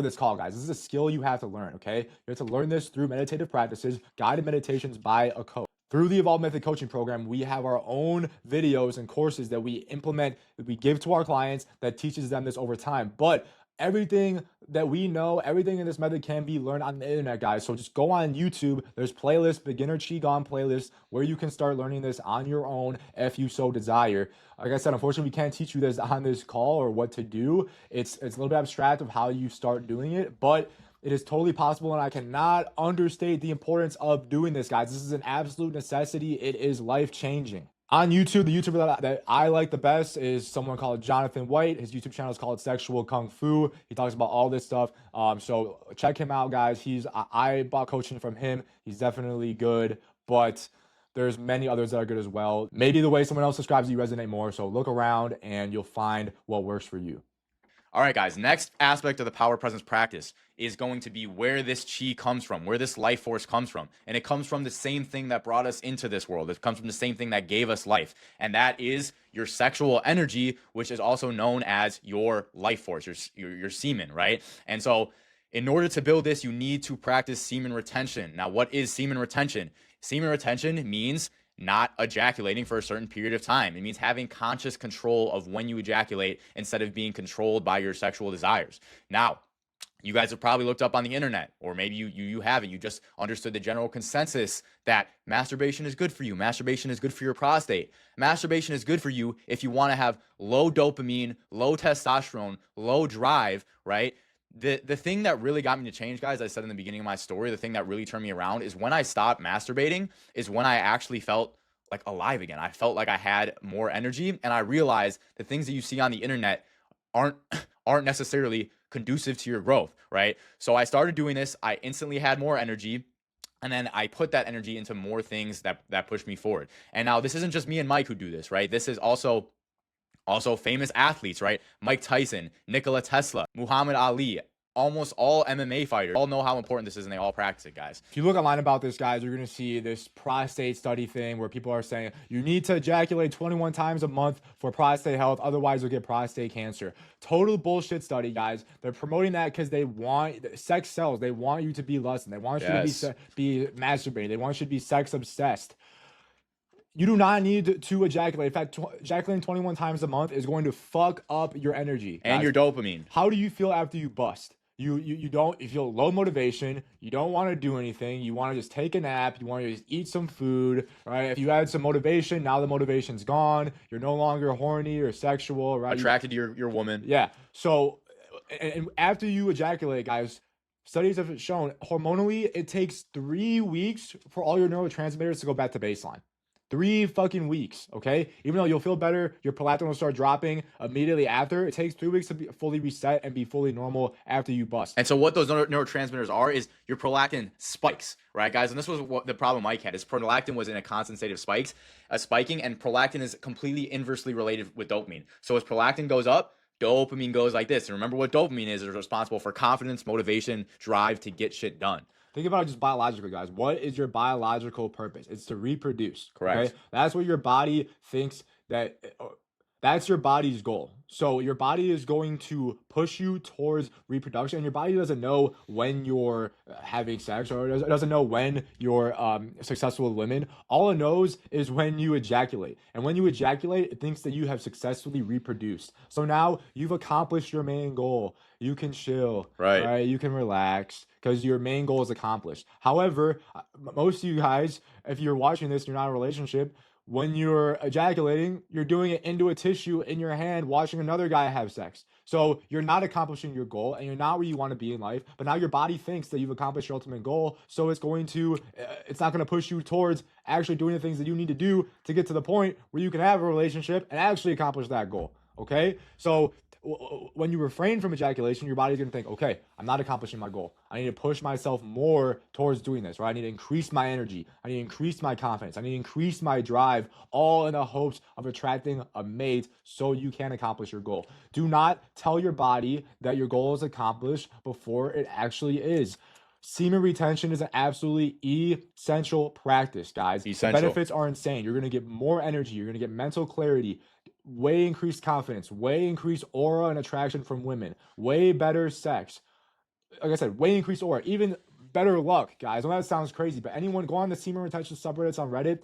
Speaker 1: this call, guys. This is a skill you have to learn, okay? You have to learn this through meditative practices, guided meditations by a coach. Through the Evolve Method coaching program, we have our own videos and courses that we implement, that we give to our clients that teaches them this over time. But everything that we know, everything in this method can be learned on the internet, guys. So just go on YouTube. There's playlists, beginner Qigong playlists, where you can start learning this on your own if you so desire. Like I said, unfortunately, we can't teach you this on this call or what to do. It's a little bit abstract of how you start doing it, but it is totally possible, and I cannot understate the importance of doing this, guys. This is an absolute necessity. It is life-changing. On YouTube, the YouTuber that I like the best is someone called Jonathan White. His YouTube channel is called Sexual Kung Fu. He talks about all this stuff. So check him out, guys. I bought coaching from him. He's definitely good, but there's many others that are good as well. Maybe the way someone else describes you resonate more. So look around and you'll find what works for you.
Speaker 2: All right, guys, next aspect of the power presence practice is going to be where this chi comes from, where this life force comes from. And it comes from the same thing that brought us into this world. It comes from the same thing that gave us life. And that is your sexual energy, which is also known as your life force, your semen, right? And so in order to build this, you need to practice semen retention. Now, what is semen retention? Semen retention means not ejaculating for a certain period of time. It means having conscious control of when you ejaculate instead of being controlled by your sexual desires. Now, you guys have probably looked up on the internet, or maybe you haven't. You just understood the general consensus that masturbation is good for you. Masturbation is good for your prostate. Masturbation is good for you if you want to have low dopamine, low testosterone, low drive, right? The thing that really got me to change, guys, I said in the beginning of my story, the thing that really turned me around is when I stopped masturbating is when I actually felt like alive again. I felt like I had more energy, and I realized the things that you see on the internet aren't necessarily conducive to your growth, right? So I started doing this. I instantly had more energy. And then I put that energy into more things that push me forward. And now this isn't just me and Mike who do this, right? This is also famous athletes, right? Mike Tyson, Nikola Tesla, Muhammad Ali, almost all MMA fighters all know how important this is, and they all practice it, guys.
Speaker 1: If you look online about this, guys, you're going to see this prostate study thing where people are saying you need to ejaculate 21 times a month for prostate health, otherwise you'll get prostate cancer. Total bullshit study, guys. They're promoting that because they want sex sells. They want you to be lusting. They want you to be masturbating. They want you to be sex obsessed. You do not need to ejaculate. In fact, ejaculating 21 times a month is going to fuck up your energy, guys.
Speaker 2: And your dopamine.
Speaker 1: How do you feel after you bust? You feel low motivation. You don't want to do anything. You want to just take a nap. You want to just eat some food, right? If you had some motivation, now the motivation's gone. You're no longer horny or sexual, right?
Speaker 2: Attracted to your woman.
Speaker 1: Yeah. So, and after you ejaculate, guys, studies have shown hormonally it takes 3 weeks for all your neurotransmitters to go back to baseline. 3 fucking weeks, okay? Even though you'll feel better, your prolactin will start dropping immediately after. It takes 3 weeks to be fully reset and be fully normal after you bust.
Speaker 2: And so what those neurotransmitters are is your prolactin spikes, right, guys? And this was what the problem Mike had, is prolactin was in a constant state of spiking, and prolactin is completely inversely related with dopamine. So as prolactin goes up, dopamine goes like this. And remember what dopamine is responsible for confidence, motivation, drive to get shit done.
Speaker 1: Think about it just biologically, guys. What is your biological purpose? It's to reproduce.
Speaker 2: Correct.
Speaker 1: Okay? That's what your body thinks that's your body's goal. So your body is going to push you towards reproduction, and your body doesn't know when you're having sex, or it doesn't know when you're successful with women. All it knows is when you ejaculate. And when you ejaculate, it thinks that you have successfully reproduced. So now you've accomplished your main goal. You can chill, right? You can relax because your main goal is accomplished. However, most of you guys, if you're watching this, you're not in a relationship, when you're ejaculating, you're doing it into a tissue in your hand, watching another guy have sex. So you're not accomplishing your goal, and you're not where you want to be in life. But now your body thinks that you've accomplished your ultimate goal. So it's not going to push you towards actually doing the things that you need to do to get to the point where you can have a relationship and actually accomplish that goal. Okay? So when you refrain from ejaculation, your body's going to think, okay, I'm not accomplishing my goal. I need to push myself more towards doing this, right? I need to increase my energy. I need to increase my confidence. I need to increase my drive, all in the hopes of attracting a mate so you can accomplish your goal. Do not tell your body that your goal is accomplished before it actually is. Semen retention is an absolutely essential practice, guys.
Speaker 2: Essential.
Speaker 1: The benefits are insane. You're going to get more energy. You're going to get mental clarity, way increased confidence, way increased aura and attraction from women, way better sex. Like I said, way increased aura, even better luck, guys. I know that sounds crazy, but anyone go on the semen retention subreddits on Reddit,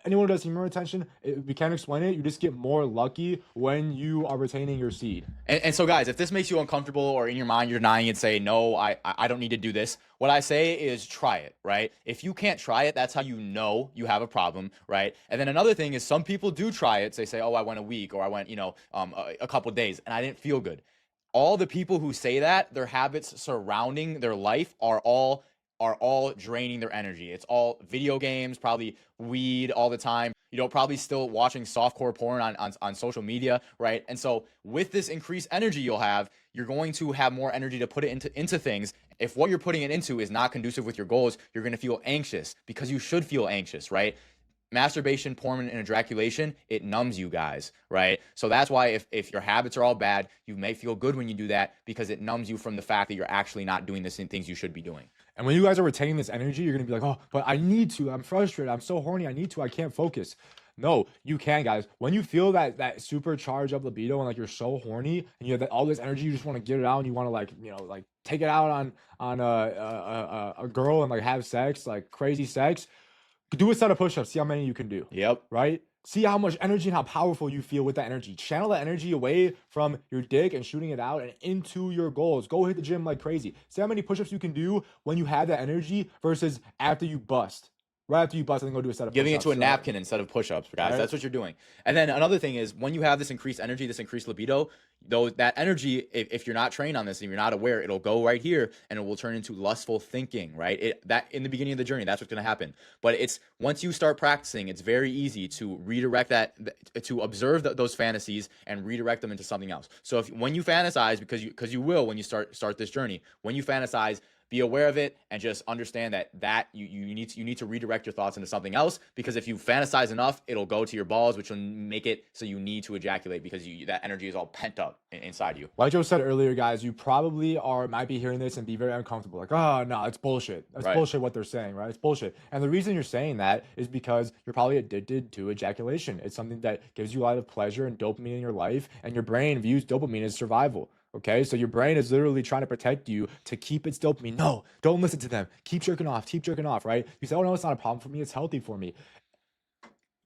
Speaker 1: anyone who does semen retention, we can't explain it. You just get more lucky when you are retaining your seed.
Speaker 2: And so, guys, if this makes you uncomfortable, or in your mind you're denying it, say, no, I don't need to do this, what I say is try it, right? If you can't try it, that's how you know you have a problem, right? And then another thing is, some people do try it. They say, oh, I went a week, or I went, a couple days, and I didn't feel good. All the people who say that, their habits surrounding their life are all draining their energy. It's all video games, probably weed all the time, probably still watching softcore porn on social media, right? And so with this increased energy you're going to have more energy to put it into things. If what you're putting it into is not conducive with your goals, you're going to feel anxious, because you should feel anxious, right? masturbation, porn, and ejaculation, it numbs you guys, right? So that's why if your habits are all bad, you may feel good when you do that because it numbs you from the fact that you're actually not doing the same things you should be doing.
Speaker 1: And when you guys are retaining this energy, you're gonna be like, oh, but I need to. I'm frustrated. I'm so horny. I need to. I can't focus. No, you can, guys. When you feel that supercharge of libido and like you're so horny and you have all this energy, you just want to get it out and you want to like like take it out on a girl and like have sex, like crazy sex. Do a set of push-ups. See how many you can do.
Speaker 2: Yep.
Speaker 1: Right. See how much energy and how powerful you feel with that energy. Channel that energy away from your dick and shooting it out and into your goals. Go hit the gym like crazy. See how many push-ups you can do when you have that energy versus after you bust. Right after you bust, and then go do a set of
Speaker 2: Giving it
Speaker 1: push-ups.
Speaker 2: to a napkin instead of push-ups, guys.
Speaker 1: Right.
Speaker 2: That's what you're doing. And then another thing is when you have this increased energy, this increased libido, though that energy, if you're not trained on this and you're not aware, it'll go right here and it will turn into lustful thinking, right? That in the beginning of the journey, that's what's going to happen. But it's once you start practicing, it's very easy to redirect to observe those fantasies and redirect them into something else. So when you fantasize, because you will when you start this journey, when you fantasize, be aware of it and just understand that you need to redirect your thoughts into something else, because if you fantasize enough, it'll go to your balls, which will make it so you need to ejaculate because that energy is all pent up inside you.
Speaker 1: Like Joe said earlier, guys, you probably might be hearing this and be very uncomfortable. Like, oh, no, it's bullshit. That's bullshit what they're saying, right? It's bullshit. And the reason you're saying that is because you're probably addicted to ejaculation. It's something that gives you a lot of pleasure and dopamine in your life, and your brain views dopamine as survival. Okay, so your brain is literally trying to protect you to keep its dopamine. No, don't listen to them. Keep jerking off, right? You say, oh no, it's not a problem for me. It's healthy for me.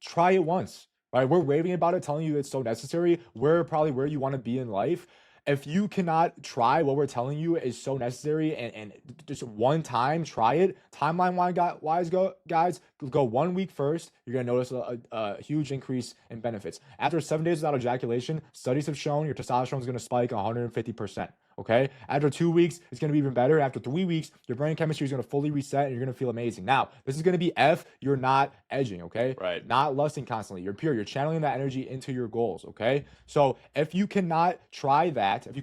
Speaker 1: Try it once, right? We're raving about it, telling you it's so necessary. We're probably where you want to be in life. If you cannot try what we're telling you is so necessary and just one time, try it. Timeline wise, guys, go 1 week first. You're going to notice a huge increase in benefits. After 7 days without ejaculation, studies have shown your testosterone is going to spike 150%. Okay. After 2 weeks, it's going to be even better. After 3 weeks, your brain chemistry is going to fully reset and you're going to feel amazing. Now, this is going to be you're not edging. Okay.
Speaker 2: Right.
Speaker 1: Not lusting constantly. You're pure. You're channeling that energy into your goals. Okay. So if you cannot try that, if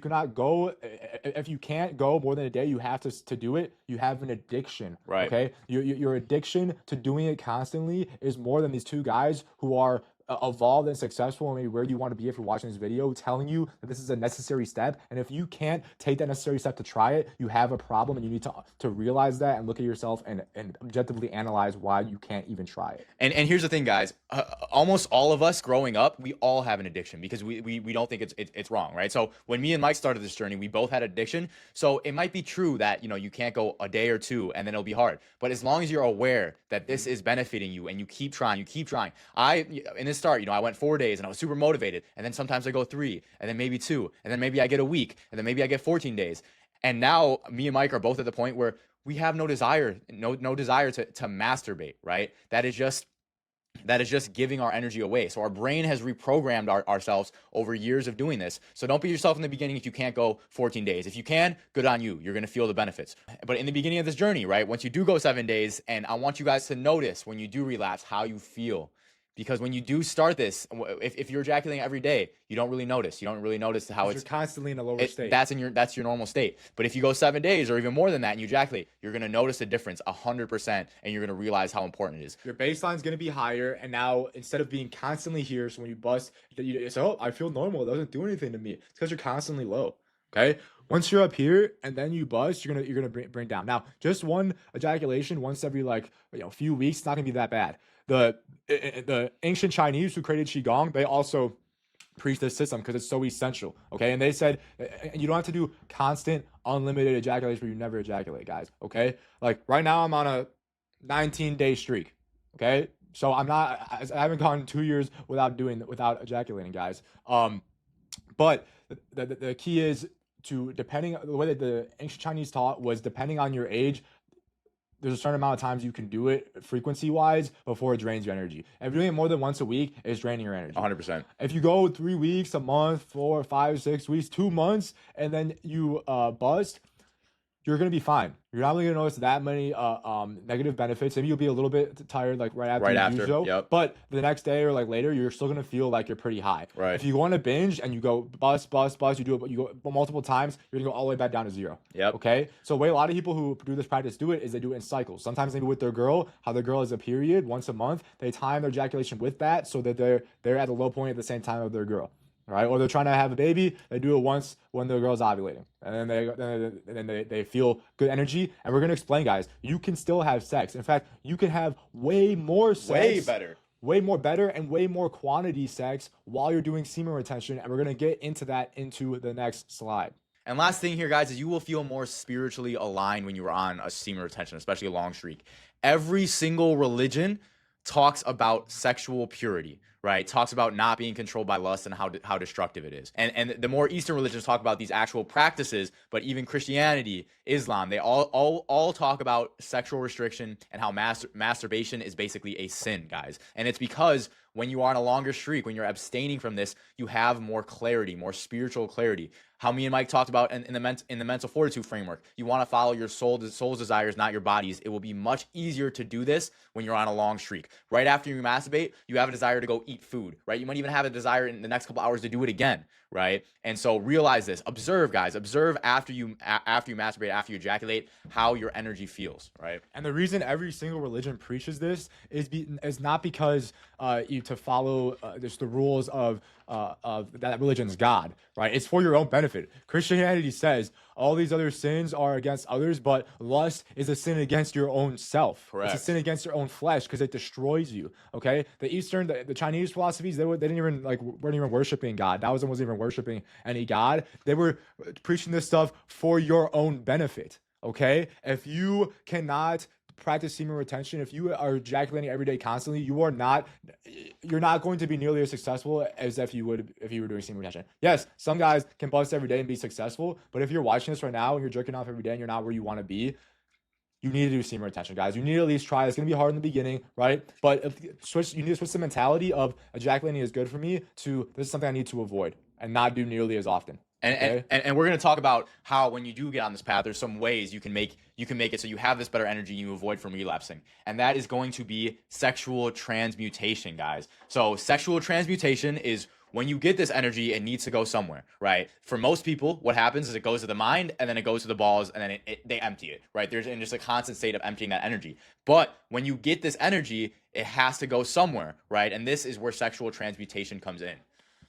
Speaker 1: you can't go more than a day, you have to do it. You have an addiction.
Speaker 2: Right.
Speaker 1: Okay. Your addiction to doing it constantly is more than these two guys who are evolved and successful and maybe where you want to be if you're watching this video, telling you that this is a necessary step. And if you can't take that necessary step to try it, you have a problem, and you need to realize that and look at yourself and objectively analyze why you can't even try it.
Speaker 2: And here's the thing, guys. Almost all of us growing up, we all have an addiction because we don't think it's wrong, right? So when me and Mike started this journey, we both had addiction. So it might be true that you can't go a day or two and then it'll be hard. But as long as you're aware that this is benefiting you and you keep trying. In this start, I went 4 days and I was super motivated, and then sometimes I go 3, and then maybe 2, and then maybe I get a week, and then maybe I get 14 days. And now me and Mike are both at the point where we have no desire to masturbate, right? That is just giving our energy away. So our brain has reprogrammed ourselves over years of doing this. So don't beat yourself in the beginning if you can't go 14 days. If you can, good on you. You're going to feel the benefits. But in the beginning of this journey, right, once you do go 7 days, and I want you guys to notice when you do relapse how you feel. Because when you do start this, if you're ejaculating every day, you don't really notice. You don't really notice how you're
Speaker 1: constantly in a lower state.
Speaker 2: That's your normal state. But if you go 7 days or even more than that and you ejaculate, you're going to notice a difference 100%, and you're going to realize how important it is.
Speaker 1: Your baseline is going to be higher, and now instead of being constantly here, so when you bust, you say, oh, I feel normal. It doesn't do anything to me. It's because you're constantly low. Okay. Once you're up here and then you bust, you're gonna bring down. Now, just one ejaculation once every few weeks, it's not gonna be that bad. The ancient Chinese who created Qigong, they also preach this system because it's so essential. Okay, and they said you don't have to do constant, unlimited ejaculation where you never ejaculate, guys. Okay, like right now I'm on a 19-day streak. Okay, so I haven't gone 2 years without ejaculating, guys. But the key is the way that the ancient Chinese taught was depending on your age, there's a certain amount of times you can do it frequency wise before it drains your energy. If you're doing it more than once a week, it's draining your energy.
Speaker 2: 100%.
Speaker 1: If you go 3 weeks, a month, 4, 5, 6 weeks, 2 months, and then you bust, you're gonna be fine. You're not really gonna notice that many negative benefits. Maybe you'll be a little bit tired like right after
Speaker 2: Right
Speaker 1: you do
Speaker 2: after.
Speaker 1: so,
Speaker 2: Yep.
Speaker 1: but the next day or like later, you're still gonna feel like you're pretty high.
Speaker 2: Right.
Speaker 1: If you go on a binge and you go bust, you do it, but you go multiple times, you're gonna go all the way back down to zero.
Speaker 2: Yep.
Speaker 1: Okay. So the way a lot of people who do this practice do it is they do it in cycles. Sometimes maybe with their girl, how their girl is a period once a month, they time their ejaculation with that so that they're at the low point at the same time of their girl. Right, or they're trying to have a baby. They do it once when the girl's ovulating, and then they feel good energy. And we're gonna explain, guys. You can still have sex. In fact, you can have way more sex, way more better, and way more quantity sex while you're doing semen retention. And we're gonna get into that into the next slide.
Speaker 2: And last thing here, guys, is you will feel more spiritually aligned when you are on a semen retention, especially a long streak. Every single religion talks about sexual purity, right? Talks about not being controlled by lust and how destructive it is. And the more Eastern religions talk about these actual practices, but even Christianity, Islam, they all talk about sexual restriction and how masturbation is basically a sin, guys. And it's because when you are on a longer streak, when you're abstaining from this, you have more clarity, more spiritual clarity. How me and Mike talked about in the mental fortitude framework. You want to follow your soul's desires, not your body's. It will be much easier to do this when you're on a long streak. Right after you masturbate, you have a desire to go eat food, right? You might even have a desire in the next couple hours to do it again, right? And so realize this. Observe, guys. Observe after you masturbate, after you ejaculate, how your energy feels, right?
Speaker 1: And the reason every single religion preaches this is not because you to follow just the rules of that religion's God, right? It's for your own benefit. Christianity says all these other sins are against others, but lust is a sin against your own self.
Speaker 2: Correct.
Speaker 1: It's a sin against your own flesh because it destroys you. Okay, the Chinese philosophies they didn't even weren't even worshiping God. Taoism wasn't even worshiping any God. They were preaching this stuff for your own benefit. Okay, if you cannot practice semen retention, if you are ejaculating every day constantly, you're not going to be nearly as successful as if you were doing semen retention. Yes, some guys can bust every day and be successful, but if you're watching this right now and you're jerking off every day and you're not where you want to be, you need to do semen retention, guys. You need to at least try. It's going to be hard in the beginning, right? But you need to switch the mentality of ejaculating is good for me to this is something I need to avoid and not do nearly as often.
Speaker 2: And we're going to talk about how when you do get on this path, there's some ways you can make it so you have this better energy and you avoid from relapsing. And that is going to be sexual transmutation, guys. So sexual transmutation is when you get this energy, it needs to go somewhere, right? For most people, what happens is it goes to the mind and then it goes to the balls and then they empty it, right? There's in just a constant state of emptying that energy. But when you get this energy, it has to go somewhere, right? And this is where sexual transmutation comes in.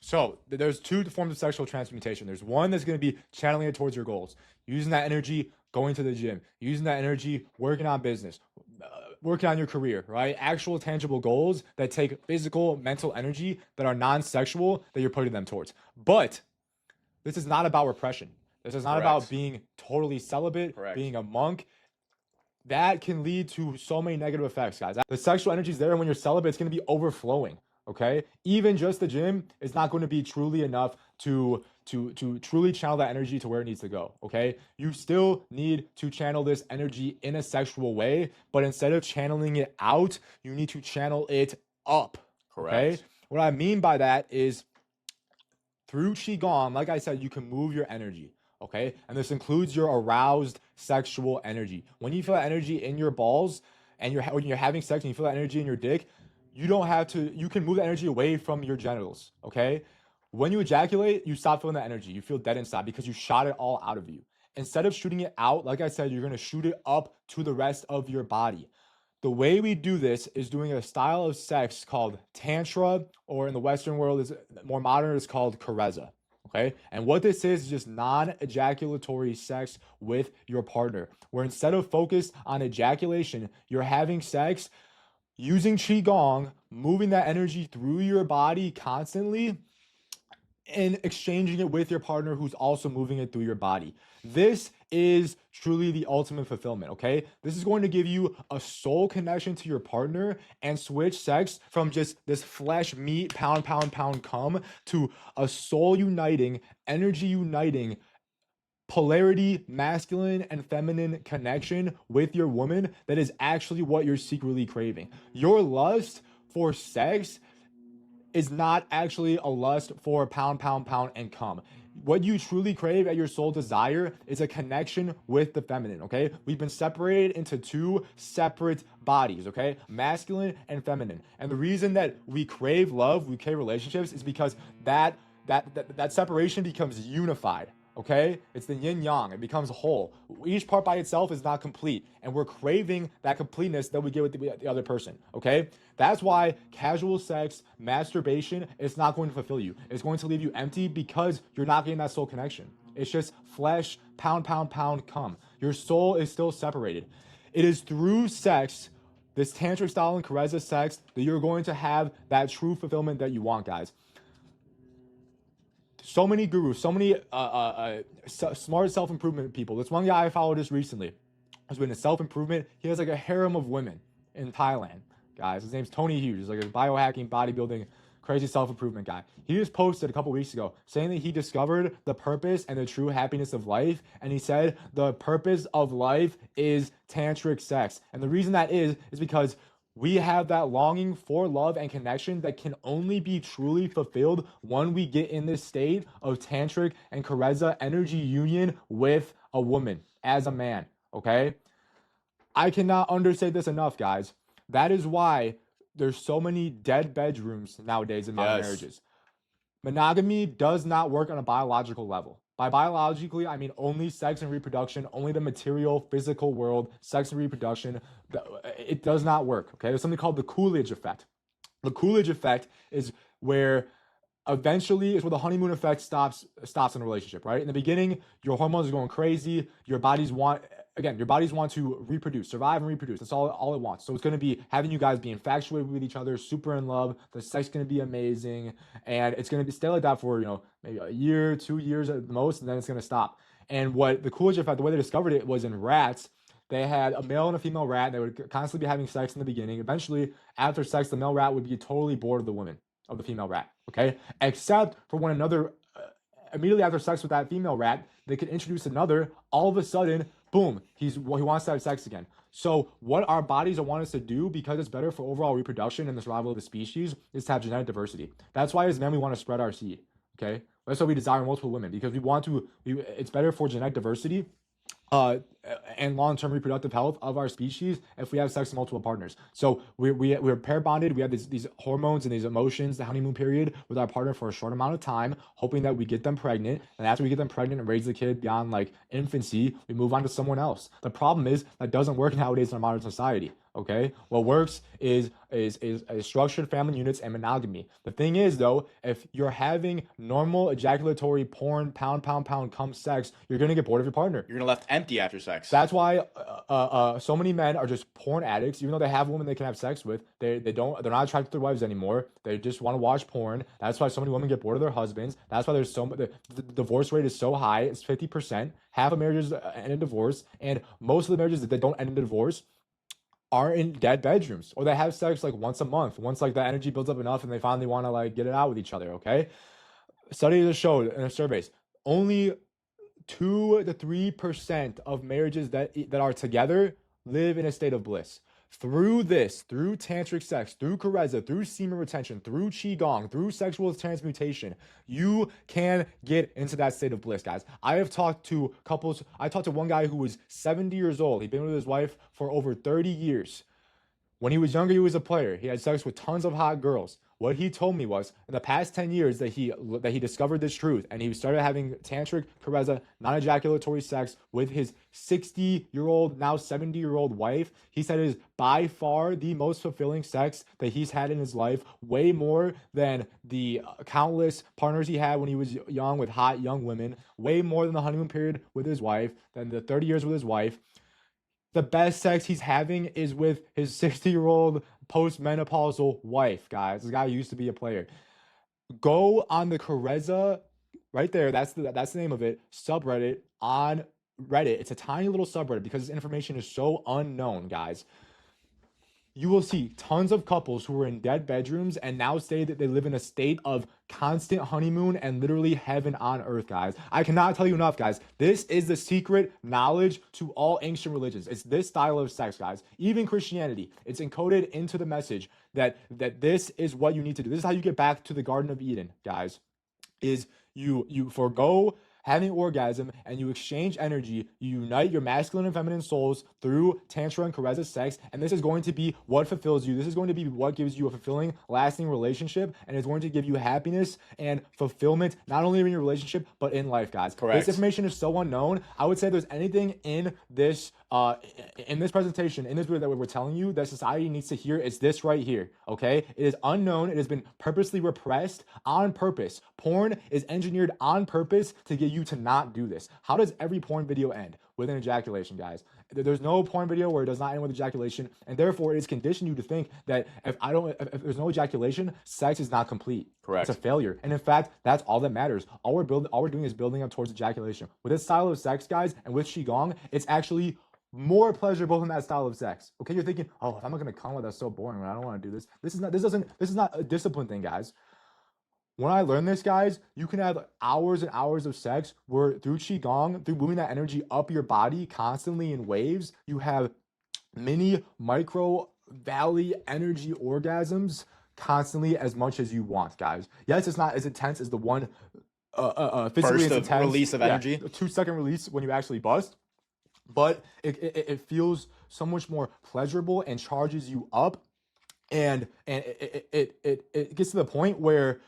Speaker 1: So there's two forms of sexual transmutation. There's one that's going to be channeling it towards your goals, using that energy, going to the gym, using that energy, working on business, working on your career, right? Actual tangible goals that take physical, mental energy that are non-sexual that you're putting them towards. But this is not about repression. This is not about being totally celibate, being a monk. That can lead to so many negative effects, guys. The sexual energy is there, and when you're celibate, it's going to be overflowing. Okay, even just the gym is not going to be truly enough to truly channel that energy to where it needs to go. Okay, you still need to channel this energy in a sexual way, but instead of channeling it out, you need to channel it up.
Speaker 2: Correct.
Speaker 1: Okay, what I mean by that is through Qigong, like I said, you can move your energy. Okay, and this includes your aroused sexual energy. When you feel that energy in your balls and when you're having sex and you feel that energy in your dick, you can move the energy away from your genitals, okay? When you ejaculate, you stop feeling that energy. You feel dead inside because you shot it all out of you. Instead of shooting it out, like I said, you're going to shoot it up to the rest of your body. The way we do this is doing a style of sex called Tantra, or in the Western world, is more modern, it's called Karezza, okay? And what this is just non-ejaculatory sex with your partner, where instead of focused on ejaculation, you're having sex using Qigong, moving that energy through your body constantly and exchanging it with your partner who's also moving it through your body. This is truly the ultimate fulfillment, okay? This is going to give you a soul connection to your partner and switch sex from just this flesh, meat, pound, come to a soul uniting, energy uniting, polarity, masculine and feminine connection with your woman that is actually what you're secretly craving. Your lust for sex is not actually a lust for pound, and come. What you truly crave at your soul desire is a connection with the feminine, okay? We've been separated into two separate bodies, okay? Masculine and feminine. And the reason that we crave love, we crave relationships is because that separation becomes unified. Okay, it's the yin yang. It becomes whole. Each part by itself is not complete, and we're craving that completeness that we get with the other person. Okay, that's why casual sex, masturbation, it's not going to fulfill you. It's going to leave you empty because you're not getting that soul connection. It's just flesh, pound, pound, pound, come. Your soul is still separated. It is through sex, this tantric style and caressa sex, that you're going to have that true fulfillment that you want, guys. So many gurus, so many smart self-improvement people. This one guy I followed just recently has been in self-improvement. He has like a harem of women in Thailand, guys. His name's Tony Hughes. He's like a biohacking, bodybuilding, crazy self-improvement guy. He just posted a couple weeks ago saying that he discovered the purpose and the true happiness of life. And he said the purpose of life is tantric sex. And the reason that is because we have that longing for love and connection that can only be truly fulfilled when we get in this state of tantric and caressa energy union with a woman as a man, okay? I cannot understate this enough, guys. That is why there's so many dead bedrooms nowadays in modern marriages. Monogamy does not work on a biological level. By biologically, I mean only sex and reproduction, only the material, physical world, sex and reproduction. It does not work, okay? There's something called the Coolidge effect. The Coolidge effect is where eventually is where the honeymoon effect stops in a relationship, right? In the beginning, your hormones are going crazy. Your bodies want to reproduce, survive and reproduce. That's all it wants. So it's going to be having you guys be infatuated with each other, super in love. The sex is going to be amazing. And it's going to stay like that for, maybe a year, 2 years at the most, and then it's going to stop. And what the Coolidge effect, the way they discovered it was in rats. They had a male and a female rat. They would constantly be having sex in the beginning. Eventually, after sex, the male rat would be totally bored of the female rat, okay? Except for when another, immediately after sex with that female rat, they could introduce another. All of a sudden, boom, he wants to have sex again. So what our bodies want us to do, because it's better for overall reproduction and the survival of the species, is to have genetic diversity. That's why as men, we want to spread our seed, okay? That's why we desire multiple women, because it's better for genetic diversity and long-term reproductive health of our species if we have sex with multiple partners. So we're pair bonded. We have these hormones and these emotions, the honeymoon period, with our partner for a short amount of time, hoping that we get them pregnant. And after we get them pregnant and raise the kid beyond like infancy, we move on to someone else. The problem is that doesn't work nowadays in our modern society. Okay, what works is structured family units and monogamy. The thing is, though, if you're having normal ejaculatory porn, pound, pound, pound, cum sex, you're gonna get bored of your partner.
Speaker 2: You're gonna left empty after sex.
Speaker 1: That's why so many men are just porn addicts. Even though they have women they can have sex with, they're not attracted to their wives anymore. They just want to watch porn. That's why so many women get bored of their husbands. That's why the divorce rate is so high. It's 50%. Half of marriages end in divorce, and most of the marriages that don't end in divorce are in dead bedrooms, or they have sex like once a month, once like the energy builds up enough and they finally want to like get it out with each other. Okay, studies have showed in surveys only 2 to 3% of marriages that are together live in a state of bliss. Through tantric sex, through caressa, through semen retention, through Qigong, through sexual transmutation, you can get into that state of bliss, guys. I have talked to couples. I talked to one guy who was 70 years old. He'd been with his wife for over 30 years. When he was younger, he was a player. He had sex with tons of hot girls. What he told me was in the past 10 years that he discovered this truth, and he started having tantric, caressa, non-ejaculatory sex with his 60-year-old, now 70-year-old wife. He said it is by far the most fulfilling sex that he's had in his life, way more than the countless partners he had when he was young with hot young women, way more than the honeymoon period with his wife, than the 30 years with his wife. The best sex he's having is with his 60-year-old post-menopausal wife, guys. This guy used to be a player. Go on the caressa, right there, that's the name of it, subreddit on Reddit. It's a tiny little subreddit because this information is so unknown, guys. You will see tons of couples who are in dead bedrooms and now say that they live in a state of constant honeymoon and literally heaven on earth, guys. I cannot tell you enough, guys. This is the secret knowledge to all ancient religions. It's this style of sex, guys. Even Christianity, it's encoded into the message that this is what you need to do. This is how you get back to the Garden of Eden, guys. Is you forego having orgasm and you exchange energy, you unite your masculine and feminine souls through tantra and caressa sex, and this is going to be what fulfills you. This is going to be what gives you a fulfilling, lasting relationship, and it's going to give you happiness and fulfillment, not only in your relationship, but in life, guys.
Speaker 2: Correct.
Speaker 1: This information is so unknown. I would say there's anything in this presentation, in this video that we're telling you that society needs to hear, it's this right here, okay? It is unknown. It has been purposely repressed on purpose. Porn is engineered on purpose to get you to not do this. How does every porn video end? With an ejaculation, guys. There's no porn video where it does not end with ejaculation, and therefore it is conditioned you to think that if there's no ejaculation, sex is not complete.
Speaker 2: Correct.
Speaker 1: It's a failure. And in fact, that's all that matters. All we're doing is building up towards ejaculation. With this style of sex, guys, and with Qigong, it's actually more pleasurable than that style of sex. Okay, you're thinking, oh, if I'm not gonna come, that's so boring. I don't want to do this. This is not a discipline thing, guys. When I learned this, guys, you can have hours and hours of sex where through Qigong, through moving that energy up your body constantly in waves, you have mini, micro, valley energy orgasms constantly as much as you want, guys. Yes, it's not as intense as the one physically
Speaker 2: Burst of
Speaker 1: intense
Speaker 2: release of energy.
Speaker 1: a 2-second release when you actually bust, but it feels so much more pleasurable and charges you up, and it gets to the point where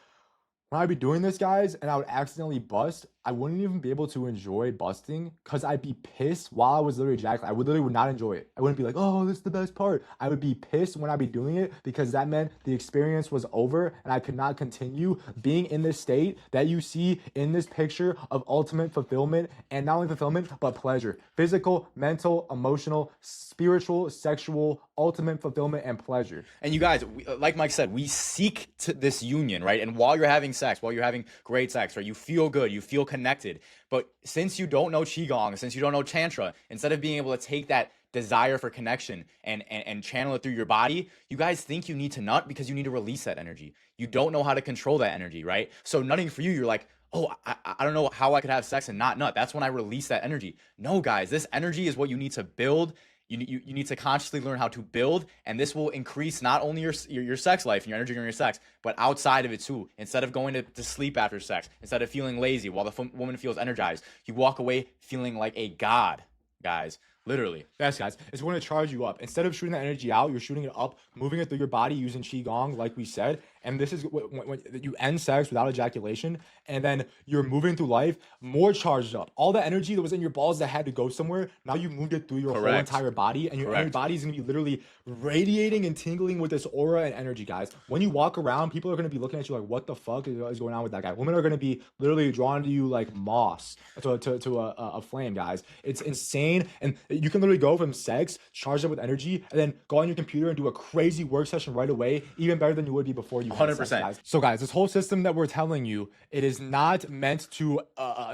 Speaker 1: when I'd be doing this, guys, and I would accidentally bust, I wouldn't even be able to enjoy busting because I'd be pissed while I was literally ejaculating. I literally would not enjoy it. I wouldn't be like, oh, this is the best part. I would be pissed when I'd be doing it because that meant the experience was over and I could not continue being in this state that you see in this picture of ultimate fulfillment, and not only fulfillment, but pleasure. Physical, mental, emotional, spiritual, sexual, ultimate fulfillment and pleasure.
Speaker 2: And you guys, like Mike said, we seek to this union, right? And while you're having sex, while you're having great sex, right, you feel good, you feel connected. But since you don't know Qigong, since you don't know Tantra, instead of being able to take that desire for connection and channel it through your body, you guys think you need to nut because you need to release that energy. You don't know how to control that energy, right? So nutting for you, you're like, oh, I don't know how I could have sex and not nut. That's when I release that energy. No, guys, this energy is what you need to build. You need to consciously learn how to build, and this will increase not only your sex life and your energy during your sex, but outside of it too. Instead of going to sleep after sex, instead of feeling lazy while the woman feels energized, you walk away feeling like a god, guys. Literally.
Speaker 1: Yes, guys. It's going to charge you up. Instead of shooting that energy out, you're shooting it up, moving it through your body using Qigong, like we said. And this is when you end sex without ejaculation, and then you're moving through life more charged up. All the energy that was in your balls that had to go somewhere, now you moved it through your whole entire body, and your body is going to be literally radiating and tingling with this aura and energy, guys. When you walk around, people are going to be looking at you like, what the fuck is going on with that guy? Women are going to be literally drawn to you like moss to a flame, guys. It's insane. And you can literally go from sex, charged up with energy, and then go on your computer and do a crazy work session right away, even better than you would be before you
Speaker 2: 100%.
Speaker 1: Sex, guys. So guys, this whole system that we're telling you, it is not meant to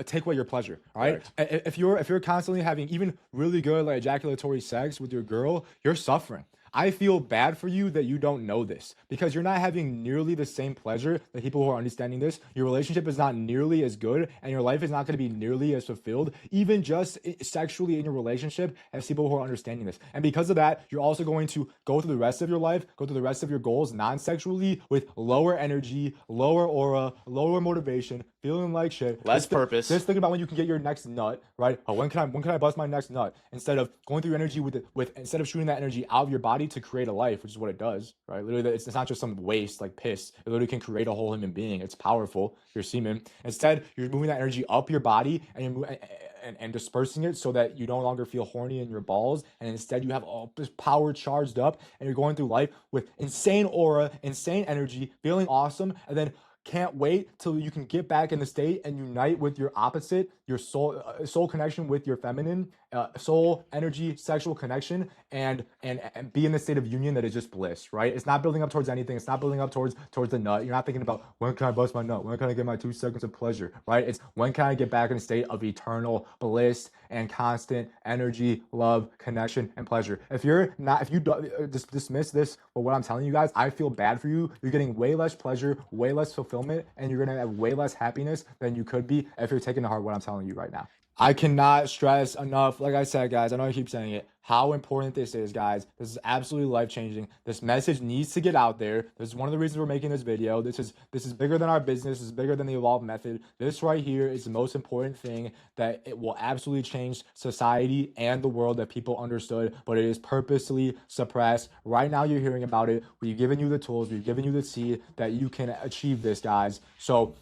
Speaker 1: take away your pleasure, all right? If you're constantly having even really good like ejaculatory sex with your girl, you're suffering. I feel bad for you that you don't know this, because you're not having nearly the same pleasure that people who are understanding this. Your relationship is not nearly as good, and your life is not going to be nearly as fulfilled, even just sexually in your relationship, as people who are understanding this. And because of that, you're also going to go through the rest of your life, go through the rest of your goals non-sexually with lower energy, lower aura, lower motivation, feeling like shit.
Speaker 2: Less purpose.
Speaker 1: Just thinking about when you can get your next nut, right? Oh, when can I bust my next nut? Instead of going through your energy instead of shooting that energy out of your body to create a life, which is what it does, right? Literally, it's not just some waste like piss. It literally can create a whole human being. It's powerful. Your semen. Instead, you're moving that energy up your body and dispersing it so that you no longer feel horny in your balls, and instead you have all this power charged up, and you're going through life with insane aura, insane energy, feeling awesome, and then can't wait till you can get back in the state and unite with your opposite, your soul connection with your feminine, soul energy, sexual connection, and be in the state of union that is just bliss, right? It's not building up towards anything. It's not building up towards the nut. You're not thinking about when can I bust my nut? When can I get my 2 seconds of pleasure, right? It's when can I get back in a state of eternal bliss and constant energy, love, connection, and pleasure. If you just dismiss this, but what I'm telling you guys, I feel bad for you. You're getting way less pleasure, way less fulfillment, and you're gonna have way less happiness than you could be if you're taking to heart what I'm telling you right now. I cannot stress enough, like I said, guys, I know I keep saying it, how important this is, guys. This is absolutely life-changing. This message needs to get out there. This is one of the reasons we're making this video. This is bigger than our business. This is bigger than the evolved method. This right here is the most important thing, that it will absolutely change society and the world that people understood, but it is purposely suppressed. Right now you're hearing about it. We've given you the tools. We've given you the seed that you can achieve this, guys. So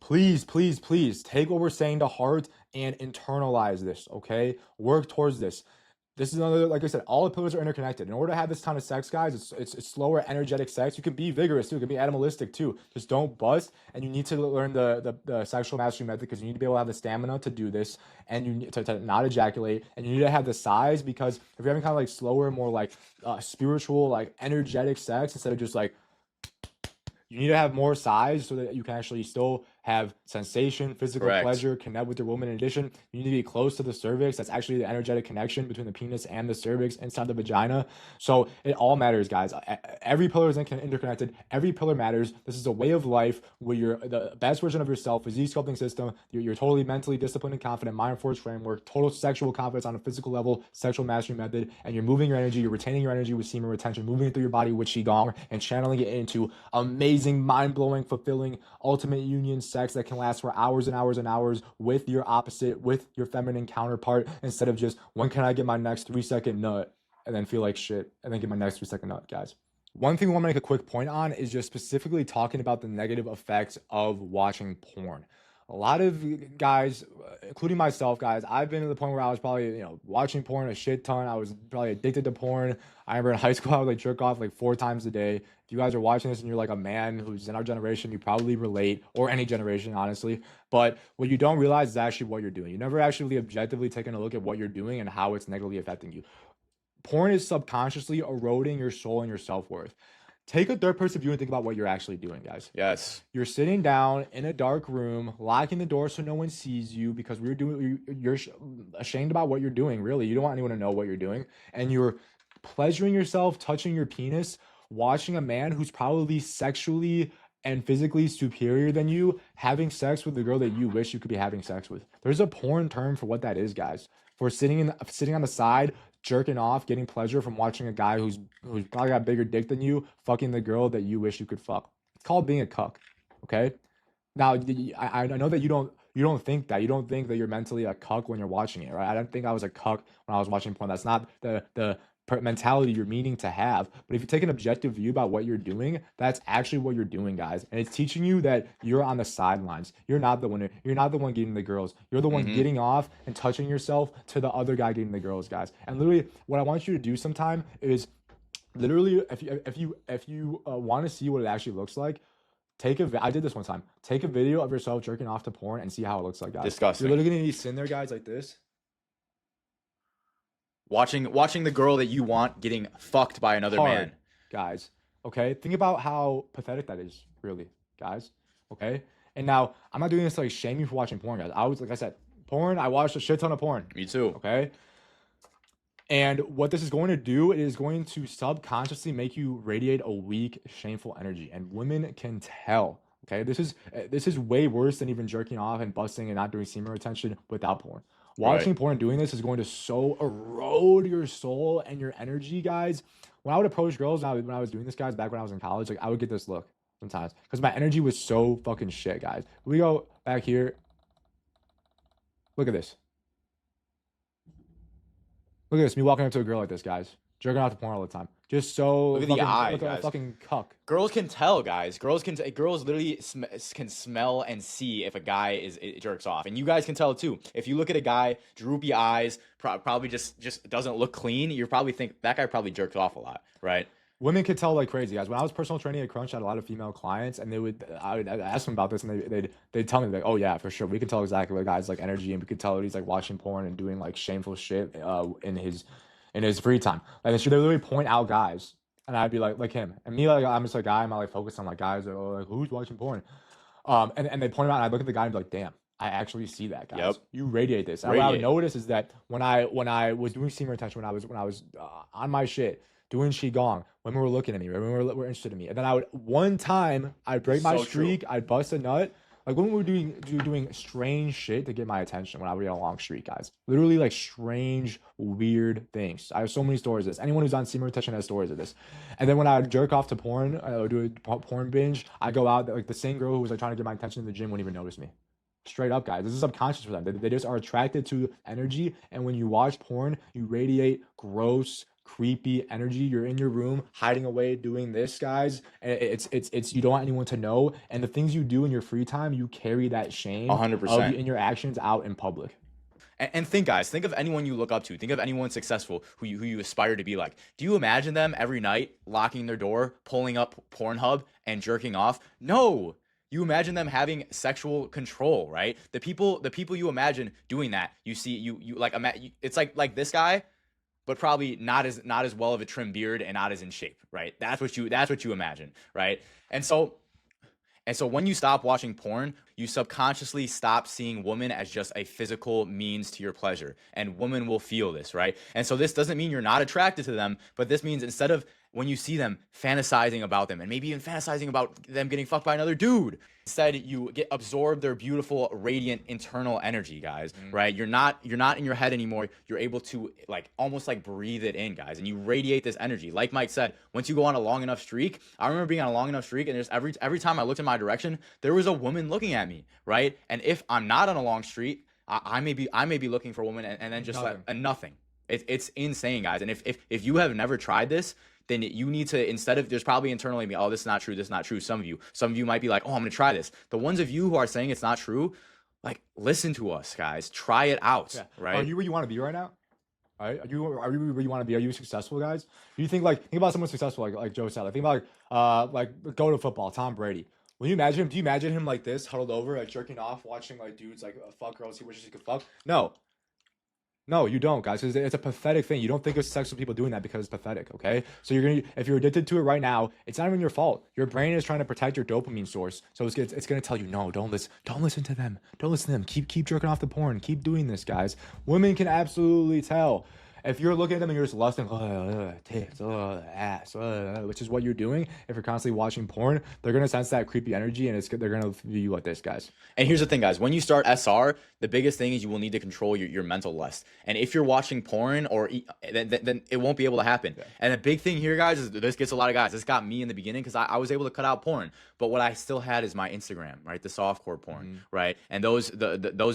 Speaker 1: please, please, please take what we're saying to heart and internalize this, okay? Work towards this. This is another, like I said, all the pillars are interconnected. In order to have this ton of sex, guys, it's slower, energetic sex. You can be vigorous too. You can be animalistic too. Just don't bust. And you need to learn the sexual mastery method, because you need to be able to have the stamina to do this, and you need to not ejaculate. And you need to have the size, because if you're having kind of like slower, more like spiritual, like energetic sex, instead of just like, you need to have more size so that you can actually still have sensation, physical
Speaker 2: Correct.
Speaker 1: pleasure, connect with your woman. In addition, you need to be close to the cervix. That's actually the energetic connection between the penis and the cervix inside the vagina. So it all matters, guys. Every pillar is interconnected. Every pillar matters. This is a way of life where you're the best version of yourself. Physique sculpting system. You're totally mentally disciplined and confident. Mind force framework. Total sexual confidence on a physical level. Sexual mastery method. And you're moving your energy. You're retaining your energy with semen retention. Moving it through your body with Qigong, and channeling it into amazing, mind-blowing, fulfilling, ultimate union sex that can last for hours and hours and hours with your opposite, with your feminine counterpart, instead of just, when can I get my next 3-second nut, and then feel like shit, and then get my next 3-second nut, guys. One thing I want to make a quick point on is just specifically talking about the negative effects of watching porn. A lot of guys, including myself, guys, I've been to the point where I was probably, watching porn a shit ton. I was probably addicted to porn. I remember in high school, I would like jerk off like 4 times a day. If you guys are watching this and you're like a man who's in our generation, you probably relate, or any generation, honestly. But what you don't realize is actually what you're doing. You never actually objectively taken a look at what you're doing and how it's negatively affecting you. Porn is subconsciously eroding your soul and your self-worth. Take a third-person view and think about what you're actually doing, guys.
Speaker 2: Yes.
Speaker 1: You're sitting down in a dark room, locking the door so no one sees you, because you're ashamed about what you're doing, really. You don't want anyone to know what you're doing. And you're pleasuring yourself, touching your penis, watching a man who's probably sexually and physically superior than you having sex with the girl that you wish you could be having sex with. There's a porn term for what that is, guys. For sitting on the side, jerking off, getting pleasure from watching a guy who's probably got a bigger dick than you fucking the girl that you wish you could fuck. It's called being a cuck. Okay. Now I know that you don't think that. You don't think that you're mentally a cuck when you're watching it, right? I don't think I was a cuck when I was watching porn. That's not the mentality you're meaning to have. But if you take an objective view about what you're doing, that's actually what you're doing, guys. And it's teaching you that you're on the sidelines. You're not the winner. You're not the one getting the girls. You're the one getting off and touching yourself to the other guy getting the girls, guys. And literally, what I want you to do sometime is, literally, if you want to see what it actually looks like, I did this one time. Take a video of yourself jerking off to porn and see how it looks like, guys.
Speaker 2: Disgusting.
Speaker 1: You're literally gonna be sitting there, guys, like this.
Speaker 2: Watching the girl that you want getting fucked by another man.
Speaker 1: Guys. Okay? Think about how pathetic that is, really, guys. Okay? And now, I'm not doing this to like shame you for watching porn, guys. Like I said, porn, I watched a shit ton of porn.
Speaker 2: Me too.
Speaker 1: Okay? And what this is going to do, it is going to subconsciously make you radiate a weak, shameful energy. And women can tell. Okay? This is way worse than even jerking off and busting and not doing semen retention without porn. Watching porn, doing this is going to so erode your soul and your energy, guys. When I would approach girls, when I was doing this, guys, back when I was in college, like, I would get this look sometimes because my energy was so fucking shit, guys. We go back here. Look at this. Look at this. Me walking up to a girl like this, guys. Jerking off to porn all the time. Just so
Speaker 2: look at the eye,
Speaker 1: look at
Speaker 2: guys.
Speaker 1: a fucking cuck.
Speaker 2: Girls can tell, guys. Girls literally can smell and see if a guy it jerks off, and you guys can tell too. If you look at a guy, droopy eyes, probably just doesn't look clean, you probably think that guy probably jerks off a lot, right?
Speaker 1: Women could tell like crazy, guys. When I was personal training at Crunch, I had a lot of female clients, and I would ask them about this, and they'd tell me like, oh yeah, for sure, we can tell exactly what a guy's like energy, and we could tell that he's like watching porn and doing like shameful shit in his free time. Like, they literally point out guys, and I'd be like him, and me, like, I'm just a guy, I'm not like focused on like guys that are like, who's watching porn, and they point him out, and I look at the guy and be like, damn, I actually see that, guys.
Speaker 2: Yep.
Speaker 1: You radiate this. And what I would notice is that when I was doing semen retention, when I was on my shit, doing Qigong, women were looking at me, women were interested in me. And then one time, I'd break my streak, I'd bust a nut, Like women were doing strange shit to get my attention when I would get a long streak, guys. Literally like strange, weird things. I have so many stories of this. Anyone who's on Semen Retention has stories of this. And then when I would jerk off to porn, or do a porn binge, I go out, like the same girl who was like trying to get my attention in the gym wouldn't even notice me. Straight up, guys. This is subconscious for them. They just are attracted to energy. And when you watch porn, you radiate gross, creepy energy. You're in your room, hiding away, doing this, guys. And it's you don't want anyone to know. And the things you do in your free time, you carry that shame
Speaker 2: 100%.
Speaker 1: in your actions out in public.
Speaker 2: And think, guys, think of anyone you look up to. Think of anyone successful who you aspire to be like. Do you imagine them every night locking their door, pulling up Pornhub, and jerking off? No. You imagine them having sexual control, right? The people you imagine doing that, you see, you like, it's like this guy, but probably not as well of a trim beard and not as in shape, right? That's what you imagine, right? And so when you stop watching porn, you subconsciously stop seeing women as just a physical means to your pleasure. And women will feel this, right? And so this doesn't mean you're not attracted to them, but this means instead of when you see them fantasizing about them and maybe even fantasizing about them getting fucked by another dude, instead you absorb their beautiful, radiant internal energy, guys, right? You're not in your head anymore. You're able to like almost like breathe it in, guys, and you radiate this energy. Like Mike said, once you go on a long enough streak, I remember being on a long enough streak and just every time I looked in my direction, there was a woman looking at me, right? And if I'm not on a long streak, I may be looking for a woman and then just nothing. It's insane, guys. And if you have never tried this, then you need to, instead of, there's probably internally me, oh, this is not true, this is not true. Some of you might be like, oh, I'm gonna try this. The ones of you who are saying it's not true, like, listen to us, guys. Try it out, right?
Speaker 1: Are you where you want to be right now? Right? Are you where you want to be? Are you successful, guys? Do you think about someone successful, like Joe said? Like think about like go to football, Tom Brady. When you imagine him, do you imagine him like this, huddled over, like jerking off, watching like dudes like fuck girls he wishes he could fuck? No. No, you don't, guys. It's a pathetic thing. You don't think of sexual people doing that because it's pathetic, okay? So if you're addicted to it right now, it's not even your fault. Your brain is trying to protect your dopamine source, so it's gonna tell you, no, don't listen to them. Don't listen to them. Keep jerking off the porn. Keep doing this, guys. Women can absolutely tell. If you're looking at them and you're just lusting, tits, ass, which is what you're doing, if you're constantly watching porn, they're gonna sense that creepy energy, and they're gonna view you like this, guys.
Speaker 2: And here's the thing, guys. When you start SR, the biggest thing is you will need to control your mental lust. And if you're watching porn, then it won't be able to happen. Yeah. And the big thing here, guys, is this gets a lot of guys. This got me in the beginning because I was able to cut out porn, but what I still had is my Instagram, right? The softcore porn, right? And those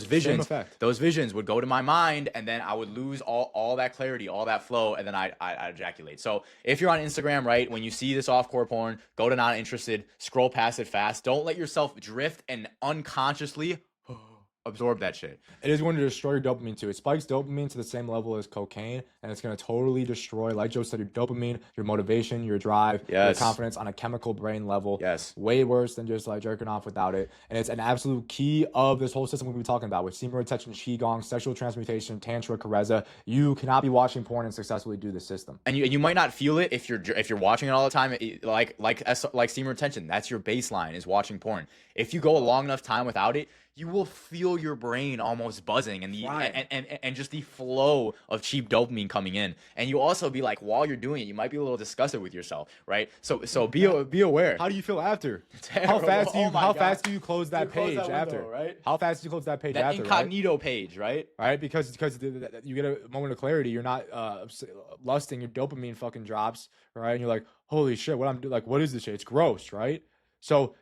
Speaker 2: visions would go to my mind, and then I would lose all that clarity, all that flow, and then I ejaculate. So if you're on Instagram, right, when you see this softcore porn, go to not interested, scroll past it fast. Don't let yourself drift and unconsciously absorb that shit.
Speaker 1: It is going to destroy your dopamine too. It spikes dopamine to the same level as cocaine, and it's going to totally destroy, like Joe said, your dopamine, your motivation, your drive, your confidence on a chemical brain level.
Speaker 2: Yes.
Speaker 1: Way worse than just like jerking off without it. And it's an absolute key of this whole system we've been talking about with Semen Retention, Qigong, sexual transmutation, Tantra, Kareza. You cannot be watching porn and successfully do this system.
Speaker 2: And you might not feel it if you're watching it all the time. Like Semen Retention, that's your baseline, is watching porn. If you go a long enough time without it, you will feel your brain almost buzzing and and just the flow of cheap dopamine coming in. And you also be like, while you're doing it, you might be a little disgusted with yourself, right? So be aware.
Speaker 1: How do you feel after?
Speaker 2: Terrible.
Speaker 1: How fast do you close that page
Speaker 2: close that
Speaker 1: after?
Speaker 2: window, right?
Speaker 1: How fast do you close that page
Speaker 2: that
Speaker 1: after?
Speaker 2: Incognito page, right?
Speaker 1: Right, because you get a moment of clarity. You're not lusting. Your dopamine fucking drops, right? And you're like, holy shit, what I'm doing? Like, what is this shit? It's gross, right? So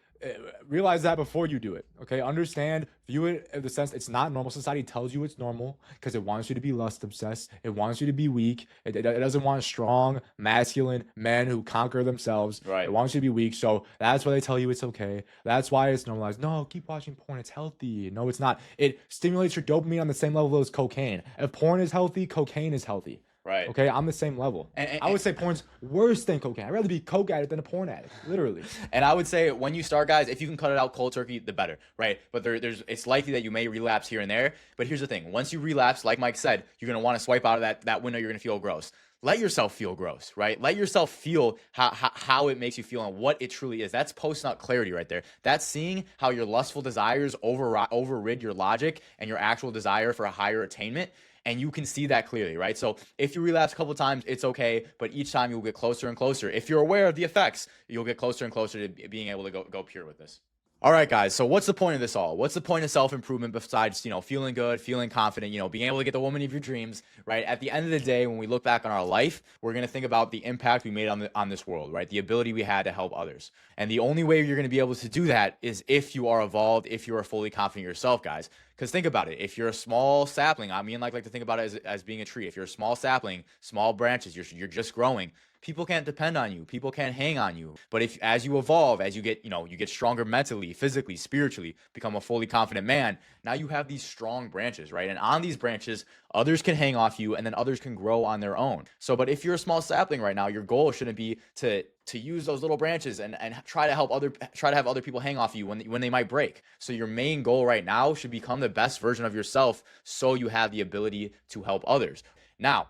Speaker 1: realize that before you do it, okay? Understand, view it in the sense it's not normal. Society tells you it's normal because it wants you to be lust obsessed. It wants you to be weak. It doesn't want strong, masculine men who conquer themselves.
Speaker 2: Right.
Speaker 1: It wants you to be weak. So that's why they tell you it's okay. That's why it's normalized. No, keep watching porn. It's healthy. No, it's not. It stimulates your dopamine on the same level as cocaine. If porn is healthy, cocaine is healthy.
Speaker 2: Right.
Speaker 1: Okay, I'm the same level. And I would say porn's worse than cocaine. I'd rather be a coke addict than a porn addict, literally.
Speaker 2: And I would say when you start, guys, if you can cut it out cold turkey, the better, right? But it's likely that you may relapse here and there. But here's the thing. Once you relapse, like Mike said, you're going to want to swipe out of that window. You're going to feel gross. Let yourself feel gross, right? Let yourself feel how it makes you feel and what it truly is. That's post-nut clarity right there. That's seeing how your lustful desires overrid your logic and your actual desire for a higher attainment. And you can see that clearly, right? So if you relapse a couple times, it's okay, but each time you'll get closer and closer. If you're aware of the effects, you'll get closer and closer to being able to go pure with this. All right, guys. So what's the point of this all? What's the point of self-improvement besides, feeling good, feeling confident, being able to get the woman of your dreams, right? At the end of the day, when we look back on our life, we're going to think about the impact we made on this world, right? The ability we had to help others. And the only way you're going to be able to do that is if you are evolved, if you are fully confident in yourself, guys. Because think about it. If you're a small sapling, I mean, like to think about it as being a tree. If you're a small sapling, small branches, you're just growing. People can't depend on you. People can't hang on you. But if as you evolve, as you get, you get stronger mentally, physically, spiritually, become a fully confident man, now you have these strong branches, right? And on these branches, others can hang off you and then others can grow on their own. So, but if you're a small sapling right now, your goal shouldn't be to use those little branches and try to have other people hang off you when they might break. So your main goal right now should become the best version of yourself so you have the ability to help others. Now,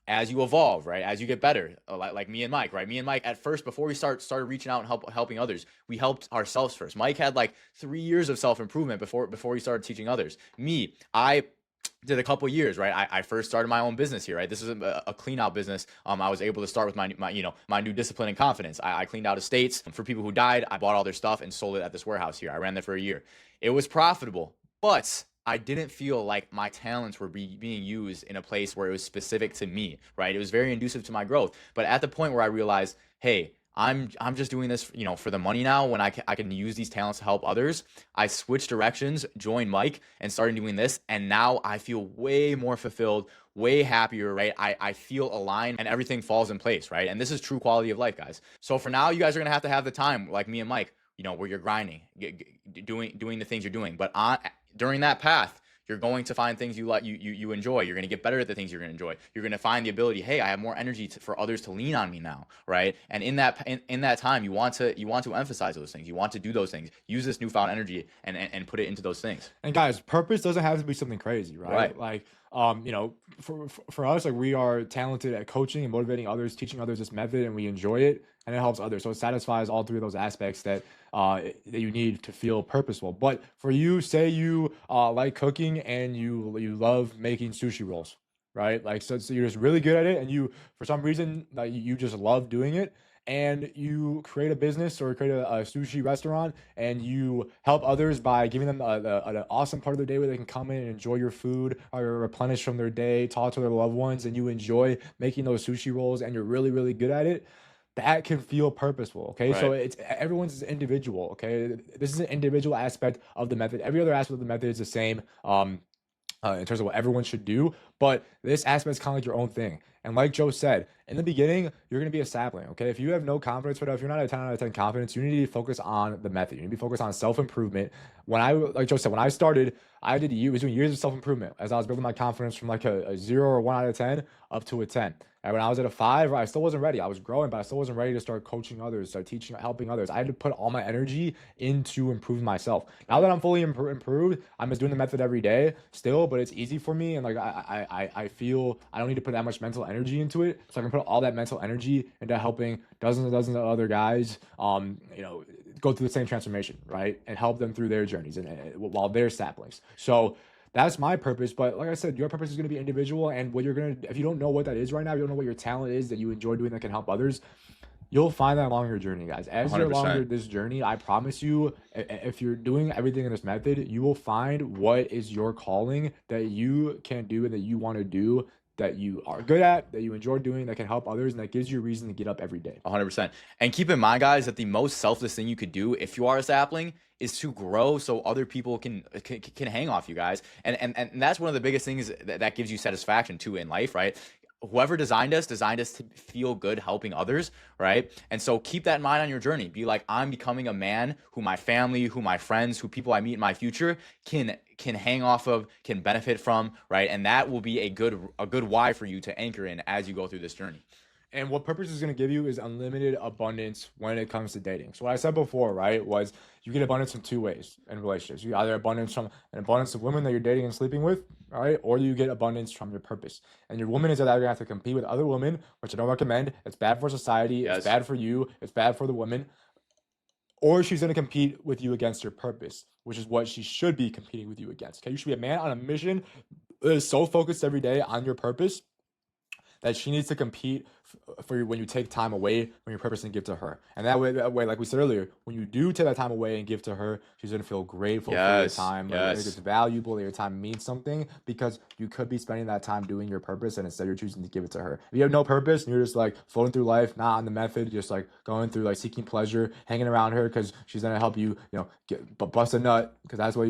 Speaker 2: as you evolve, right? As you get better, like me and Mike, right? Me and Mike at first, before we started reaching out and helping others, we helped ourselves first. Mike had like 3 years of self-improvement before he started teaching others. Me, I did a couple years, right? I first started my own business here, right? This is a clean out business. I was able to start with my new discipline and confidence. I cleaned out estates for people who died. I bought all their stuff and sold it at this warehouse here. I ran there for a year. It was profitable, but I didn't feel like my talents were being used in a place where it was specific to me, right? It was very conducive to my growth. But at the point where I realized, hey, I'm just doing this, for the money now when I can use these talents to help others. I switched directions, joined Mike, and started doing this. And now I feel way more fulfilled, way happier, right? I feel aligned and everything falls in place, right? And this is true quality of life, guys. So for now, you guys are going to have the time, like me and Mike, where you're grinding, doing the things you're doing. But during that path, you're going to find things you enjoy. You're going to get better at the things you're going to enjoy. You're going to find the ability, hey, I have more energy for others to lean on me now, right? And in that time, you want to emphasize those things. You want to do those things. Use this newfound energy and put it into those things.
Speaker 1: And guys, purpose doesn't have to be something crazy, right? Like, for us, like we are talented at coaching and motivating others, teaching others this method, and we enjoy it, and it helps others. So it satisfies all three of those aspects that you need to feel purposeful. But for you, say you like cooking and you love making sushi rolls, right? Like so you're just really good at it, and you for some reason like you just love doing it. And you create a business or create a sushi restaurant and you help others by giving them an awesome part of their day where they can come in and enjoy your food or replenish from their day, talk to their loved ones, and you enjoy making those sushi rolls and you're really, really good at it. That can feel purposeful. Okay. Right. So it's everyone's individual. Okay. This is an individual aspect of the method. Every other aspect of the method is the same. In terms of what everyone should do, but this aspect is kind of like your own thing. And like Joe said, in the beginning, you're going to be a sapling, okay? If you have no confidence, if you're not a 10 out of 10 confidence, you need to focus on the method. You need to be focused on self-improvement. Like Joe said, when I started, I was doing years of self-improvement as I was building my confidence from like a 0 or 1 out of 10 up to a 10. And when I was at a 5, I still wasn't ready. I was growing, but I still wasn't ready to start coaching others, start teaching, helping others. I had to put all my energy into improving myself. Now that I'm fully improved, I'm just doing the method every day still, but it's easy for me. And like, I feel I don't need to put that much mental energy into it. So I can put all that mental energy into helping dozens and dozens of other guys, go through the same transformation, right? And help them through their journeys and while they're saplings. So that's my purpose. But like I said, your purpose is going to be individual. And what if you don't know what that is right now, you don't know what your talent is that you enjoy doing that can help others, you'll find that along your journey, guys. As 100%. You're along this journey, I promise you, if you're doing everything in this method, you will find what is your calling that you can do and that you want to do, that you are good at, that you enjoy doing, that can help others, and that gives you a reason to get up every day.
Speaker 2: 100%. And keep in mind, guys, that the most selfless thing you could do if you are a sapling is to grow so other people can hang off you guys. And that's one of the biggest things that gives you satisfaction too in life, right? Whoever designed us to feel good helping others, right? And so keep that in mind on your journey. Be like, I'm becoming a man who my family, who my friends, who people I meet in my future can hang off of, can benefit from, right? And that will be a good why for you to anchor in as you go through this journey.
Speaker 1: And what purpose is going to give you is unlimited abundance when it comes to dating. So what I said before, right, was you get abundance in 2 ways in relationships. You either abundance from an abundance of women that you're dating and sleeping with, all right, or you get abundance from your purpose. And your woman is either going to have to compete with other women, which I don't recommend. It's bad for society. Yes. It's bad for you. It's bad for the woman. Or she's going to compete with you against your purpose, which is what she should be competing with you against. Okay, you should be a man on a mission that is so focused every day on your purpose that she needs to compete for when you take time away from your purpose and give to her. And that way, like we said earlier, when you do take that time away and give to her, she's gonna feel grateful for your
Speaker 2: Yes.
Speaker 1: time. Like, it's
Speaker 2: Yes.
Speaker 1: valuable, that your time means something, because you could be spending that time doing your purpose, and instead you're choosing to give it to her. If you have no purpose and you're just like floating through life, not on the method, just like going through, like seeking pleasure, hanging around her because she's gonna help you, bust a nut, because that's what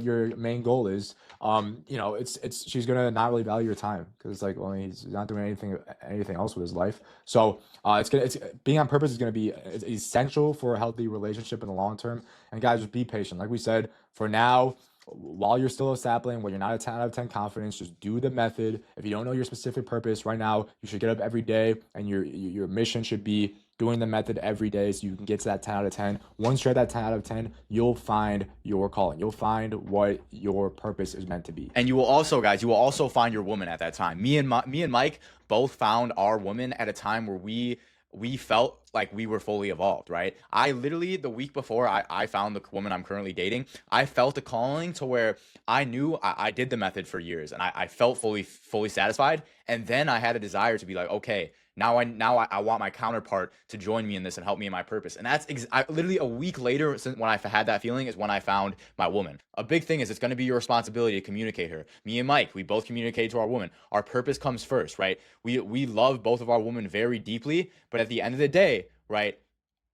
Speaker 1: your main goal is. It's she's gonna not really value your time, because it's like, well, he's not doing anything else with his life. So it's being on purpose is gonna be essential for a healthy relationship in the long term. And guys, just be patient. Like we said, for now, while you're still a sapling, when you're not a 10 out of 10 confidence, just do the method. If you don't know your specific purpose right now, you should get up every day, and your mission should be doing the method every day, so you can get to that 10 out of 10. Once you're at that 10 out of 10, you'll find your calling. You'll find what your purpose is meant to be.
Speaker 2: And you will also, guys, you will also find your woman at that time. Me and Mike both found our woman at a time where we felt like we were fully evolved, right? I literally, the week before I found the woman I'm currently dating, I felt a calling to where I knew I did the method for years, and I felt fully satisfied. And then I had a desire to be like, okay, now I want my counterpart to join me in this and help me in my purpose. And that's literally a week later, since when I had that feeling, is when I found my woman. A big thing is, it's going to be your responsibility to communicate her. Me and Mike, we both communicate to our woman. Our purpose comes first, right? We love both of our women very deeply, but at the end of the day, right,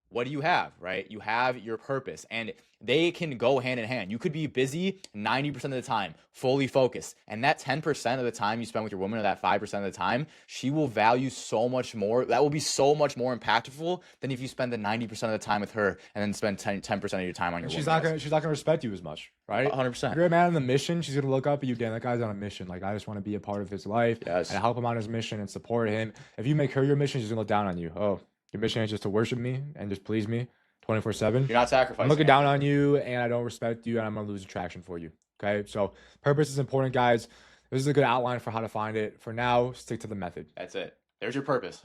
Speaker 2: what do you have, right? You have your purpose, and they can go hand in hand. You could be busy 90% of the time, fully focused, and that 10% of the time you spend with your woman, or that 5% of the time, she will value so much more. That will be so much more impactful than if you spend the 90% of the time with her and then spend 10% of your time on your woman.
Speaker 1: She's not gonna respect you as much, right?
Speaker 2: 100%.
Speaker 1: If you're a man on the mission, she's gonna look up at you. Damn, that guy's on a mission. Like, I just want to be a part of his life,
Speaker 2: Yes.
Speaker 1: and help him on his mission and support him. If you make her your mission, she's gonna look down on you. Oh, your mission is just to worship me and just please me 24/7.
Speaker 2: You're not sacrificing.
Speaker 1: I'm looking down on you, and I don't respect you, and I'm gonna lose attraction for you. Okay, so purpose is important, guys. This is a good outline for how to find it. For now, stick to the method.
Speaker 2: That's it. There's your purpose.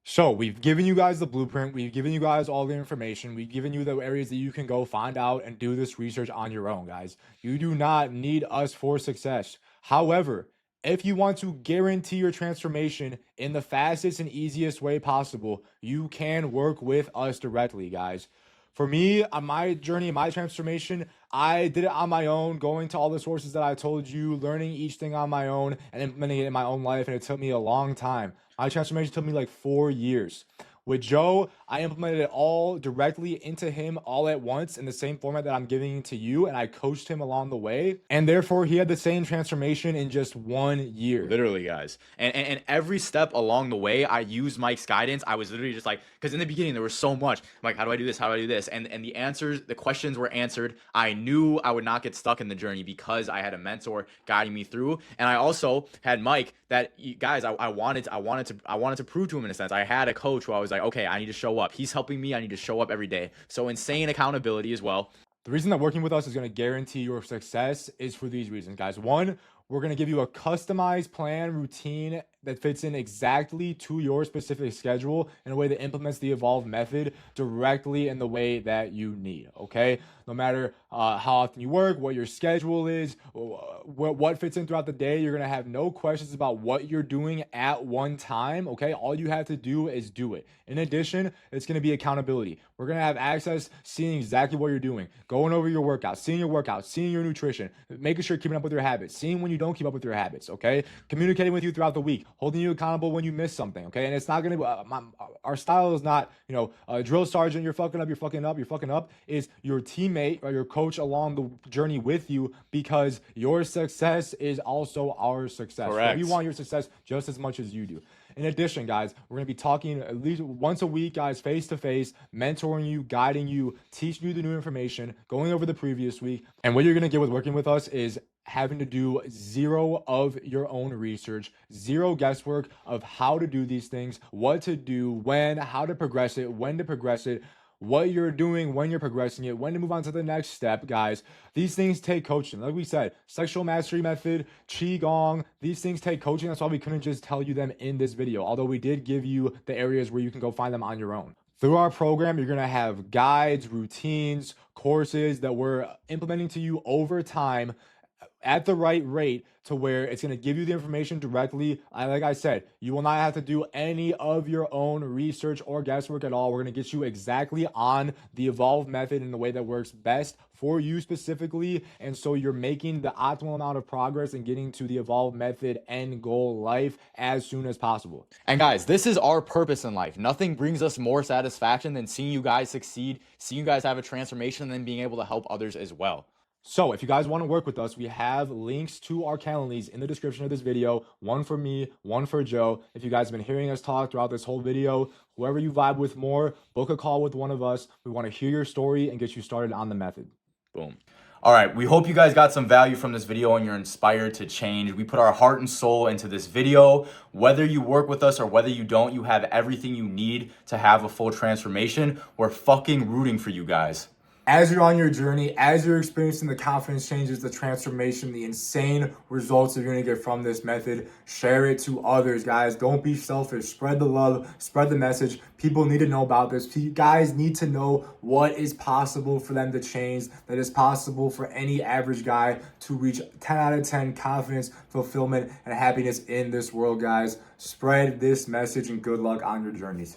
Speaker 1: So we've given you guys the blueprint. We've given you guys all the information. We've given you the areas that you can go find out and do this research on your own, guys. You do not need us for success. However, if you want to guarantee your transformation in the fastest and easiest way possible, you can work with us directly, guys. For me, on my journey, my transformation, I did it on my own, going to all the sources that I told you, learning each thing on my own, and implementing it in my own life, and it took me a long time. My transformation took me like 4 years. With Joe, I implemented it all directly into him all at once in the same format that I'm giving to you, and I coached him along the way, and therefore he had the same transformation in just 1 year.
Speaker 2: Literally, guys. And every step along the way, I used Mike's guidance. I was literally just like, because in the beginning there was so much. I'm like, how do I do this? How do I do this? And the answers, the questions were answered. I knew I would not get stuck in the journey because I had a mentor guiding me through, and I also had Mike. That, guys, I wanted to prove to him in a sense. I had a coach who I was like, okay, I need to show up. He's helping me. I need to show up every day. So insane accountability as well.
Speaker 1: The reason that working with us is going to guarantee your success is for these reasons, guys. One, we're going to give you a customized plan routine that fits in exactly to your specific schedule in a way that implements the evolved method directly in the way that you need, okay? No matter how often you work, what your schedule is, what fits in throughout the day, you're going to have no questions about what you're doing at one time, okay? All you have to do is do it. In addition, it's going to be accountability. We're going to have access, seeing exactly what you're doing, going over your workouts, seeing your nutrition, making sure you're keeping up with your habits, seeing when you don't keep up with your habits, okay? Communicating with you throughout the week, holding you accountable when you miss something, okay? And it's not going to our style is not, drill sergeant, you're fucking up, is your teammate or your coach along the journey with you, because your success is also our success.
Speaker 2: Correct.
Speaker 1: We want your success just as much as you do. In addition, guys, we're going to be talking at least once a week, guys, face to face, mentoring you, guiding you, teaching you the new information, going over the previous week. And what you're going to get with working with us is having to do zero of your own research, zero guesswork of how to do these things, what to do, when, how to progress it, when to progress it, what you're doing when you're progressing it, when to move on to the next step, guys. These things take coaching. Like we said, sexual mastery method, Qigong, these things take coaching. That's why we couldn't just tell you them in this video, although we did give you the areas where you can go find them on your own. Through our program, you're going to have guides, routines, courses that we're implementing to you over time, at the right rate to where it's going to give you the information directly. Like I said, you will not have to do any of your own research or guesswork at all. We're going to get you exactly on the evolved method in the way that works best for you specifically. And so you're making the optimal amount of progress and getting to the evolved method end goal life as soon as possible.
Speaker 2: And guys, this is our purpose in life. Nothing brings us more satisfaction than seeing you guys succeed, seeing you guys have a transformation, and then being able to help others as well.
Speaker 1: So if you guys want to work with us, we have links to our Calendlies in the description of this video. One for me, one for Joe. If you guys have been hearing us talk throughout this whole video, whoever you vibe with more, book a call with one of us. We want to hear your story and get you started on the method.
Speaker 2: Boom. All right, we hope you guys got some value from this video and you're inspired to change. We put our heart and soul into this video. Whether you work with us or whether you don't, you have everything you need to have a full transformation. We're fucking rooting for you guys.
Speaker 1: As you're on your journey, as you're experiencing the confidence changes, the transformation, the insane results you're going to get from this method, share it to others, guys. Don't be selfish. Spread the love, spread the message. People need to know about this. Guys need to know what is possible for them to change, that is possible for any average guy to reach 10 out of 10 confidence, fulfillment, and happiness in this world, guys. Spread this message and good luck on your journeys.